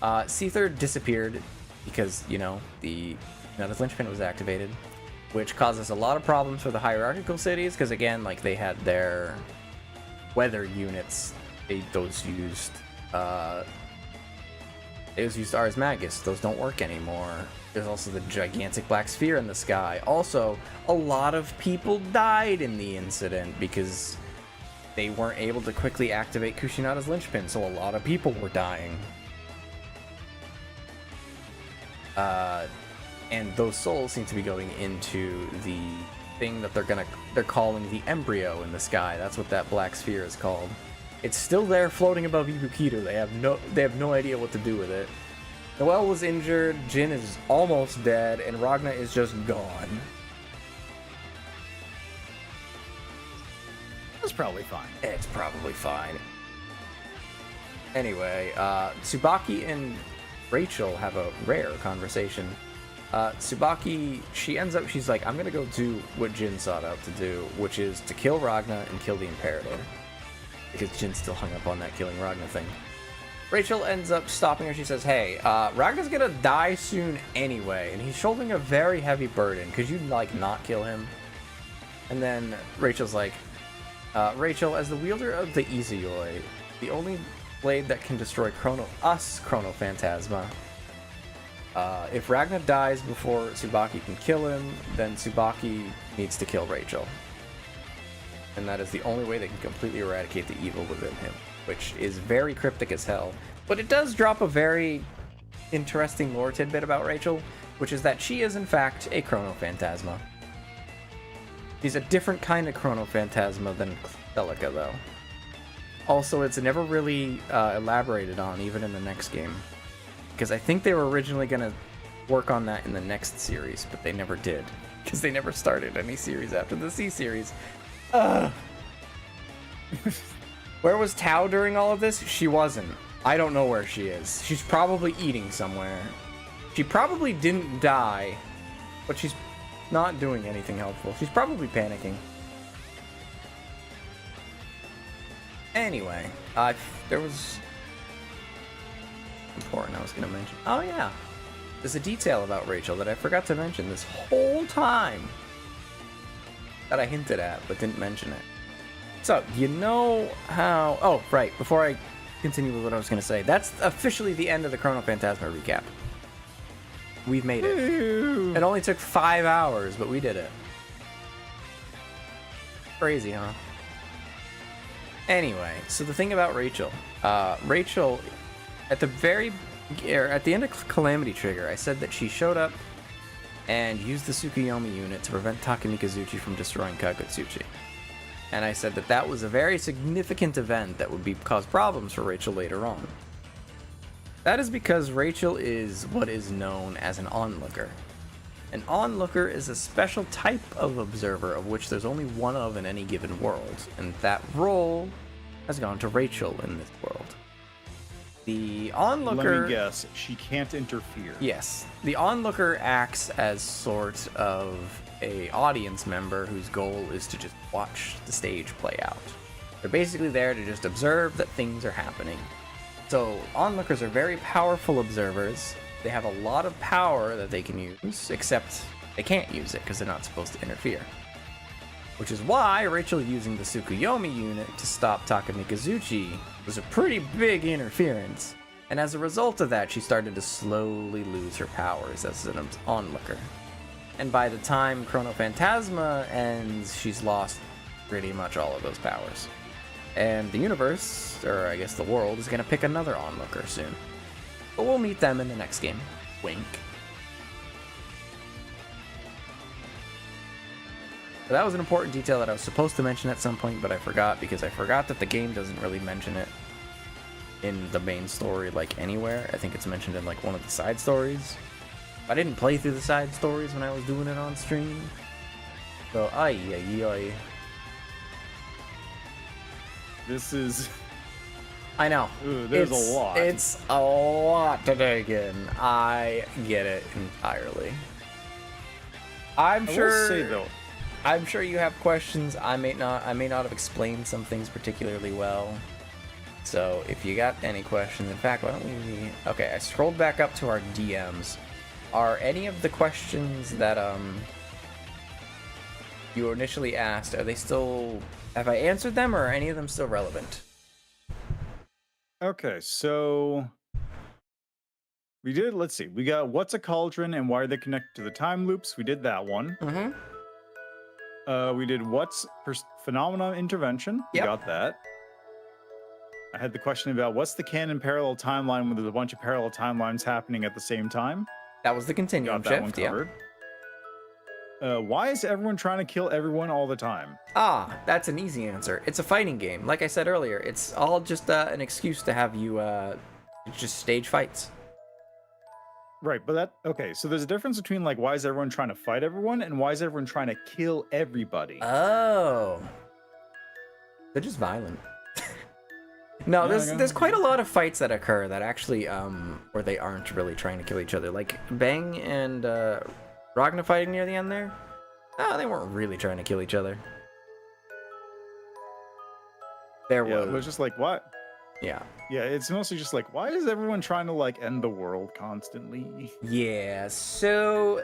Seether disappeared because, the linchpin was activated, which causes a lot of problems for the hierarchical cities, because again, like, they had their weather units. Those used Ars Magus. Those don't work anymore. There's also the gigantic black sphere in the sky. Also, a lot of people died in the incident because they weren't able to quickly activate Kushinada's linchpin, so a lot of people were dying. And those souls seem to be going into the thing that they're calling the embryo in the sky. That's what that black sphere is called. It's still there floating above Ibukido. They have no idea what to do with it. Noelle was injured, Jin is almost dead, and Ragna is just gone. That's probably fine. It's probably fine. Anyway, Tsubaki and Rachel have a rare conversation. Tsubaki, she's like, "I'm gonna go do what Jin sought out to do, which is to kill Ragna and kill the Imperator." Because Jin's still hung up on that killing Ragna thing. Rachel ends up stopping her. She says, "Hey, Ragna's gonna die soon anyway, and he's shouldering a very heavy burden. Could you, not kill him?" And then Rachel's like, "Rachel, as the wielder of the Izuyoi, the only blade that can destroy Chrono Phantasma, if Ragna dies before Tsubaki can kill him, then Tsubaki needs to kill Rachel. And that is the only way they can completely eradicate the evil within him," which is very cryptic as hell. But it does drop a very interesting lore tidbit about Rachel, which is that she is in fact a Chrono Phantasma. She's a different kind of Chrono Phantasma than Celica, though. Also, it's never really elaborated on, even in the next game. Because I think they were originally going to work on that in the next series, but they never did. Because they never started any series after the C series. Ugh. Where was Tao during all of this? She wasn't. I don't know where she is. She's probably eating somewhere. She probably didn't die, but she's not doing anything helpful. She's probably panicking. Anyway, there was important I was going to mention. Oh yeah, there's a detail about Rachel that I forgot to mention this whole time that I hinted at but didn't mention it. So, you know how... Oh, right, before I continue with what I was going to say, that's officially the end of the Chrono Phantasma recap. We've made it. It only took 5 hours, but we did it. Crazy, huh? Anyway, so the thing about Rachel. Rachel, at the end of Calamity Trigger, I said that she showed up and used the Tsukuyomi unit to prevent Takamikazuchi from destroying Kagutsuchi. And I said that that was a very significant event that would cause problems for Rachel later on. That is because Rachel is what is known as an onlooker. An onlooker is a special type of observer of which there's only one of in any given world, and that role has gone to Rachel in this world. The onlooker... Let me guess, she can't interfere. Yes. The onlooker acts as sort of a audience member whose goal is to just watch the stage play out. They're basically there to just observe that things are happening. So, onlookers are very powerful observers. They have a lot of power that they can use, except they can't use it because they're not supposed to interfere. Which is why Rachel using the Tsukuyomi unit to stop Takamikazuchi was a pretty big interference. And as a result of that, she started to slowly lose her powers as an onlooker. And by the time Chrono Phantasma ends, she's lost pretty much all of those powers. And the universe, or I guess the world, is going to pick another onlooker soon. But we'll meet them in the next game. Wink. So that was an important detail that I was supposed to mention at some point, but I forgot because I forgot that the game doesn't really mention it in the main story, like, anywhere. I think it's mentioned in, like, one of the side stories. I didn't play through the side stories when I was doing it on stream. So, ay. This is... I know. Ooh, there's a lot. It's a lot to take in. I get it entirely. I will say, though, I'm sure you have questions. I may not have explained some things particularly well. So if you got any questions, in fact, why don't we... Okay, I scrolled back up to our DMs. Are any of the questions that you initially asked, are they still... Have I answered them, or are any of them still relevant? Okay, so we did, let's see, we got what's a cauldron and why are they connected to the time loops? We did that one. We did what's phenomena intervention. Yep. We got that. I had the question about what's the canon parallel timeline when there's a bunch of parallel timelines happening at the same time. That was the continuum Got that shift, one covered. Why is everyone trying to kill everyone all the time? Ah, that's an easy answer. It's a fighting game. Like I said earlier, it's all just an excuse to have you just stage fights. Right, but that... Okay, so there's a difference between, like, why is everyone trying to fight everyone and why is everyone trying to kill everybody? Oh. They're just violent. No, Yeah, there's quite a lot of fights that occur that actually, where they aren't really trying to kill each other. Like, Bang and, Ragna fighting near the end there? No, they weren't really trying to kill each other. Yeah, it was just like, what? Yeah. Yeah, it's mostly just like, why is everyone trying to, like, end the world constantly? Yeah, so,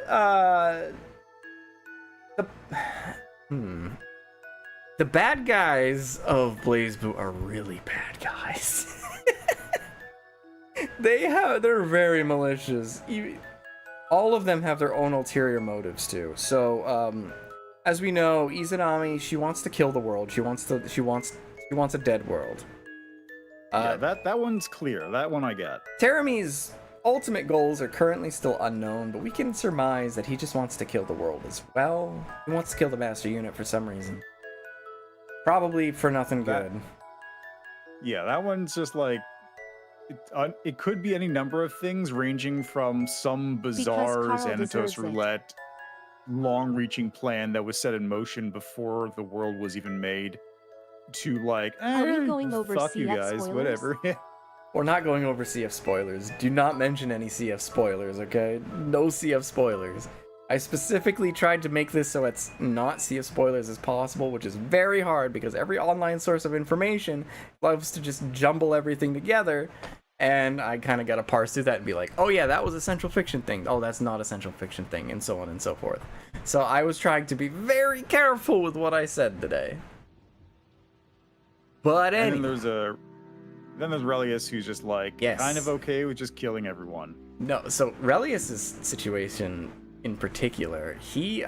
the bad guys of Blazblue are really bad guys. They're very malicious. All of them have their own ulterior motives too. So, as we know, Izanami, she wants to kill the world. She wants a dead world. Yeah, that one's clear. That one I get. Terami's ultimate goals are currently still unknown, but we can surmise that he just wants to kill the world as well. He wants to kill the Master Unit for some reason. Probably for nothing good. Yeah, that one's just like... it could be any number of things, ranging from some bizarre Carl Xanatos deserves it. roulette, long-reaching plan that was set in motion before the world was even made, to like, Are we going over fuck you CF guys, spoilers? whatever. We're not going over CF spoilers. Do not mention any CF spoilers, okay? No CF spoilers. I specifically tried to make this so it's not CF spoilers as possible, which is very hard because every online source of information loves to just jumble everything together, and I kind of got to parse through that and be like, oh yeah, that was a central fiction thing. Oh, that's not a central fiction thing, and so on and so forth. So I was trying to be very careful with what I said today. But And anyway. then there's Relius, who's just like, Yes. kind of okay with just killing everyone. No, so Relius's situation in particular, he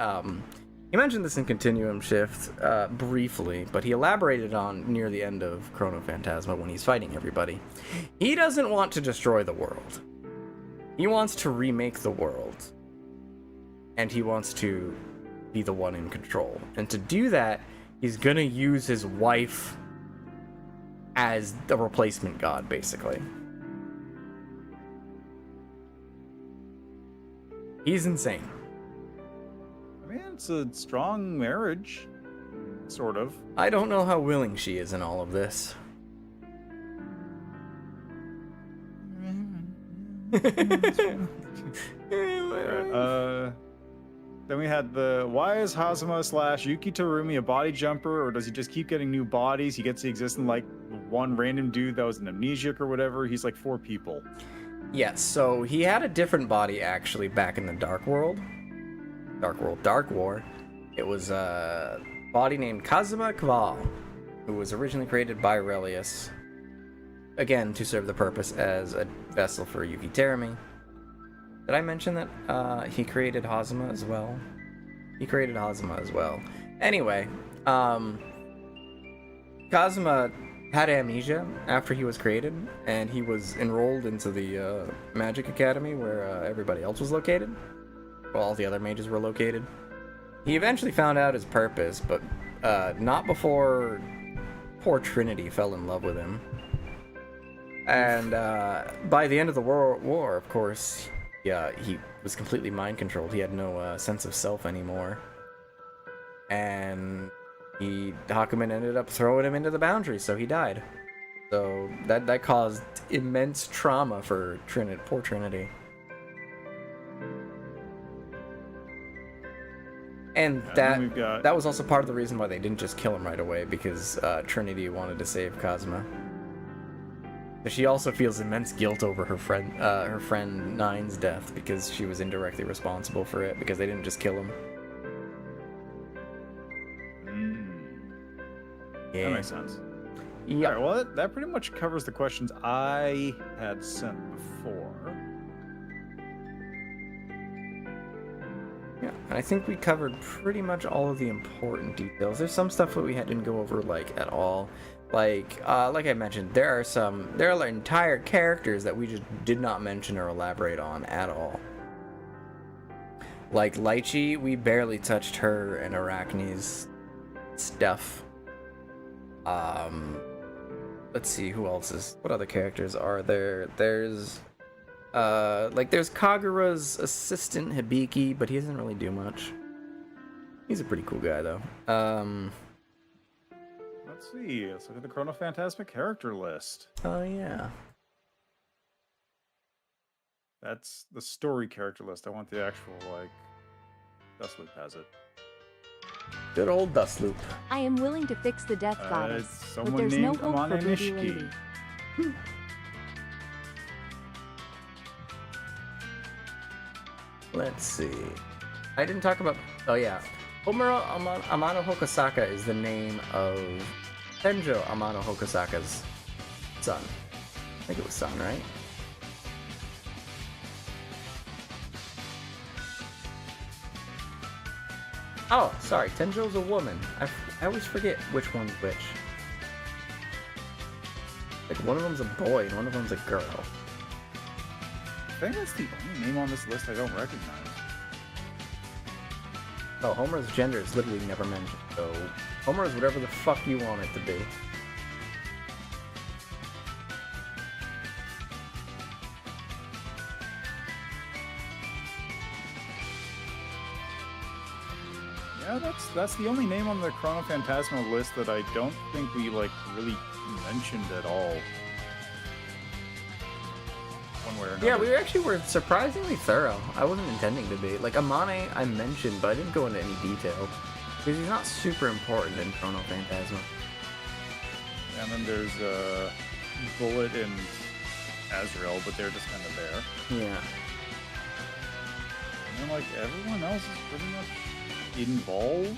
mentioned this in Continuum Shift briefly, but he elaborated on near the end of Chrono Phantasma when he's fighting everybody. He doesn't want to destroy the world. He wants to remake the world. And he wants to be the one in control. And to do that, he's gonna use his wife as the replacement god, basically. He's insane. I mean, it's a strong marriage, sort of. I don't know how willing she is in all of this. Alright, then we had why is Hazama / Yuki Terumi a body jumper, or does he just keep getting new bodies? He gets to exist in like one random dude that was an amnesiac or whatever. He's like 4 people. Yes, so he had a different body actually back in the Dark War. It was a body named Kazuma Kval, who was originally created by Relius, again to serve the purpose as a vessel for Yuki Terumi. Did I mention that he created Hazama as well? He created Hazama as well. Anyway, Kazuma had amnesia after he was created, and he was enrolled into the Magic Academy where everybody else was located. Well, all the other mages were located. He eventually found out his purpose, but not before poor Trinity fell in love with him. And by the end of the war, of course, he was completely mind-controlled. He had no sense of self anymore. And Hakumen ended up throwing him into the boundary, so he died. So that caused immense trauma for poor Trinity. And that was also part of the reason why they didn't just kill him right away, because Trinity wanted to save Kazuma. But she also feels immense guilt over her friend Nine's death, because she was indirectly responsible for it, because they didn't just kill him. Yeah. That makes sense. Yeah. Alright, well, that pretty much covers the questions I had sent before. Yeah, and I think we covered pretty much all of the important details. There's some stuff that we didn't go over at all. Like I mentioned, there are entire characters that we just did not mention or elaborate on at all. Like Lychee, we barely touched her and Arachne's stuff. Let's see, what other characters are there? There's Kagura's assistant, Hibiki, but he doesn't really do much. He's a pretty cool guy, though. Let's see. Let's look at the Chrono Phantasmic character list. Oh, yeah. That's the story character list. I want the actual, Dustloop has it. Good old Dustloop. I am willing to fix the death goddess, It's but someone there's no named hope for Amane Booty Nishiki. Lady. Let's see. I didn't talk about... Oh, yeah. Homura Amano Hokosaka is the name of Tenjo Amano Hokosaka's son. I think it was son, right? Oh, sorry. Tenjo's a woman. I always forget which one's which. Like, one of them's a boy and one of them's a girl. I think that's the only name on this list I don't recognize. Oh, Homer's gender is literally never mentioned, so Homer is whatever the fuck you want it to be. Yeah, that's the only name on the Chrono Phantasma list that I don't think we like really mentioned at all. One way or another. Yeah, we actually were surprisingly thorough. I wasn't intending to be. Like, Amane I mentioned, but I didn't go into any detail. Because he's not super important in Chrono Phantasma. And then there's Bullet and Azrael, but they're just kind of there. Yeah. And then, like, everyone else is pretty much involved.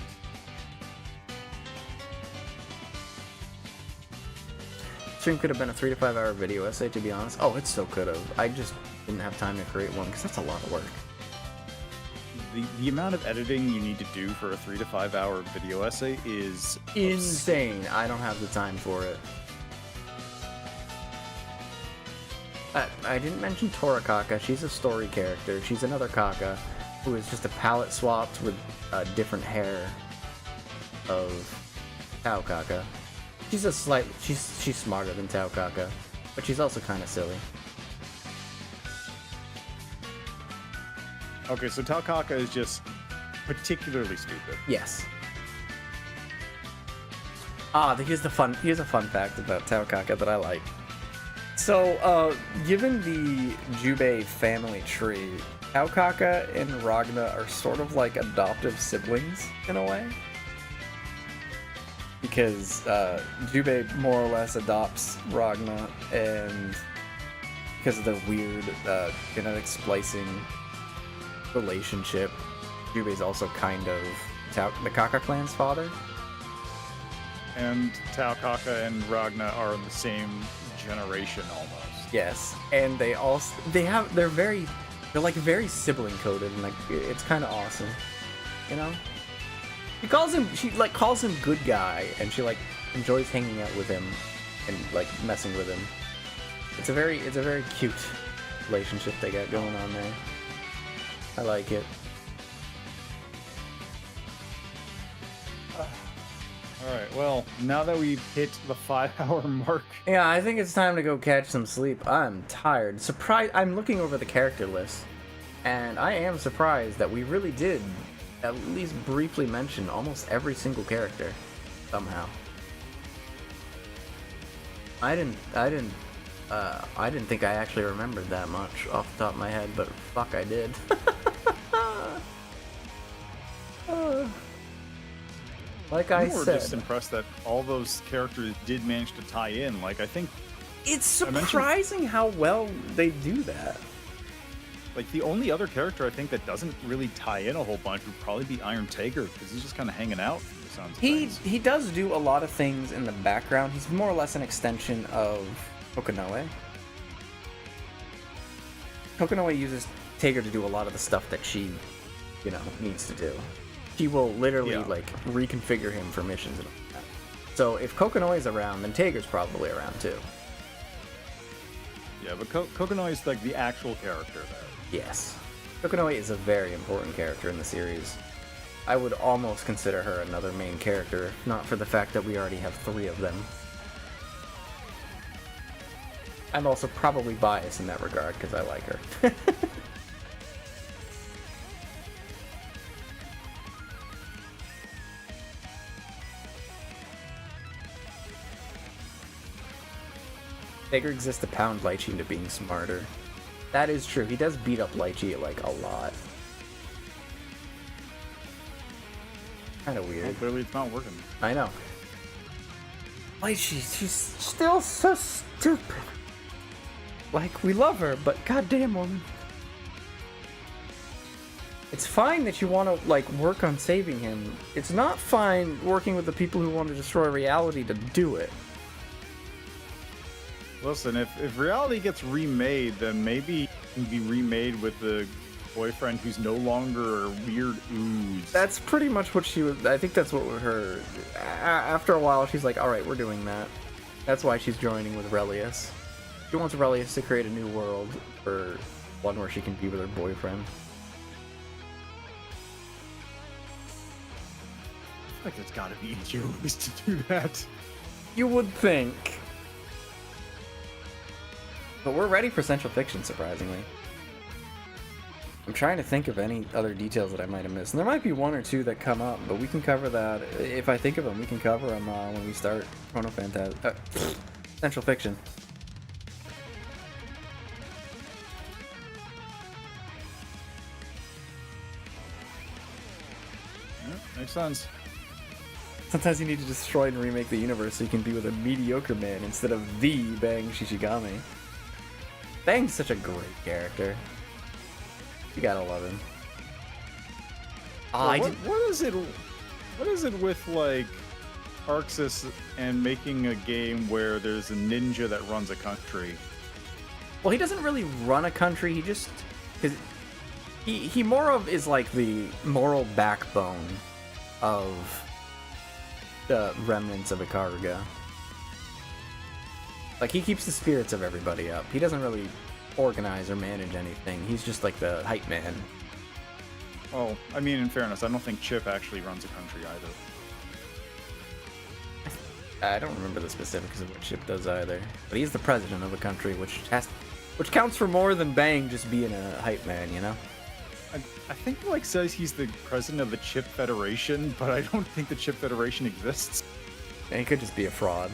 Stream could have been a 3 to 5 hour video essay, to be honest. Oh, it so could have. I just didn't have time to create one, because that's a lot of work. The amount of editing you need to do for a 3 to 5 hour video essay is insane. I don't have the time for it. I didn't mention Torakaka. She's a story character. She's another Kaka who is just a palette swapped with different hair of Tao Kaka. She's she's smarter than Tao Kaka, but she's also kind of silly. Okay, so Taokaka is just particularly stupid. Yes. Here's a fun fact about Taokaka that I like. So, given the Jubei family tree, Taokaka and Ragna are sort of like adoptive siblings in a way. Because Jubei more or less adopts Ragna, and because of their weird genetic splicing relationship, Jubei's also kind of the Kaka clan's father. And Taokaka and Ragna are in the same generation almost. Yes, and they're like very sibling coded, and like it's kind of awesome, you know. She calls him good guy, and she like enjoys hanging out with him and like messing with him. It's a very cute relationship they got going on there. I like it. Alright, well, now that we've hit the 5-hour mark... Yeah, I think it's time to go catch some sleep. I'm tired. I'm looking over the character list, and I am surprised that we really did at least briefly mention almost every single character, somehow. I didn't think I actually remembered that much off the top of my head, but fuck, I did. Like I said, we're just impressed that all those characters did manage to tie in. Like, I think it's surprising how well they do that. Like, the only other character I think that doesn't really tie in a whole bunch would probably be Iron Tiger, because he's just kind of hanging out. He does do a lot of things in the background. He's more or less an extension of Kokonoe. Kokonoe uses Tiger to do a lot of the stuff that she, needs to do. She will literally reconfigure him for missions and all that. So if Kokonoe is around, then Tiger's probably around too. Yeah, but Kokonoe is like the actual character there. Yes. Kokonoe is a very important character in the series. I would almost consider her another main character, if not for the fact that we already have 3 of them. I'm also probably biased in that regard, because I like her. Tiger exists to pound Lychee into being smarter. That is true. He does beat up Lychee, like, a lot. Kind of weird. Well, clearly it's not working. I know. Lychee, she's still so stupid. Like, we love her, but goddamn woman. It's fine that you want to, like, work on saving him. It's not fine working with the people who want to destroy reality to do it. Listen, if reality gets remade, then maybe it can be remade with the boyfriend who's no longer a weird ooze. That's pretty much what she was. I think that's what her. After a while, she's like, all right, we're doing that. That's why she's joining with Relius. She wants Relius to create a new world for one where she can be with her boyfriend. I feel like there's gotta be easier ways to do that. You would think. But we're ready for Central Fiction, surprisingly. I'm trying to think of any other details that I might have missed. And there might be one or two that come up, but we can cover that. If I think of them, we can cover them when we start Chrono Phantasm. Central Fiction. Yeah, makes sense. Sometimes you need to destroy and remake the universe so you can be with a mediocre man instead of the Bang Shishigami. Bang's such a great character. You gotta love him. What is it? What is it with like Arxis and making a game where there's a ninja that runs a country? Well, he doesn't really run a country. He just he more of is like the moral backbone of the remnants of Ikaruga. Like, he keeps the spirits of everybody up. He doesn't really organize or manage anything. He's just like the hype man. Oh, I mean, in fairness, I don't think Chip actually runs a country either. I don't remember the specifics of what Chip does either. But he's the president of a country, which counts for more than Bang just being a hype man, you know? I think he like says he's the president of the Chip Federation, but I don't think the Chip Federation exists. And he could just be a fraud.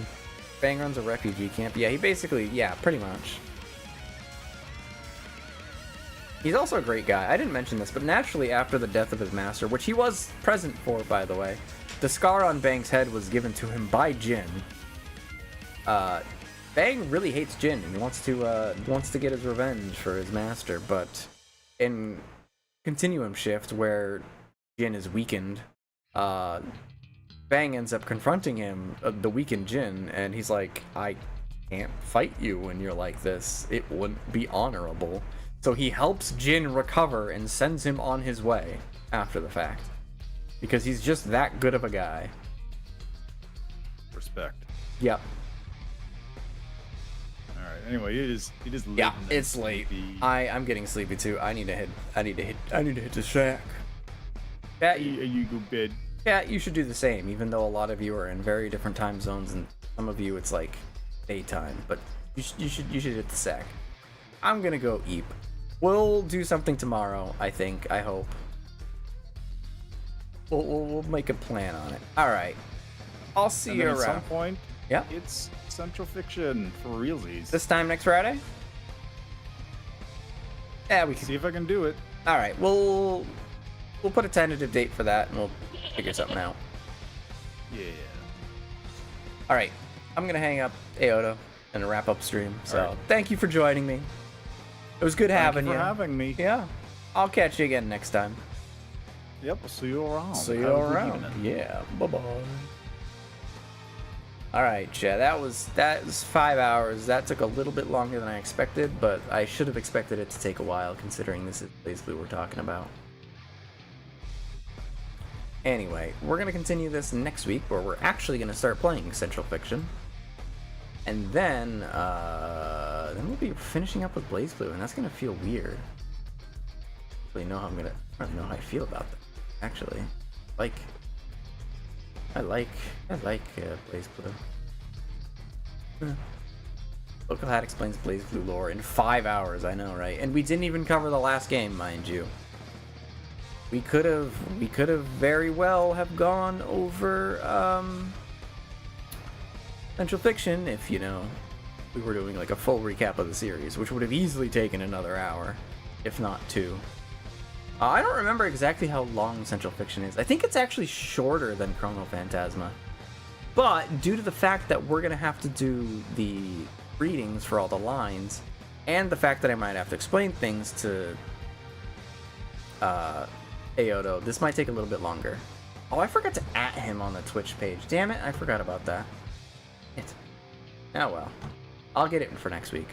Bang runs a refugee camp. Yeah, he basically, yeah, pretty much. He's also a great guy. I didn't mention this, but naturally after the death of his master, which he was present for, by the way, the scar on Bang's head was given to him by Jin. Bang really hates Jin and wants to get his revenge for his master, but in Continuum Shift, where Jin is weakened, Bang ends up confronting him, the weakened Jin, and he's like, I can't fight you when you're like this. It wouldn't be honorable. So he helps Jin recover and sends him on his way after the fact. Because he's just that good of a guy. Respect. Yep. Alright, anyway, it is late. Yeah, it's late. I'm getting sleepy too. I need to hit the shack. Cat, you go bed. Cat, you should do the same, even though a lot of you are in very different time zones and some of you it's like daytime, but you should hit the sack. I'm gonna go eat. We'll do something tomorrow, I think, I hope. We'll make a plan on it. Alright. I'll see you around. At some point, yeah, it's Central Fiction for realsies. This time next Friday? Yeah, we can see if I can do it. Alright, we'll put a tentative date for that and we'll figure something out. Yeah. Alright, I'm gonna hang up Aoda and wrap up stream. So Thank you for joining me. It was good having you. Thank you for having me. Yeah. I'll catch you again next time. Yep, we'll see you around. See you around. Yeah. Bye-bye. Alright, chat. That was 5 hours. That took a little bit longer than I expected, but I should have expected it to take a while considering this is Blazblue we're talking about. Anyway, we're going to continue this next week where we're actually going to start playing Central Fiction. And then we'll be finishing up with Blazblue, and that's going to feel weird. I don't know how I feel about that, actually. I like Blazblue. Local Hat explains Blazblue lore in 5 hours, I know, right? And we didn't even cover the last game, mind you. We could have very well have gone over Central Fiction if, you know, we were doing like a full recap of the series, which would have easily taken another hour, if not 2. I don't remember exactly how long Central Fiction is. I think it's actually shorter than Chrono Phantasma. But due to the fact that we're going to have to do the readings for all the lines, and the fact that I might have to explain things to Aodo, this might take a little bit longer. Oh, I forgot to @ him on the Twitch page. Damn it, I forgot about that. Oh well. I'll get it for next week.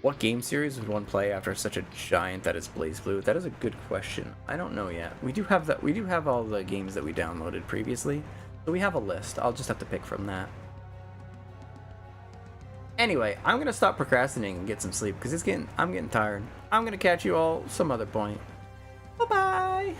What game series would one play after such a giant that is Blazblue? That is a good question. I don't know yet. We do have all the games that we downloaded previously, so we have a list. I'll just have to pick from that. Anyway, I'm gonna stop procrastinating and get some sleep because I'm getting tired. I'm gonna catch you all some other point. Bye bye.